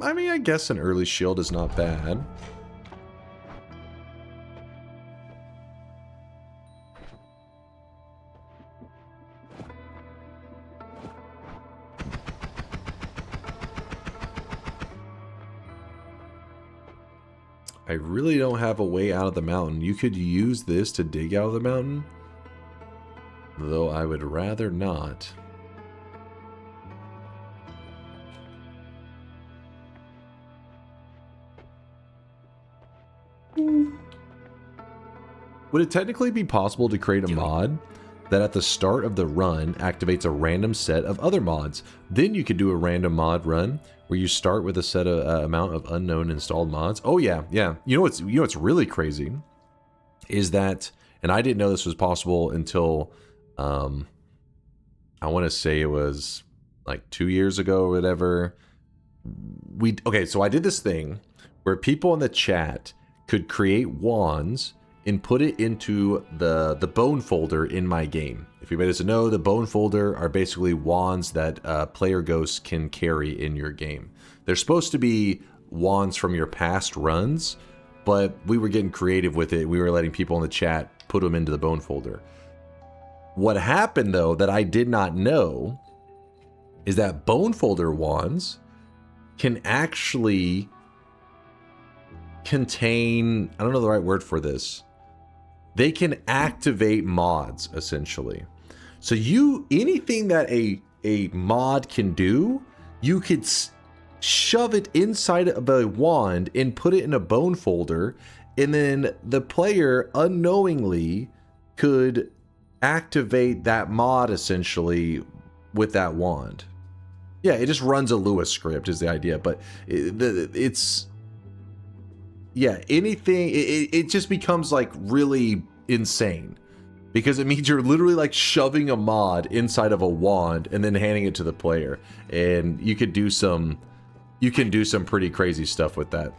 I mean, I guess an early shield is not bad. I really don't have a way out of the mountain. You could use this to dig out of the mountain, though I would rather not. Would it technically be possible to create a mod that at the start of the run activates a random set of other mods? Then you could do a random mod run where you start with a set of amount of unknown installed mods. Oh yeah, yeah. You know what's really crazy is that, and I didn't know this was possible until I want to say it was like 2 years ago or whatever. Okay, so I did this thing where people in the chat could create wands and put it into the bone folder in my game. If anybody doesn't know, the bone folder are basically wands that player ghosts can carry in your game. They're supposed to be wands from your past runs, but we were getting creative with it. We were letting people in the chat put them into the bone folder. What happened though that I did not know is that bone folder wands can actually contain, I don't know the right word for this. They can activate mods, essentially. So anything that a mod can do, you could shove it inside of a wand and put it in a bone folder, and then the player unknowingly could activate that mod, essentially, with that wand. Yeah, it just runs a Lewis script is the idea, but it's... Yeah, anything, it just becomes like really insane because it means you're literally like shoving a mod inside of a wand and then handing it to the player, and you can do some pretty crazy stuff with that.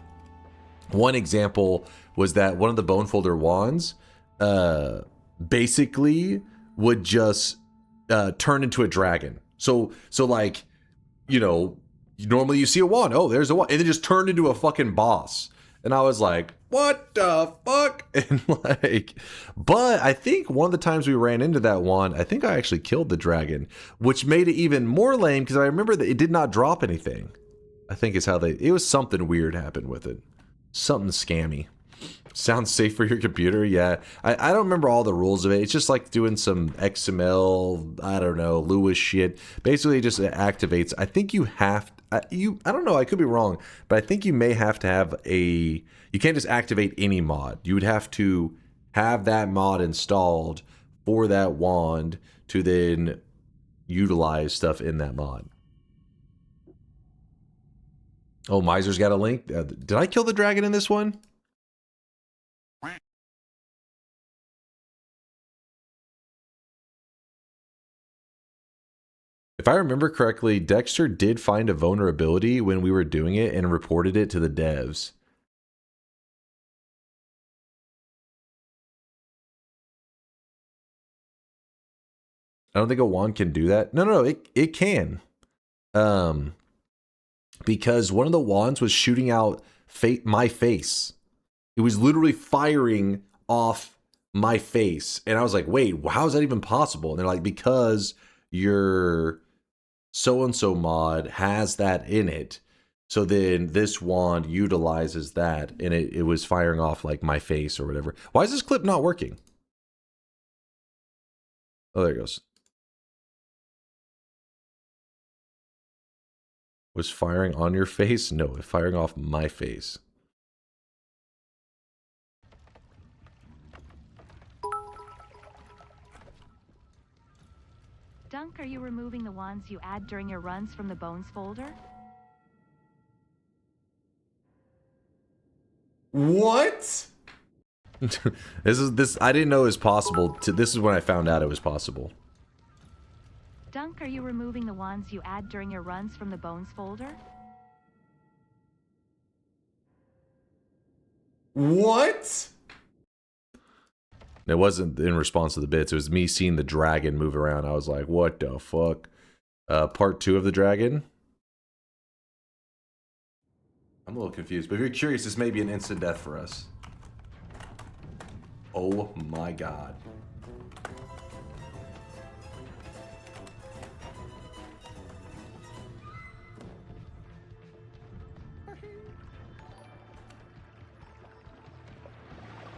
One example was that one of the bone folder wands basically would just turn into a dragon. So like, you know, normally you see a wand, oh, there's a wand, and then just turned into a fucking boss. And I was like, what the fuck? And like, but I think one of the times we ran into that wand, I think I actually killed the dragon, which made it even more lame because I remember that it did not drop anything. I think is how it was something weird happened with it. Something scammy. Sounds safe for your computer? Yeah. I don't remember all the rules of it. It's just like doing some XML, I don't know, Lewis shit. Basically, it just activates. I think you have... I don't know, I could be wrong, but I think you may have to have you can't just activate any mod. You would have to have that mod installed for that wand to then utilize stuff in that mod. Oh, Miser's got a link. Did I kill the dragon in this one? If I remember correctly, Dexter did find a vulnerability when we were doing it and reported it to the devs. I don't think a wand can do that. No, it can. Because one of the wands was shooting out my face. It was literally firing off my face. And I was like, wait, how is that even possible? And they're like, because your so-and-so mod has that in it. So then this wand utilizes that, and it was firing off like my face or whatever. Why is this clip not working? Oh, there it goes. Was firing on your face? No, firing off my face. Dunk, are you removing the wands you add during your runs from the bones folder? What? this I didn't know it was possible. This is when I found out it was possible. Dunk, are you removing the wands you add during your runs from the bones folder? What? It wasn't in response to the bits. It was me seeing the dragon move around. I was like, what the fuck? Part 2 of the dragon? I'm a little confused. But if you're curious, this may be an instant death for us. Oh my god.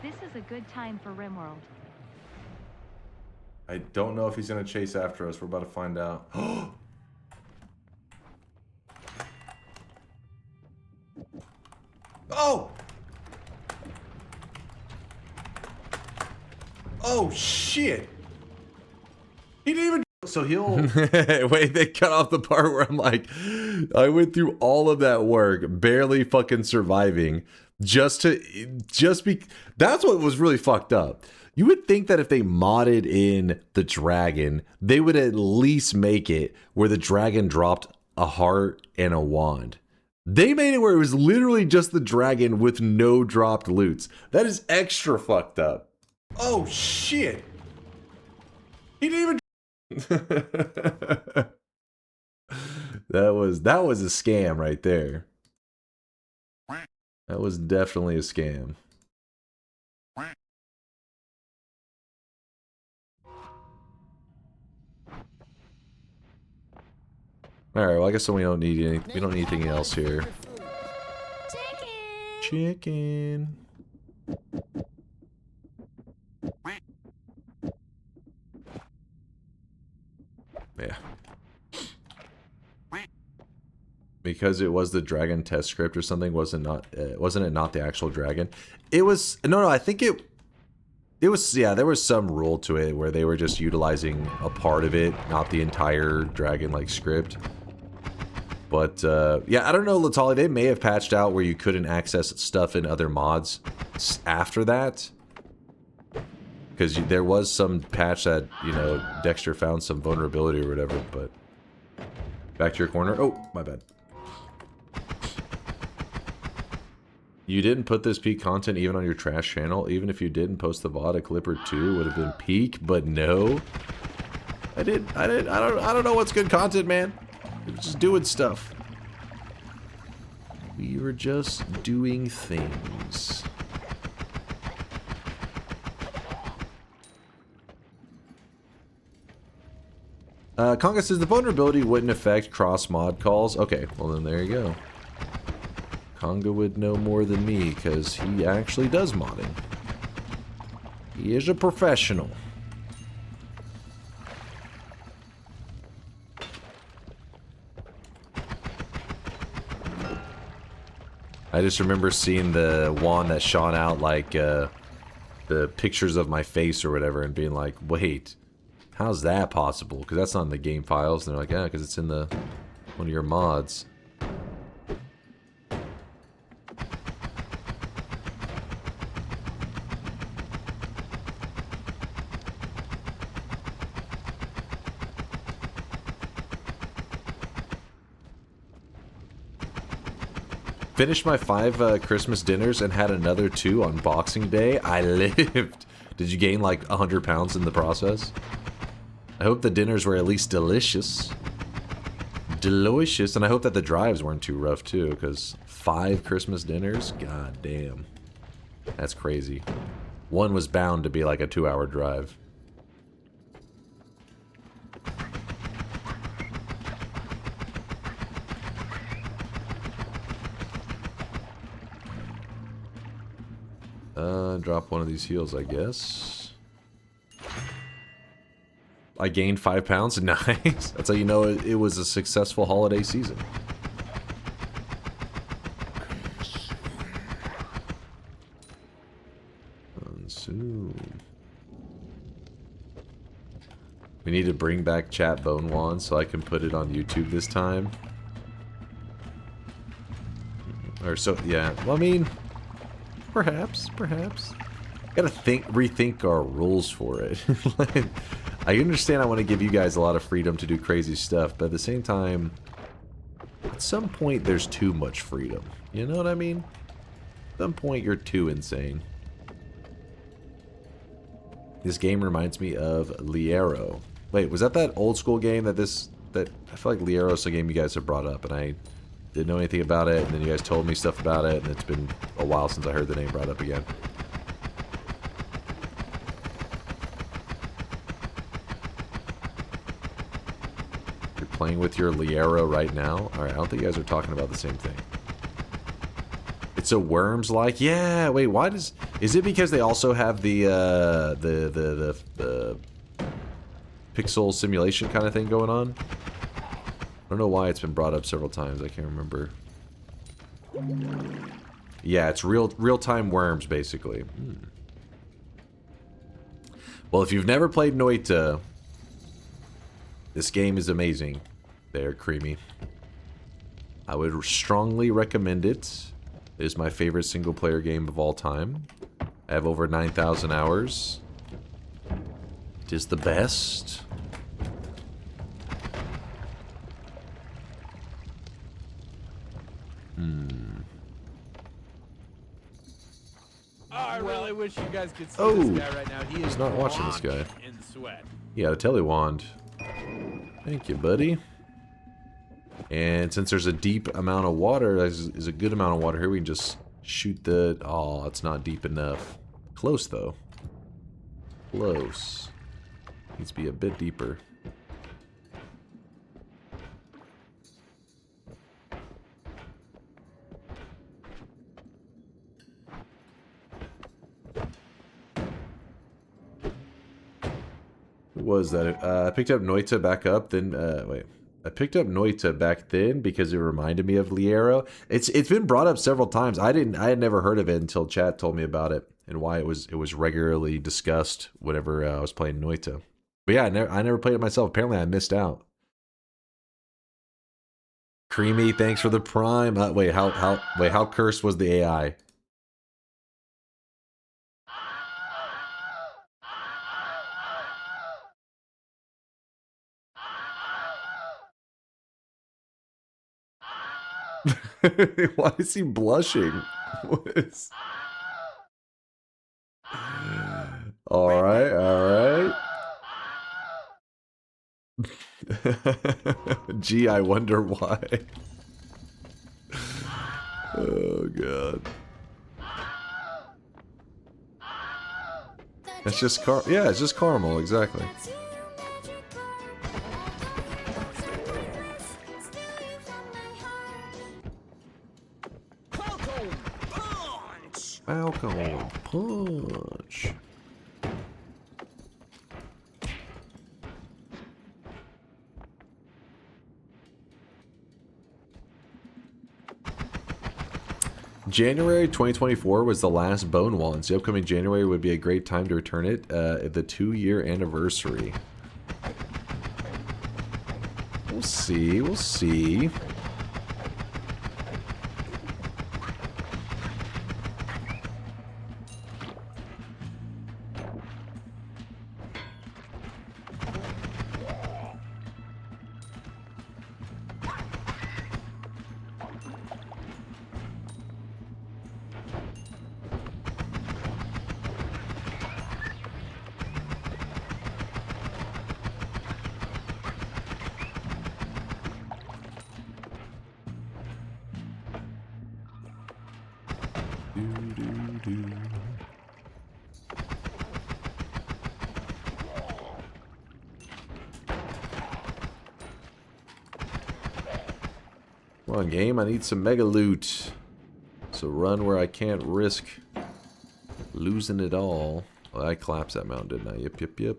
This is a good time for Rimworld. I don't know if he's going to chase after us. We're about to find out. Oh! Oh, shit! He didn't even... So he'll... Wait, they cut off the part where I'm like... I went through all of that work, barely fucking surviving, just be... That's what was really fucked up. You would think that if they modded in the dragon, they would at least make it where the dragon dropped a heart and a wand. They made it where it was literally just the dragon with no dropped loots. That is extra fucked up. Oh shit! He didn't even... That was a scam right there. That was definitely a scam. All right, well I guess we don't need anything else here. Chicken. Yeah. Because it was the dragon test script or something, wasn't it not the actual dragon? It was no, I think it was, yeah, there was some rule to it where they were just utilizing a part of it, not the entire dragon like script. But yeah, I don't know, Latali, they may have patched out where you couldn't access stuff in other mods after that. Because there was some patch that, you know, Dexter found some vulnerability or whatever, but... Back to your corner. Oh, my bad. You didn't put this peak content even on your trash channel? Even if you didn't post the VOD, a clip or two would have been peak, but no. I don't know what's good content, man. We're just doing stuff. We were just doing things. Conga says the vulnerability wouldn't affect cross-mod calls. Okay, well then there you go. Conga would know more than me because he actually does modding. He is a professional. I just remember seeing the wand that shone out like the pictures of my face or whatever and being like, wait, how's that possible? Because that's not in the game files. And they're like, yeah, because it's in the one of your mods. Finished my 5 Christmas dinners and had another 2 on Boxing Day. I lived. Did you gain like 100 pounds in the process? I hope the dinners were at least delicious. Delicious. And I hope that the drives weren't too rough too, because 5 Christmas dinners? God damn. That's crazy. one was bound to be like a 2-hour drive. Drop one of these heals, I guess. I gained 5 pounds. Nice. That's how you know it was a successful holiday season. Soon. We need to bring back chat bone wand so I can put it on YouTube this time. Or so, yeah. Well, I mean, perhaps. Gotta rethink our rules for it. Like, I understand I want to give you guys a lot of freedom to do crazy stuff, but at the same time, at some point there's too much freedom. You know what I mean? At some point you're too insane. This game reminds me of Liero. Wait, was that old school game that I feel like Liero is a game you guys have brought up, and I didn't know anything about it, and then you guys told me stuff about it, and it's been a while since I heard the name brought up again. You're playing with your Liero right now? Alright, I don't think you guys are talking about the same thing. It's a Worms-like? Yeah, wait, why does... Is it because they also have the pixel simulation kind of thing going on? I don't know why it's been brought up several times. I can't remember. Yeah, it's real-time Worms, basically. Well, if you've never played Noita, this game is amazing. They're creamy. I would strongly recommend it. It is my favorite single-player game of all time. I have over 9,000 hours. It is the best. I really wish you guys could see this guy right now. He is not watching this guy. In sweat. Yeah, the telewand. Thank you, buddy. And since there's a deep amount of water, there's a good amount of water here, we can just shoot the... Oh, it's not deep enough. Close, though. Close. Needs to be a bit deeper. Who was that? I picked up Noita back up, then... wait. I picked up Noita back then because it reminded me of Liero. It's been brought up several times. I had never heard of it until chat told me about it and why it was regularly discussed whenever I was playing Noita. But yeah, I never played it myself. Apparently, I missed out. Creamy, thanks for the prime. Wait, how cursed was the AI? Why is he blushing? What is... Alright. Gee, I wonder why. Oh, God. That's just yeah, it's just caramel, exactly. Falcon punch. January 2024 was the last Bone Wands. The upcoming January would be a great time to return it. The 2-year anniversary. We'll see. We'll see. Come on, game. I need some mega loot. So run where I can't risk losing it all. Well, I collapsed that mountain, didn't I? Yep, yep, yep.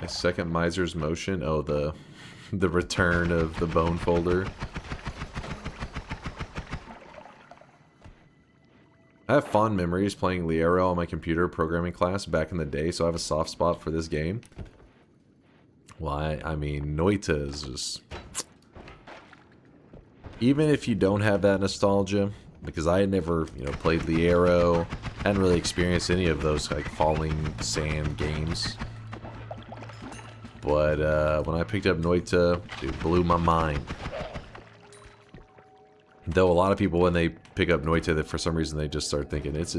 Second miser's motion. Oh, the return of the bone folder. I have fond memories playing Liero on my computer programming class back in the day, so I have a soft spot for this game. Why? I mean, Noita is just... Even if you don't have that nostalgia, because I had never, you know, played Liero, hadn't really experienced any of those, like, falling sand games. But when I picked up Noita, it blew my mind. Though a lot of people, when they pick up Noita, that for some reason they just start thinking it's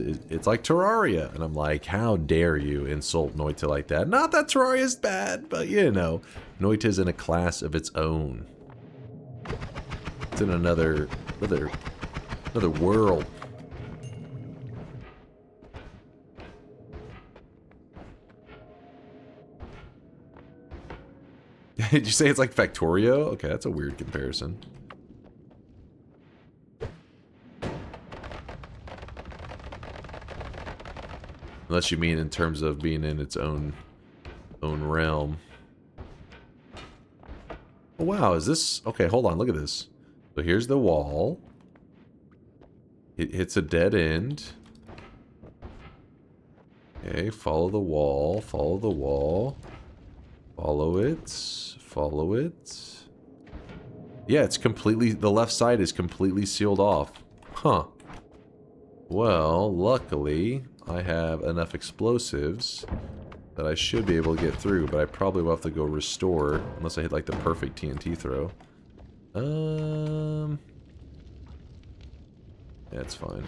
like Terraria, and I'm like, how dare you insult Noita like that? Not that Terraria's bad, but you know, Noita's in a class of its own. It's in another world. Did you say it's like Factorio? Okay, that's a weird comparison. Unless you mean in terms of being in its own realm. Oh, wow, is this... Okay, hold on, look at this. So here's the wall. It hits a dead end. Okay, follow the wall, follow the wall. Follow it. Follow it. Yeah, it's completely... The left side is completely sealed off. Huh. Well, luckily, I have enough explosives that I should be able to get through, but I probably will have to go restore, unless I hit, like, the perfect TNT throw. Yeah, it's fine.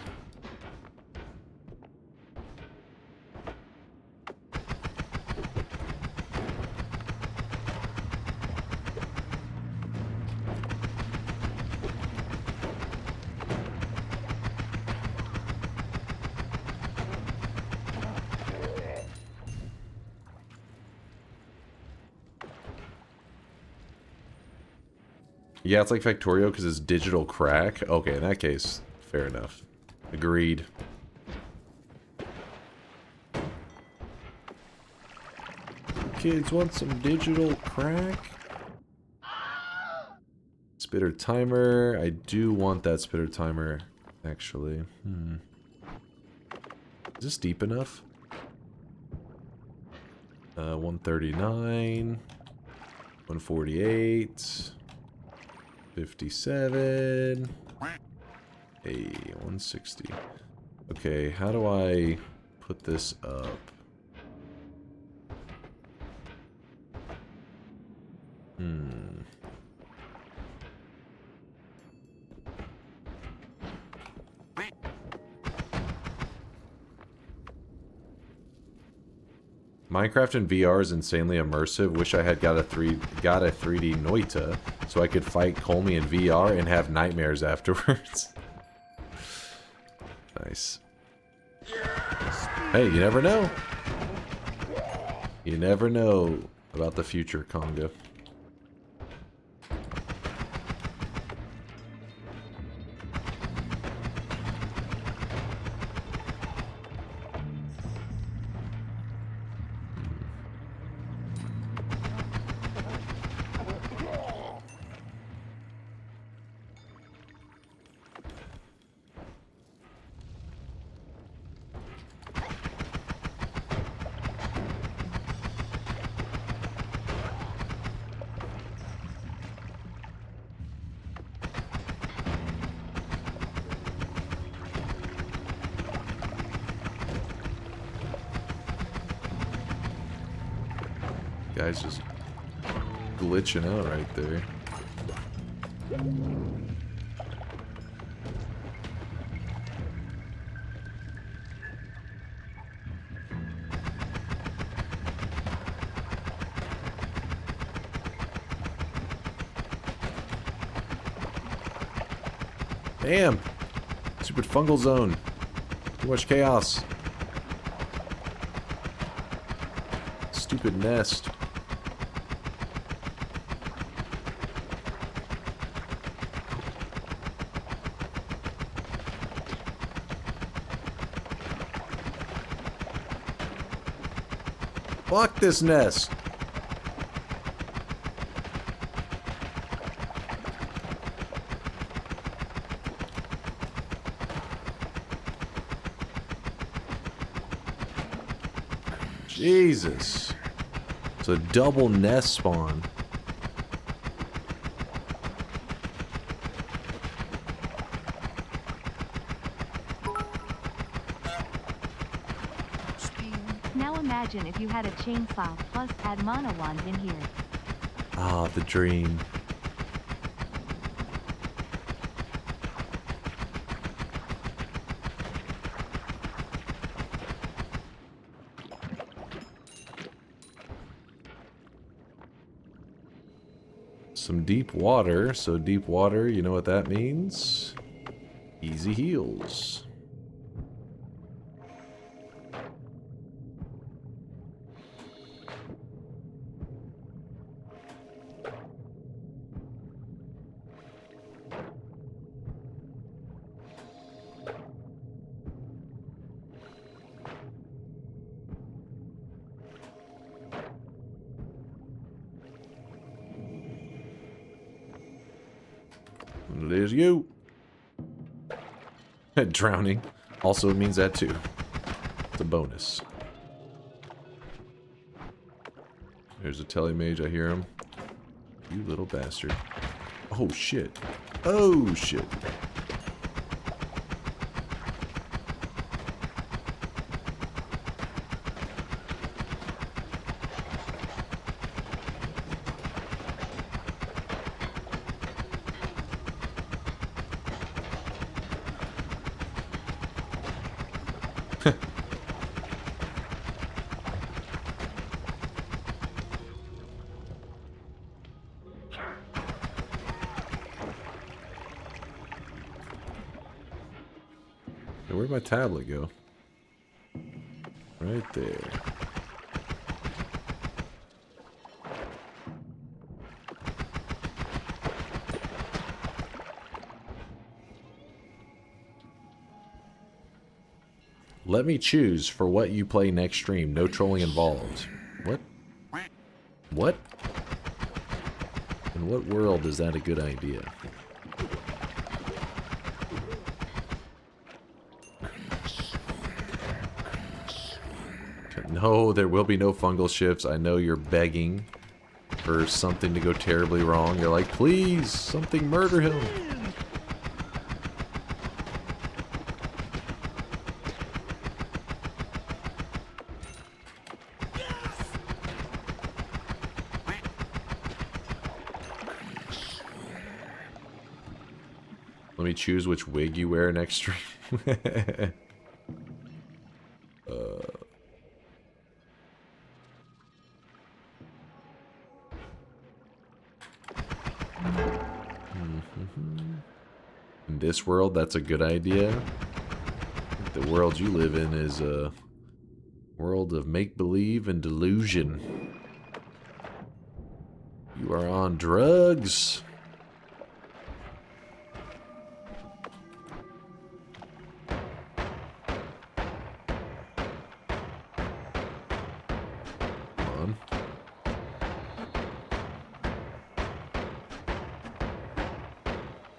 Yeah, it's like Factorio because it's digital crack. Okay, in that case, fair enough. Agreed. Kids want some digital crack? Spitter timer. I do want that spitter timer, actually. Is this deep enough? 139. 148. 57. Hey, 160. Okay, how do I put this up? Minecraft in VR is insanely immersive. Wish I had got a 3D Noita so I could fight Colmy in VR and have nightmares afterwards. Nice. Hey, you never know. You never know about the future, Conga. Guy's just glitching out right there. Damn. Stupid fungal zone. Too much chaos. Stupid nest. Fuck this nest. Jesus. It's a double nest spawn. Now imagine if you had a chainsaw plus add mana wand in here. Ah, the dream. Some deep water, so deep water, you know what that means? Easy heals. There's you. Drowning also means that too. It's a bonus. There's a telemage, I hear him. You little bastard. Oh shit. Oh shit. Where'd my tablet go? Right there. Let me choose for what you play next stream. No trolling involved. What? What? In what world is that a good idea? No, there will be no fungal shifts. I know you're begging for something to go terribly wrong. You're like, please, something murder him. Let me choose which wig you wear next stream. In this world, that's a good idea. The world you live in is a world of make-believe and delusion. You are on drugs.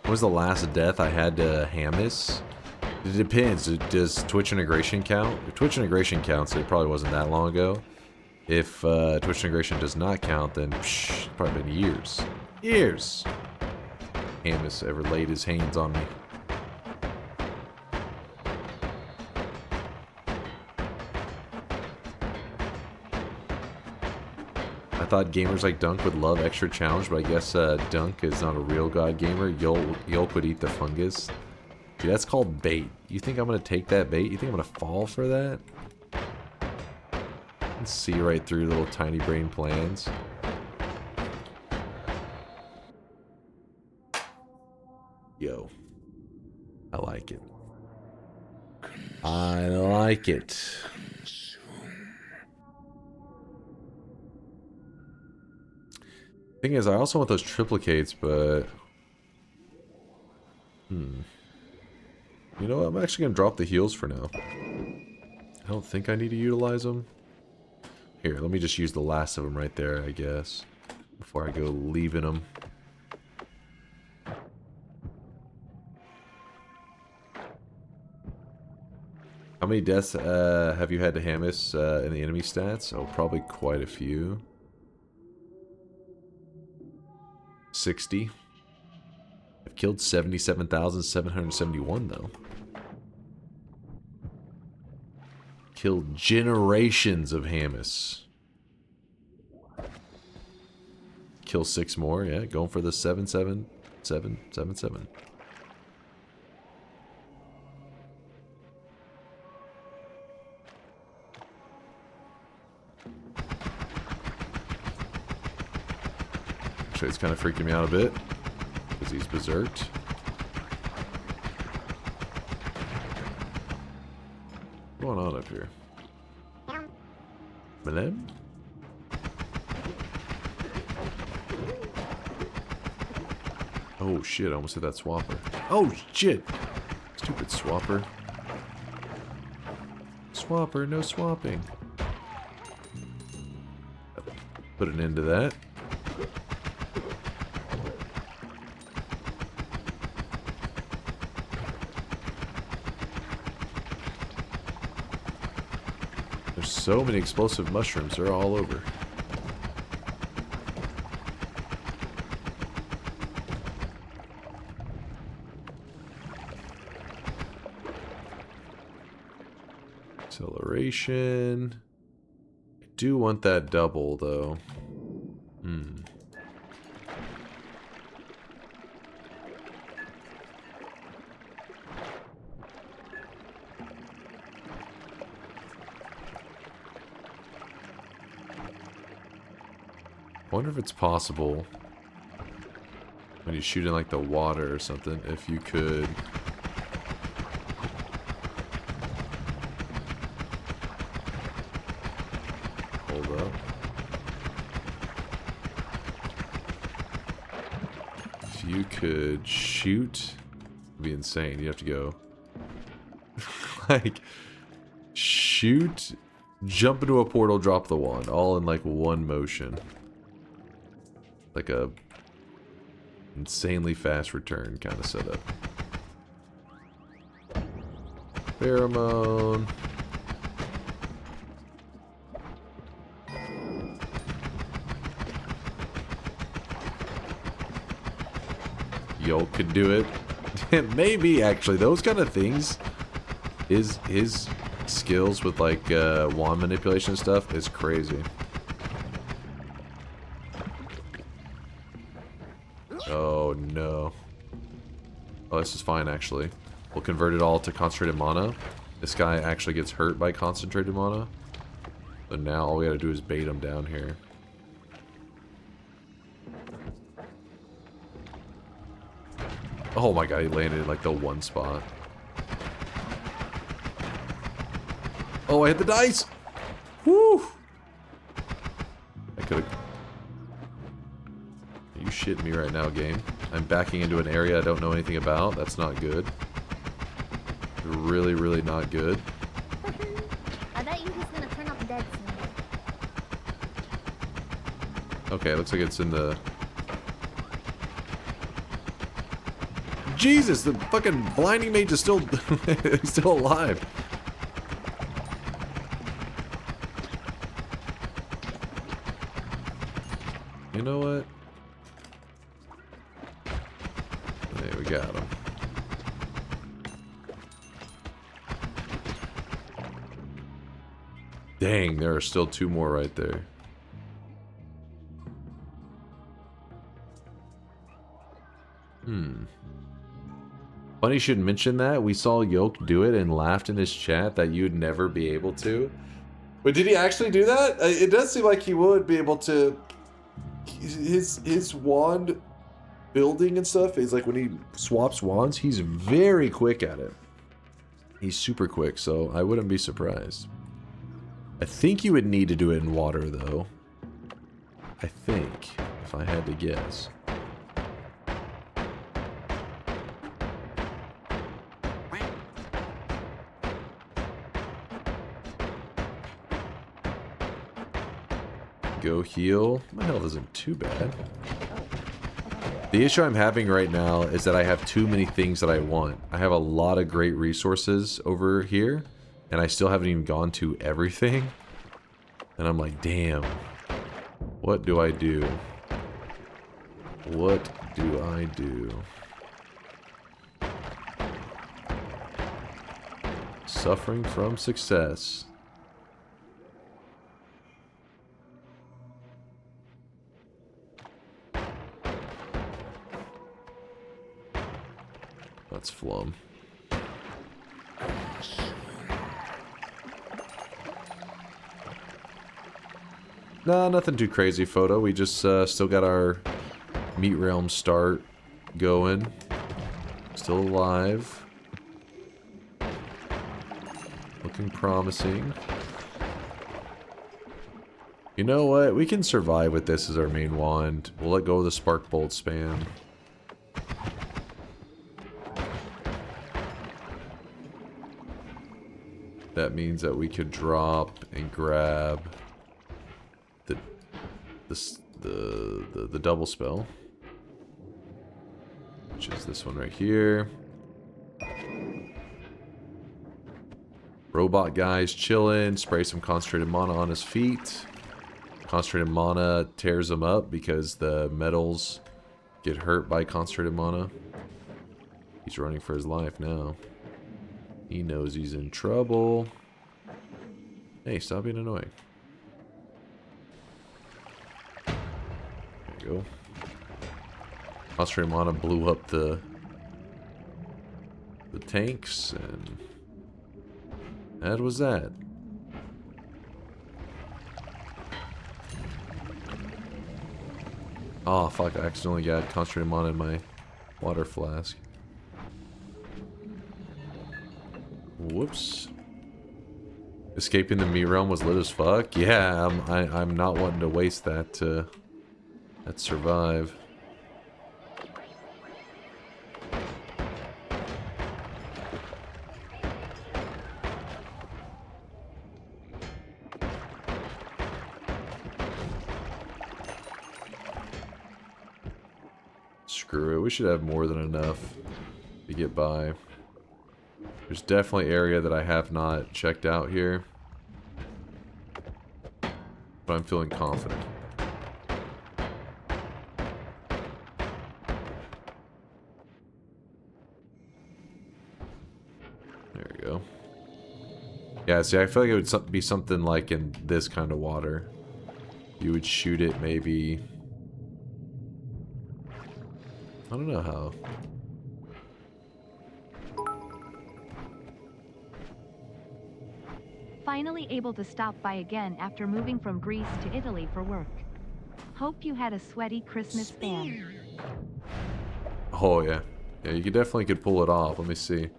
Was the last death I had to Hamas? It depends. Does Twitch integration count? If Twitch integration counts, it probably wasn't that long ago. If Twitch integration does not count, then it's probably been years. Years! Hamas ever laid his hands on me. I thought gamers like Dunk would love extra challenge, but I guess Dunk is not a real god gamer. Yolk would eat the fungus. Dude, that's called bait. You think I'm gonna take that bait? You think I'm gonna fall for that? I can see right through little tiny brain plans. Yo. I like it. I like it. Thing is, I also want those triplicates, but... You know what? I'm actually going to drop the heals for now. I don't think I need to utilize them. Here, let me just use the last of them right there, I guess. Before I go leaving them. How many deaths have you had to Hamus in the enemy stats? Oh, probably quite a few. 60. I've killed 77,771 though. Killed generations of Hamus. Kill 6 more, yeah, going for the 77777. Actually, it's kind of freaking me out a bit because he's berserked. What's going on up here? Malem? Oh shit, I almost hit that swapper. Oh shit! Stupid swapper. Swapper, no swapping. Put an end to that. There's so many explosive mushrooms, they're all over. Acceleration. I do want that double though. I wonder if it's possible when you shoot in like the water or something, if you could hold up. If you could shoot, it'd be insane. You have to go like shoot, jump into a portal, drop the wand, all in like one motion. Like a insanely fast return kind of setup. Pheromone. Yo could do it. Maybe actually those kind of things. His skills with like wand manipulation and stuff is crazy. Oh no. Oh, this is fine actually. We'll convert it all to concentrated mana. This guy actually gets hurt by concentrated mana. So now all we gotta do is bait him down here. Oh my god, he landed in like the one spot. Oh, I hit the dice! Woo! I could've... Are you shitting me right now, game? I'm backing into an area I don't know anything about. That's not good. Really, really not good. I bet you he's gonna turn up dead soon. Okay, looks like it's in the... Jesus, the fucking blinding mage is still... he's still alive. You know what? There, we got him. Dang, there are still 2 more right there. Funny you should mention that. We saw Yoke do it and laughed in his chat that you'd never be able to. But did he actually do that? It does seem like he would be able to... His wand building and stuff is like when he swaps wands, he's very quick at it. He's super quick, so I wouldn't be surprised. I think you would need to do it in water, though. I think, if I had to guess. Go heal. My health isn't too bad. The issue I'm having right now is that I have too many things that I want. I have a lot of great resources over here, and I still haven't even gone to everything. And I'm like, damn. What do I do? What do I do? Suffering from success. That's Flum. Nah, nothing too crazy, photo. We just still got our Meat Realm start going. Still alive. Looking promising. You know what? We can survive with this as our main wand. We'll let go of the Spark Bolt spam. That means that we could drop and grab the double spell, which is this one right here. Robot guy's chilling. Spray some concentrated mana on his feet. Concentrated mana tears him up because the metals get hurt by concentrated mana. He's running for his life now. He knows he's in trouble. Hey, stop being annoying. There you go. Concentrated mana blew up the tanks, and that was that. Oh fuck, I accidentally got concentrated mana in my water flask. Whoops. Escaping the Meat Realm was lit as fuck. Yeah, I'm not wanting to waste that to survive. Screw it, we should have more than enough to get by. There's definitely area that I have not checked out here, but I'm feeling confident. There we go. Yeah, see, I feel like it would be something like in this kind of water. You would shoot it maybe... I don't know how. Finally able to stop by again after moving from Greece to Italy for work. Hope you had a sweaty Christmas ban. Oh yeah. Yeah, you definitely could pull it off. Let me see.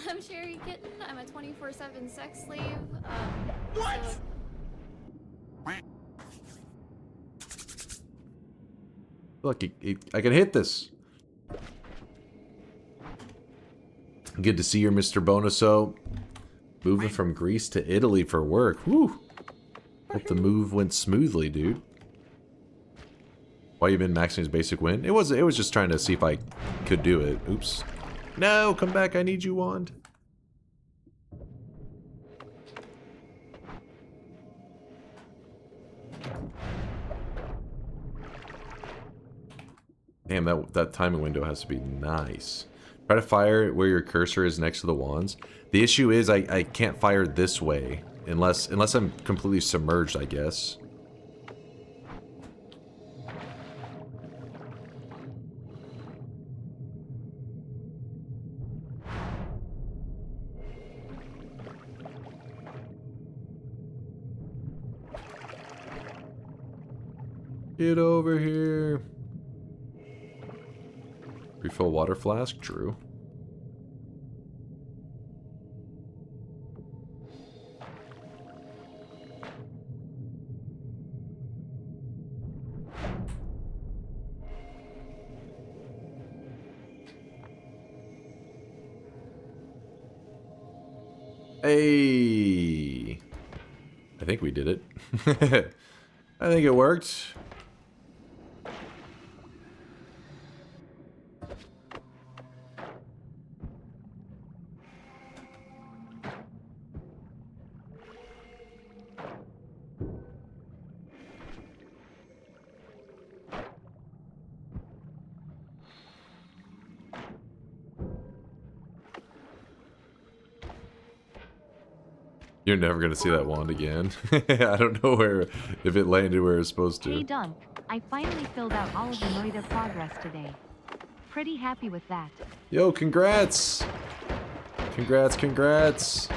I'm Sherry Kitten. I'm a 24/7 sex slave. What? So Look, I can hit this. Good to see you, Mr. Bonuso. Moving from Greece to Italy for work. Whew. Hope the move went smoothly, dude. Why you been maxing his basic win? It was just trying to see if I could do it. Oops. No, come back. I need you, wand. Damn, that timing window has to be nice. Try to fire where your cursor is next to the wands. The issue is I can't fire this way unless I'm completely submerged, I guess. Get over here. Refill water flask, true. Hey, I think we did it. I think it worked. You're never gonna see that wand again. I don't know if it landed where it's supposed to. Hey Dunk, I finally filled out all of the Noita progress today. Pretty happy with that. Yo, congrats! Congrats, congrats!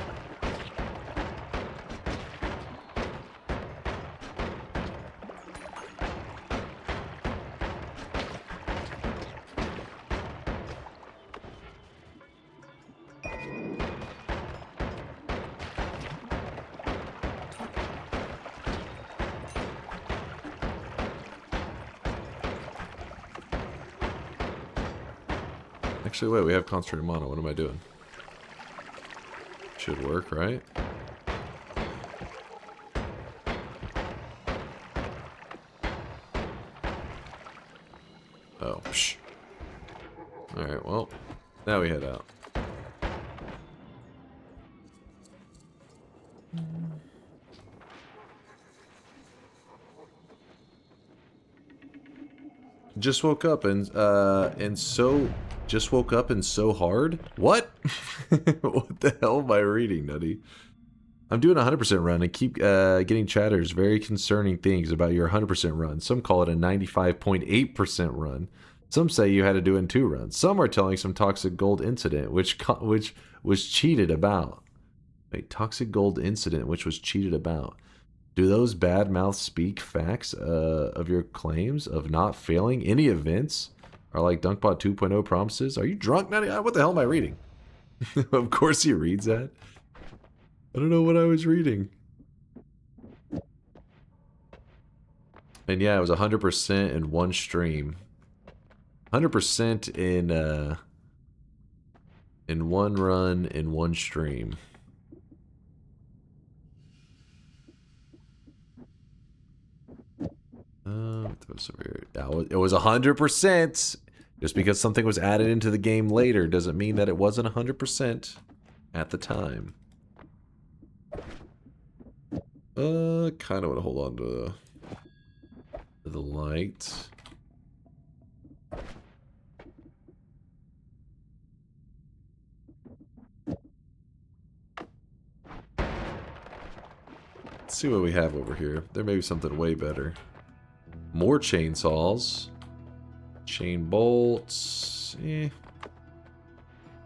Actually, wait, we have concentrated mana. What am I doing? Should work, right? Oh, psh. Alright, well, now we head out. Just woke up just woke up and so hard? What? What the hell am I reading, Nutty? I'm doing a 100% run and keep getting chatters, very concerning things about your 100% run. Some call it a 95.8% run. Some say you had to do it in 2 runs. Some are telling some toxic gold incident, which was cheated about. Wait, toxic gold incident, which was cheated about. Do those bad mouths speak facts of your claims of not failing any events? Are like DunkBot 2.0 promises? Are you drunk, Nutty? What the hell am I reading? Of course he reads that. I don't know what I was reading. And yeah, it was 100% in one stream. 100% in one run in one stream. It was 100%. Just because something was added into the game later doesn't mean that it wasn't 100% at the time. Kind of want to hold on to the light. Let's see what we have over here. There may be something way better. More chainsaws. Chain bolts. Eh.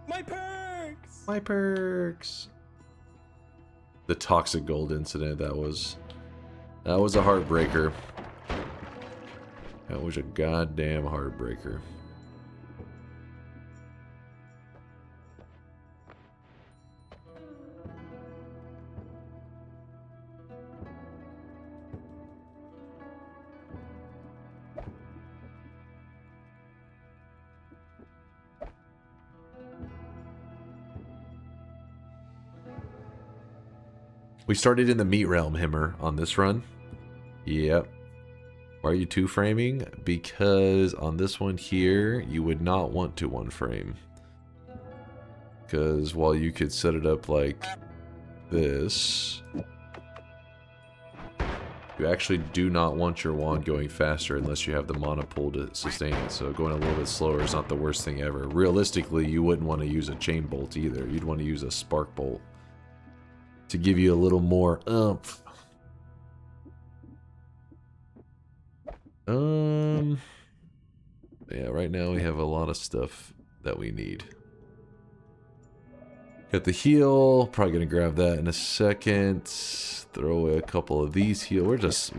My perks! My perks. The toxic gold incident, that was a heartbreaker. That was a goddamn heartbreaker. We started in the meat realm, Himmer, on this run. Yep. Why are you 2-framing? Because on this one here, you would not want to 1-frame. Because while you could set it up like this, you actually do not want your wand going faster unless you have the mana pool to sustain it. So going a little bit slower is not the worst thing ever. Realistically, you wouldn't want to use a chain bolt either. You'd want to use a spark bolt to give you a little more oomph. Yeah, right now we have a lot of stuff that we need. Got the heal, probably gonna grab that in a second. Throw away a couple of these heal. We're just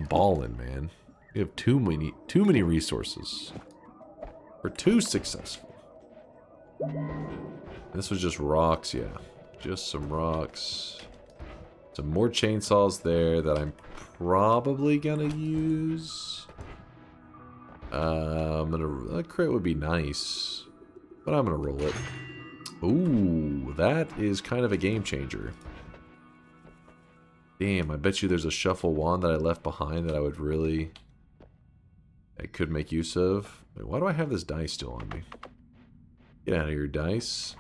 balling, man. We have too many resources. We're too successful. This was just rocks, yeah. Just some rocks. Some more chainsaws there that I'm probably gonna use. A crit would be nice, but I'm gonna roll it. Ooh, that is kind of a game changer. Damn, I bet you there's a shuffle wand that I left behind that I could make use of. Wait, why do I have this dice still on me? Get out of here, dice.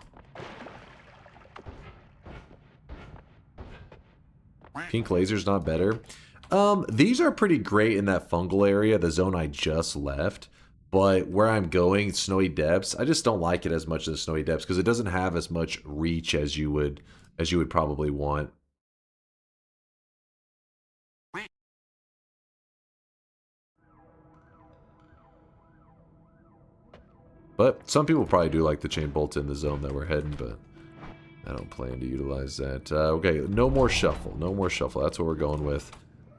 Pink laser's not better. These are pretty great in that fungal area, the zone I just left. But where I'm going, Snowy Depths, I just don't like it as much as Snowy Depths because it doesn't have as much reach as you would probably want. But some people probably do like the chain bolts in the zone that we're heading, but I don't plan to utilize that. Okay, no more shuffle. No more shuffle. That's what we're going with.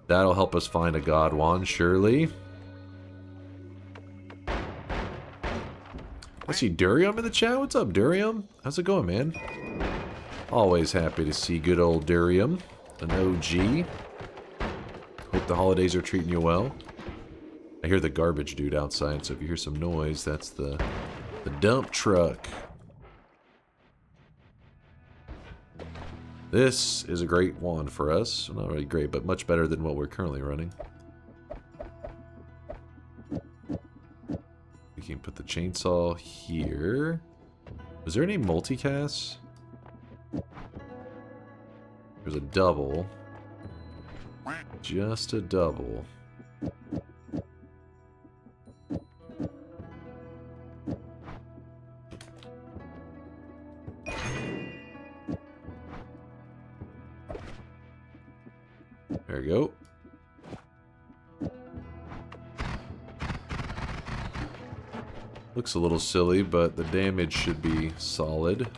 That'll help us find a god wand, surely. I see Durium in the chat. What's up, Durium? How's it going, man? Always happy to see good old Durium, an OG. Hope the holidays are treating you well. I hear the garbage dude outside, so if you hear some noise, that's the dump truck. This is a great wand for us. Well, not really great, but much better than what we're currently running. We can put the chainsaw here. Was there any multicasts? There's a double. Just a double. There we go. Looks a little silly, but the damage should be solid.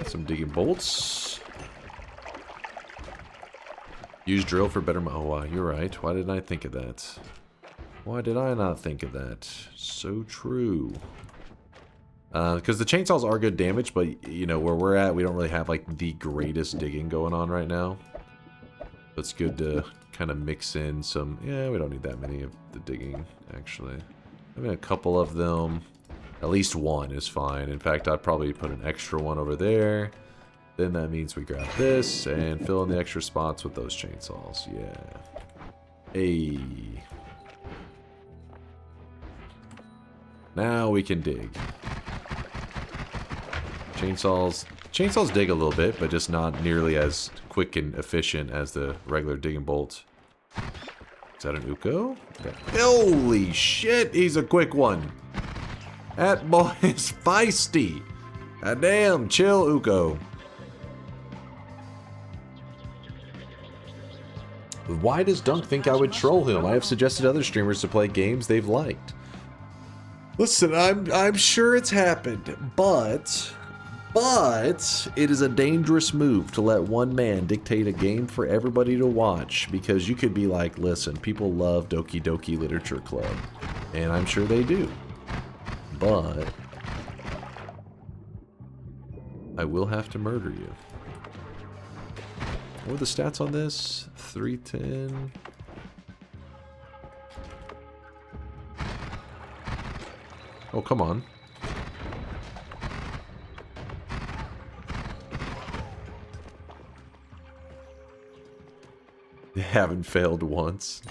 Some digging bolts. Use drill for better. Oh, wow, you're right. Why didn't I think of that? Why did I not think of that? So true. Because the chainsaws are good damage, but, you know, where we're at, we don't really have, like, the greatest digging going on right now. It's good to kind of mix in some... Yeah, we don't need that many of the digging, actually. I mean, a couple of them. At least one is fine. In fact, I'd probably put an extra one over there. Then that means we grab this and fill in the extra spots with those chainsaws. Yeah. Hey. Now we can dig. Chainsaws dig a little bit, but just not nearly as quick and efficient as the regular digging bolt. Is that an Uko? Okay. Holy shit, he's a quick one. That boy is feisty. God damn, chill, Uko. Why does Dunk think I would troll him? I have suggested other streamers to play games they've liked. Listen, I'm sure it's happened, but it is a dangerous move to let one man dictate a game for everybody to watch, because you could be like, listen, people love Doki Doki Literature Club, and I'm sure they do, but I will have to murder you. What are the stats on this? 310. Oh, come on. They haven't failed once.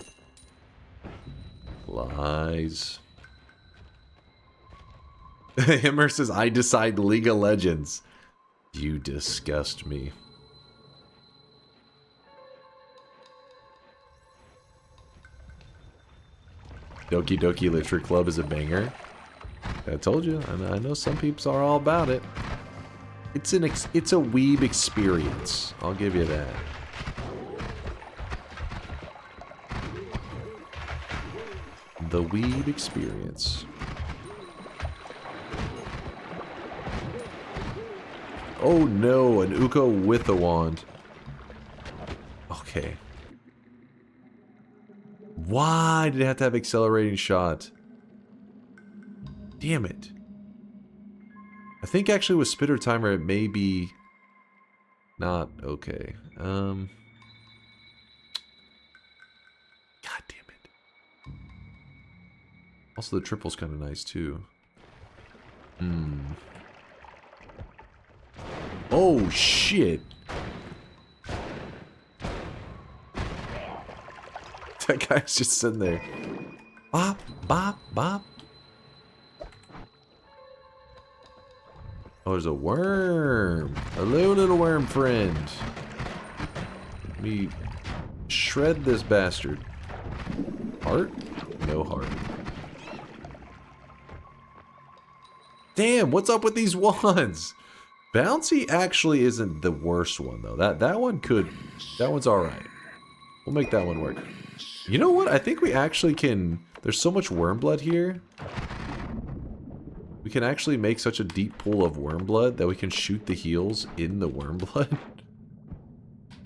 Lies. Himmer says, I decide League of Legends. You disgust me. Doki Doki Literature Club is a banger. I told you, I know some peeps are all about it. It's a weeb experience. I'll give you that. The weeb experience. Oh no, an Uko with a wand. Okay. Why did it have to have accelerating shot? Damn it. I think actually with Spitter Timer it may be not okay. God damn it. Also the triple's kind of nice too. Oh shit. That guy's just sitting there. Bop, bop, bop. Oh, there's a worm. Hello, little worm friend. Let me shred this bastard. Heart? No heart. Damn, what's up with these wands? Bouncy actually isn't the worst one, though. That one could... That one's alright. We'll make that one work. You know what? I think we actually can... There's so much worm blood here. We can actually make such a deep pool of worm blood that we can shoot the heals in the worm blood.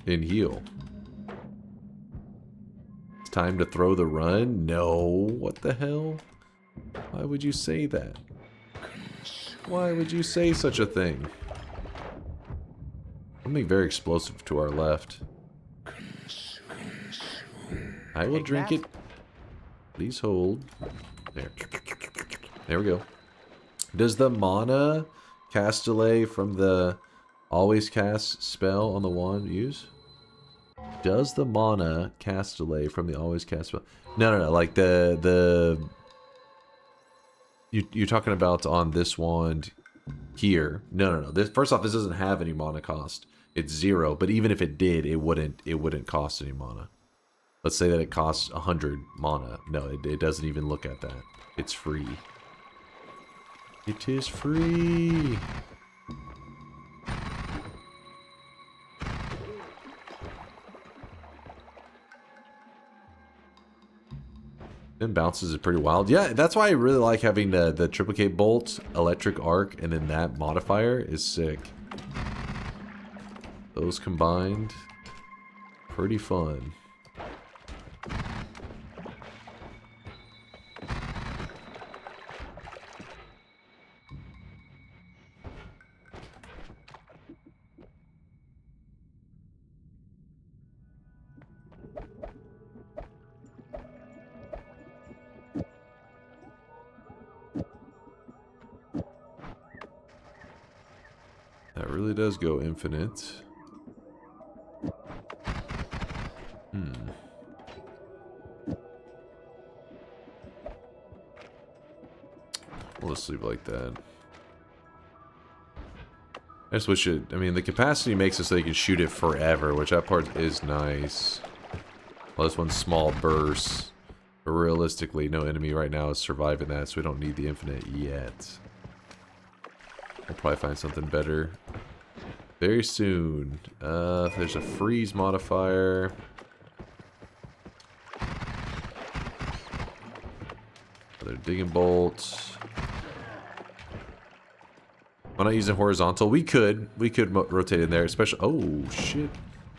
And heal. It's time to throw the run? No. What the hell? Why would you say that? Why would you say such a thing? Something very explosive to our left. I will drink it. Please hold. There. There we go. Does the mana cast delay from the always cast spell on the wand use? Does the mana cast delay from the always cast spell? No. Like you're talking about on this wand here. No. This, first off, this doesn't have any mana cost. It's 0. But even if it did, it wouldn't cost any mana. Let's say that it costs 100 mana. No, it doesn't even look at that. It's free. It is free. Then bounces is pretty wild. Yeah, that's why I really like having the triplicate bolt, electric arc, and then that modifier is sick. Those combined, pretty fun. That really does go infinite. We'll just leave it like that. I just wish it... I mean, the capacity makes it so you can shoot it forever, which that part is nice. Well, this one's small bursts. But realistically, no enemy right now is surviving that, so we don't need the infinite yet. We'll probably find something better very soon. There's a freeze modifier. Another digging bolt. Why not using horizontal? We could rotate in there, especially. Oh shit!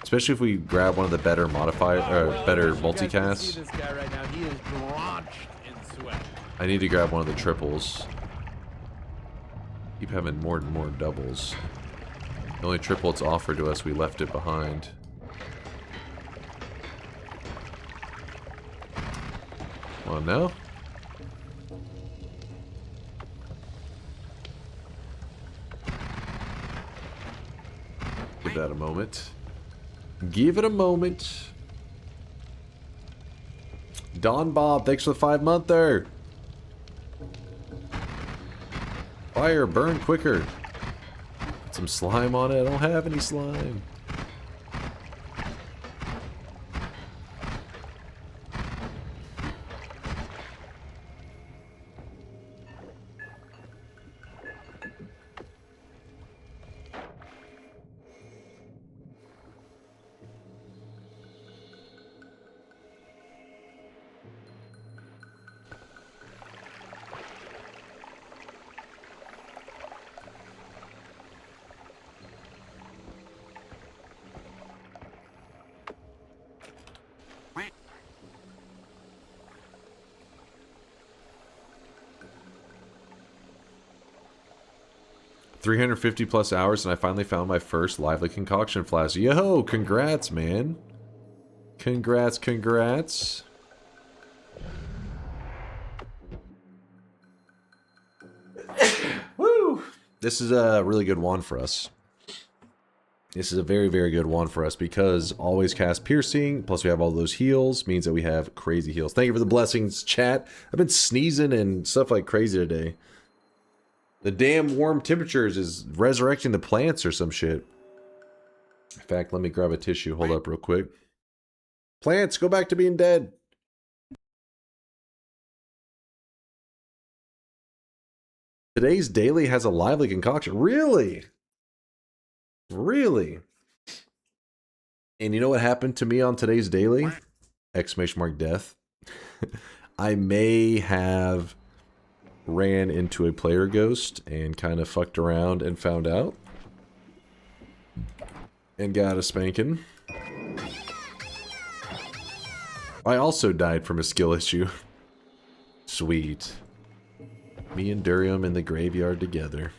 Especially if we grab one of the better modifier or better multicasts. See this guy right now. He is drenched in sweat. I need to grab one of the triples. Keep having more and more doubles. The only triple it's offered to us, we left it behind. Come on now. Give that a moment. Give it a moment. Don Bob, thanks for the 5-monther. Fire, burn quicker. Put some slime on it. I don't have any slime. 350 plus hours, and I finally found my first lively concoction flask. Yo, congrats, man. Congrats, congrats. Woo! This is a really good one for us. This is a very, very good one for us because always cast piercing, plus we have all those heals, means that we have crazy heals. Thank you for the blessings, chat. I've been sneezing and stuff like crazy today. The damn warm temperatures is resurrecting the plants or some shit. In fact, let me grab a tissue. Hold up real quick. Plants, go back to being dead. Today's daily has a lively concoction. Really? Really? And you know what happened to me on today's daily? Exclamation mark death. I may have ran into a player ghost and kind of fucked around and found out. And got a spanking. I also died from a skill issue. Sweet. Me and Durium in the graveyard together.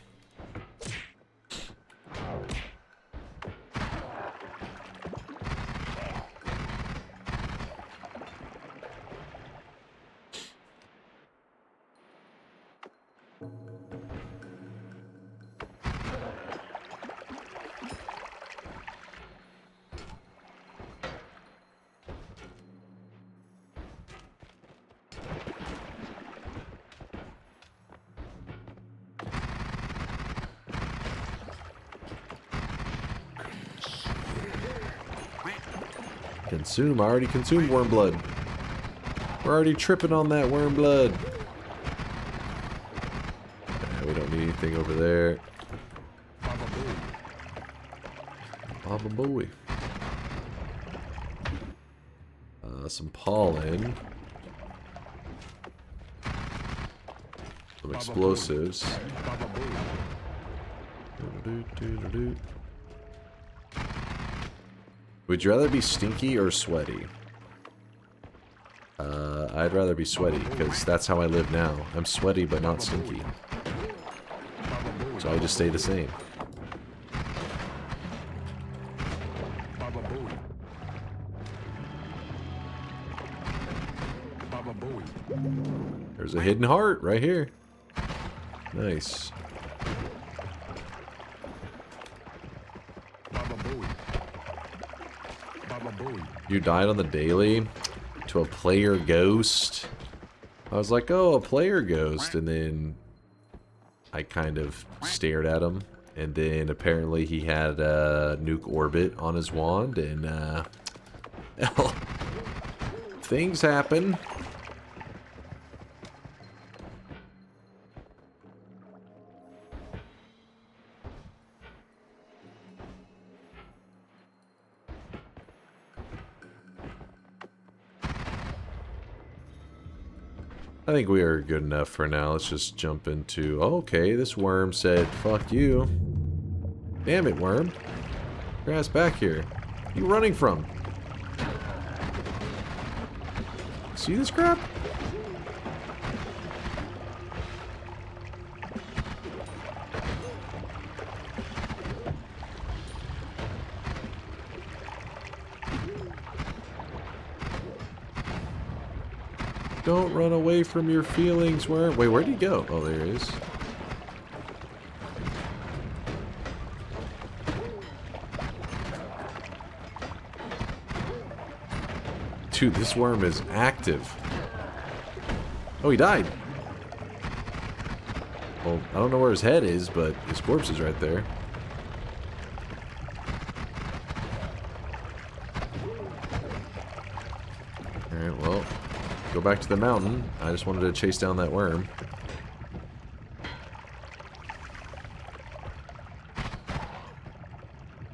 Consume. I already consumed worm blood. We're already tripping on that worm blood. Yeah, we don't need anything over there. Baba Booey. Some pollen. Some explosives. Would you rather be stinky or sweaty? I'd rather be sweaty, because that's how I live now. I'm sweaty, but not stinky. So I just stay the same. There's a hidden heart right here. Nice. You died on the daily to a player ghost. I was like, oh, a player ghost. And then I kind of stared at him. And then apparently he had nuke orbit on his wand. And things happen. I think we are good enough for now. Let's just jump into... Okay, this worm said, fuck you. Damn it, worm. Your ass back here. What are you running from? See this crap? Don't run away from your feelings, worm. Wait, where'd he go? Oh, there he is. Dude, this worm is active. Oh, he died. Well, I don't know where his head is, but his corpse is right there. Alright, well... Go back to the mountain. I just wanted to chase down that worm.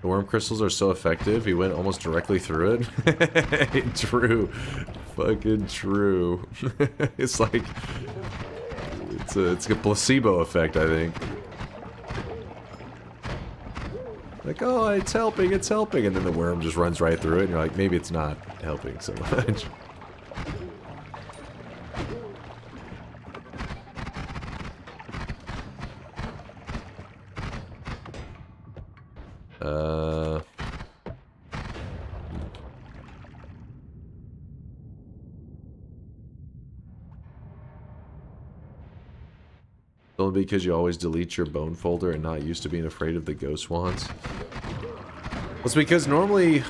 The worm crystals are so effective, he went almost directly through it. True. Fucking true. It's like... It's a placebo effect, I think. Like, oh, it's helping, and then the worm just runs right through it, and you're like, maybe it's not helping so much. Only because you always delete your bone folder and not used to being afraid of the ghost wands. It's because normally,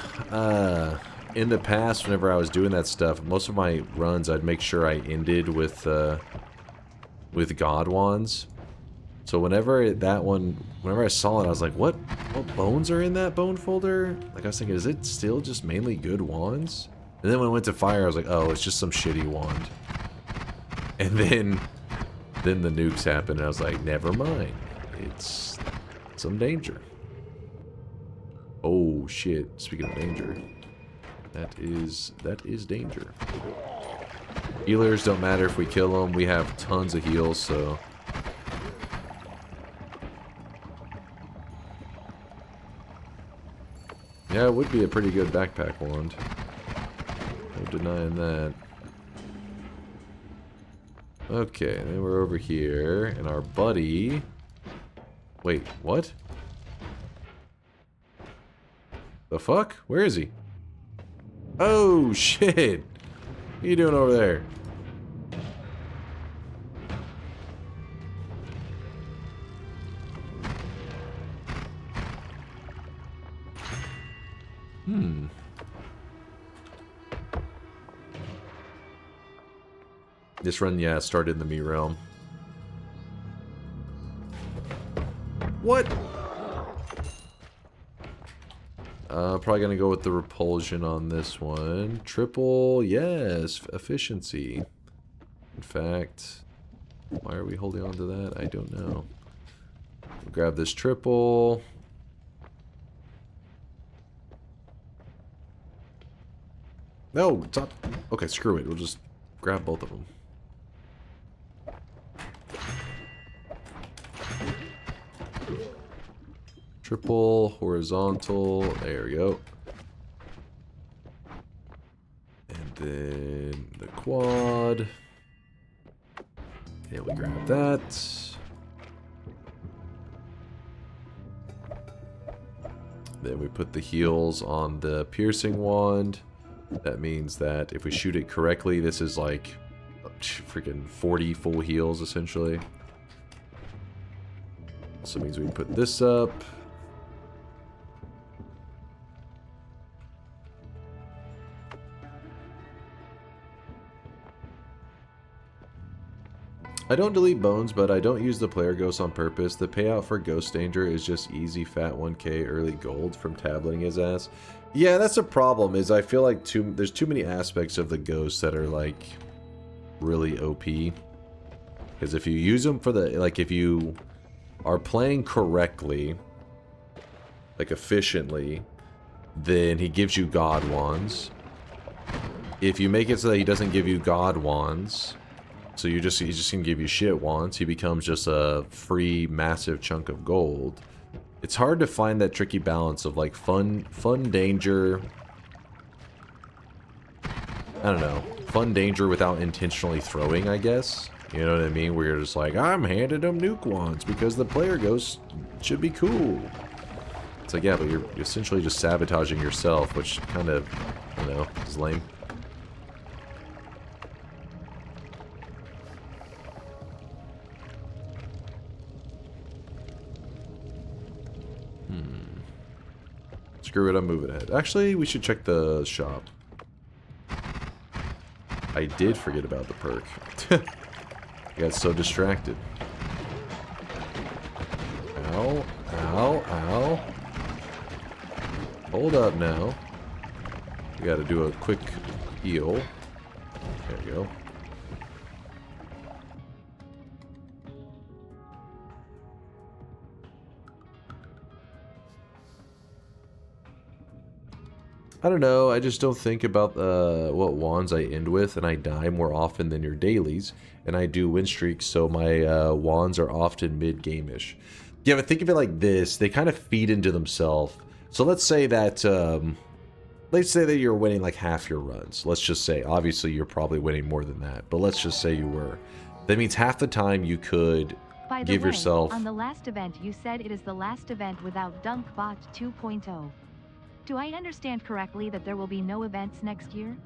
in the past, whenever I was doing that stuff, most of my runs, I'd make sure I ended with God wands. So whenever I saw it, I was like, what bones are in that bone folder? Like, I was thinking, is it still just mainly good wands? And then when I went to fire, I was like, oh, it's just some shitty wand. And then the nukes happened, and I was like, never mind. It's some danger. Oh, shit. Speaking of danger. That is danger. Healers don't matter if we kill them. We have tons of heals, so... Yeah, it would be a pretty good backpack wand. No denying that. Okay, then we're over here, and our buddy... Wait, what? The fuck? Where is he? Oh, shit! What are you doing over there? This run, yeah, started in the Me Realm. What? Probably gonna go with the repulsion on this one. Triple, yes, efficiency. In fact, why are we holding on to that? I don't know. We'll grab this triple. No, stop. Okay, screw it. We'll just grab both of them. Triple, horizontal, there we go. And then the quad. Yeah, we grab that. Then we put the heals on the piercing wand. That means that if we shoot it correctly, this is like freaking 40 full heals essentially. Also means we can put this up. I don't delete bones, but I don't use the player ghost on purpose. The payout for Ghost Danger is just easy fat 1k early gold from tableting his ass. Yeah, that's a problem, is I feel like there's too many aspects of the ghosts that are like really OP. Because if you use them for the, like if you are playing correctly, like efficiently, then he gives you God Wands. If you make it so that he doesn't give you God Wands, so he's just gonna give you shit wands, he becomes just a free massive chunk of gold. It's hard to find that tricky balance of like fun danger. I don't know. Fun danger without intentionally throwing, I guess. You know what I mean? Where you're just like, I'm handing them nuke wands because the player ghost should be cool. It's like, yeah, but you're essentially just sabotaging yourself, which kind of, I don't know, is lame. Screw it, I'm moving ahead. Actually, we should check the shop. I did forget about the perk. I got so distracted. Ow, ow, ow. Hold up now. We gotta do a quick heal. There you go. I don't know, I just don't think about what wands I end with, and I die more often than your dailies, and I do win streaks, so my wands are often mid-game-ish. Yeah, but think of it like this, they kind of feed into themselves. So let's say that you're winning like half your runs. Let's just say, obviously you're probably winning more than that, but let's just say you were. That means half the time you could By the give way, yourself... on the last event you said it is the last event without DunkBot 2.0. Do I understand correctly that there will be no events next year?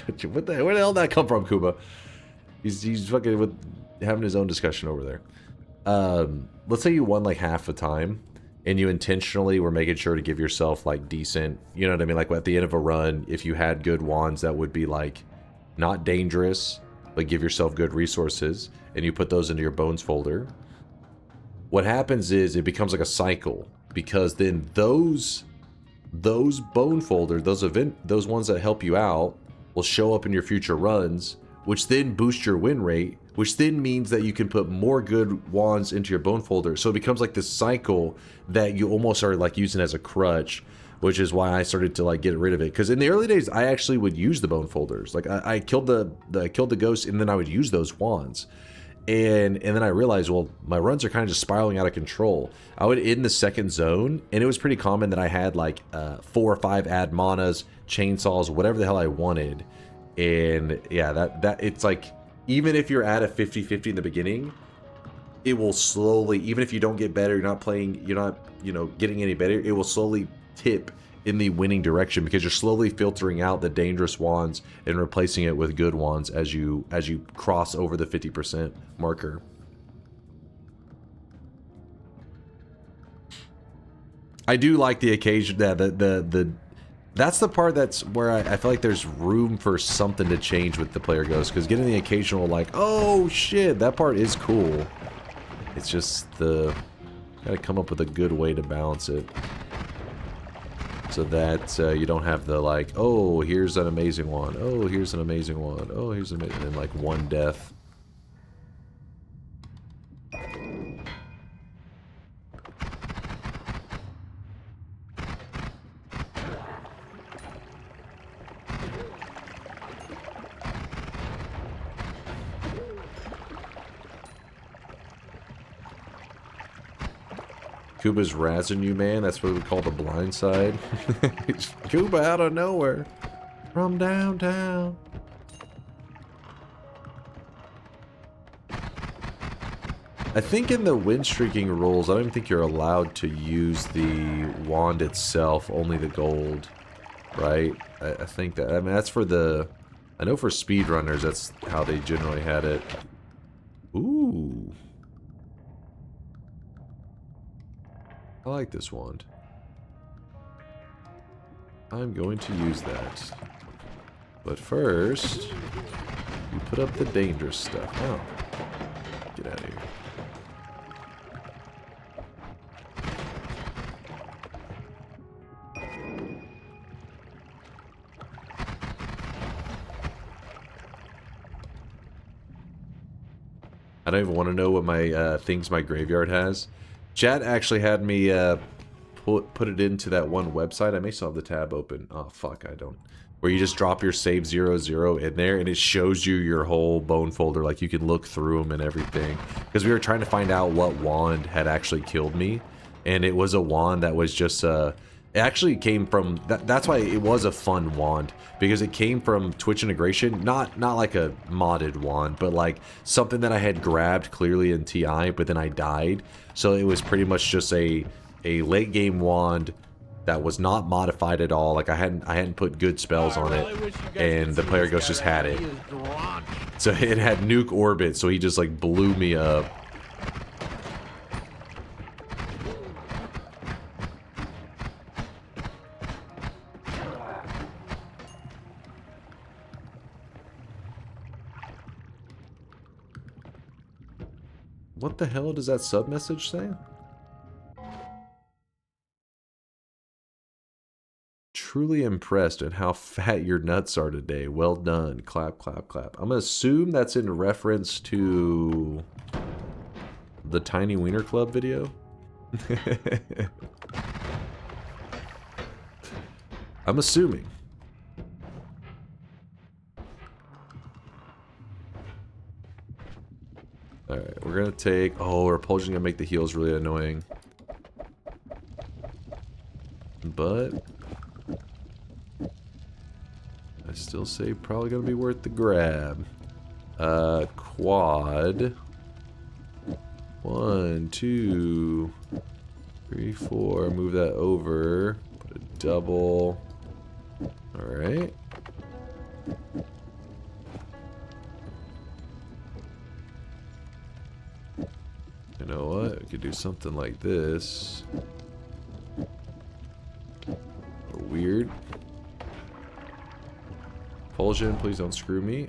Where the hell did that come from, Kuba? He's fucking with having his own discussion over there. Let's say you won like half the time, and you intentionally were making sure to give yourself like decent, you know what I mean? Like at the end of a run, if you had good wands that would be like not dangerous, but give yourself good resources, and you put those into your bones folder. What happens is it becomes like a cycle, because then those bone folders, those ones that help you out, will show up in your future runs, which then boost your win rate, which then means that you can put more good wands into your bone folder. So it becomes like this cycle that you almost are like using as a crutch, which is why I started to like get rid of it. Because in the early days, I actually would use the bone folders. Like I killed the ghost, and then I would use those wands. And then I realized, well, my runs are kind of just spiraling out of control. I would end the second zone, and it was pretty common that I had like 4 or 5 ad manas, chainsaws, whatever the hell I wanted. And yeah, that it's like, even if you're at a 50-50 in the beginning, it will slowly, even if you don't get better, you're not, getting any better, it will slowly tip in the winning direction, because you're slowly filtering out the dangerous wands and replacing it with good wands as you cross over the 50% marker. I do like the occasion that that's the part that's where I feel like there's room for something to change with the player ghost, because getting the occasional like, oh shit, that part is cool. It's just gotta come up with a good way to balance it, so that you don't have the like, oh, here's an amazing one, oh, here's an amazing one, oh, here's an amazing, and then like one death. Kuba's razzing you, man. That's what we call the blind side. Kuba out of nowhere. From downtown. I think in the win streaking rules, I don't even think you're allowed to use the wand itself, only the gold. Right? I think that, I mean, that's for the... I know for speedrunners, that's how they generally had it. Ooh. I like this wand. I'm going to use that. But first, you put up the dangerous stuff. Oh. Get out of here. I don't even want to know what my things my graveyard has. Chat actually had me put it into that one website. I may still have the tab open. Oh, fuck, I don't. Where you just drop your save 00 in there, and it shows you your whole bone folder. Like, you can look through them and everything. Because we were trying to find out what wand had actually killed me. And it was a wand that was just... it actually came from... That's why it was a fun wand. Because it came from Twitch integration. Not like a modded wand, but like something that I had grabbed clearly in TI, but then I died. So it was pretty much just a late game wand that was not modified at all. Like I hadn't put good spells on it, and the player ghost just had it. So it had nuke orbit, so he just like blew me up. What the hell does that sub message say? Truly impressed at how fat your nuts are today. Well done. Clap, clap, clap. I'm gonna assume that's in reference to the Tiny Wiener Club video. I'm assuming. Alright, we're gonna take... Oh, Repulsion gonna make the heals really annoying. But... I still say probably gonna be worth the grab. Quad. 1, 2, 3, 4. Move that over. Put a double. Alright. You know what? We could do something like this. Weird. Propulsion, please don't screw me.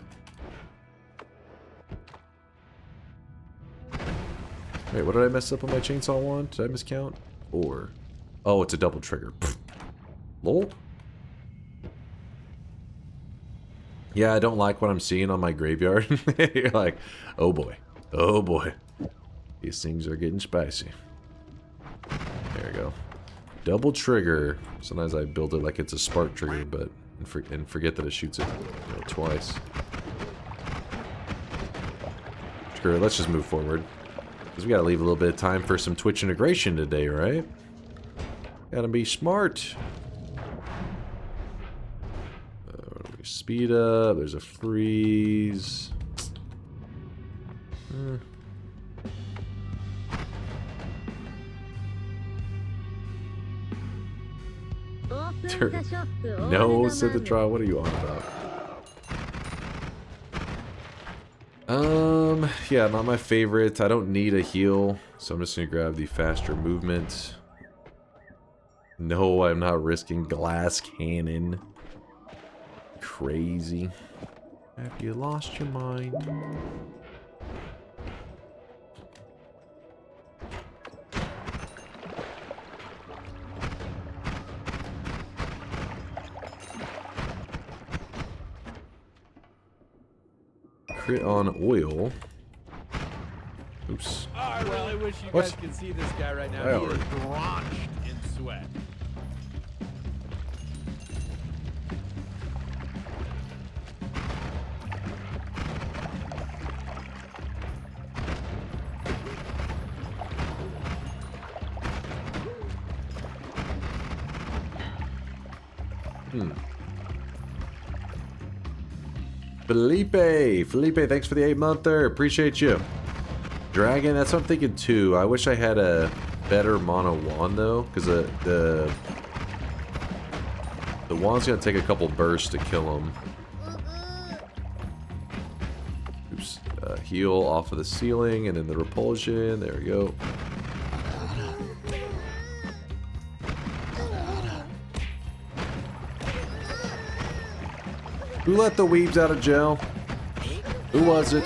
Wait, what did I mess up on my chainsaw one? Did I miscount? Or... oh, it's a double trigger. Lol. Yeah, I don't like what I'm seeing on my graveyard. You're like, oh boy. Oh boy. These things are getting spicy. There we go. Double trigger. Sometimes I build it like it's a spark trigger, but... and forget that it shoots it, you know, twice. Screw it, let's just move forward. Because we gotta leave a little bit of time for some Twitch integration today, right? Gotta be smart. Speed up, there's a freeze. No, said the trial. What are you on about? Yeah, not my favorite. I don't need a heal, so I'm just gonna grab the faster movement. No, I'm not risking glass cannon. Crazy. Have you lost your mind? Crit on oil. Oops. I really wish you What? guys could see this guy right now. I He is already- drenched in sweat. Felipe, thanks for the 8-monther. Appreciate you. Dragon, that's what I'm thinking too. I wish I had a better mono wand though, because the wand's gonna take a couple bursts to kill him. Oops. Heal off of the ceiling and then the repulsion. There we go. Who let the weebs out of jail? Who was it?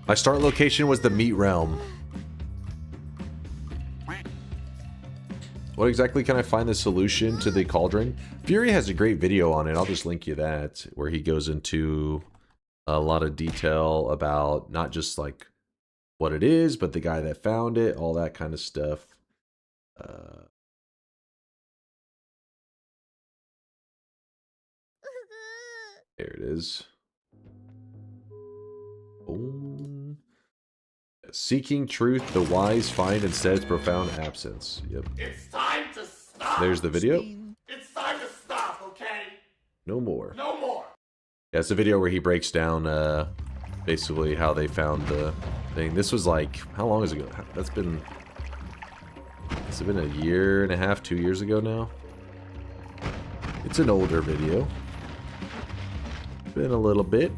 My start location was the meat realm. What exactly can I find the solution to the cauldron? Fury has a great video on it. I'll just link you that, where he goes into a lot of detail about not just like what it is, but the guy that found it, all that kind of stuff. There it is. Boom. Seeking truth, the wise find instead its profound absence. Yep. It's time to stop. There's the video. It's time to stop, okay? No more. No more. Yeah, it's a video where he breaks down basically how they found the thing. This was like, how long is it ago? It's been a year and a half, 2 years ago now. It's an older video. Been a little bit.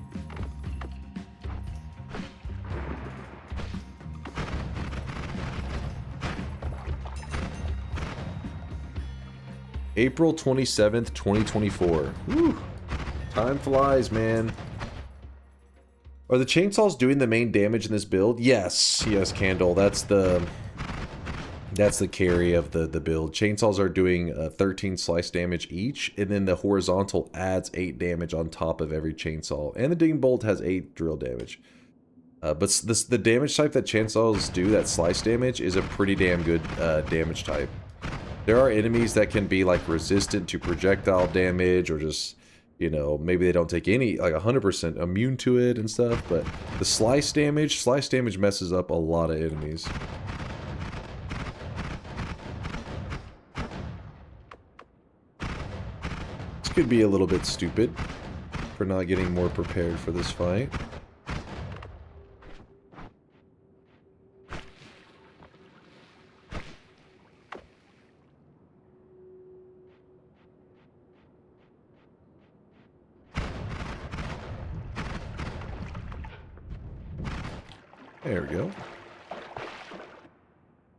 April 27th, 2024. Woo! Time flies, man. Are the chainsaws doing the main damage in this build? Yes, yes, Candle. That's the carry of the build. Chainsaws are doing 13 slice damage each, and then the horizontal adds 8 damage on top of every chainsaw. And the ding bolt has 8 drill damage. But the damage type that chainsaws do, that slice damage, is a pretty damn good damage type. There are enemies that can be like resistant to projectile damage, or just, you know, maybe they don't take any, like 100% immune to it and stuff, but the slice damage messes up a lot of enemies. could be a little bit stupid for not getting more prepared for this fight. There we go.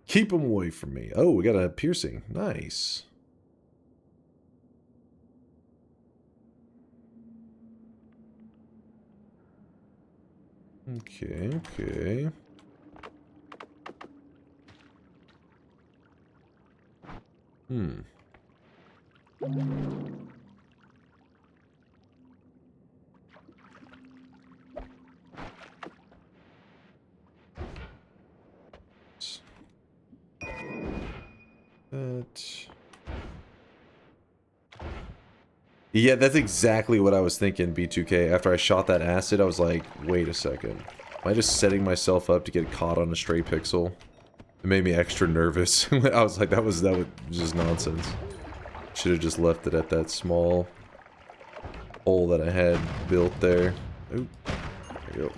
Keep them away from me. Oh, we got a piercing. Nice. Okay, okay. Yeah, that's exactly what I was thinking, B2K. After I shot that acid, I was like, wait a second. Am I just setting myself up to get caught on a stray pixel? It made me extra nervous. I was like, that was just nonsense. Should have just left it at that small hole that I had built there. Oop. There you go.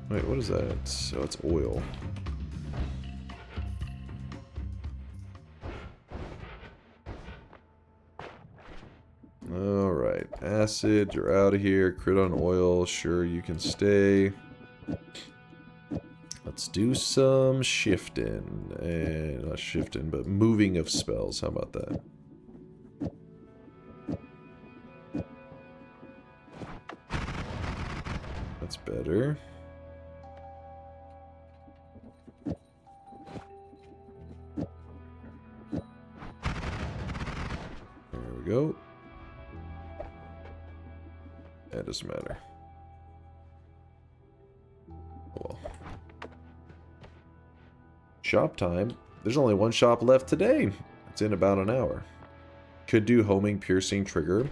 Wait, what is that? Oh, it's oil. Alright, acid, you're out of here. Crit on oil, sure, you can stay. Let's do some shifting. And not shifting, but moving of spells. How about that? That's better. There we go. That doesn't matter. Well. Shop time. There's only one shop left today. It's in about an hour. Could do homing, piercing, trigger.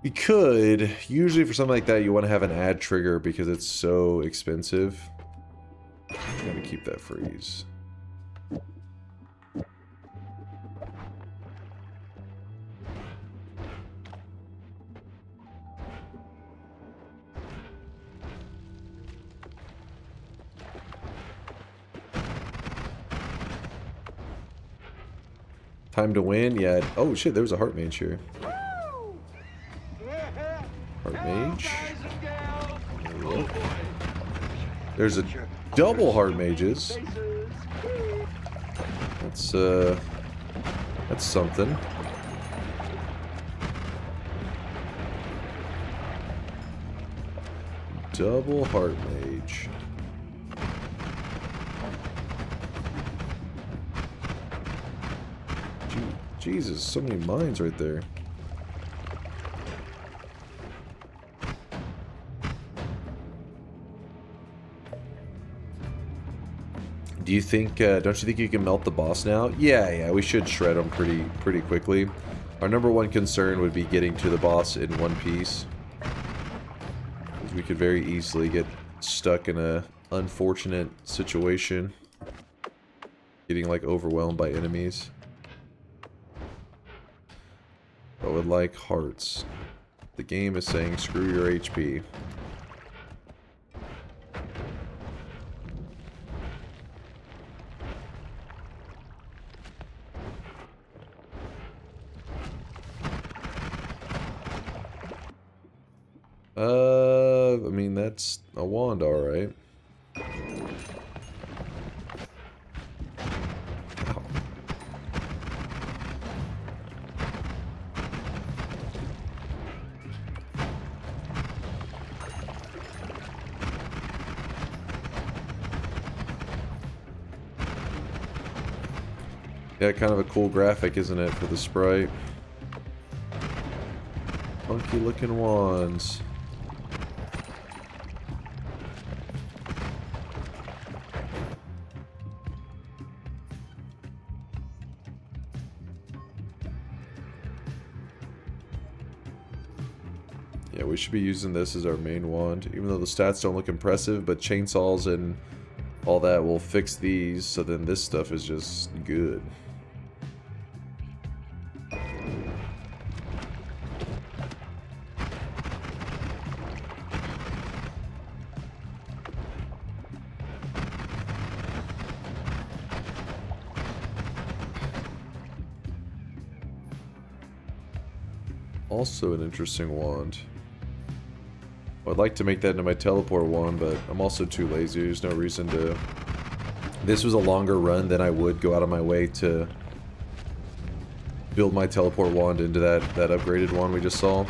You could. Usually for something like that, you want to have an ad trigger because it's so expensive. Gotta keep that freeze. Time to win? Yeah. Oh shit, there was a heart mage here. Heart mage. There there's a double heart mages. That's something. Double heart mage. Jesus, so many mines right there. Do you think, don't you think you can melt the boss now? Yeah, we should shred him pretty quickly. Our number one concern would be getting to the boss in one piece. We could very easily get stuck in a unfortunate situation. Getting, like, overwhelmed by enemies. I would like hearts. The game is saying screw your HP. I mean, that's a wand, alright. Yeah, kind of a cool graphic, isn't it, for the sprite? Funky looking wands. Yeah, we should be using this as our main wand, even though the stats don't look impressive, but chainsaws and All that will fix these, so then this stuff is just good. Also an interesting wand. I'd like to make that into my teleport wand, but I'm also too lazy. There's no reason to... This was a longer run than I would go out of my way to build my teleport wand into that upgraded wand we just saw.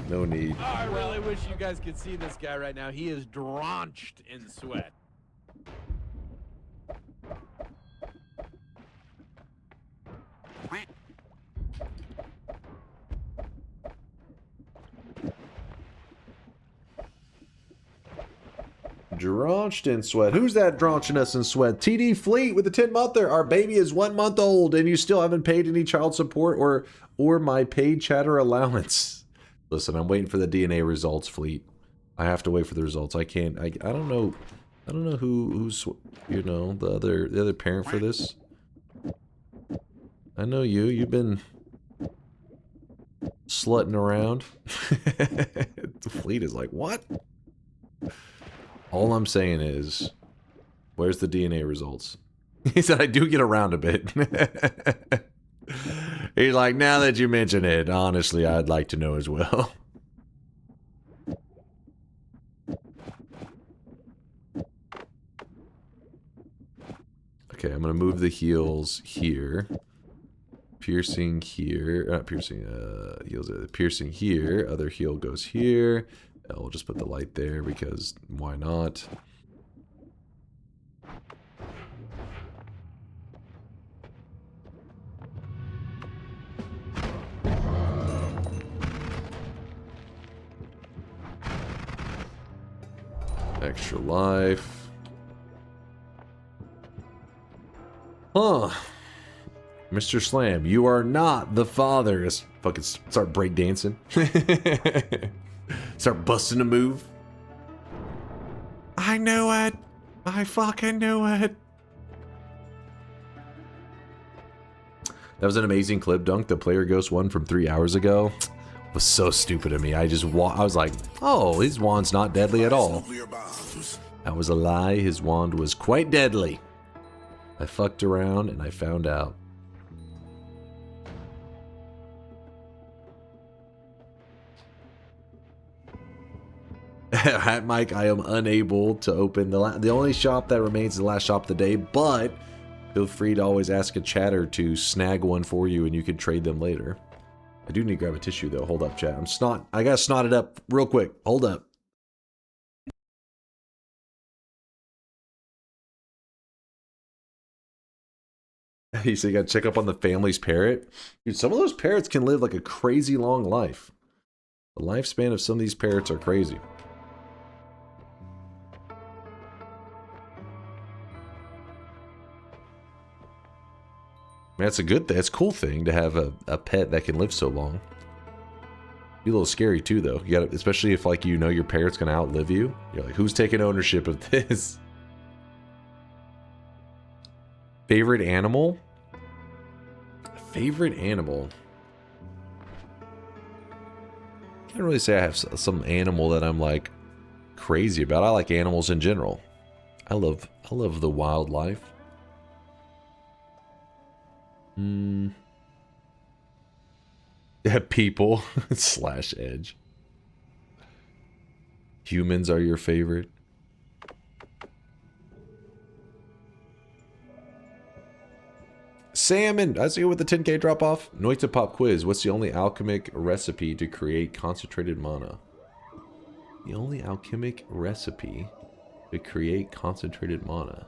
No need. I really wish you guys could see this guy right now. He is drenched in sweat. Drenched in sweat. Who's that drenching us in sweat? TD Fleet with the 10-monther. Our baby is 1 month old and you still haven't paid any child support or my paid chatter allowance. Listen, I'm waiting for the DNA results, Fleet. I have to wait for the results. I can't. I don't know. I don't know who's, you know, the other parent for this. I know you. You've been slutting around. The Fleet is like, what? All I'm saying is, where's the DNA results? He said, I do get around a bit. He's like, now that you mention it, honestly, I'd like to know as well. Okay, I'm going to move the heels here. Piercing here. Not piercing, heels, piercing here. Other heel goes here. We'll just put the light there because why not? Extra life. Huh. Mr. Slam, you are not the father. Just fucking start breakdancing. Start busting a move. I knew it. I fucking knew it. That was an amazing clip, Dunk. The Player Ghost one from 3 hours ago was so stupid of me. I was like, oh, his wand's not deadly at all. That was a lie. His wand was quite deadly. I fucked around and I found out. Hat Mike, I am unable to open the only shop that remains is the last shop of the day, but feel free to always ask a chatter to snag one for you and you can trade them later. I do need to grab a tissue though. Hold up, chat. I gotta snot it up real quick. Hold up. You say you gotta check up on the family's parrot. Dude, some of those parrots can live like a crazy long life. The lifespan of some of these parrots are crazy. That's a good thing. It's a cool thing to have a pet that can live so long. Be a little scary too, though. You gotta, especially if like you know your parrot's gonna outlive you. You're like, who's taking ownership of this? Favorite animal? Favorite animal? Can't really say I have some animal that I'm like crazy about. I like animals in general. I love the wildlife. Yeah, people / edge. Humans are your favorite. Salmon! I see you with the 10k drop off. Noita pop quiz. What's the only alchemic recipe to create concentrated mana? The only alchemic recipe to create concentrated mana.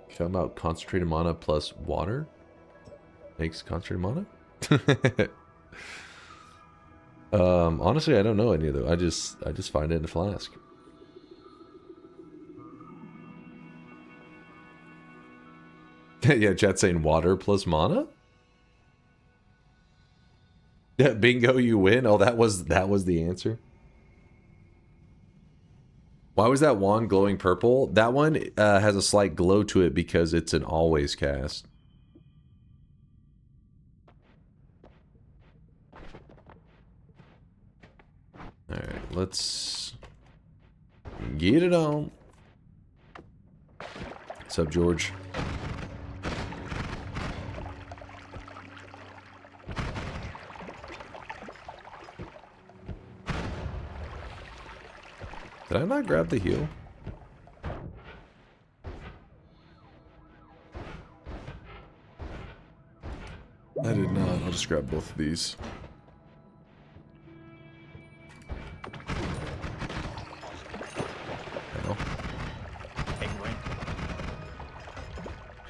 You talking about concentrated mana plus water makes concentrated mana? Honestly, I don't know any of them. I just find it in a flask. Yeah, chat saying water plus mana. Yeah, bingo, you win. Oh, that was the answer. Why was that wand glowing purple? That one has a slight glow to it because it's an always cast. Alright, let's get it on. What's up, George? Did I not grab the heal? I did not. I'll just grab both of these. Ow.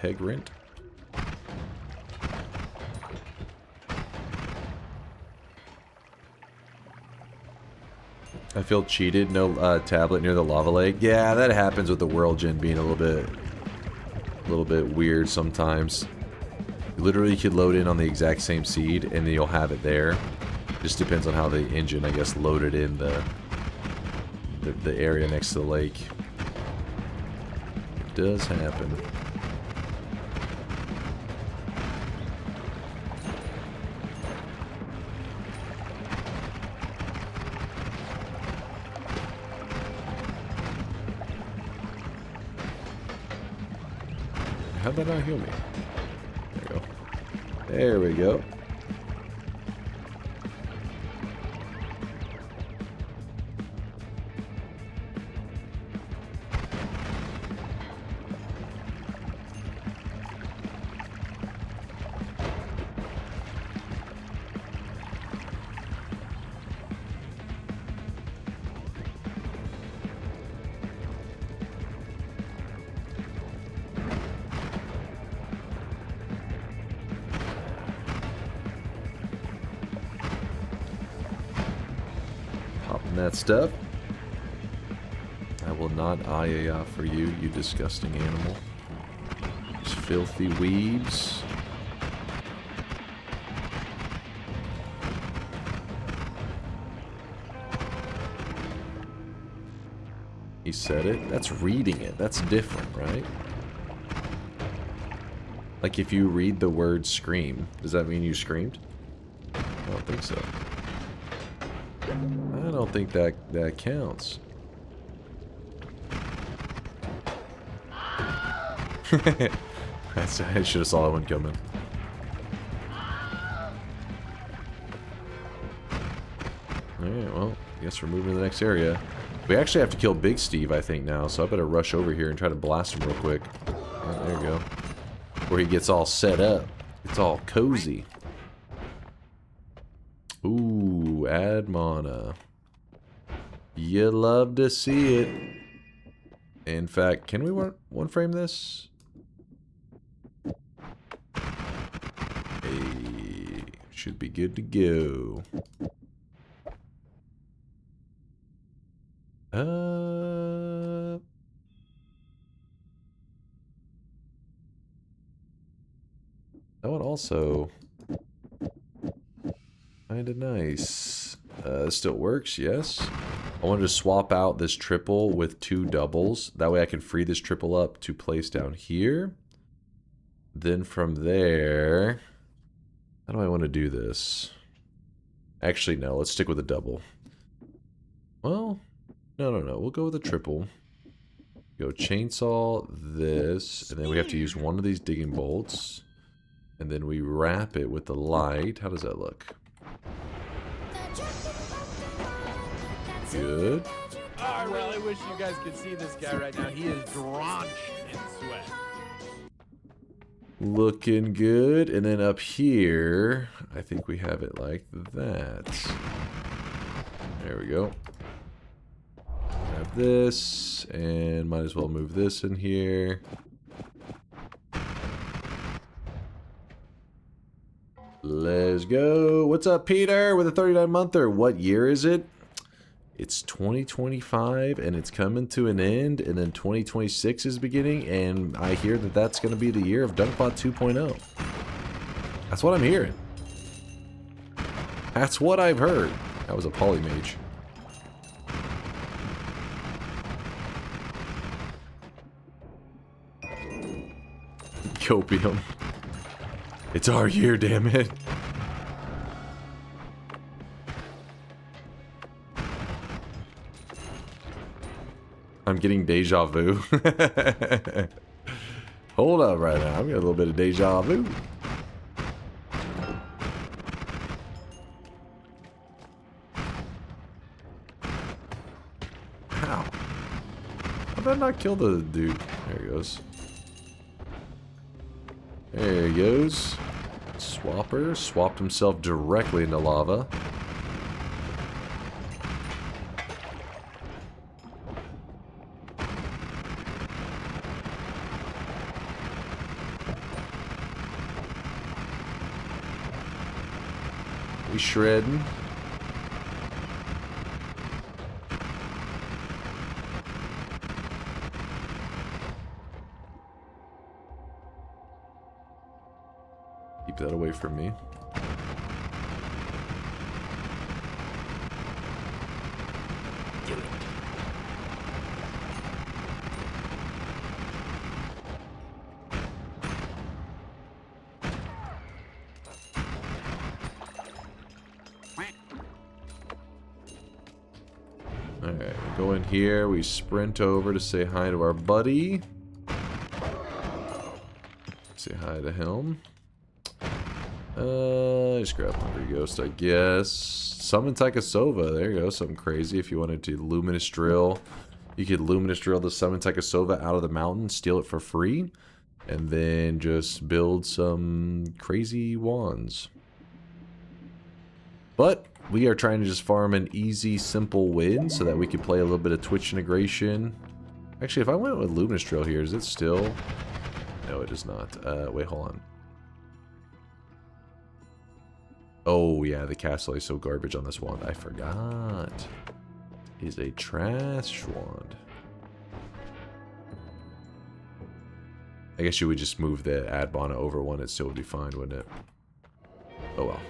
Peg rent. I feel cheated. No tablet near the lava lake. Yeah, that happens with the world gen being a little bit weird sometimes. You literally could load in on the exact same seed, and then you'll have it there. Just depends on how the engine, I guess, loaded in the area next to the lake. It does happen. How'd that not heal me? There we go. There we go. That stuff. I will not eye for you, you disgusting animal. These filthy weebs. He said it. That's reading it. That's different, right? Like if you read the word scream, does that mean you screamed? I don't think so. I don't think that counts. I should have saw that one coming. Alright, well, I guess we're moving to the next area. We actually have to kill Big Steve, I think, now, so I better rush over here and try to blast him real quick. Oh, there you go. Where he gets all set up. It's all cozy. Ooh, add mana. You love to see it. In fact, can we one frame this? Hey, should be good to go. That one also kinda nice. Still works, yes. I wanted to swap out this triple with 2 doubles. That way I can free this triple up to place down here. Then from there... How do I want to do this? Actually, no. Let's stick with a double. Well, no. We'll go with a triple. Go chainsaw this. And then we have to use one of these digging bolts. And then we wrap it with the light. How does that look? Good. Oh, I really wish you guys could see this guy right now. He is drenched in sweat. Looking good. And then up here, I think we have it like that. There we go. Grab this, and might as well move this in here. Let's go. What's up, Peter? With a 39-monther. What year is it? It's 2025, and it's coming to an end, and then 2026 is beginning, and I hear that that's going to be the year of DunkBot 2.0. That's what I'm hearing. That's what I've heard. That was a polymage. Copium. It's our year, damn it. I'm getting deja vu. Hold up right now. I'm getting a little bit of deja vu. How? How did I not kill the dude? There he goes. There he goes. Swapper swapped himself directly into lava. We shredding. Keep that away from me. Alright, we go in here, we sprint over to say hi to our buddy. Say hi to him. Just grab Hungry Ghost, I guess. Summon Taikasova, there you go, something crazy. If you wanted to Luminous Drill, you could Luminous Drill the Summon Taikasova out of the mountain, steal it for free, and then just build some crazy wands. But we are trying to just farm an easy, simple win so that we can play a little bit of Twitch integration. Actually, if I went with Luminous Drill here, is it still... No, it is not. Wait, hold on. Oh, yeah, the castle is so garbage on this wand. I forgot. It is a trash wand. I guess you would just move the Adbana over one. It still would be fine, wouldn't it? Oh, well.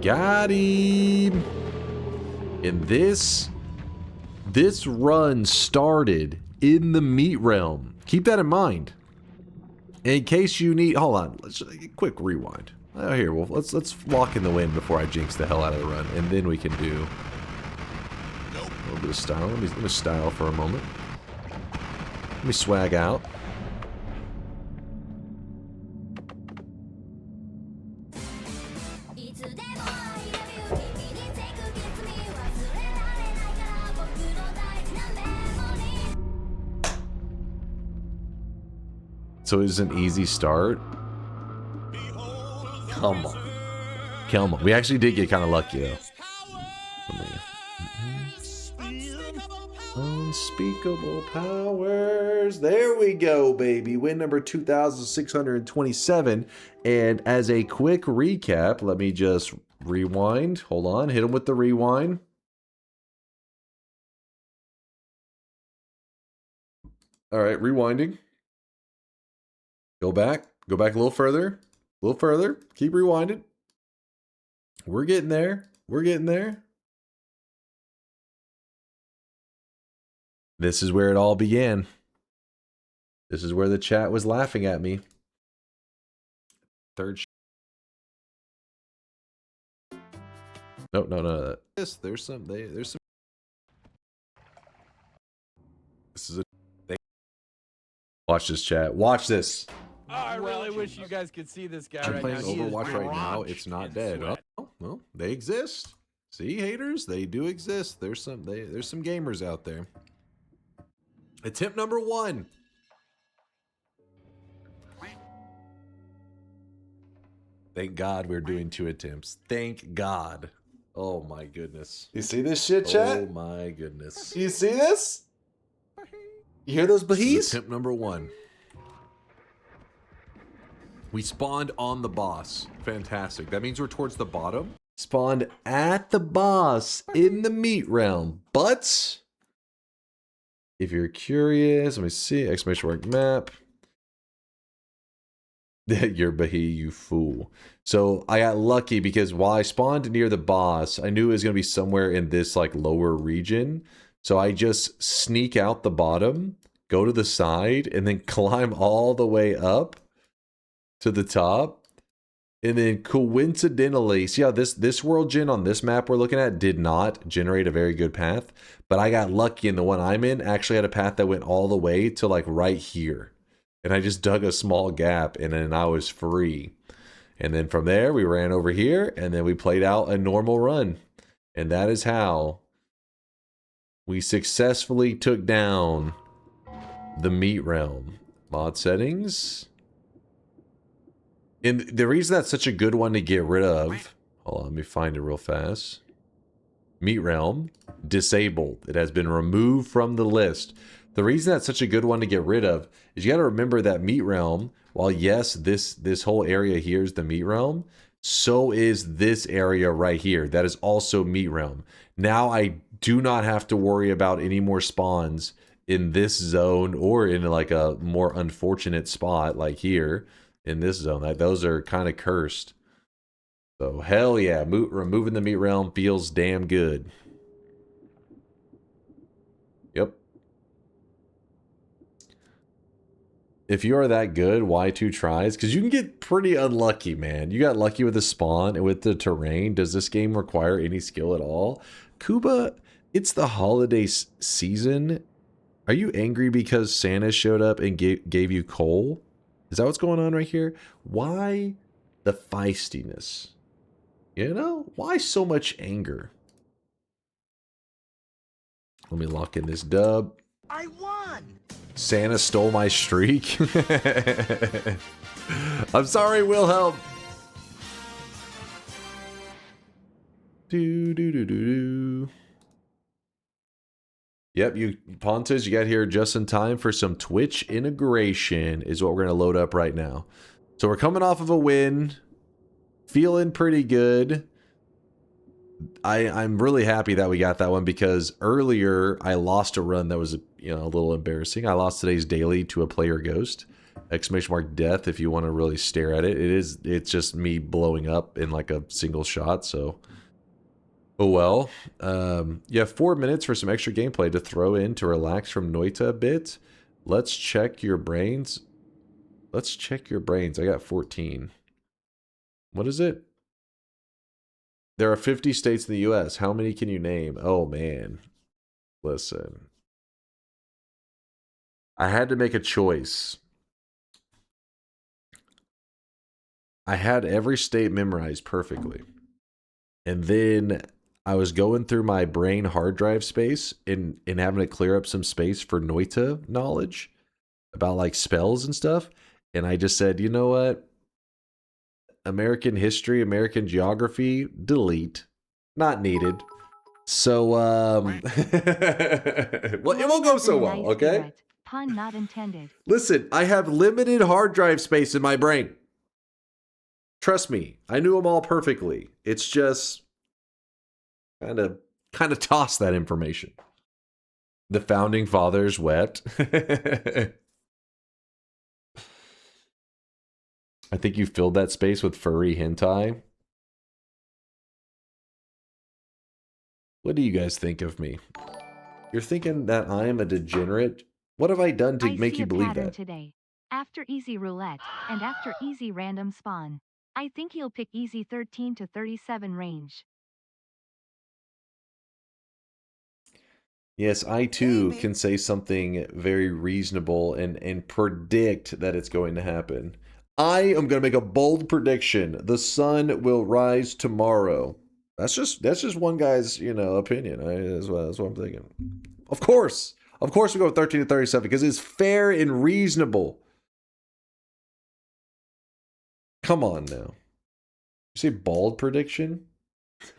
Got him! And this run started in the meat realm. Keep that in mind. In case you need... Hold on. Let's quick rewind. Oh, here, well, let's lock in the win before I jinx the hell out of the run. And then we can do a little bit of style. Let me style for a moment. Let me swag out. So it was an easy start. Come on. Come on. We actually did get kind of lucky, though. Unspeakable powers. There we go, baby. Win number 2,627. And as a quick recap, let me just rewind. Hold on. Hit him with the rewind. All right, rewinding. Go back a little further, keep rewinding. We're getting there, This is where it all began. This is where the chat was laughing at me. Third. No. Yes, there's some. This is a. Watch this, chat. Watch this. Oh, I really wish you guys could see this guy I'm right now. playing Overwatch right now. It's not dead. Oh, well, they exist. See, haters, they do exist. There's some gamers out there. Attempt number 1. Thank God we're doing 2 attempts. Thank God. Oh my goodness. You see this shit, chat? Oh my goodness. You see this? You hear those bahees? Attempt number 1. We spawned on the boss. Fantastic. That means we're towards the bottom. Spawned at the boss in the meat realm. But if you're curious, let me see. Exclamation mark map. You're Bahi, you fool. So I got lucky because while I spawned near the boss, I knew it was going to be somewhere in this like lower region. So I just sneak out the bottom, go to the side, and then climb all the way up to the top. And then coincidentally, see how this world gen on this map we're looking at did not generate a very good path. But I got lucky, and the one I'm in actually had a path that went all the way to like right here. And I just dug a small gap, and then I was free. And then from there, we ran over here, and then we played out a normal run. And that is how we successfully took down the Meat Realm. Mod settings. And the reason that's such a good one to get rid of... Hold on, let me find it real fast. Meat Realm, disabled. It has been removed from the list. The reason that's such a good one to get rid of is you got to remember that Meat Realm, while yes, this whole area here is the Meat Realm, so is this area right here. That is also Meat Realm. Now I do not have to worry about any more spawns in this zone or in like a more unfortunate spot like here in this zone. Those are kind of cursed. So hell yeah, removing the Meat Realm feels damn good. Yep. If you are that good, why 2 tries? Because you can get pretty unlucky, man. You got lucky with the spawn and with the terrain. Does this game require any skill at all? Kuba, it's the holiday season. Are you angry because Santa showed up and gave you coal? Is that what's going on right here? Why the feistiness? You know? Why so much anger? Let me lock in this dub. I won! Santa stole my streak. I'm sorry, Wilhelm. Do. Yep, you Pontus, you got here just in time for some Twitch integration is what we're going to load up right now. So we're coming off of a win. Feeling pretty good. I'm really happy that we got that one because earlier I lost a run that was a little embarrassing. I lost today's daily to a player ghost. !death if you want to really stare at it. It's just me blowing up in like a single shot, so oh well. You have 4 minutes for some extra gameplay to throw in to relax from Noita a bit. Let's check your brains. I got 14. What is it? There are 50 states in the US. How many can you name? Oh, man. Listen. I had to make a choice. I had every state memorized perfectly. And then I was going through my brain hard drive space and having to clear up some space for Noita knowledge about like spells and stuff. And I just said, you know what? American history, American geography, delete. Not needed. So, well, it won't go so well, okay? Pun not intended. Listen, I have limited hard drive space in my brain. Trust me, I knew them all perfectly. It's just kind of toss that information. The founding fathers wept. I think you filled that space with furry hentai. What do you guys think of me? You're thinking that I am a degenerate? What have I done to make you believe that? Today. After easy roulette, and after easy random spawn. I think he'll pick easy 13 to 37 range. Yes, I too can say something very reasonable and predict that it's going to happen. I am going to make a bold prediction. The sun will rise tomorrow. That's just one guy's, opinion. That's what I'm thinking. Of course we go with 13 to 37 because it's fair and reasonable. Come on now. You say bald prediction?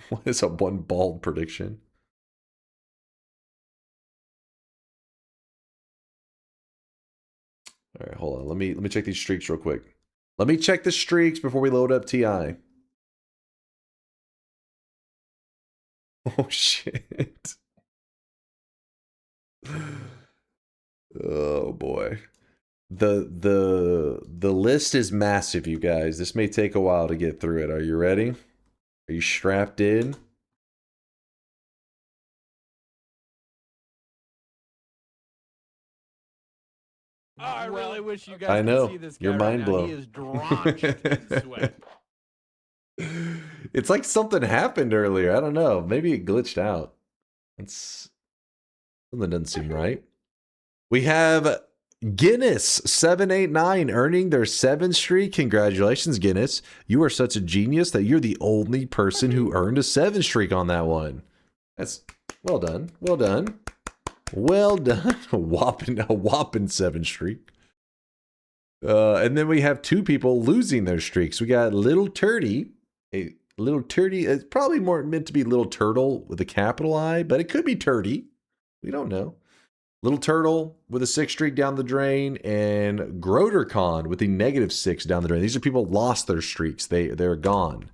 What is one bald prediction? All right, hold on. Let me check these streaks real quick. Let me check the streaks before we load up TI. Oh, shit. Oh, boy. The list is massive, you guys. This may take a while to get through it. Are you ready? Are you strapped in? Oh, I really wish you guys I know. could see this guy You're mind right now. blown. He is drenched in sweat. It's like something happened earlier. I don't know. Maybe it glitched out. Something doesn't seem right. We have Guinness 789 earning their 7 streak. Congratulations, Guinness. You are such a genius that you're the only person who earned a 7 streak on that one. That's well done. Well done. Well done. A whopping 7 streak. And then we have 2 people losing their streaks. We got Little Turdy. A Little Turdy. It's probably more meant to be Little Turtle with a capital I, but it could be Turdy. We don't know. Little Turtle with a 6 streak down the drain, and GroderCon with a -6 down the drain. These are people who lost their streaks. They're gone.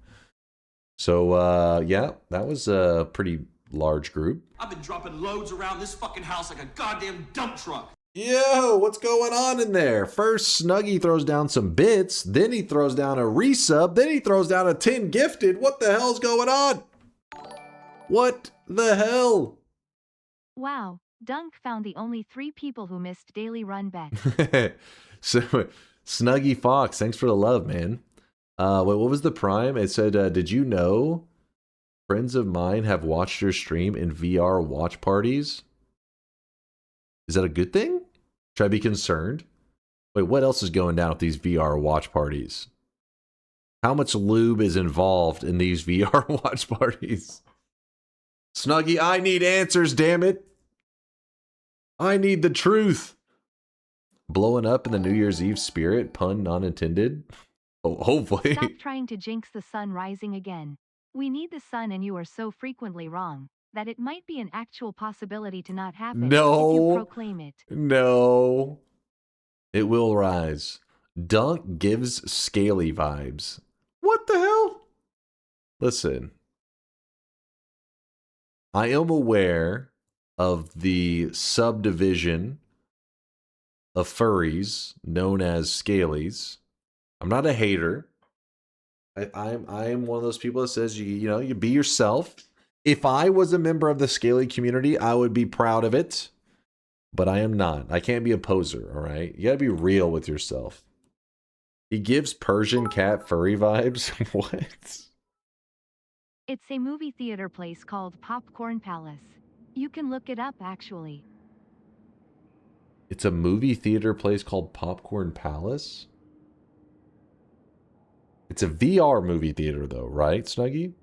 So yeah, that was a pretty large group. I've been dropping loads around this fucking house like a goddamn dump truck. Yo, what's going on in there? First, Snuggy throws down some bits, then he throws down a resub, then he throws down a 10 gifted. What the hell's going on? What the hell? Wow, Dunk found the only 3 people who missed daily run bets. So, Snuggy Fox, thanks for the love, man. Wait, what was the prime? It said, did you know friends of mine have watched your stream in VR watch parties? Is that a good thing? Should I be concerned? Wait, what else is going down with these VR watch parties? How much lube is involved in these VR watch parties? Snuggy, I need answers, damn it. I need the truth. Blowing up in the New Year's Eve spirit, pun not intended. Oh, hopefully. Stop trying to jinx the sun rising again. We need the sun and you are so frequently wrong that it might be an actual possibility to not happen No. if you proclaim it. No. It will rise. Dunk gives scaly vibes. What the hell? Listen. I am aware of the subdivision of furries known as scalies. I'm not a hater. I am one of those people that says you be yourself. If I was a member of the scaly community, I would be proud of it. But I am not. I can't be a poser, all right? You gotta be real with yourself. He gives Persian cat furry vibes. What? It's a movie theater place called Popcorn Palace. You can look it up, actually. It's a movie theater place called Popcorn Palace? It's a VR movie theater, though, right, Snuggy?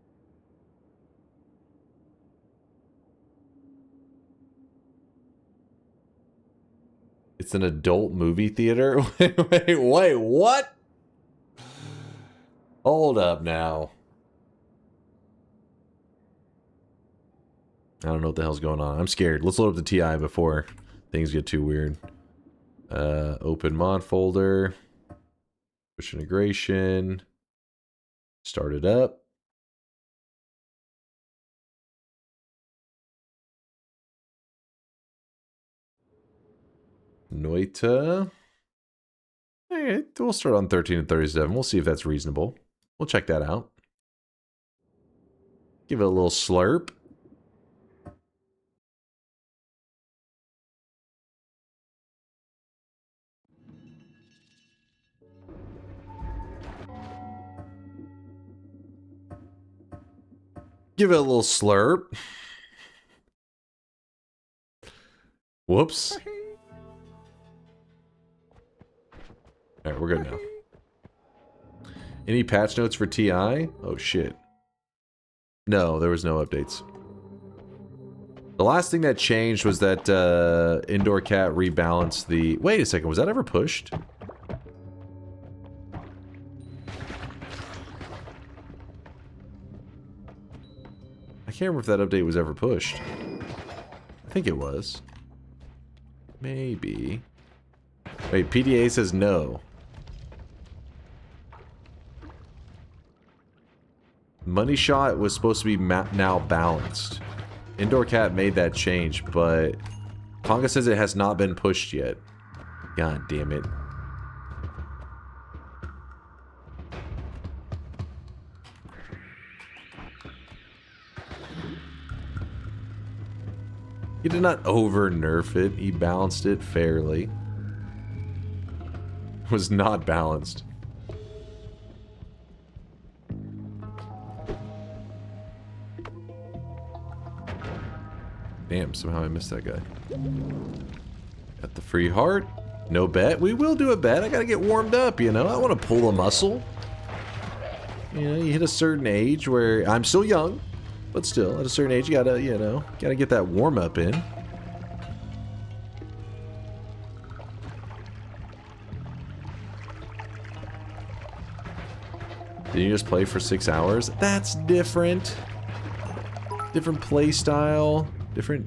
It's an adult movie theater? Wait, what? Hold up now. I don't know what the hell's going on. I'm scared. Let's load up the TI before things get too weird. Open mod folder. Push integration. Start it up. Noita. Alright, we'll start on 13 and 37. We'll see if that's reasonable. We'll check that out. Give it a little slurp. Give it a little slurp. Whoops. Alright, we're good now. Any patch notes for TI? Oh shit. No, there was no updates. The last thing that changed was that Indoor Cat rebalanced the... Wait a second, was that ever pushed? I can't remember if that update was ever pushed. I think it was. Maybe. Wait, PDA says no. Money Shot was supposed to be now balanced. Indoor Cat made that change, but Conga says it has not been pushed yet. God damn it. He did not over-nerf it. He balanced it fairly. It was not balanced. Damn, somehow I missed that guy. Got the free heart. No bet. We will do a bet. I gotta get warmed up, you know? I want to pull a muscle. You know, you hit a certain age where... I'm still young, but still, at a certain age, you gotta, you know, gotta get that warm-up in. Did you just play for 6 hours? That's different. Different play style. Different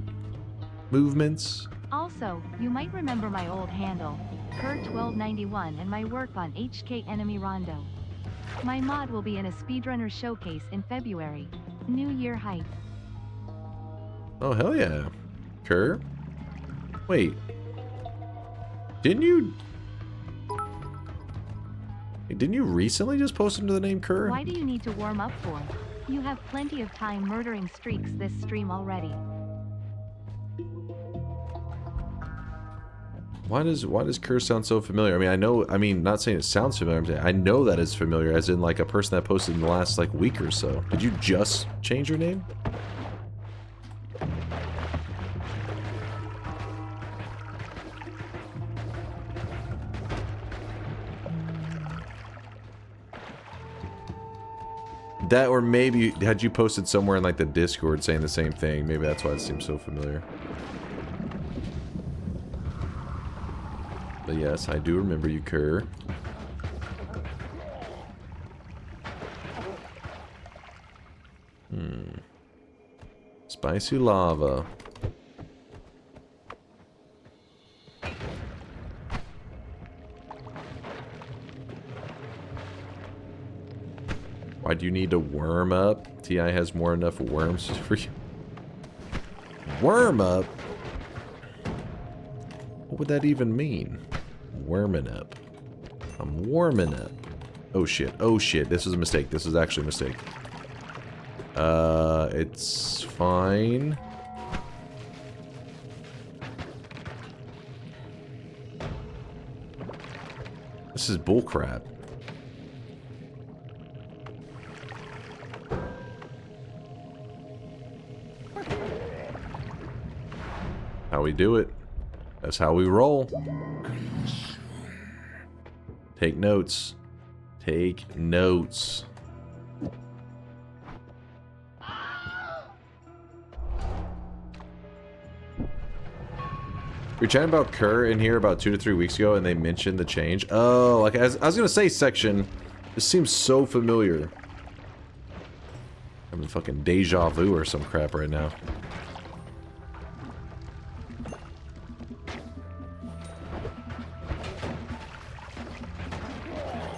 movements. Also, you might remember my old handle, Kerr1291, and my work on HK Enemy Rondo. My mod will be in a speedrunner showcase in February. New Year hype. Oh, hell yeah. Kerr? Wait. Didn't you recently just post under the name Kerr? Why do you need to warm up for? You have plenty of time murdering streaks this stream already. Why does Kerr sound so familiar? I mean, not saying it sounds familiar, I'm saying I know that it's familiar, as in like a person that posted in the last like week or so. Did you just change your name? That, or maybe had you posted somewhere in like the Discord saying the same thing? Maybe that's why it seems so familiar. But yes, I do remember you, Kerr. Spicy lava. Why do you need to worm up? TI has more enough worms for you. Worm up? What would that even mean? Warming up. I'm warming up. Oh shit. Oh shit. This is a mistake. This is actually a mistake. It's fine. This is bullcrap. How we do it. That's how we roll. Take notes. Take notes. We were chatting about Kerr in here about 2 to 3 weeks ago, and they mentioned the change. Oh, like I was gonna say, section. This seems so familiar. I'm in fucking deja vu or some crap right now.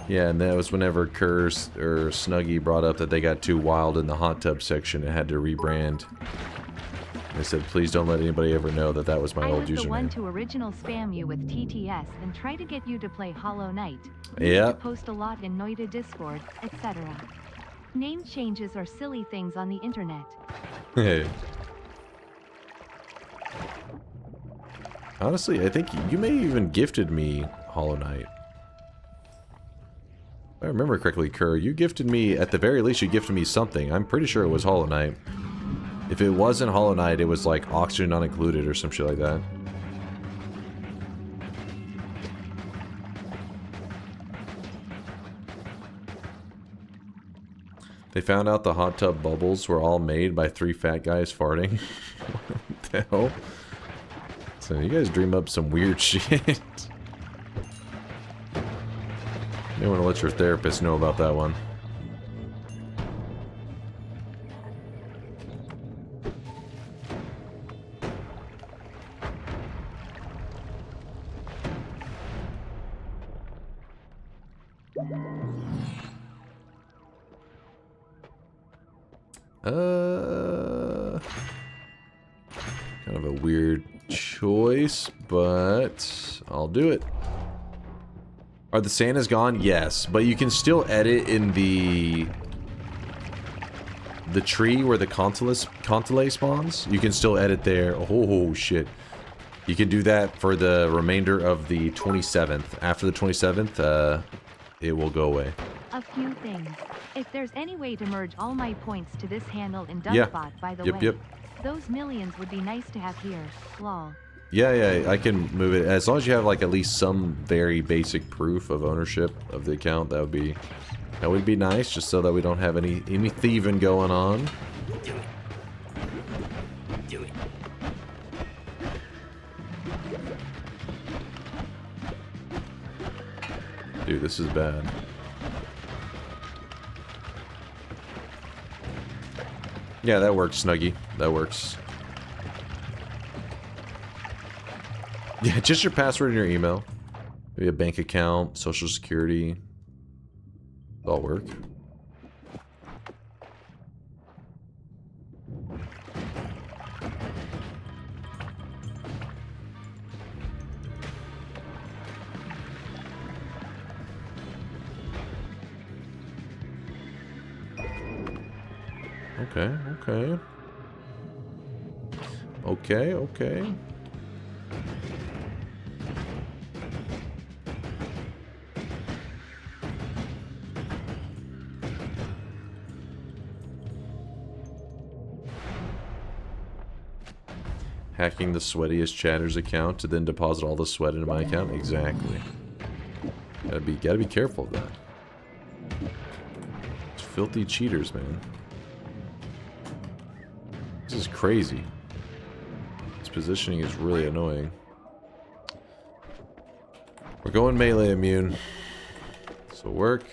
Yeah, and that was whenever Kerr or Snuggy brought up that they got too wild in the hot tub section and had to rebrand. They said, please don't let anybody ever know that that was my old username. I was the one to original spam you with TTS and try to get you to play Hollow Knight. Yeah. Post a lot in Noita Discord, etc. Name changes are silly things on the internet. Hey. Honestly, I think you may have even gifted me Hollow Knight. If I remember correctly, Kerr, you gifted me, at the very least, you gifted me something. I'm pretty sure it was Hollow Knight. If it wasn't Hollow Knight, it was like Oxygen Not Included or some shit like that. They found out the hot tub bubbles were all made by 3 fat guys farting. What the hell? So you guys dream up some weird shit. You may want to let your therapist know about that one. Kind of a weird choice, but I'll do it. Are the Santas gone? Yes, but you can still edit in the the tree where the Contele spawns, you can still edit there. Oh, shit. You can do that for the remainder of the 27th. After the 27th, it will go away. A few things. If there's any way to merge all my points to this handle in Yeah. DunkBot, by the way, those millions would be nice to have here. Lol. Yeah, I can move it. As long as you have like at least some very basic proof of ownership of the account, that would be nice, just so that we don't have any thieving going on. Do it. Do it. Dude, this is bad. Yeah, that works, Snuggie. That works. Yeah, just your password and your email. Maybe a bank account, social security. It'll all work. Okay. Hacking the sweatiest chatter's account to then deposit all the sweat into my account? Exactly. Gotta be careful of that. It's filthy cheaters, man. This is crazy. This positioning is really annoying. We're going melee immune. This will work.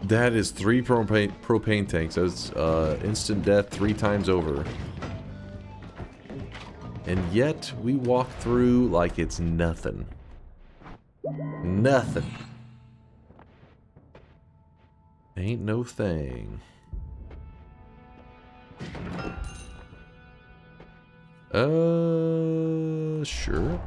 That is 3 propane tanks. That's instant death 3 times over. And yet, we walk through like it's nothing. Nothing. Ain't no thing. Sure.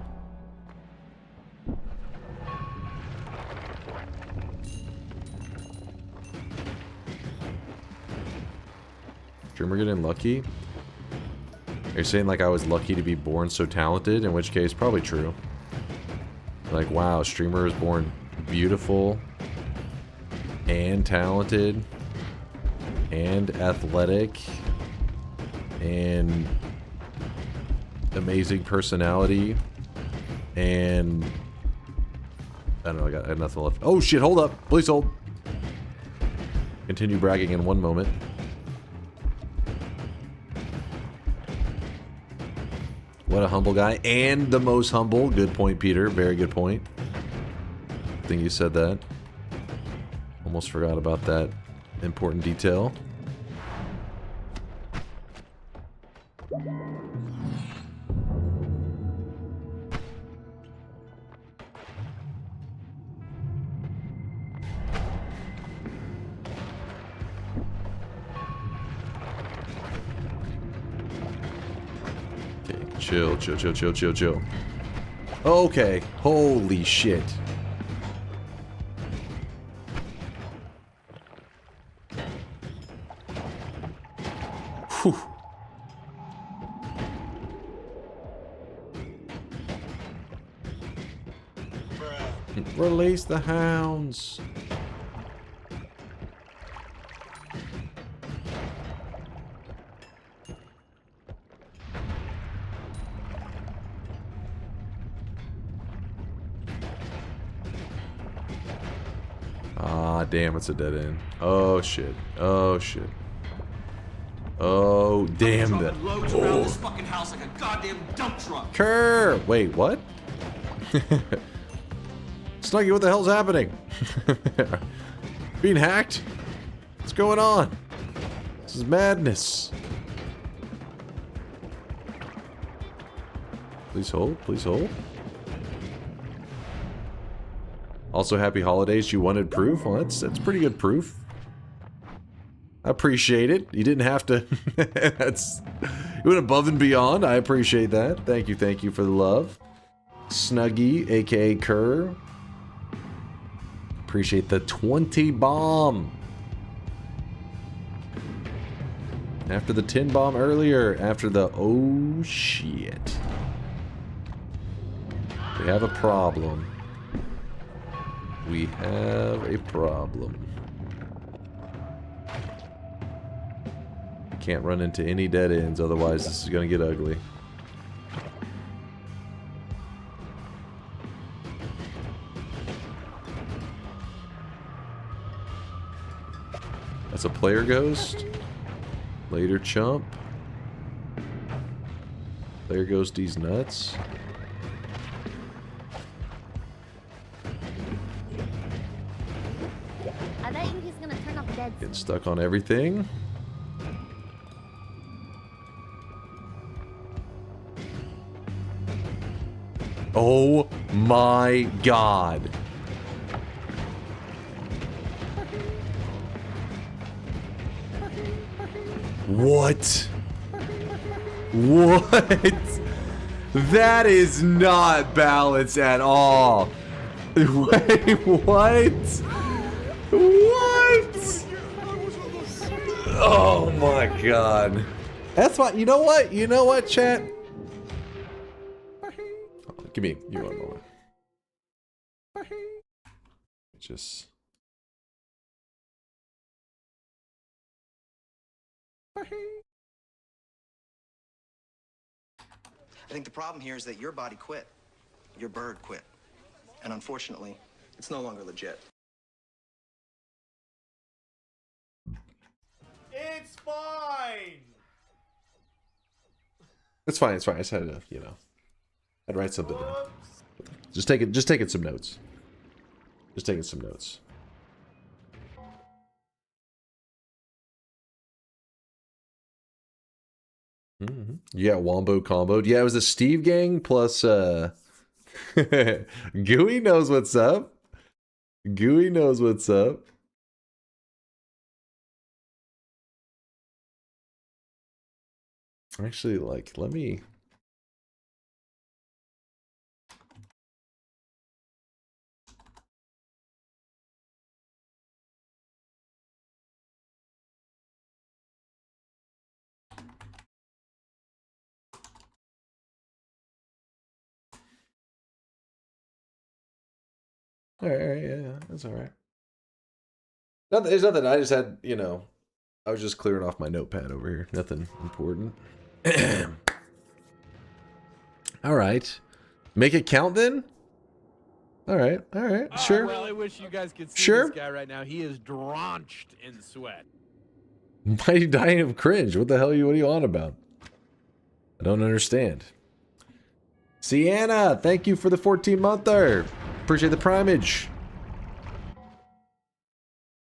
Streamer getting lucky? You're saying like I was lucky to be born so talented, in which case probably true. Like, wow, streamer is born beautiful and talented and athletic and amazing personality and I don't know, I got nothing left. Oh shit, hold up. Please hold. Continue bragging in one moment. What a humble guy. And the most humble. Good point, Peter. Very good point. I think you said that. Almost forgot about that important detail. Chill. Okay. Holy shit. Whew. Release the hounds. Ah, damn, it's a dead end. Oh, shit. Oh, shit. Oh, damn that. Loads around this fucking house like a goddamn dump truck. Kerr! Wait, what? Snuggie, what the hell's happening? Being hacked? What's going on? This is madness. Please hold, please hold. Also, happy holidays. You wanted proof? Well, that's pretty good proof. I appreciate it. You didn't have to. You went above and beyond. I appreciate that. Thank you for the love. Snuggy, aka Kerr. Appreciate the 20 bomb. After the 10 bomb earlier. After the oh shit. We have a problem. We have a problem. Can't run into any dead ends, otherwise this is gonna get ugly. That's a player ghost. Later chump. Player ghost these nuts. I bet you he's gonna turn up dead. Getting stuck on everything. Oh my god. What? What? That is not balanced at all. Wait, what? What? Oh my god. That's why, you know what? You know what, chat? Give me you one moment. Just I think the problem here is that your body quit. Your bird quit. And unfortunately, it's no longer legit. It's fine. It's fine, it's fine. I just had to, you know, I'd write something down. Just taking some notes. Just taking some notes. Yeah, Wombo comboed. Yeah, it was a Steve gang plus Gooey knows what's up. Gooey knows what's up. Actually, like, let me all right, yeah, that's all right. There's nothing. I just had, you know, I was just clearing off my notepad over here. Nothing important. All right, make it count then. All right, sure. Well, I wish you guys could see Sure. this guy right now. He is drenched in sweat. Why are you dying of cringe? What the hell are you on about? I don't understand. Sienna, thank you for the 14-monther. Appreciate the primage.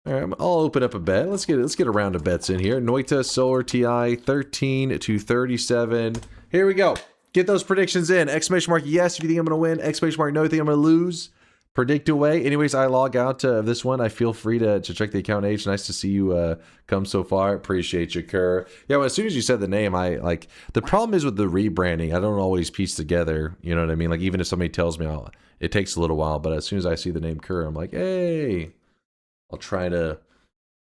All right, I'll open up a bet. Let's get a round of bets in here. Noita, Solar, TI, 13 to 37. Here we go. Get those predictions in. Exclamation mark yes if you think I'm going to win. Exclamation mark no if you think I'm going to lose. Predict away. Anyways, I log out of this one. I feel free to check the account age. Nice to see you come so far. Appreciate you, Kerr. Yeah, well, as soon as you said the name, I like the problem is with the rebranding. I don't always piece together. You know what I mean? Like even if somebody tells me, it takes a little while. But as soon as I see the name Kerr, I'm like, hey, I'll try to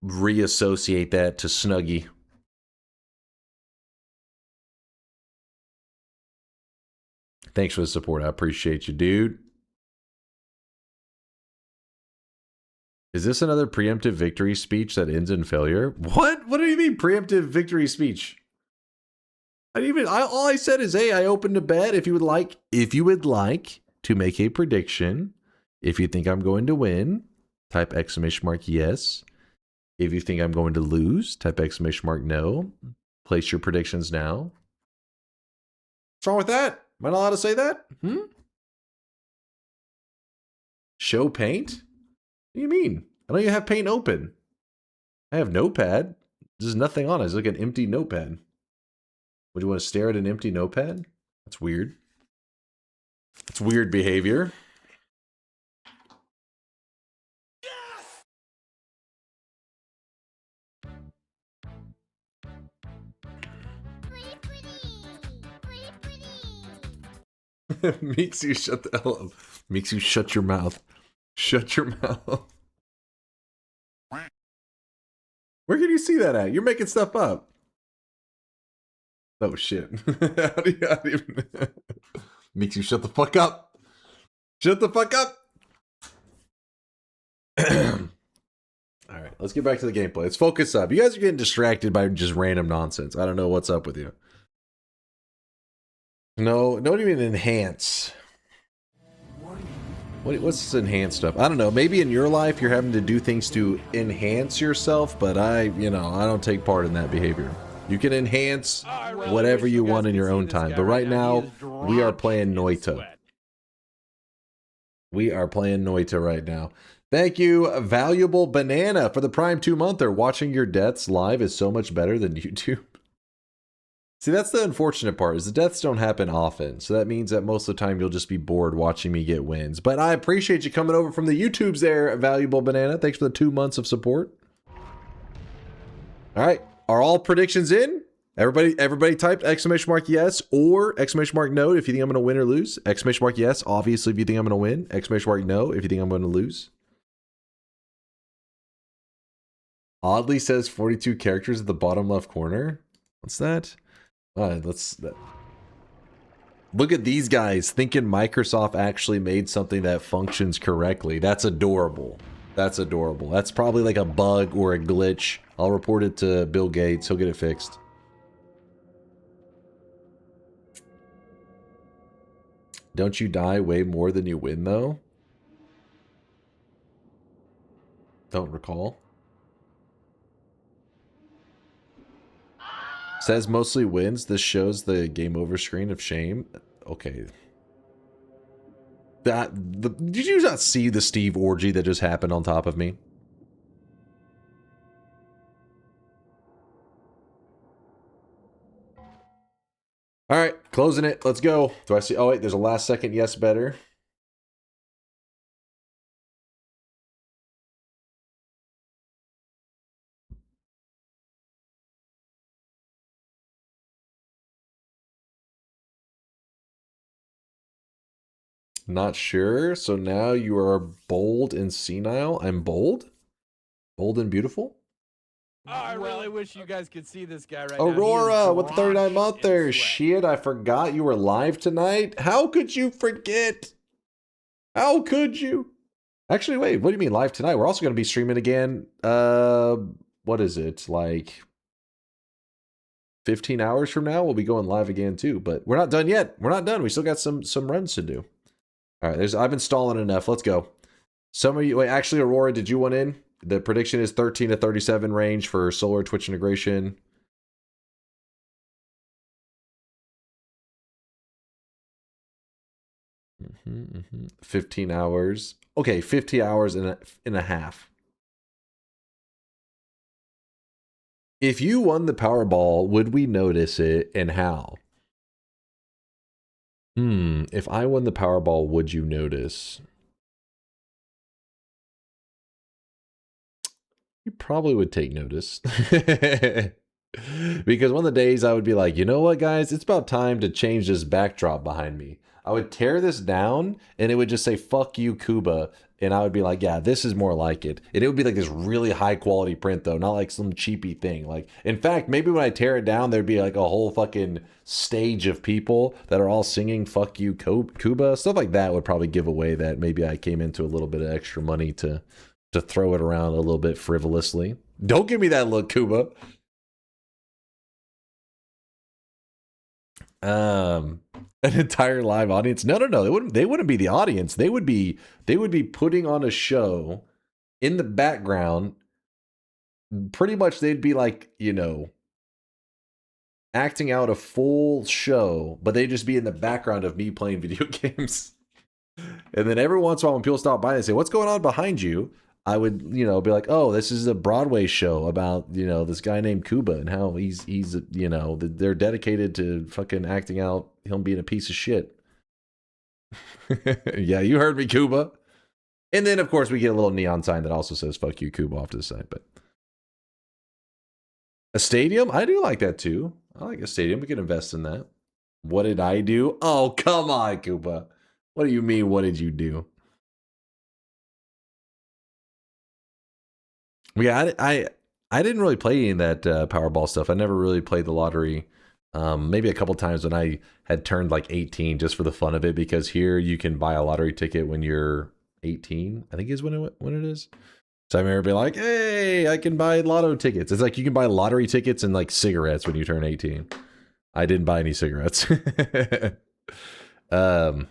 reassociate that to Snuggy. Thanks for the support. I appreciate you, dude. Is this another preemptive victory speech that ends in failure? What? What do you mean preemptive victory speech? All I said is, hey, I opened a bet. If you would like to make a prediction, if you think I'm going to win, type exclamation mark yes. If you think I'm going to lose, type exclamation mark no. Place your predictions now. What's wrong with that? Am I not allowed to say that? Show paint? What do you mean? I don't even have paint open. I have notepad. There's nothing on it. It's like an empty notepad. Would you want to stare at an empty notepad? That's weird. That's weird behavior. Makes you shut the hell up. Makes you shut your mouth. Shut your mouth. Where can you see that at? You're making stuff up. Oh shit. How do you even... Makes you shut the fuck up. Shut the fuck up. Alright, let's get back to the gameplay. Let's focus up. You guys are getting distracted by just random nonsense. I don't know what's up with you. No, don't even enhance. What's this enhance stuff? I don't know. Maybe in your life you're having to do things to enhance yourself, but I don't take part in that behavior. You can enhance whatever you want in your own time. But right now, we are playing Noita. We are playing Noita right now. Thank you, Valuable Banana, for the Prime 2-monther. Watching your deaths live is so much better than YouTube. See, that's the unfortunate part, is the deaths don't happen often. So that means that most of the time you'll just be bored watching me get wins. But I appreciate you coming over from the YouTubes there, Valuable Banana. Thanks for the 2 months of support. All right. Are all predictions in? Everybody typed exclamation mark yes or exclamation mark no if you think I'm going to win or lose. Exclamation mark yes, obviously, if you think I'm going to win. Exclamation mark no if you think I'm going to lose. Oddly says 42 characters at the bottom left corner. What's that? All right, look at these guys thinking Microsoft actually made something that functions correctly. That's adorable. That's adorable. That's probably like a bug or a glitch. I'll report it to Bill Gates. He'll get it fixed. Don't you die way more than you win, though? Don't recall. Says mostly wins. This shows the game over screen of shame. Okay. Did you not see the Steve orgy that just happened on top of me? All right, closing it. Let's go. Do I see? Oh, wait, there's a last second yes better. Not sure. So now you are bold and senile. I'm bold? Bold and beautiful? Oh, I really wish you guys could see this guy right now. Aurora with the 39-monther. Shit, I forgot you were live tonight. How could you forget? How could you? Actually, wait, what do you mean live tonight? We're also going to be streaming again. What is it? Like 15 hours from now, we'll be going live again too. But we're not done yet. We're not done. We still got some runs to do. All right, I've been stalling enough. Let's go. Some of you, wait, actually, Aurora, did you want in? The prediction is 13 to 37 range for solar Twitch integration. Mm-hmm, mm-hmm. 15 hours. Okay, 50 hours and a half. If you won the Powerball, would we notice it, and how? If I won the Powerball, would you notice? You probably would take notice. Because one of the days I would be like, you know what, guys? It's about time to change this backdrop behind me. I would tear this down, and it would just say, fuck you, Cuba. And I would be like, yeah, this is more like it. And it would be like this really high-quality print, though. Not like some cheapy thing. Like, in fact, maybe when I tear it down, there'd be like a whole fucking stage of people that are all singing, fuck you, Cuba. Stuff like that would probably give away that maybe I came into a little bit of extra money to throw it around a little bit frivolously. Don't give me that look, Cuba. An entire live audience? No. They wouldn't be the audience. They would be putting on a show in the background. Pretty much they'd be like, acting out a full show, but they'd just be in the background of me playing video games. And then every once in a while when people stop by and say, what's going on behind you? I would, be like, oh, this is a Broadway show about, this guy named Cuba and how he's they're dedicated to fucking acting out him being a piece of shit. Yeah, you heard me, Cuba. And then, of course, we get a little neon sign that also says, fuck you, Cuba, off to the side. But a stadium? I do like that, too. I like a stadium. We can invest in that. What did I do? Oh, come on, Koopa. What do you mean, what did you do? Yeah, I didn't really play any of that Powerball stuff. I never really played the lottery. Maybe a couple times when I had turned like 18 just for the fun of it, because here you can buy a lottery ticket when you're 18, I think is when it is. So I remember being like, hey, I can buy lotto tickets. It's like you can buy lottery tickets and like cigarettes when you turn 18. I didn't buy any cigarettes. Yeah,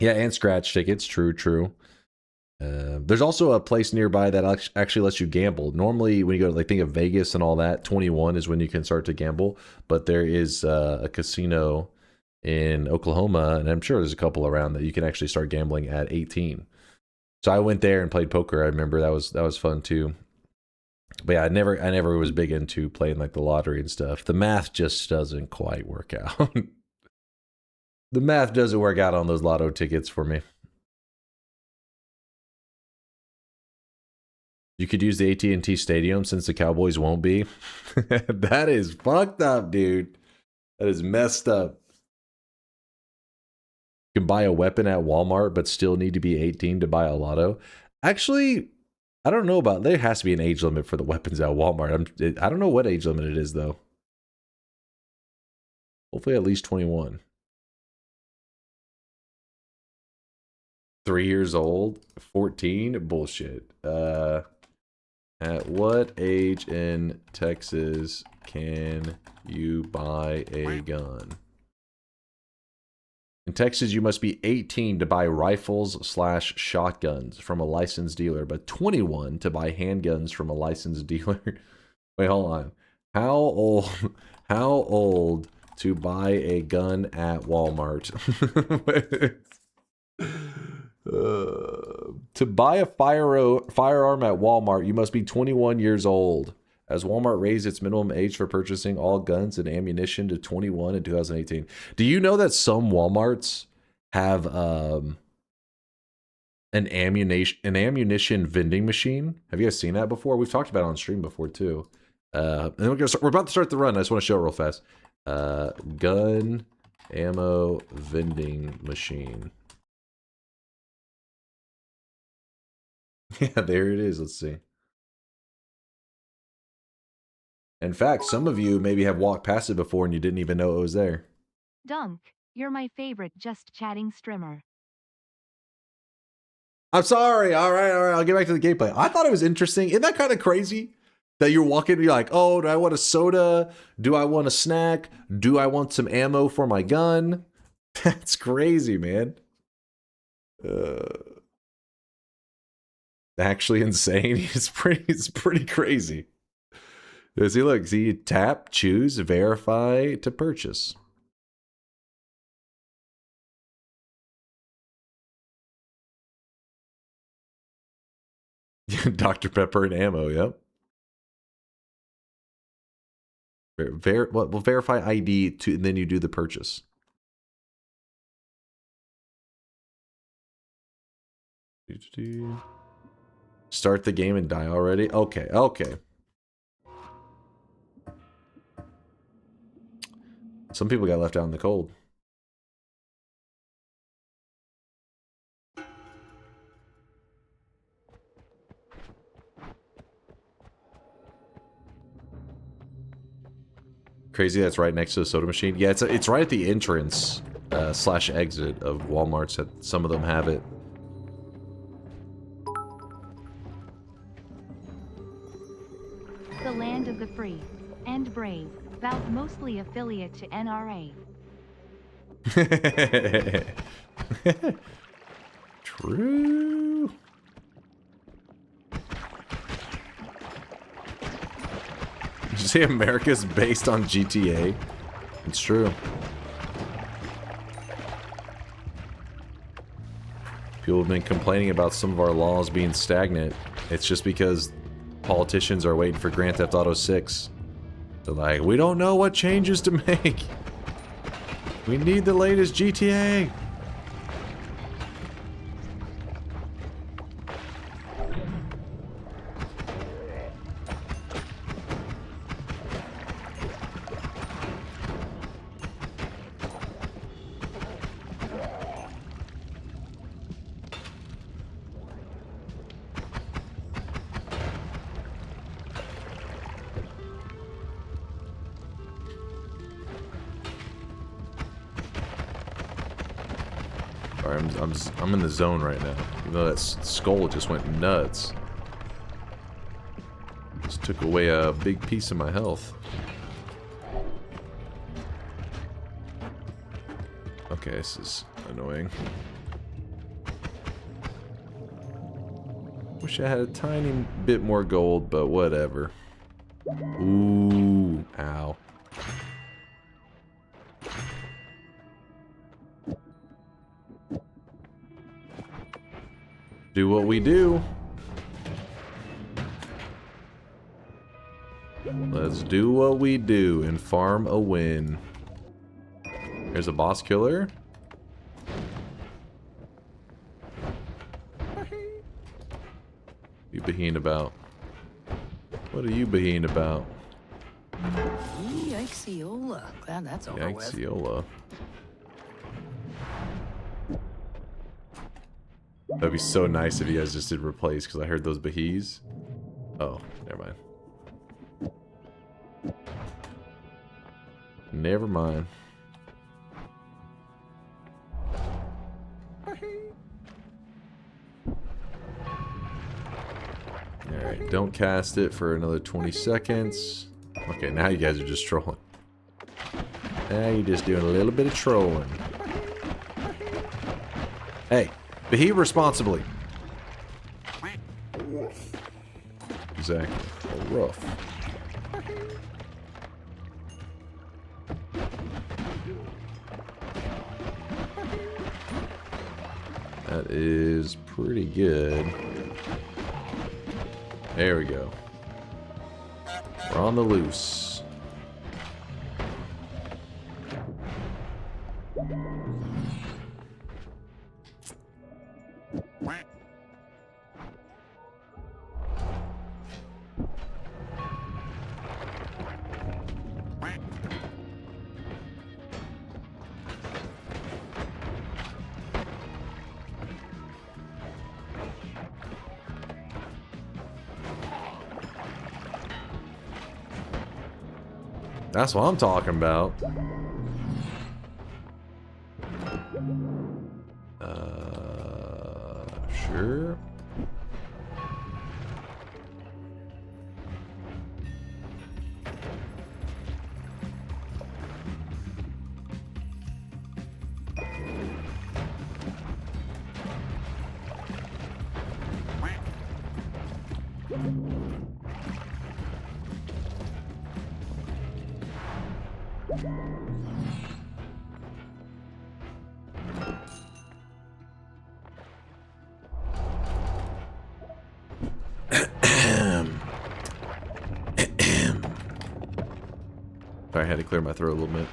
and scratch tickets. True. There's also a place nearby that actually lets you gamble. Normally, when you go to, like, think of Vegas and all that, 21 is when you can start to gamble. But there is a casino in Oklahoma, and I'm sure there's a couple around that you can actually start gambling at 18. So I went there and played poker. I remember that was fun too. But yeah, I never was big into playing like the lottery and stuff. The math just doesn't quite work out. The math doesn't work out on those lotto tickets for me. You could use the AT&T Stadium since the Cowboys won't be. That is fucked up, dude. That is messed up. You can buy a weapon at Walmart, but still need to be 18 to buy a lotto. Actually, I don't know about. There has to be an age limit for the weapons at Walmart. I don't know what age limit it is, though. Hopefully at least 21. 3 years old? 14? Bullshit. At what age in Texas can you buy a gun? In Texas, you must be 18 to buy rifles/shotguns from a licensed dealer, but 21 to buy handguns from a licensed dealer. Wait, hold on. How old to buy a gun at Walmart? To buy a firearm at Walmart, you must be 21 years old, as Walmart raised its minimum age for purchasing all guns and ammunition to 21 in 2018. Do you know that some Walmarts have an ammunition vending machine? Have you guys seen that before? We've talked about it on stream before too. And we're about to start the run. I just want to show it real fast. Gun ammo vending machine. Yeah, there it is. Let's see. In fact, some of you maybe have walked past it before and you didn't even know it was there. Dunk, you're my favorite just chatting streamer. I'm sorry. All right. I'll get back to the gameplay. I thought it was interesting. Isn't that kind of crazy? That you're walking and you're like, oh, do I want a soda? Do I want a snack? Do I want some ammo for my gun? That's crazy, man. Actually insane. It's pretty crazy. See, look, see, tap, choose, verify to purchase. Dr. Pepper and ammo, yep. We'll verify ID to, and then you do the purchase. Start the game and die already? Okay. Some people got left out in the cold. Crazy that's right next to the soda machine. Yeah, it's right at the entrance slash exit of Walmarts. Some of them have it. The land of the free and brave, Valve mostly affiliate to NRA. True. Did you say America's based on GTA? It's true. People have been complaining about some of our laws being stagnant. It's just because politicians are waiting for Grand Theft Auto 6. They're like, we don't know what changes to make. We need the latest GTA. Sorry, I'm in the zone right now. Even though that skull just went nuts. Just took away a big piece of my health. Okay, this is annoying. Wish I had a tiny bit more gold, but whatever. Ooh, ow. Do what we do. Let's do what we do and farm a win. Here's a boss killer. You being about? What are you being about? Yikes-iola. Glad that's over with. Yikes-iola. That'd be so nice if you guys just did replace, because I heard those Bahees. Oh, never mind. Never mind. Alright, don't cast it for another 20 seconds. Okay, now you guys are just trolling. Now you're just doing a little bit of trolling. Hey, behave responsibly. Exactly. Oh, rough. That is pretty good. There we go. We're on the loose. That's what I'm talking about. Sure. Sorry, I had to clear my throat a little bit.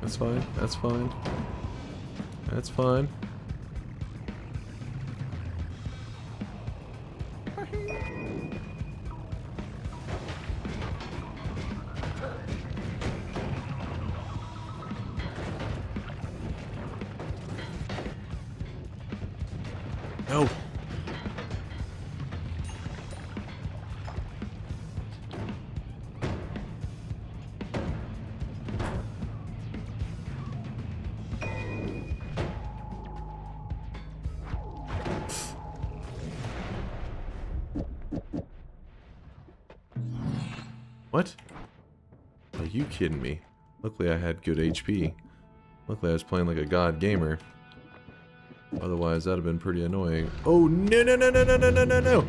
That's fine. That's fine. That's fine. No. What? Are you kidding me? Luckily I had good HP. Luckily I was playing like a god gamer. Otherwise that'd have been pretty annoying. Oh no no no no no no no no no!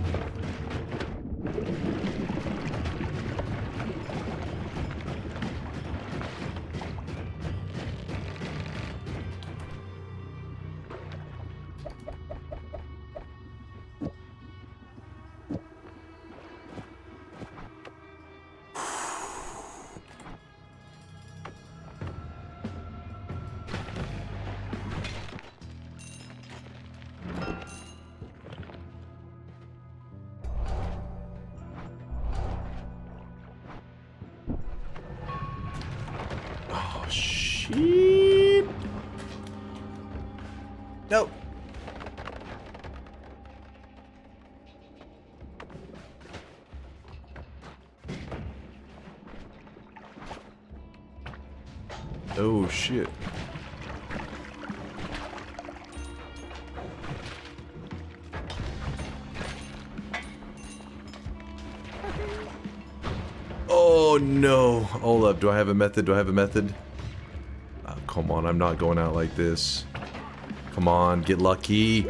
shit. No. Oh shit. Oh no. Hold up. Do I have a method? Do I have a method? Oh, come on. I'm not going out like this. Come on. Get lucky.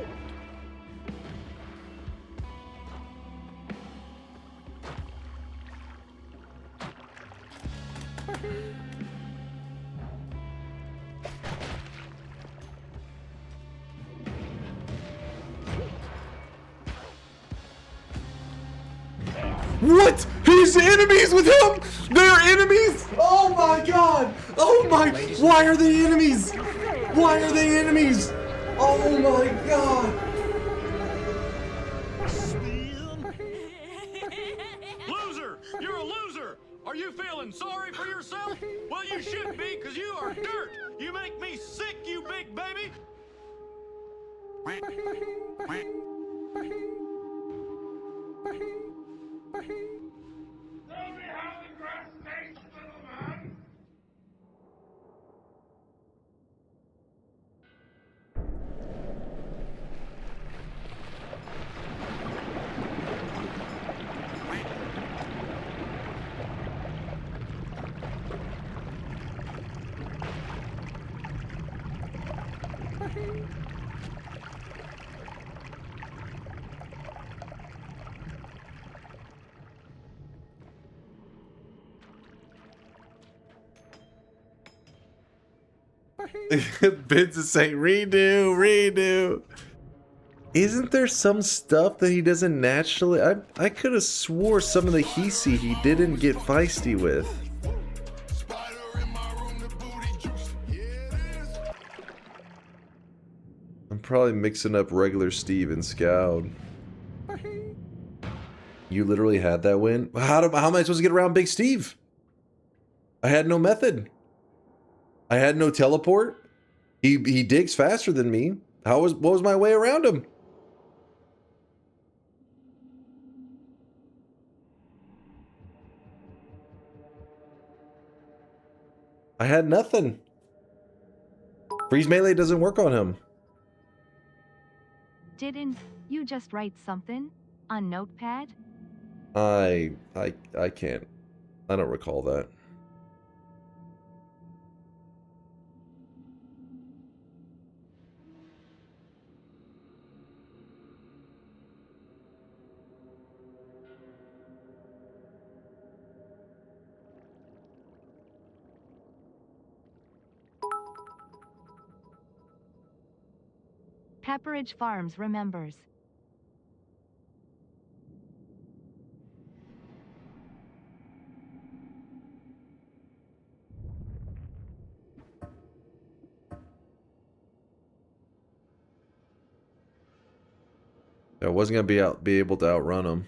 What? He's enemies with him? They're enemies? Oh my god! Oh my... Why are they enemies? Why are they enemies? Oh my god! Loser! You're a loser! Are you feeling sorry for yourself? Well, you should be, because you are dirt! You make me sick, you big baby! Tell me how the grass tastes, little man. Vince is saying, redo, redo. Isn't there some stuff that he doesn't naturally... I could have swore some of the Hisi he didn't get feisty with. I'm probably mixing up regular Steve and Scout. You literally had that win? How am I supposed to get around Big Steve? I had no method. I had no teleport. He digs faster than me. What was my way around him? I had nothing. Freeze melee doesn't work on him. Didn't you just write something on Notepad? I can't. I don't recall that. Pepperidge Farms remembers. I wasn't gonna be able to outrun him.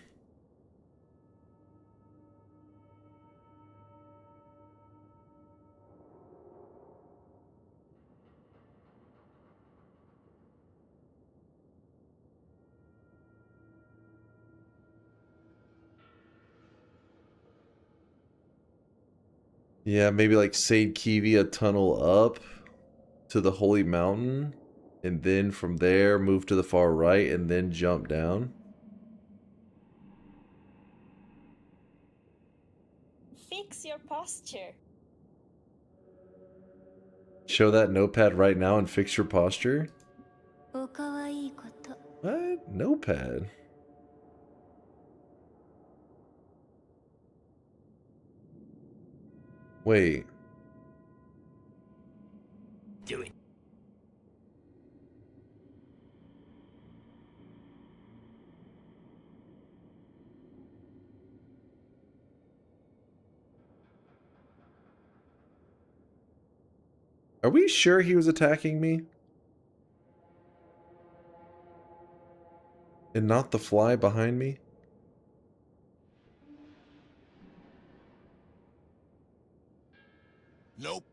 Yeah, maybe like Sade Kivia tunnel up to the Holy Mountain, and then from there move to the far right, and then jump down. Fix your posture. Show that notepad right now and fix your posture? What? Notepad? Wait. Do it. Are we sure he was attacking me? And not the fly behind me? Nope.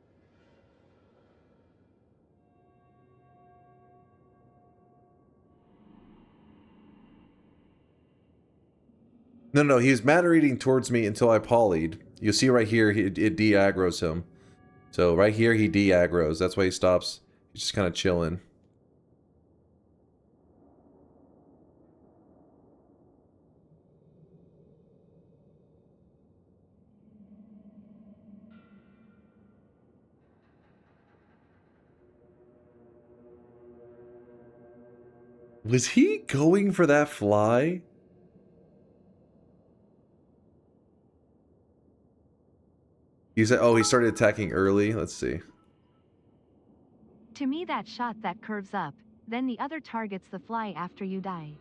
No, he was matter eating towards me until I polyed. You'll see right here, it de-aggroes him. So right here, he de-aggroes. That's why he stops. He's just kind of chilling. Was he going for that fly? He said, oh, he started attacking early. Let's see. To me, that shot that curves up, then the other targets the fly after you die.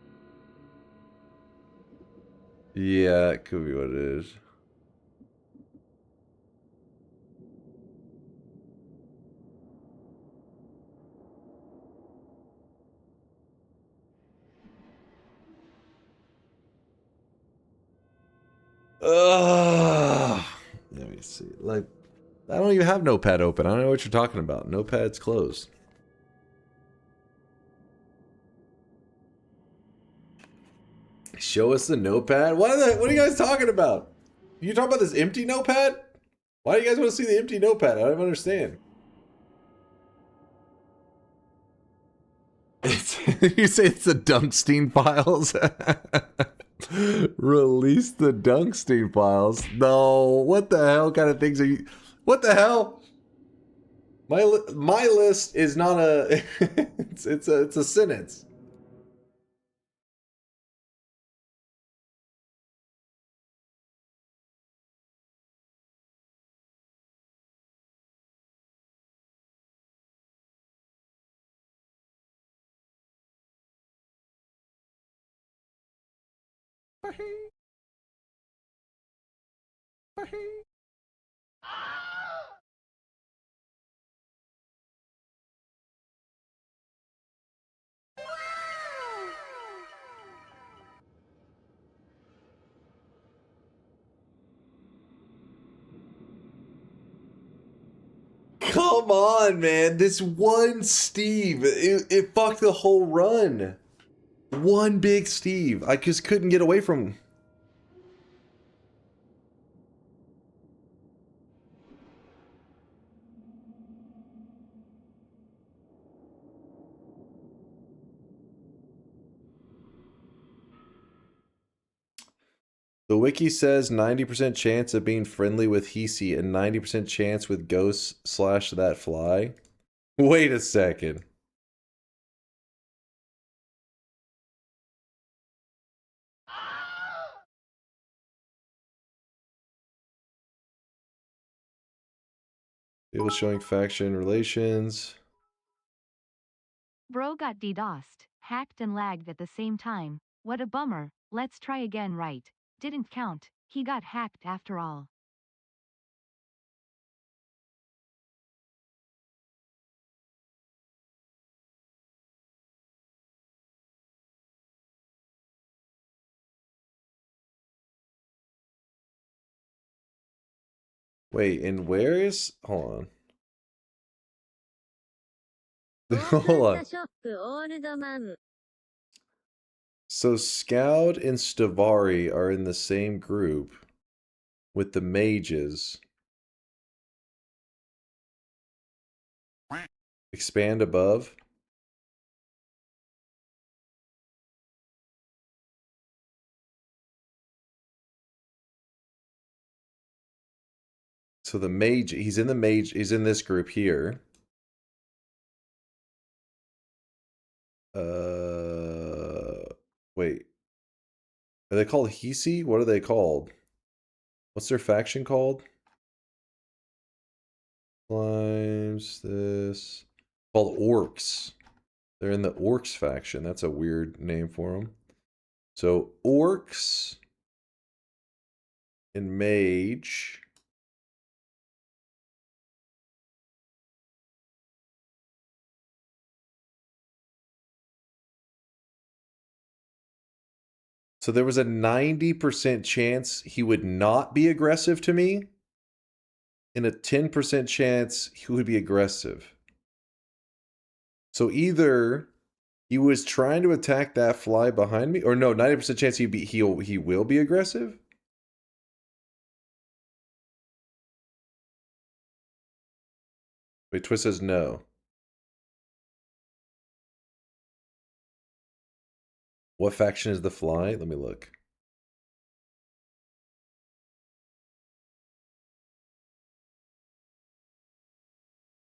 Yeah, it could be what it is. Ugh. Let me see. Like, I don't even have Notepad open. I don't know what you're talking about. Notepad's closed. Show us the notepad? What are you guys talking about? You talking about this empty notepad? Why do you guys want to see the empty notepad? I don't understand. You say it's the Dunkstein files? Release the Dunkstein files? No, what the hell kind of things are you... What the hell? My list is not a... it's a sentence. Come on, man. This one Steve, it fucked the whole run. One big Steve. I just couldn't get away from him. The wiki says 90% chance of being friendly with Hisi and 90% chance with ghosts / that fly. Wait a second. It was showing faction relations. Bro got DDoSed, hacked and lagged at the same time. What a bummer. Let's try again, right? Didn't count. He got hacked after all. Wait, and where is... Hold on. Hold on. So Scout and Stavari are in the same group with the mages. Expand above. So the mage, he's in this group here. Wait. Are they called Hisi? What are they called? What's their faction called? Climbs this. Called Orcs. They're in the Orcs faction. That's a weird name for them. So Orcs and Mage. So there was a 90% chance he would not be aggressive to me, and a 10% chance he would be aggressive. So either He was trying to attack that fly behind me? Or no, 90% chance he will be aggressive? Wait, Twist says no. What faction is the fly? Let me look.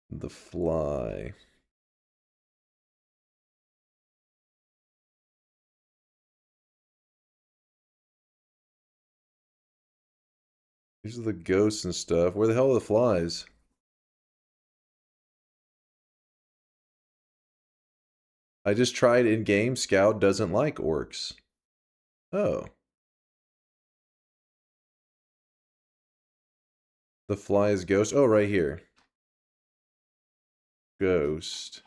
The fly. These are the ghosts and stuff. Where the hell are the flies? I just tried in-game. Scout doesn't like orcs. Oh. The fly is ghost. Oh, right here. Ghost.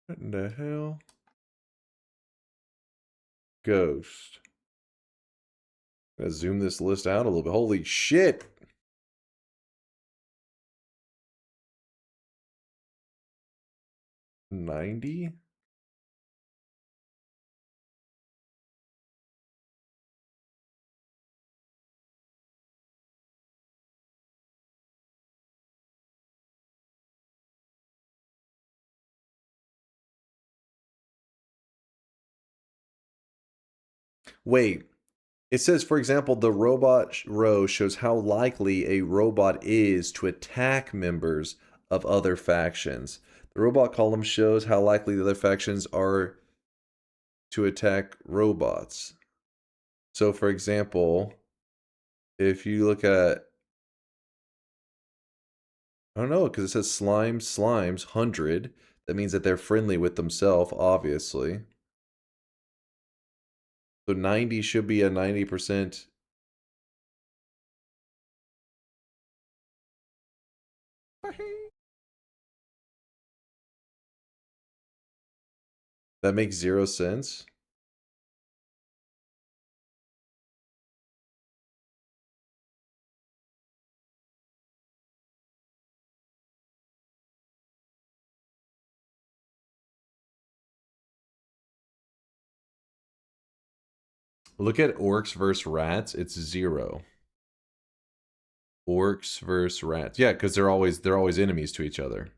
What in the hell? Ghost. Gonna zoom this list out a little bit. Holy shit! $90? Wait. It says, for example, the robot row shows how likely a robot is to attack members of other factions. The robot column shows how likely the other factions are to attack robots. So, for example, if you look at, I don't know, because it says slimes, 100. That means that they're friendly with themselves, obviously. So 90 should be a 90%. That makes 0 sense. Look at orcs versus rats. It's 0. Orcs versus rats. Yeah, because they're always enemies to each other.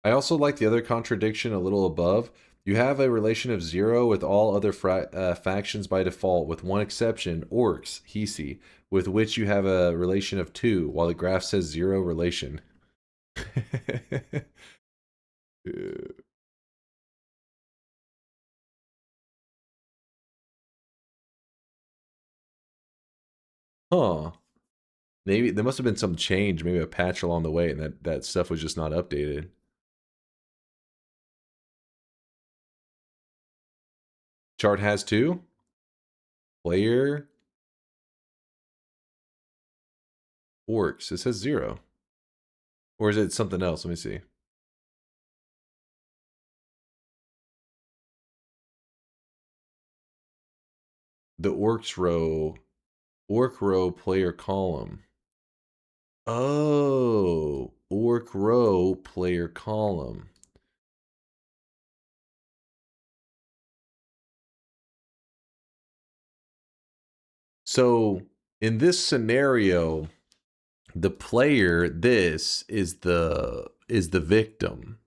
I also like the other contradiction a little above. You have a relation of 0 with all other factions by default, with one exception, orcs, Hisi, with which you have a relation of 2, while the graph says 0 relation. Huh. Maybe there must have been some change, maybe a patch along the way, and that stuff was just not updated. Chart has 2. Player. Orcs. It says 0. Or is it something else? Let me see. The orcs row. Orc row player column. Oh. Orc row player column. So in this scenario, the player, this is the victim.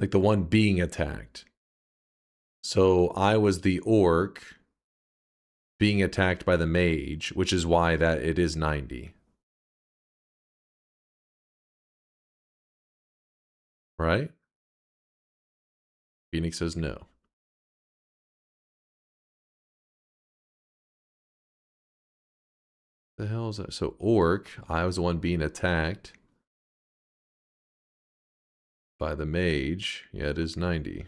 Like the one being attacked. So I was the orc being attacked by the mage, which is why that it is 90. Right? Phoenix says no. The hell is that? So orc, I was the one being attacked by the mage. Yeah, it is 90.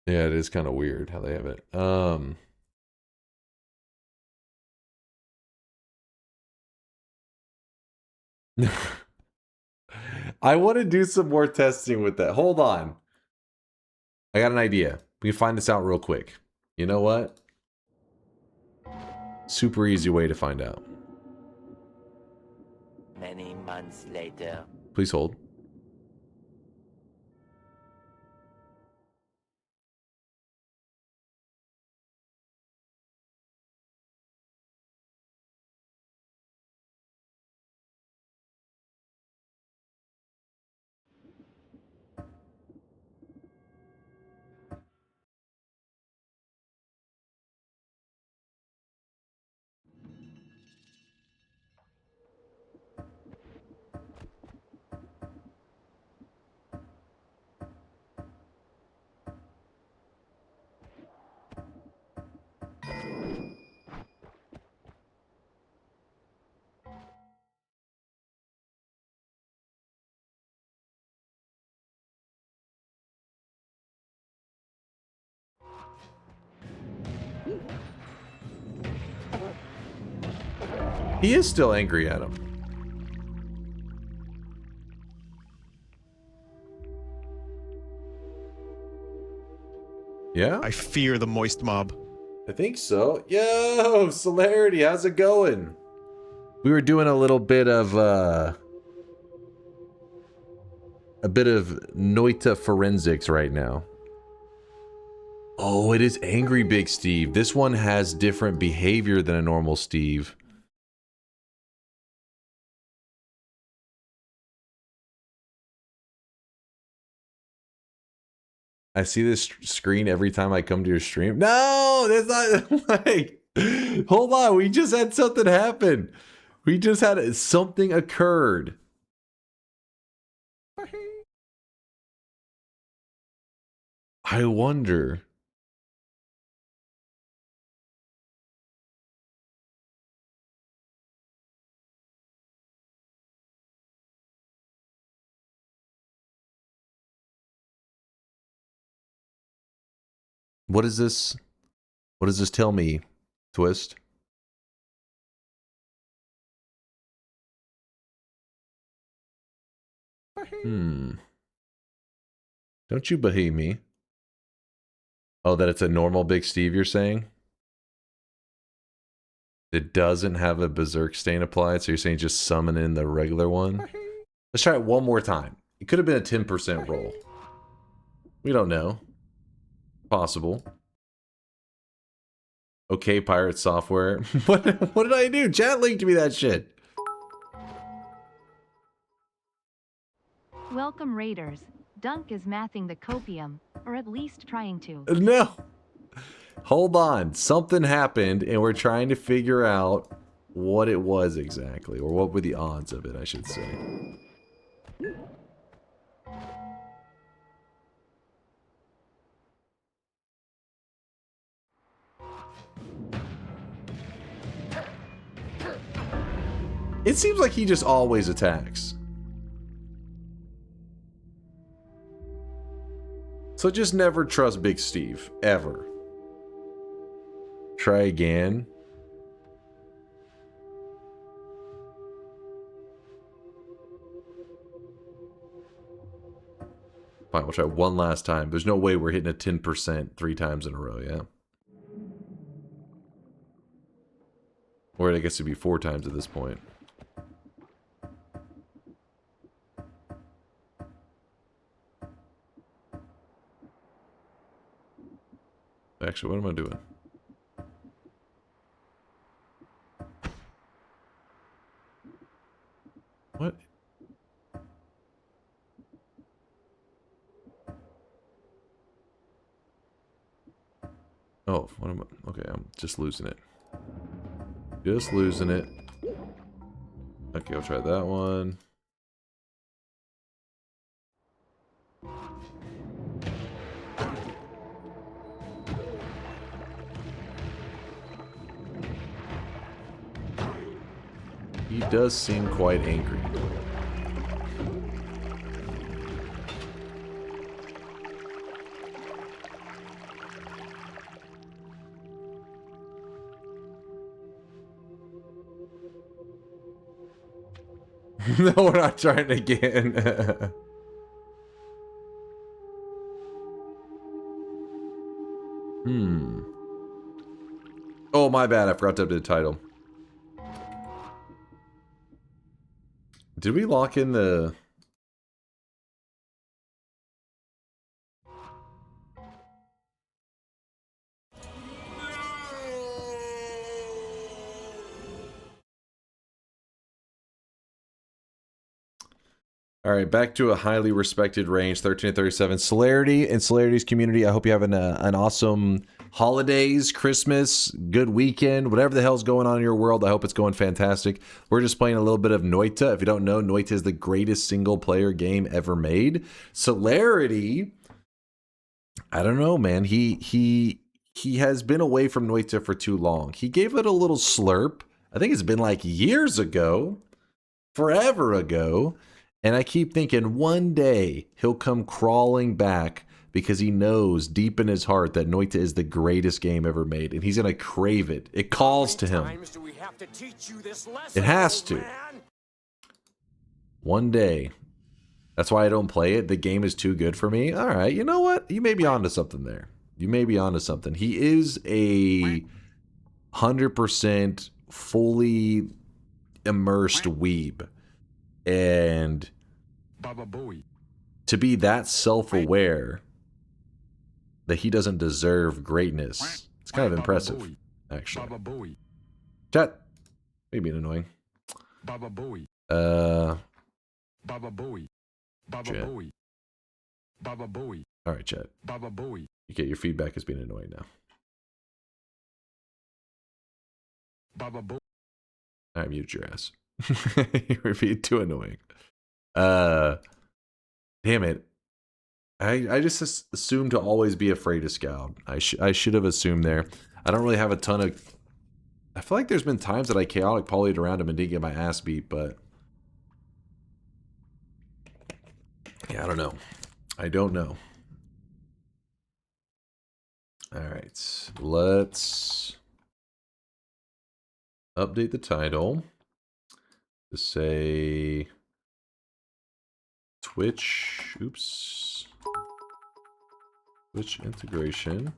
Yeah, it is kind of weird how they have it. I want to do some more testing with that. Hold on. I got an idea. We can find this out real quick. You know what? Super easy way to find out. Many months later. Please hold. He is still angry at him. Yeah? I fear the moist mob. I think so. Yo, Celerity, how's it going? We were doing a little bit of Noita forensics right now. Oh, it is angry Big Steve. This one has different behavior than a normal Steve. I see this screen every time I come to your stream. No, that's not like. Hold on, we just had something happen. We just had something occurred. I wonder. What is this? What does this tell me, Twist? Don't you behave me. Oh, that it's a normal Big Steve, you're saying? It doesn't have a Berserk stain applied, so you're saying just summon in the regular one? Let's try it one more time. It could have been a 10% roll. We don't know. Possible. Okay, pirate software. What did I do? Chat linked me that shit. Welcome, Raiders. Dunk is mathing the copium, or at least trying to. No. Hold on. Something happened, and we're trying to figure out what it was exactly, or what were the odds of it, I should say. It seems like he just always attacks. So just never trust Big Steve, ever. Try again. Fine, we'll try one last time. There's no way we're hitting a 10% 3 times in a row, yeah? Or I guess it'd be 4 times at this point. Actually, what am I doing? What? Oh, what am I? Okay, I'm just losing it. Just losing it. Okay, I'll try that one. He does seem quite angry. No, we're not trying again. Oh, my bad. I forgot to update the title. Did we lock in the... All right, back to a highly respected range, 13 to 37. Celerity and Celerity's community, I hope you have an awesome holidays, Christmas, good weekend, whatever the hell's going on in your world. I hope it's going fantastic. We're just playing a little bit of Noita. If you don't know, Noita is the greatest single-player game ever made. Celerity, I don't know, man. He has been away from Noita for too long. He gave it a little slurp. I think it's been like years ago, forever ago. And I keep thinking one day he'll come crawling back because he knows deep in his heart that Noita is the greatest game ever made. And he's going to crave it. It calls to him. It has to. One day. That's why I don't play it. The game is too good for me. All right, you know what? You may be onto something there. You may be onto something. He is a 100% fully immersed weeb. And to be that self-aware that he doesn't deserve greatness, it's kind of impressive, actually. Chat, maybe annoying. Chat. All right, chat. Okay, your feedback is being annoying now. I muted your ass. You're being too annoying. Damn it. I just assumed to always be afraid of Scout. I should have assumed there. I don't really have a ton of... I feel like there's been times that I chaotic polyed around him and didn't get my ass beat, but... yeah, I don't know. I don't know. Alright. Let's... update the title. To say... Twitch... Oops. Twitch integration.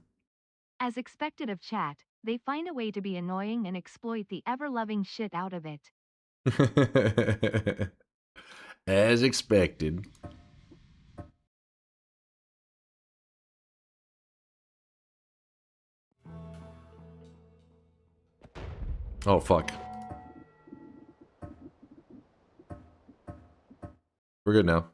As expected of chat, they find a way to be annoying and exploit the ever-loving shit out of it. As expected. Oh, fuck. We're good now.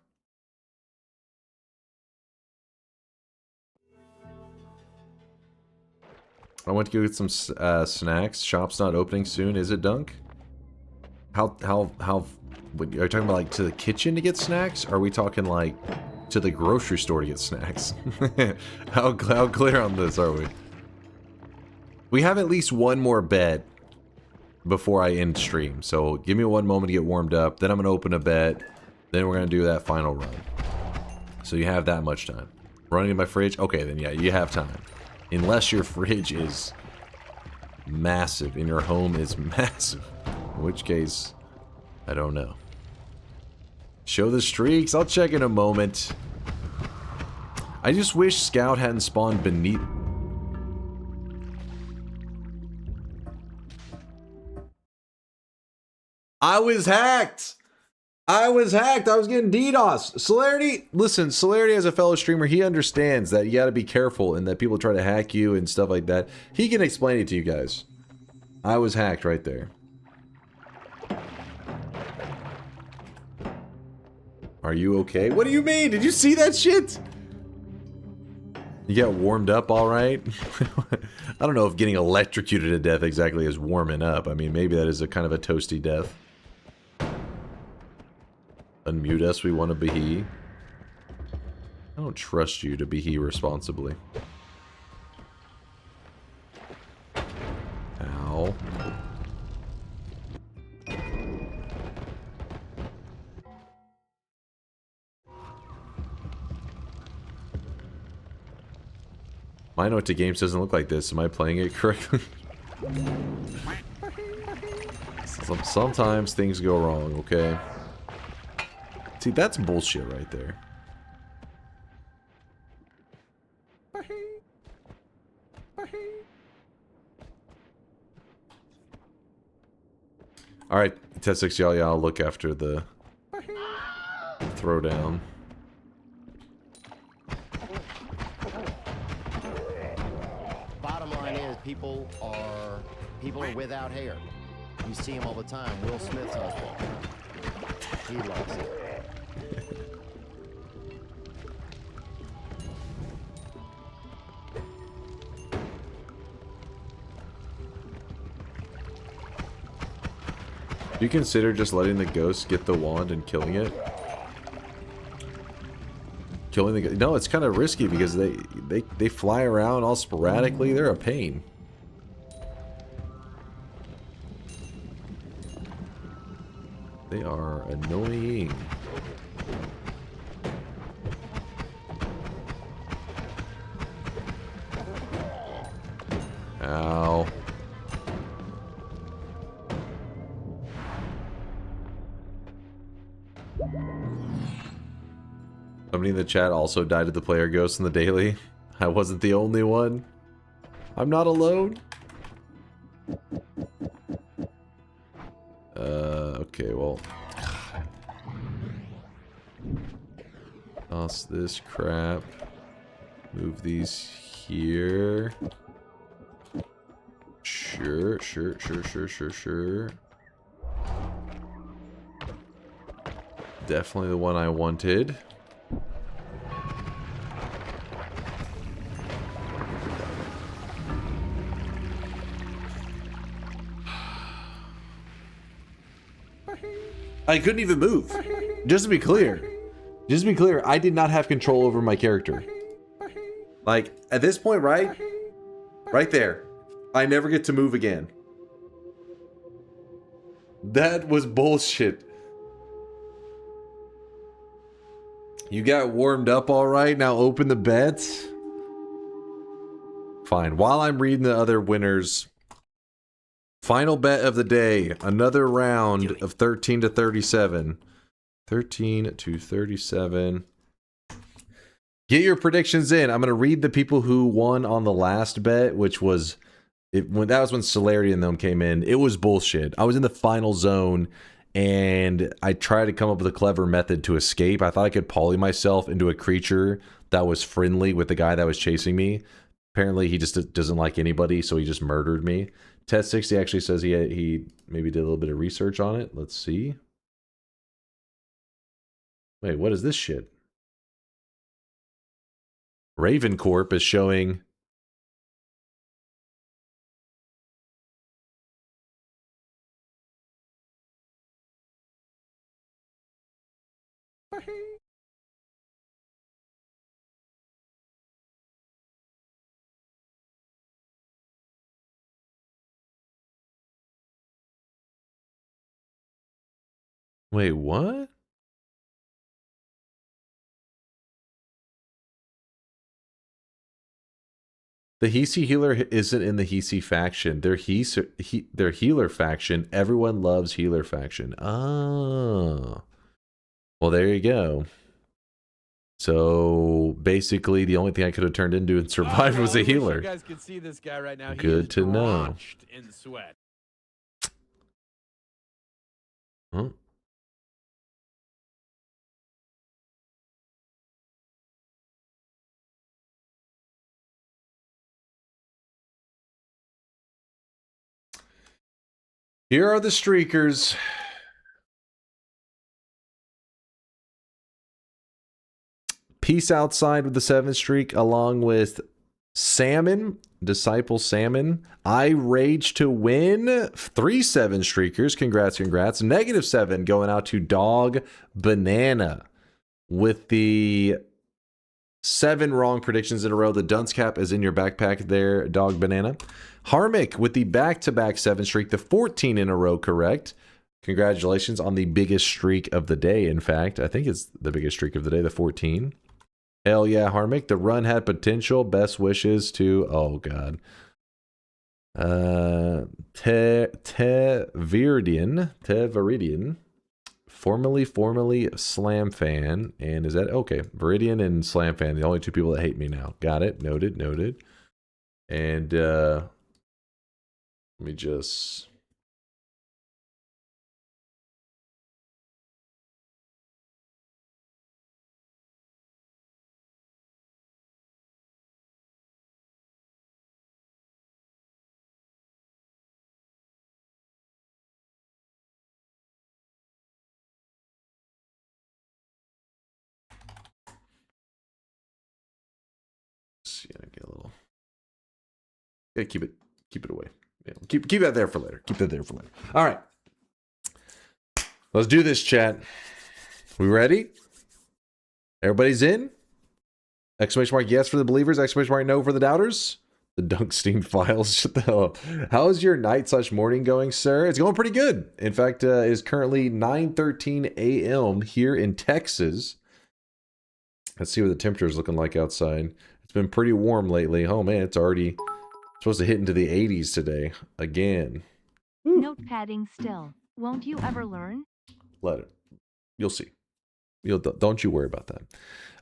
I went to go get some snacks. Shop's not opening soon, is it, Dunk? How, are you talking about, like, to the kitchen to get snacks? Or are we talking, like, to the grocery store to get snacks? How clear on this are we? We have at least one more bet before I end stream. So give me one moment to get warmed up. Then I'm going to open a bet. Then we're going to do that final run. So you have that much time. Running in my fridge? Okay, then yeah, you have time. Unless your fridge is massive and your home is massive. In which case, I don't know. Show the streaks. I'll check in a moment. I just wish Scout hadn't spawned beneath... I was hacked! I was hacked. I was getting DDoS. Celerity, listen, Celerity as a fellow streamer, he understands that you gotta be careful and that people try to hack you and stuff like that. He can explain it to you guys. I was hacked right there. Are you okay? What do you mean? Did you see that shit? You got warmed up all right? I don't know if getting electrocuted to death exactly is warming up. I mean, maybe that is a kind of a toasty death. Unmute us, we want to be he. I don't trust you to be he responsibly. Ow. My Noita Games doesn't look like this. Am I playing it correctly? Sometimes things go wrong, okay? See, that's bullshit right there. Alright, Test 6, y'all, I'll look after the throwdown. Bottom line is, people are without hair. You see him all the time. Will Smith's husband. He loves it. Do you consider just letting the ghost get the wand and killing it? Killing the ghost? No, it's kind of risky because they fly around all sporadically. They're a pain. They are annoying. Ow. Somebody in the chat also died of the player ghost in the daily. I wasn't the only one. I'm not alone. Okay, well. Toss this crap. Move these here. Sure. Definitely the one I wanted. I couldn't even move. Just to be clear, I did not have control over my character. Like, at this point, right there, I never get to move again. That was bullshit. You got warmed up all right. Now open the bets. Fine. While I'm reading the other winners, final bet of the day. Another round of 13 to 37. 13 to 37. Get your predictions in. I'm going to read the people who won on the last bet, which was... that was when Celerity and them came in. It was bullshit. I was in the final zone, and I tried to come up with a clever method to escape. I thought I could poly myself into a creature that was friendly with the guy that was chasing me. Apparently, he just doesn't like anybody, so he just murdered me. Test 60 actually says he maybe did a little bit of research on it. Let's see. Wait, what is this shit? Raven Corp is showing... Wait, what? The Hisi healer isn't in the Hisi faction. They're healer faction. Everyone loves healer faction. Oh. Well, there you go. So basically, the only thing I could have turned into and survived was a healer. You guys can see this guy right now. Good to know. In sweat. Huh? Here are the streakers. Peace Outside with the 7th streak, along with Salmon, Disciple Salmon. I Rage to Win, 3 7 streakers. Congrats. -7 going out to Dog Banana with the 7 wrong predictions in a row. The dunce cap is in your backpack there, Dog Banana. Harmick with the back-to-back 7 streak, the 14 in a row correct. Congratulations on the biggest streak of the day, in fact. I think it's the biggest streak of the day, the 14. Hell yeah, Harmick. The run had potential. Best wishes to... Oh, God. Teviridian. Formerly Slam Fan. And is that okay? Viridian and Slam Fan, the only two people that hate me now. Got it. Noted. And let me just... get a little... Yeah, keep it away. Yeah, keep that there for later. Keep that there for later. All right. Let's do this, chat. We ready? Everybody's in? Exclamation mark yes for the believers, exclamation mark no for the doubters. The Dunkstein files. Shut the hell up. How is your night/morning going, sir? It's going pretty good. In fact, it is currently 9:13 a.m. here in Texas. Let's see what the temperature is looking like outside. It's been pretty warm lately. Oh man, it's already supposed to hit into the 80s today. Again. Notepadding still. Won't you ever learn? Let it. You'll see. Don't you worry about that.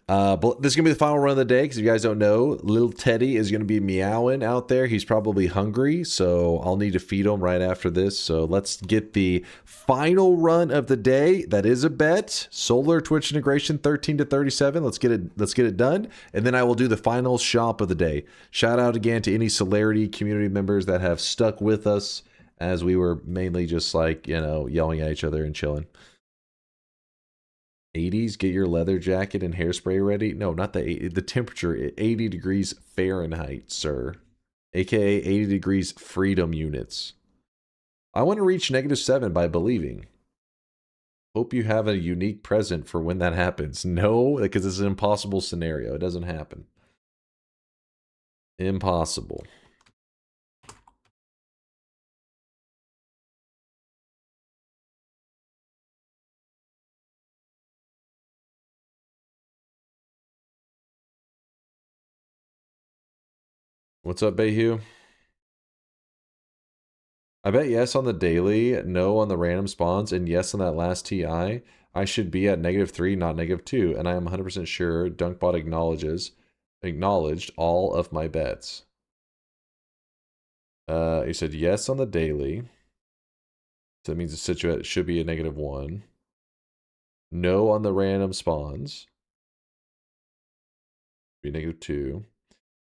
But this is going to be the final run of the day, because if you guys don't know, little Teddy is going to be meowing out there. He's probably hungry, so I'll need to feed him right after this. So let's get the final run of the day. That is a bet. Solar Twitch integration 13 to 37. Let's get it done. And then I will do the final shop of the day. Shout out again to any Celerity community members that have stuck with us as we were mainly just like, yelling at each other and chilling. 80s, get your leather jacket and hairspray ready. No, not the temperature, 80 degrees Fahrenheit, sir. AKA 80 degrees freedom units. I want to reach -7 by believing. Hope you have a unique present for when that happens. No, because it's an impossible scenario. It doesn't happen. Impossible. What's up, Bayhu? I bet yes on the daily, no on the random spawns, and yes on that last TI. I should be at -3, not -2, and I am 100% sure DunkBot acknowledged all of my bets. He said yes on the daily. So that means the situation should be a -1. No on the random spawns. Be -2.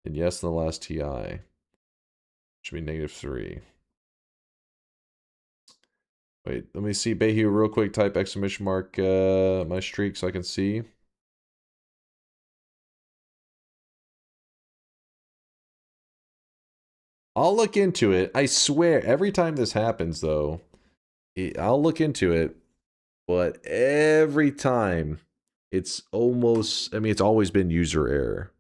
And yes on the last TI. Should be -3. Wait, let me see. Bayhu, real quick, type exclamation mark my streak so I can see. I'll look into it. I swear, every time this happens, though, I'll look into it. But every time, it's almost, it's always been user error.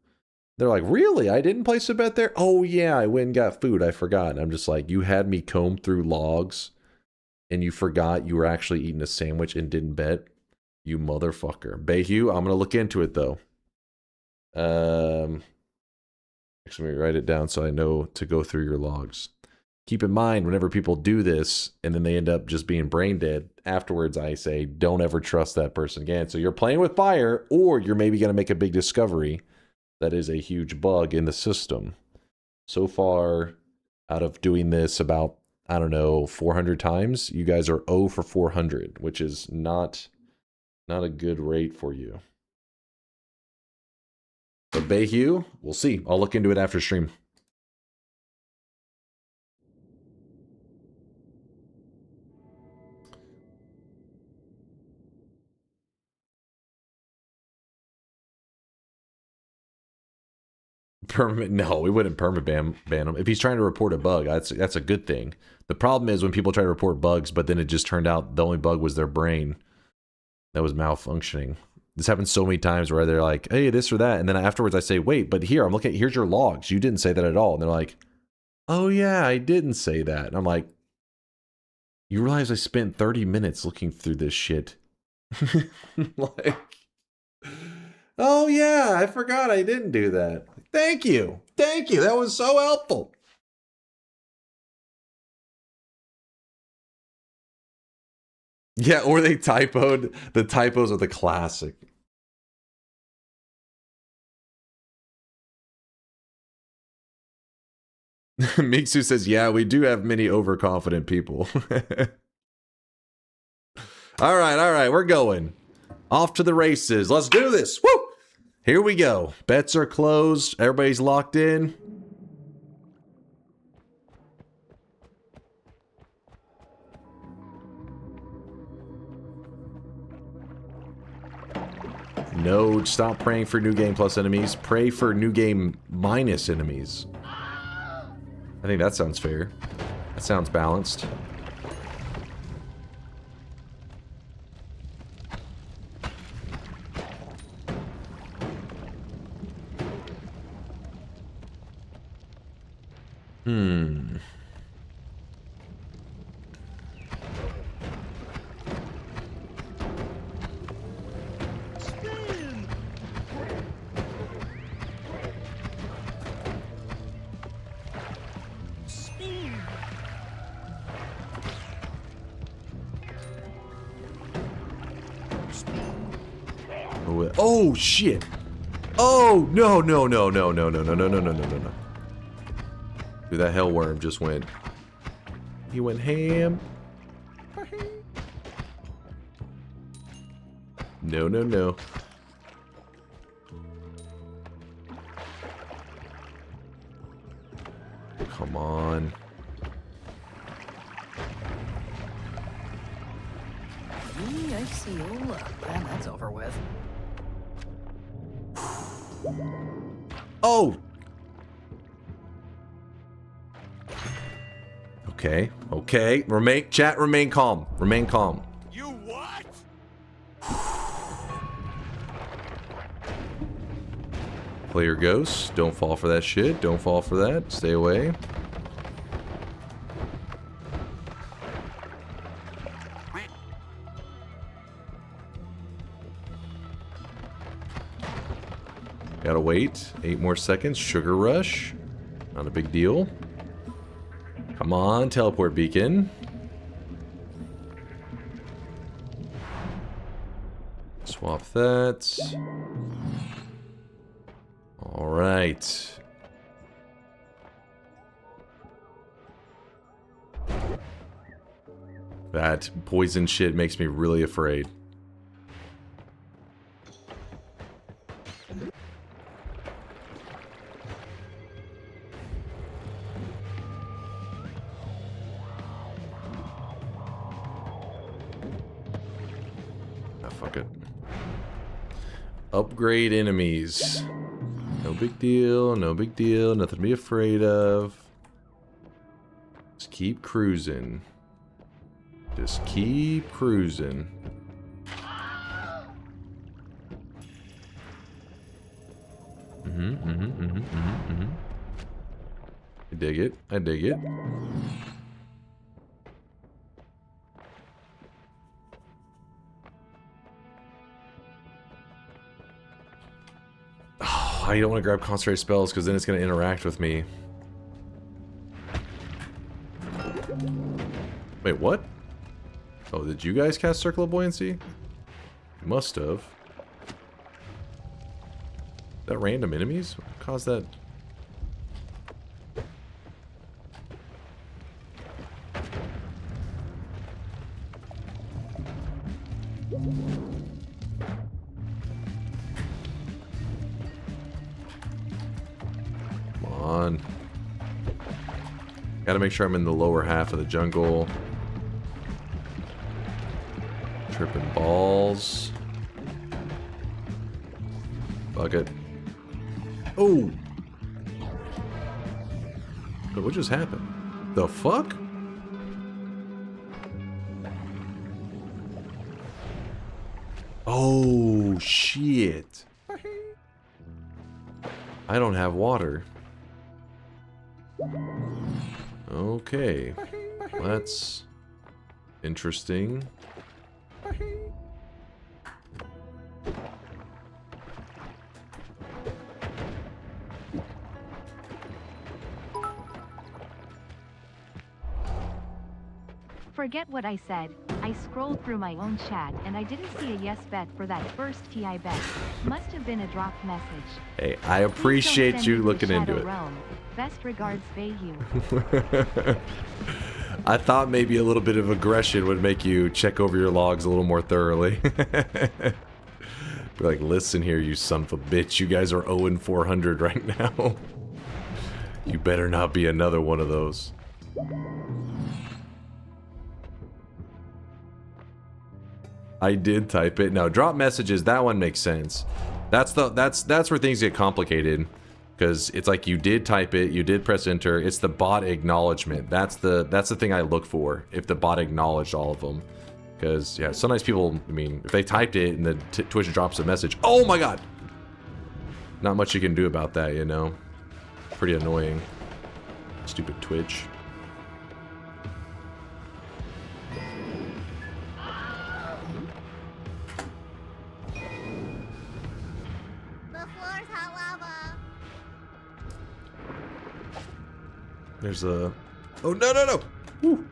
They're like, really? I didn't place a bet there? Oh, yeah, I went and got food. I forgot. And I'm just like, you had me comb through logs, and you forgot you were actually eating a sandwich and didn't bet? You motherfucker. Bayhu, I'm going to look into it, though. Actually, let me write it down so I know to go through your logs. Keep in mind, whenever people do this, and then they end up just being brain dead, afterwards I say, don't ever trust that person again. So you're playing with fire, or you're maybe going to make a big discovery that is a huge bug in the system. So far, out of doing this about, I don't know, 400 times, you guys are 0 for 400, which is not a good rate for you. But Bayhu, we'll see. I'll look into it after stream. No, we wouldn't ban him. If he's trying to report a bug, that's a good thing. The problem is when people try to report bugs, but then it just turned out the only bug was their brain that was malfunctioning. This happens so many times where they're like, hey, this or that. And then afterwards I say, wait, but here, here's your logs. You didn't say that at all. And they're like, oh yeah, I didn't say that. And I'm like, you realize I spent 30 minutes looking through this shit. Like, oh yeah, I forgot I didn't do that. Thank you. Thank you. That was so helpful. Yeah, or they typoed. The typos are the classic. Mixu says, yeah, we do have many overconfident people. All right, we're going. Off to the races. Let's do this. Woo! Here we go. Bets are closed. Everybody's locked in. No, stop praying for new game plus enemies. Pray for new game minus enemies. I think that sounds fair. That sounds balanced. Oh shit! Oh no! Dude, that hellworm just went. He went ham. No. Come on. Man, that's over with. Oh! Okay. Remain calm. Remain calm. You what? Player ghosts. Don't fall for that shit. Don't fall for that. Stay away. Gotta wait. 8 more seconds. Sugar rush. Not a big deal. Come on, teleport beacon. Swap that. Alright. That poison shit makes me really afraid. Upgrade enemies. No big deal, nothing to be afraid of. Just keep cruising. I dig it. I don't want to grab concentrated spells because then it's going to interact with me. Wait, what? Oh, did you guys cast Circle of Buoyancy? You must have. Is that random enemies? What caused that? Gotta make sure I'm in the lower half of the jungle. Tripping balls. Bucket. Oh! But what just happened? The fuck? Oh, shit. I don't have water. Okay, that's interesting. Forget what I said. I scrolled through my own chat and I didn't see a yes bet for that first TI bet. Must have been a dropped message. Hey, I appreciate you looking into it. Realm. Best regards, Bayou. I thought maybe a little bit of aggression would make you check over your logs a little more thoroughly. Be like, listen here, you son of a bitch. You guys are 0-400 right now. You better not be another one of those. I did type it. No, drop messages, that one makes sense. That's where things get complicated. Because it's like you did type it, you did press enter, it's the bot acknowledgement. That's the thing I look for, if the bot acknowledged all of them. Because, yeah, sometimes people, I mean, if they typed it and the Twitch drops a message, oh my god! Not much you can do about that, you know? Pretty annoying. Stupid Twitch. There's a... Oh, no, no, no! Woo.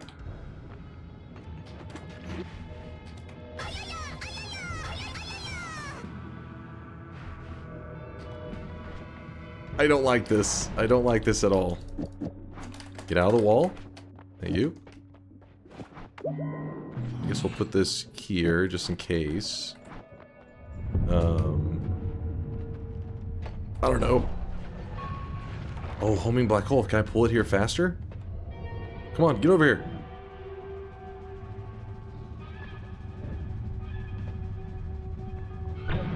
I don't like this. I don't like this at all. Get out of the wall. Thank you. I guess we'll put this here, just in case. I don't know. Oh, homing black hole. Can I pull it here faster? Come on, get over here.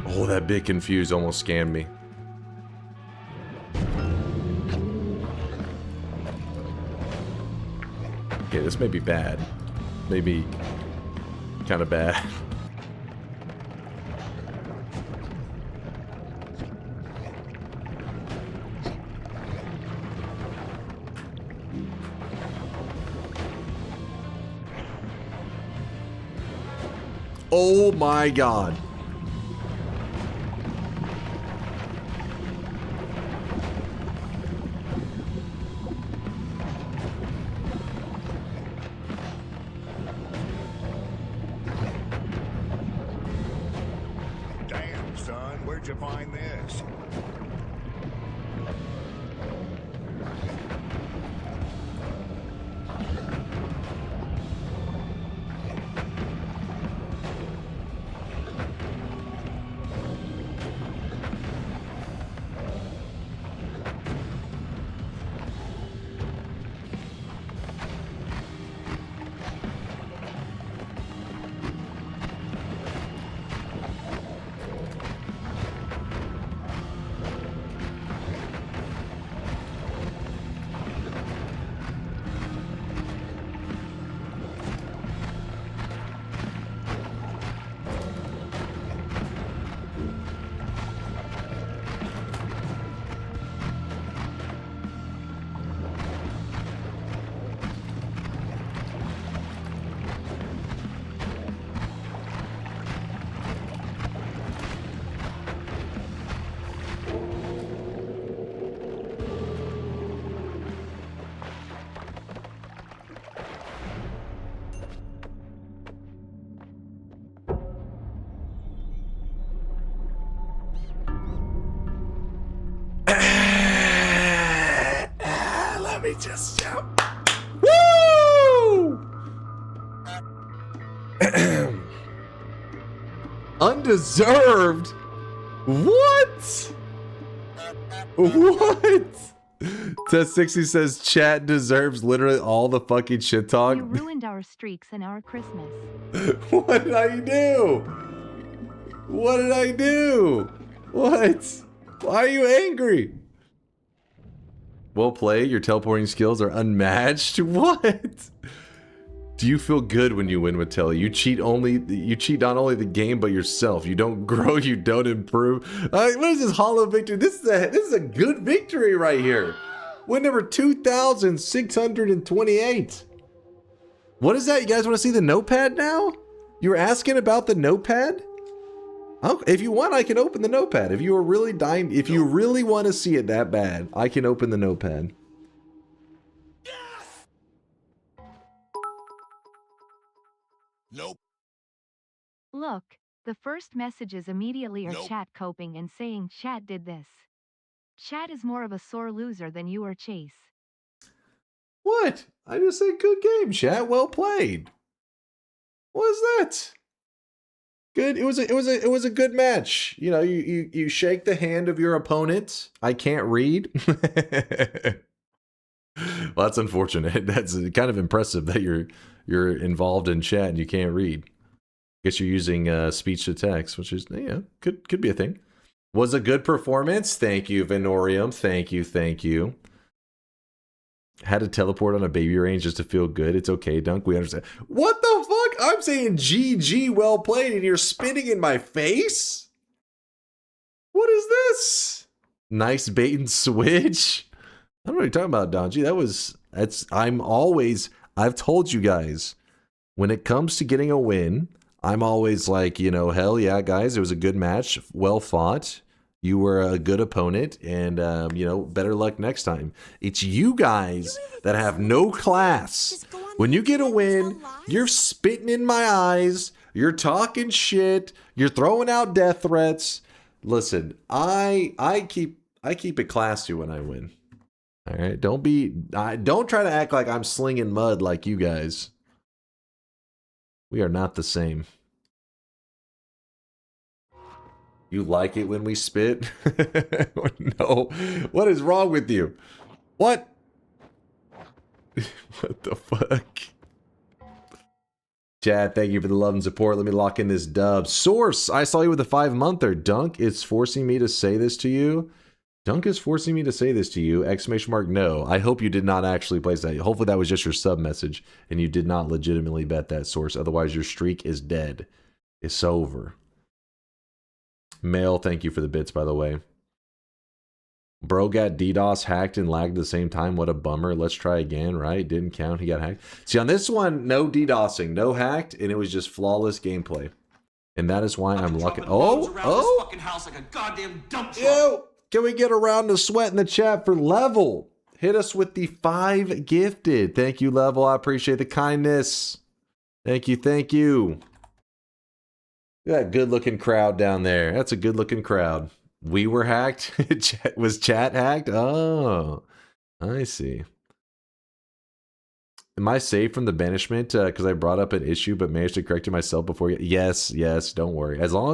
Oh, that big confused almost scammed me. Okay, this may be bad. Maybe kind of bad. Oh my god. Damn, son, where'd you find this? Let me just jump. Woo! Undeserved? What? What? Test 60 says chat deserves literally all the fucking shit talk. You ruined our streaks and our Christmas. What did I do? What did I do? What? Why are you angry? Well played. Your teleporting skills are unmatched. What? Do you feel good when you win with Telly? You cheat not only the game but yourself. You don't grow, you don't improve. What is this hollow victory? This is a good victory right here. Win number 2,628. What is that? You guys want to see the notepad now? You were asking about the notepad? If you want, I can open the notepad. If you were really dying, if you really want to see it that bad, I can open the notepad. Look, the first messages immediately are chat coping and saying chat did this. Chat is more of a sore loser than you or Chase. What? I just said good game, chat. Well played. What is that? Good. It was a good match. You know, you shake the hand of your opponent. I can't read. Well, that's unfortunate. That's kind of impressive that you're involved in chat and you can't read. Guess you're using speech to text, which is could be a thing. Was a good performance. Thank you, Venorium. Thank you. Had to teleport on a baby range just to feel good. It's okay, Dunk. We understand. What the fuck? I'm saying GG, well played, and you're spitting in my face? What is this? Nice bait and switch. I don't know what you're talking about, Donji. I've told you guys, when it comes to getting a win, I'm always like, hell yeah, guys, it was a good match, well fought. You were a good opponent, and, better luck next time. It's you guys that have no class. When you get a win, you're spitting in my eyes, you're talking shit, you're throwing out death threats. Listen, I keep it classy when I win. All right, don't try to act like I'm slinging mud like you guys. We are not the same. You like it when we spit? No. What is wrong with you? What? What the fuck? Chad, thank you for the love and support. Let me lock in this dub. Source, I saw you with a 5-monther. Dunk is forcing me to say this to you. Dunk is forcing me to say this to you. Exclamation mark, no. I hope you did not actually place that. Hopefully that was just your sub message and you did not legitimately bet that, Source. Otherwise your streak is dead. It's over. Mail, thank you for the bits, by the way. Bro got DDoS hacked and lagged at the same time. What a bummer. Let's try again, right? Didn't count. He got hacked. See, on this one, no DDoSing, no hacked, and it was just flawless gameplay. And that is why I'm lucky. Oh! House like a goddamn dump truck. Yo! Can we get a round of sweat in the chat for Level? Hit us with the 5 gifted. Thank you, Level. I appreciate the kindness. Thank you. Look at that good-looking crowd down there. That's a good-looking crowd. We were hacked? Was chat hacked? Oh, I see. Am I safe from the banishment? Because I brought up an issue but managed to correct it myself before you... Yes, don't worry. As long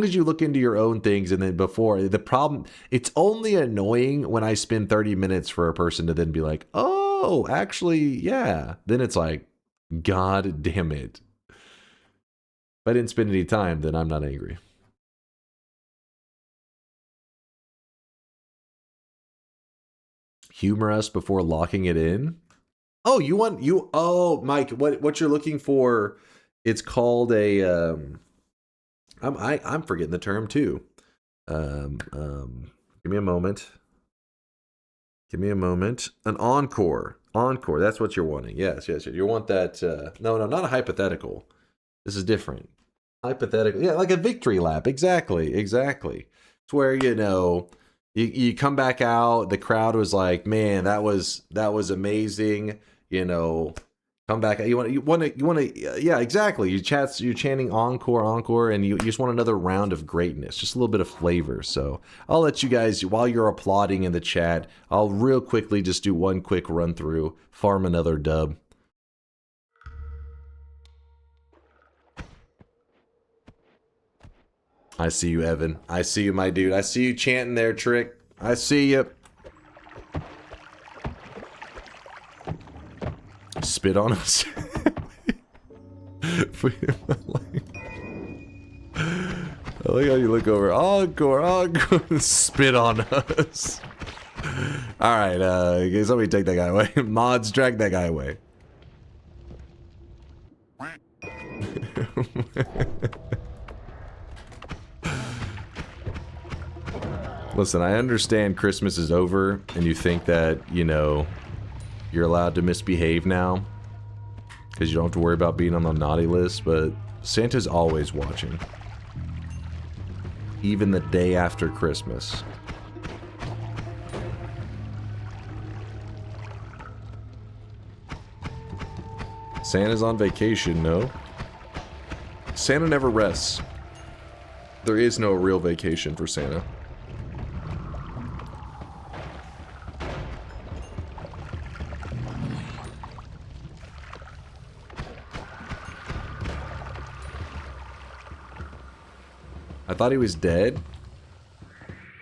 as you look into your own things and then before... The problem... It's only annoying when I spend 30 minutes for a person to then be like, oh, actually, yeah. Then it's like, God damn it. If I didn't spend any time, then I'm not angry. Humor us before locking it in. Oh, oh, Mike, what you're looking for? It's called a I'm forgetting the term too. Give me a moment. An encore. That's what you're wanting. Yes. You want that? No, not a hypothetical. This is different. Hypothetical, yeah, like a victory lap. Exactly. It's where you come back out. The crowd was like, "Man, that was amazing." Come back. You want to. Yeah, exactly. You're chanting encore, and you just want another round of greatness, just a little bit of flavor. So I'll let you guys, while you're applauding in the chat, I'll real quickly just do one quick run through, farm another dub. I see you, Evan. I see you, my dude. I see you chanting there, Trick. I see you. Spit on us. I like how you look over. Encore. Spit on us. Alright, somebody take that guy away. Mods, drag that guy away. Listen, I understand Christmas is over and you think that, you're allowed to misbehave now because you don't have to worry about being on the naughty list, but Santa's always watching. Even the day after Christmas. Santa's on vacation, no? Santa never rests. There is no real vacation for Santa. I thought he was dead.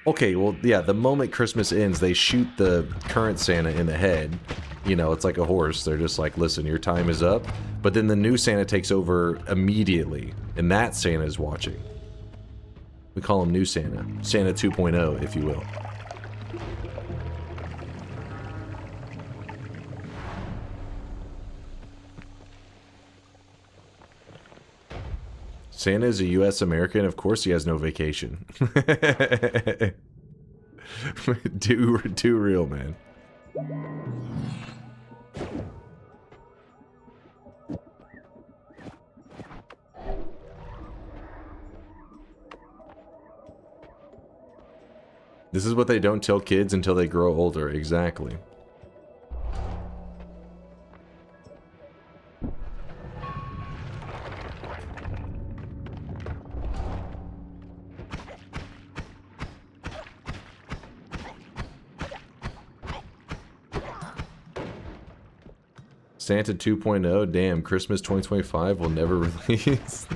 Okay, well, yeah, the moment Christmas ends, they shoot the current Santa in the head. You know, it's like a horse. They're just like, listen, your time is up. But then the new Santa takes over immediately, and that Santa is watching. We call him New Santa. Santa 2.0, if you will. Santa is a U.S. American. Of course he has no vacation. Too real, man. This is what they don't tell kids until they grow older. Exactly. Santa 2.0, damn, Christmas 2025 will never release.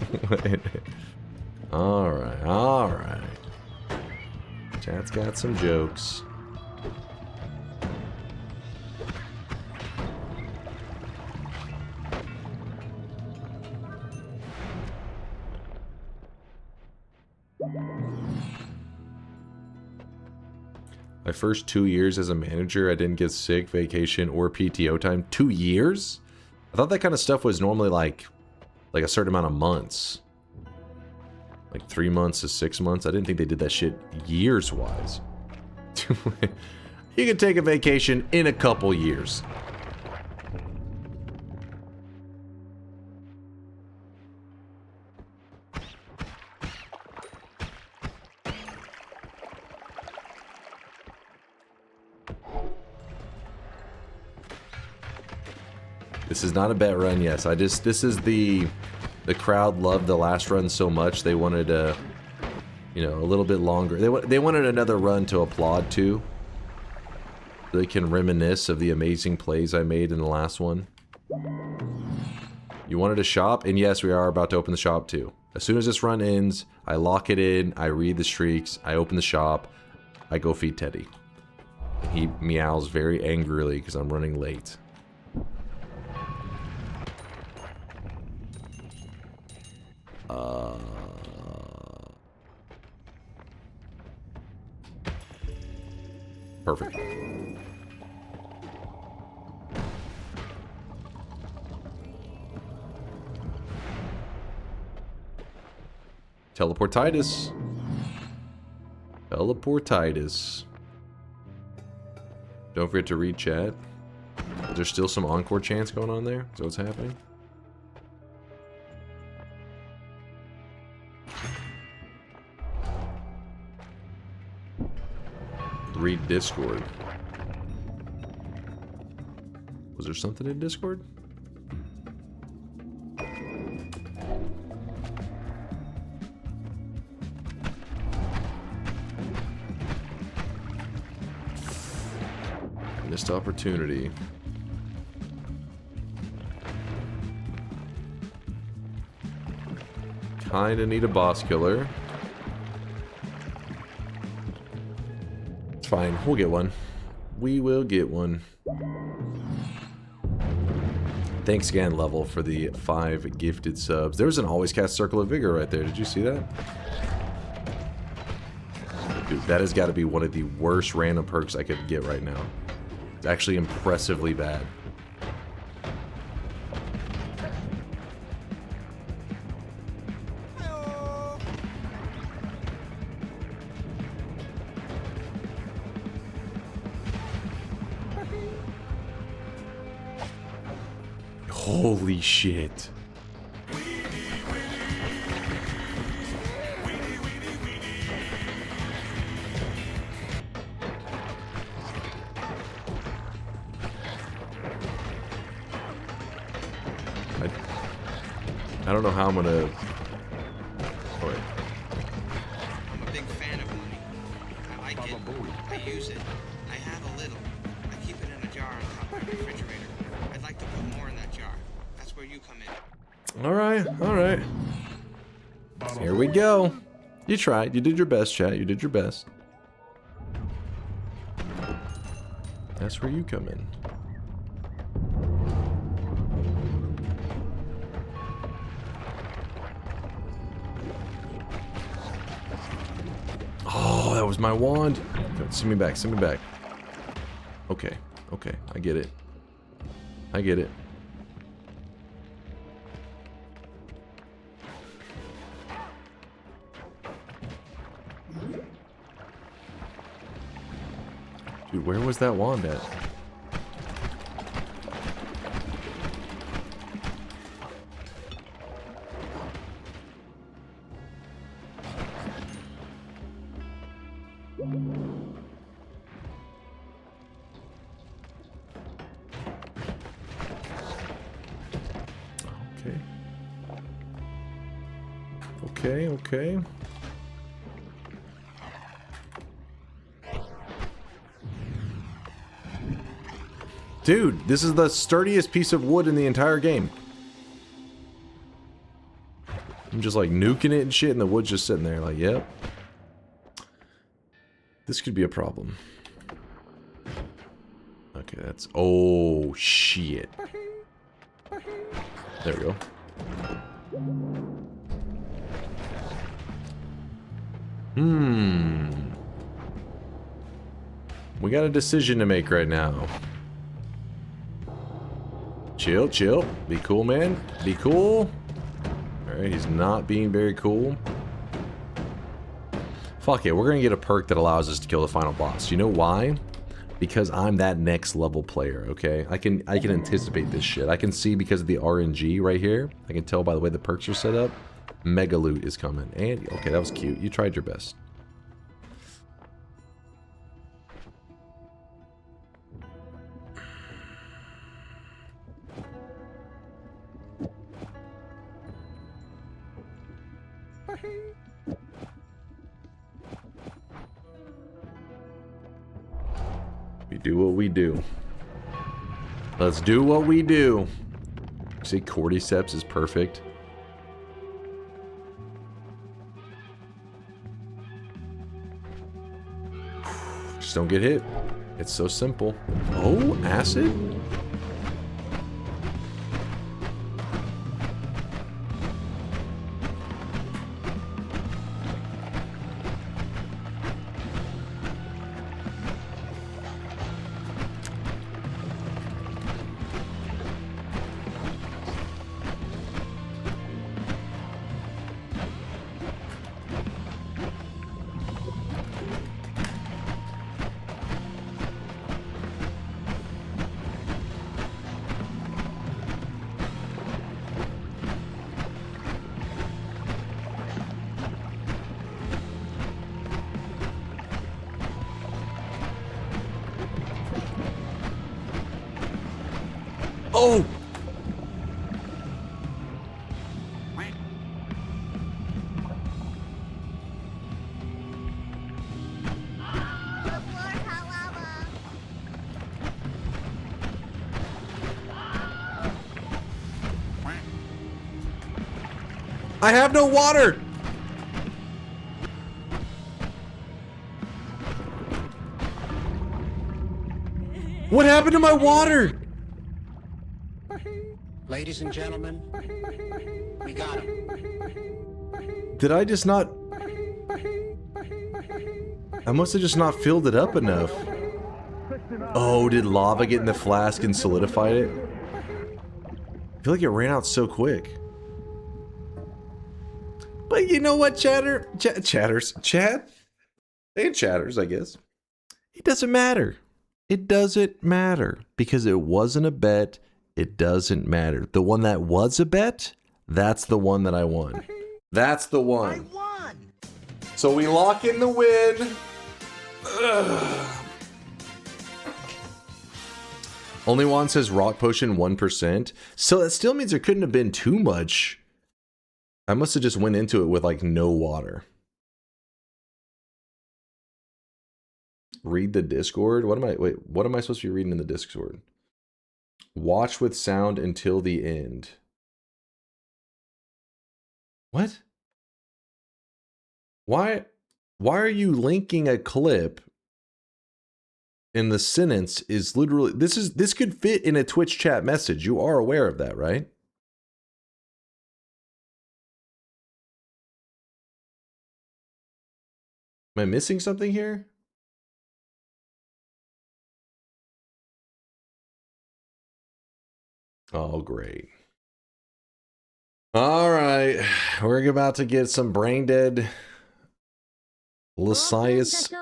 Alright, alright. Chat's got some jokes. My first 2 years as a manager, I didn't get sick, vacation, or PTO time. 2 years? I thought that kind of stuff was normally like a certain amount of months. Like 3 months to 6 months. I didn't think they did that shit years-wise. You can take a vacation in a couple years. This is not a bet run, yes. This is the crowd loved the last run so much they wanted you know, a little bit longer. They wanted another run to applaud to. So they can reminisce of the amazing plays I made in the last one. You wanted a shop, and yes, we are about to open the shop too. As soon as this run ends, I lock it in, I read the streaks, I open the shop, I go feed Teddy. And he meows very angrily because I'm running late. Perfect. Teleportitis. Teleportitis. Don't forget to read chat. Is there still some encore chants going on there? Is that what's happening? Read Discord. Was there something in Discord? Missed opportunity. Kinda need a boss killer. Fine, we'll get one. We will get one. Thanks again, Level, for the 5 gifted subs. There was an always cast Circle of Vigor right there. Did you see that? Dude, that has got to be one of the worst random perks I could get right now. It's actually impressively bad. Holy shit. I don't know how I'm gonna All right, all right. Here we go. You tried. You did your best, chat. You did your best. That's where you come in. Oh, that was my wand. Send me back. Send me back. Okay. Okay. I get it. I get it. Dude, where was that wand at? Okay. Okay, okay. Dude, this is the sturdiest piece of wood in the entire game. I'm just like nuking it and shit, and the wood's just sitting there like, yep. This could be a problem. Okay, that's... Oh, shit. There we go. We got a decision to make right now. Chill, chill. Be cool, man. Be cool. Alright, he's not being very cool. Fuck it, we're gonna get a perk that allows us to kill the final boss. You know why? Because I'm that next level player, okay? I can anticipate this shit. I can see because of the RNG right here. I can tell by the way the perks are set up. Mega loot is coming. And okay, that was cute. You tried your best. We do what we do. Let's do what we do. See, cordyceps is perfect. Just don't get hit. It's so simple. Oh, acid? Oh! I have no water! What happened to my water? Ladies and gentlemen, we got him. Did I just not... I must have just not filled it up enough. Oh, did lava get in the flask and solidified it? I feel like it ran out so quick. But you know what, chatters? Chat? And chatters, I guess. It doesn't matter. It doesn't matter. Because it wasn't a bet. It doesn't matter. The one that was a bet, that's the one that I won. That's the one. I won. So we lock in the win. Ugh. Only one says rock potion 1%. So that still means there couldn't have been too much. I must have just went into it with like no water. Read the Discord? What am I supposed to be reading in the Discord? Watch with sound until the end. What? Why are you linking a clip and the sentence is literally this could fit in a Twitch chat message. You are aware of that, right? Am I missing something here? Oh, great. All right. We're about to get some brain dead Lysias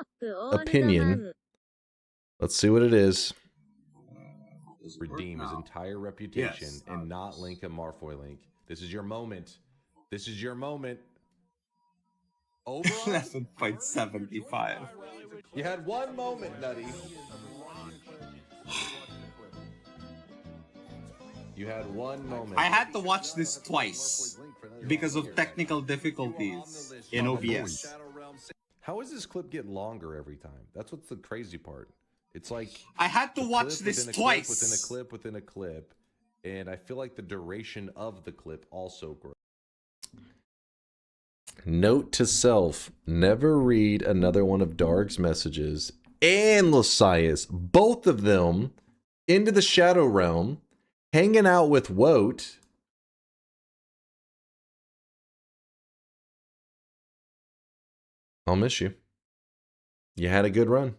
opinion. Let's see what it is. Redeem his entire reputation and not link a Marfoy link. This is your moment. This is your moment. Over 11.75. You had one moment, Nutty. You had one moment. I had to watch this twice because of technical difficulties in OBS. How does this clip get longer every time? That's what's the crazy part. It's like I had to watch this twice within a clip within a clip, and I feel like the duration of the clip also grows. Note to self: never read another one of Darg's messages and Lysias, both of them, into the Shadow Realm, hanging out with Woat. I'll miss you. You had a good run.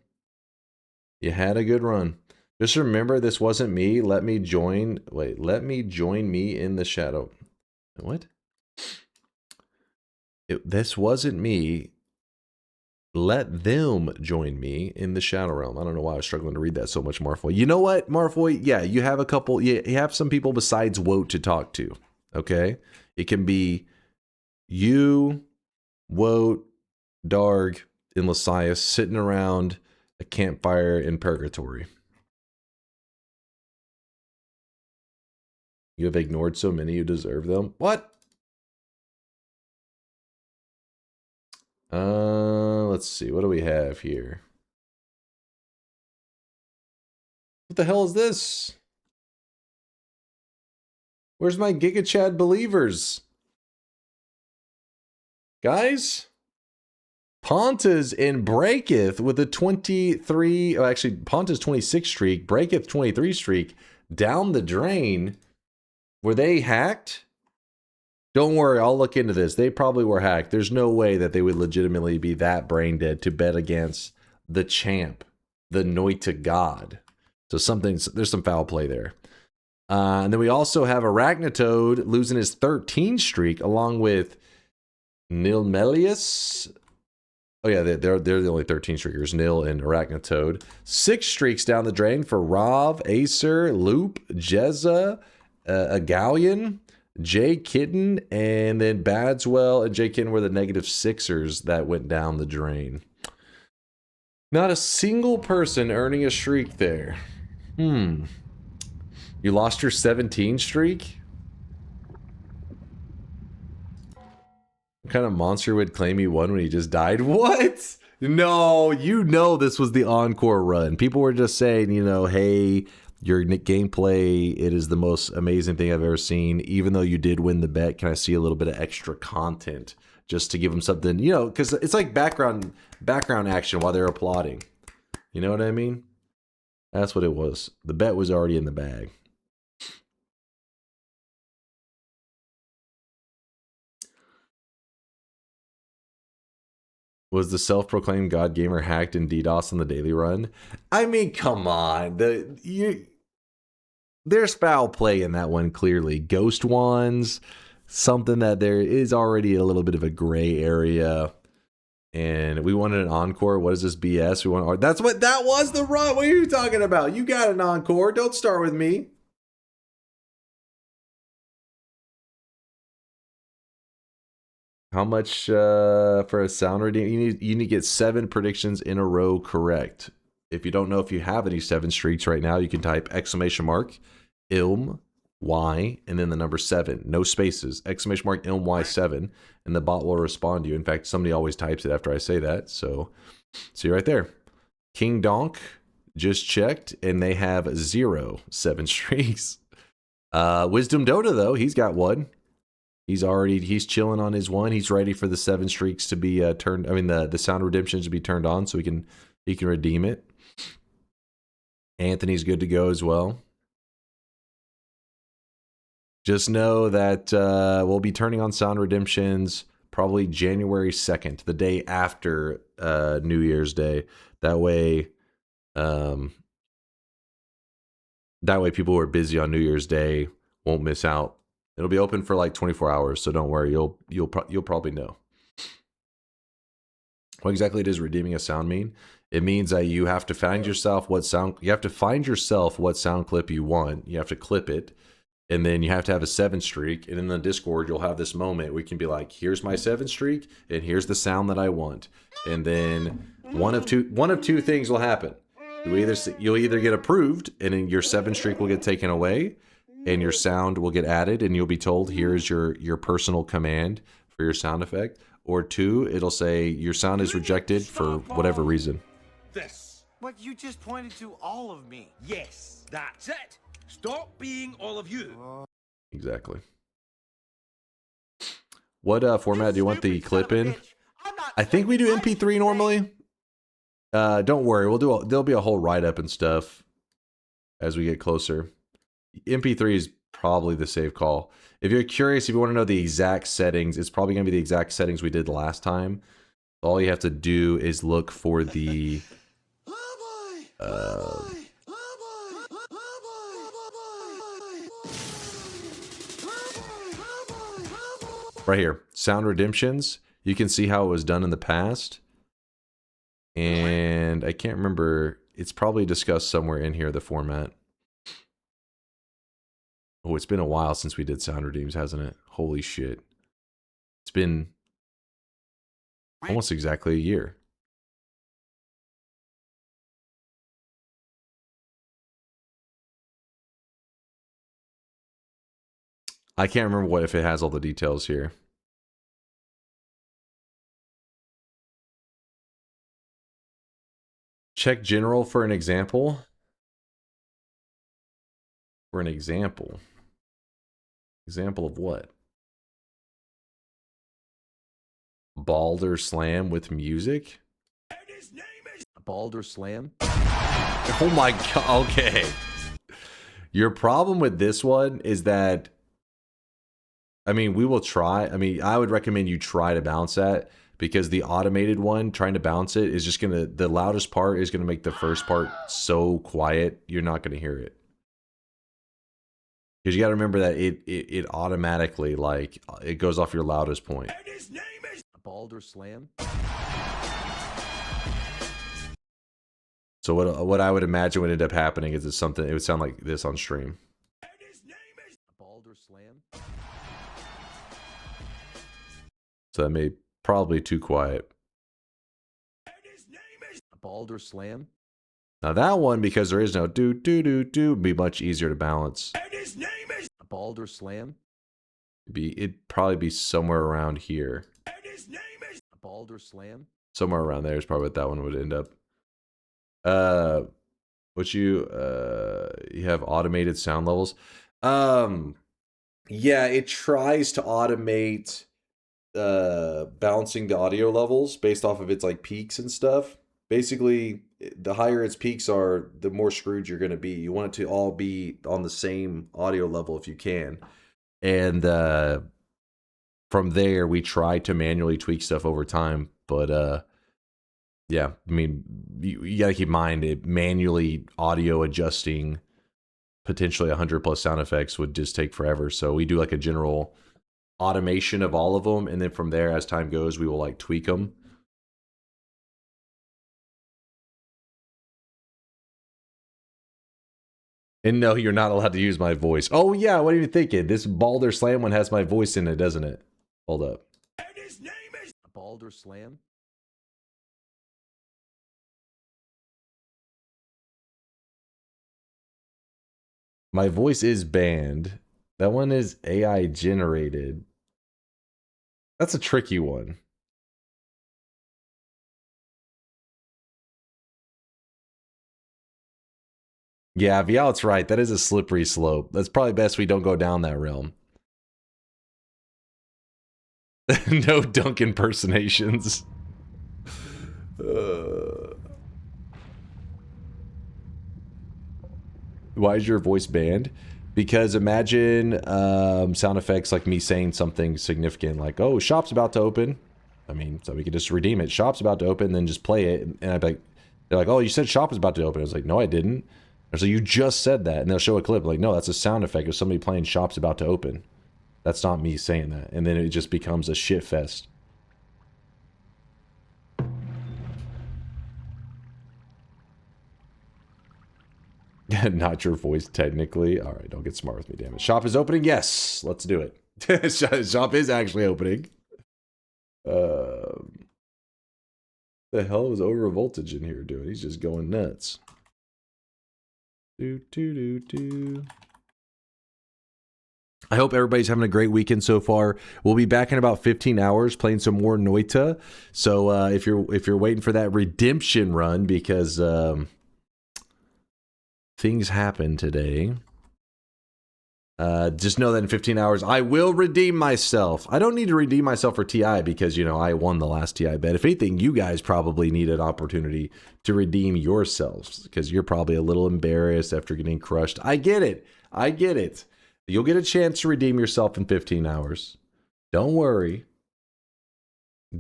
You had a good run. Just remember, this wasn't me. Let me join. Wait, let me join me in the shadow. What? This wasn't me. Let them join me in the Shadow Realm. I don't know why I was struggling to read that so much, Marfoy. You know what, Marfoy? Yeah, you have a couple. You have some people besides Woat to talk to. Okay? It can be you, Woat, Darg, and Lysias sitting around a campfire in purgatory. You have ignored so many, you deserve them. What? Let's see. What do we have here? What the hell is this? Where's my Giga Chad believers? Guys? Ponta's in Breaketh with a 23, actually Ponta's 26 streak, Breaketh 23 streak, down the drain. Were they hacked? Don't worry, I'll look into this. They probably were hacked. There's no way that they would legitimately be that brain dead to bet against the champ, the Noita god. So there's some foul play there. And then we also have Arachnatoad losing his 13 streak along with Nilmelius. Oh yeah, they're the only 13 streakers, Nil and Arachnatoad. 6 streaks down the drain for Rav, Acer, Loop, Jezza, Agalion, Jay Kitten, and then Badswell and Jay Kitten were the -6ers that went down the drain. Not a single person earning a streak there. You lost your 17 streak? What kind of monster would claim he won when he just died? What? No, you know this was the encore run. People were just saying, you know, hey, your gameplay, it is the most amazing thing I've ever seen. Even though you did win the bet, can I see a little bit of extra content just to give them something, you know, because it's like background action while they're applauding. You know what I mean? That's what it was. The bet was already in the bag. Was the self-proclaimed God Gamer hacked in DDoS on the daily run? I mean, come on. There's foul play in that one, clearly. Ghost ones, something that there is already a little bit of a gray area. And we wanted an encore. What is this BS? That was the run. What are you talking about? You got an encore. Don't start with me. How much for a sound redeem? You need to get 7 predictions in a row correct. If you don't know if you have any 7 streaks right now, you can type !ilm Y and then the number 7, no spaces, !ilm Y7, and the bot will respond to you. In fact, somebody always types it after I say that. So see right there. King Donk just checked, and they have 0 7 streaks. Wisdom Dota though, he's got 1. He's chilling on his one. He's ready for the 7 streaks to be turned. I mean the sound redemptions to be turned on so he can redeem it. Anthony's good to go as well. Just know that we'll be turning on sound redemptions probably January 2nd, the day after New Year's Day. That way people who are busy on New Year's Day won't miss out. It'll be open for like 24 hours, so don't worry. You'll probably know. What exactly does redeeming a sound mean? It means that you have to find yourself what sound clip you want. You have to clip it, and then you have to have a 7 streak. And in the Discord, you'll have this moment where you can be like, "Here's my 7 streak, and here's the sound that I want." And then one of two things will happen. You'll either get approved, and then your 7 streak will get taken away, and your sound will get added, and you'll be told, "Here's your personal command for your sound effect." Or 2, it'll say your sound is rejected for whatever reason. This. What, you just pointed to all of me. Yes, that's it. Stop being all of you. Exactly. What format do you want the clip in? I think we do MP3 normally. Don't worry, there'll be a whole write-up and stuff as we get closer. MP3 is probably the safe call. If you're curious, if you want to know the exact settings, it's probably going to be the exact settings we did last time. All you have to do is look for the right here, sound redemptions. You can see how it was done in the past. And I can't remember, it's probably discussed somewhere in here, the format. Oh, it's been a while since we did sound redeems, hasn't it? Holy shit. It's been almost exactly a year. I can't remember if it has all the details here. Check general for an example. For an example. Example of what? DunkOrSlam with music? DunkOrSlam? Oh my god, okay. Your problem with this one is that, I mean, we will try. I mean, I would recommend you try to bounce that, because the automated one, trying to bounce it, is just gonna, the loudest part is gonna make the first part so quiet, you're not gonna hear it. Because you got to remember that it automatically, like, it goes off your loudest point. And his name is DunkOrSlam. So what I would imagine would end up happening is it's something, it would sound like this on stream. And his name is DunkOrSlam. So that may probably too quiet. And his name is DunkOrSlam. Now that one, because there is no do would be much easier to balance. And his name is DunkOrSlam. It'd probably be somewhere around here. And his name is DunkOrSlam. Somewhere around there is probably what that one would end up. You have automated sound levels. Yeah, it tries to automate balancing the audio levels based off of its like peaks and stuff. Basically, the higher its peaks are, the more screwed you're going to be. You want it to all be on the same audio level if you can. And from there, we try to manually tweak stuff over time. But yeah, I mean, you got to keep in mind, it manually audio adjusting potentially 100 plus sound effects would just take forever. So we do like a general automation of all of them. And then from there, as time goes, we will like tweak them. And no, you're not allowed to use my voice. Oh yeah, what are you thinking? This DunkOrSlam one has my voice in it, doesn't it? Hold up. And his name is DunkOrSlam. My voice is banned. That one is AI generated. That's a tricky one. Yeah, Vialet's right. That is a slippery slope. That's probably best we don't go down that realm. No Dunk impersonations. Why is your voice banned? Because imagine sound effects like me saying something significant, like, oh, shop's about to open. I mean, so we could just redeem it. Shop's about to open, then just play it. And I'd be like, they're like, oh, you said shop was about to open. I was like, no, I didn't. And so you just said that. And they'll show a clip like, no, that's a sound effect of somebody playing shop's about to open. That's not me saying that. And then it just becomes a shit fest. Not your voice, technically. All right, don't get smart with me, damn it. Shop is opening? Yes, let's do it. Shop is actually opening. The hell was over voltage in here doing? He's just going nuts. I hope everybody's having a great weekend so far. We'll be back in about 15 hours playing some more Noita. So if you're waiting for that redemption run, because things happen today, just know that in 15 hours I will redeem myself. I don't need to redeem myself for TI because, you know, I won the last TI bet. If anything, you guys probably need an opportunity to redeem yourselves because you're probably a little embarrassed after getting crushed. I get it. I get it. You'll get a chance to redeem yourself in 15 hours. Don't worry.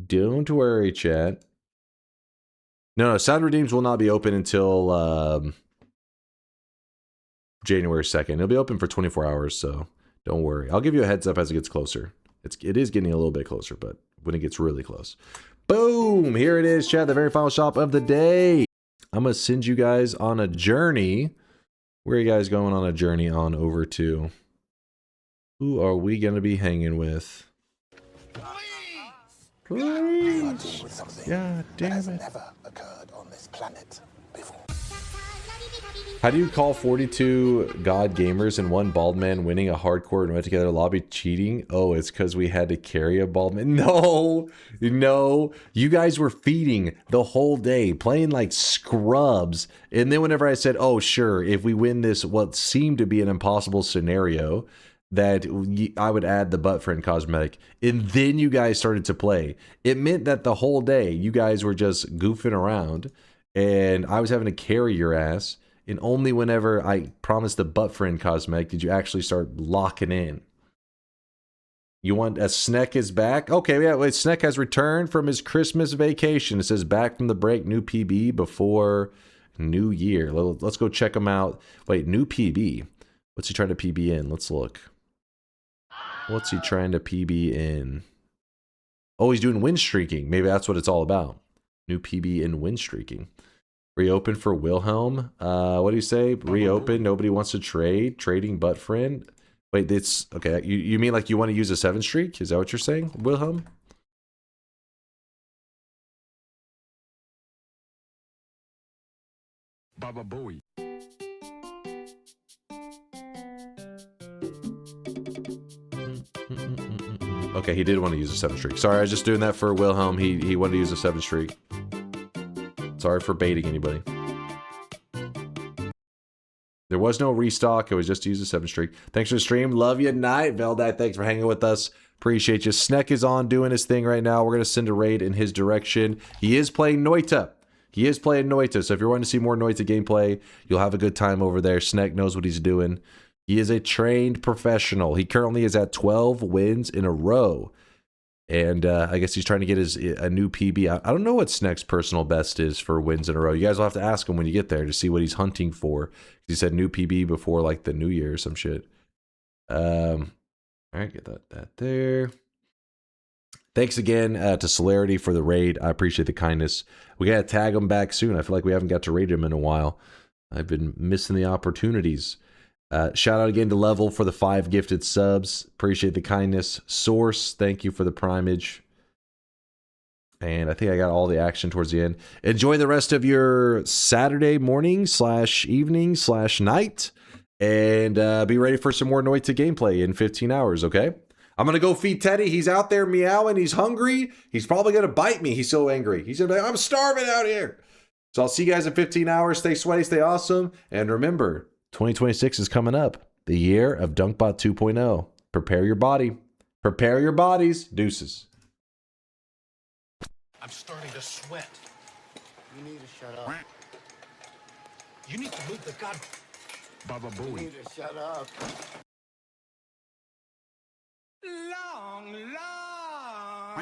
Don't worry, chat. No, sound redeems will not be open until January 2nd. It'll be open for 24 hours, so don't worry. I'll give you a heads up as it gets closer. It is getting a little bit closer, but when it gets really close. Boom! Here it is, chat, the very final shop of the day. I'm going to send you guys on a journey. Where are you guys going on a journey on over to? Who are we going to be hanging with? Please! God damn it. Never occurred on this planet before. How do you call 42 god gamers and one bald man winning a hardcore Noita together lobby cheating? Oh, it's because we had to carry a bald man. No, you guys were feeding the whole day, playing like scrubs. And then whenever I said, oh, sure, if we win this, what seemed to be an impossible scenario, that I would add the butt friend cosmetic. And then you guys started to play. It meant that the whole day you guys were just goofing around and I was having to carry your ass. And only whenever I promised the butt friend cosmetic did you actually start locking in. You want a Sneck is back? Okay, yeah, wait, Sneck has returned from his Christmas vacation. It says back from the break, new PB before New Year. Let's go check him out. Wait, new PB. What's he trying to PB in? Let's look. What's he trying to PB in? Oh, he's doing win streaking. Maybe that's what it's all about. New PB in win streaking. Reopen for Wilhelm. What do you say? Reopen. Nobody wants to trade. Trading butt friend. Wait, it's okay. You mean like you want to use a 7 streak? Is that what you're saying, Wilhelm? Baba Bowie. Okay, he did want to use a 7 streak. Sorry, I was just doing that for Wilhelm. He wanted to use a 7 streak. Sorry for baiting anybody. There was no restock. It was just to use a 7 streak. Thanks for the stream. Love you, Night. Veldite, thanks for hanging with us. Appreciate you. Sneck is on doing his thing right now. We're going to send a raid in his direction. He is playing Noita. He is playing Noita. So if you're wanting to see more Noita gameplay, you'll have a good time over there. Sneck knows what he's doing. He is a trained professional. He currently is at 12 wins in a row. And I guess he's trying to get a new PB. I don't know what Sneck's personal best is for wins in a row. You guys will have to ask him when you get there to see what he's hunting for. He said new PB before like the new year or some shit. All right, get that there. Thanks again to Celerity for the raid. I appreciate the kindness. We got to tag him back soon. I feel like we haven't got to raid him in a while. I've been missing the opportunities. Shout out again to Level for the 5 gifted subs. Appreciate the kindness. Source, thank you for the primage. And I think I got all the action towards the end. Enjoy the rest of your Saturday morning / evening / night. And be ready for some more Noita gameplay in 15 hours, okay? I'm going to go feed Teddy. He's out there meowing. He's hungry. He's probably going to bite me. He's so angry. He's going to be like, I'm starving out here. So I'll see you guys in 15 hours. Stay sweaty, stay awesome. And remember, 2026 is coming up. The year of DunkBot 2.0. Prepare your body. Prepare your bodies. Deuces. I'm starting to sweat. You need to shut up. You need to move the god. Baba You Booey. need to shut up. Long, long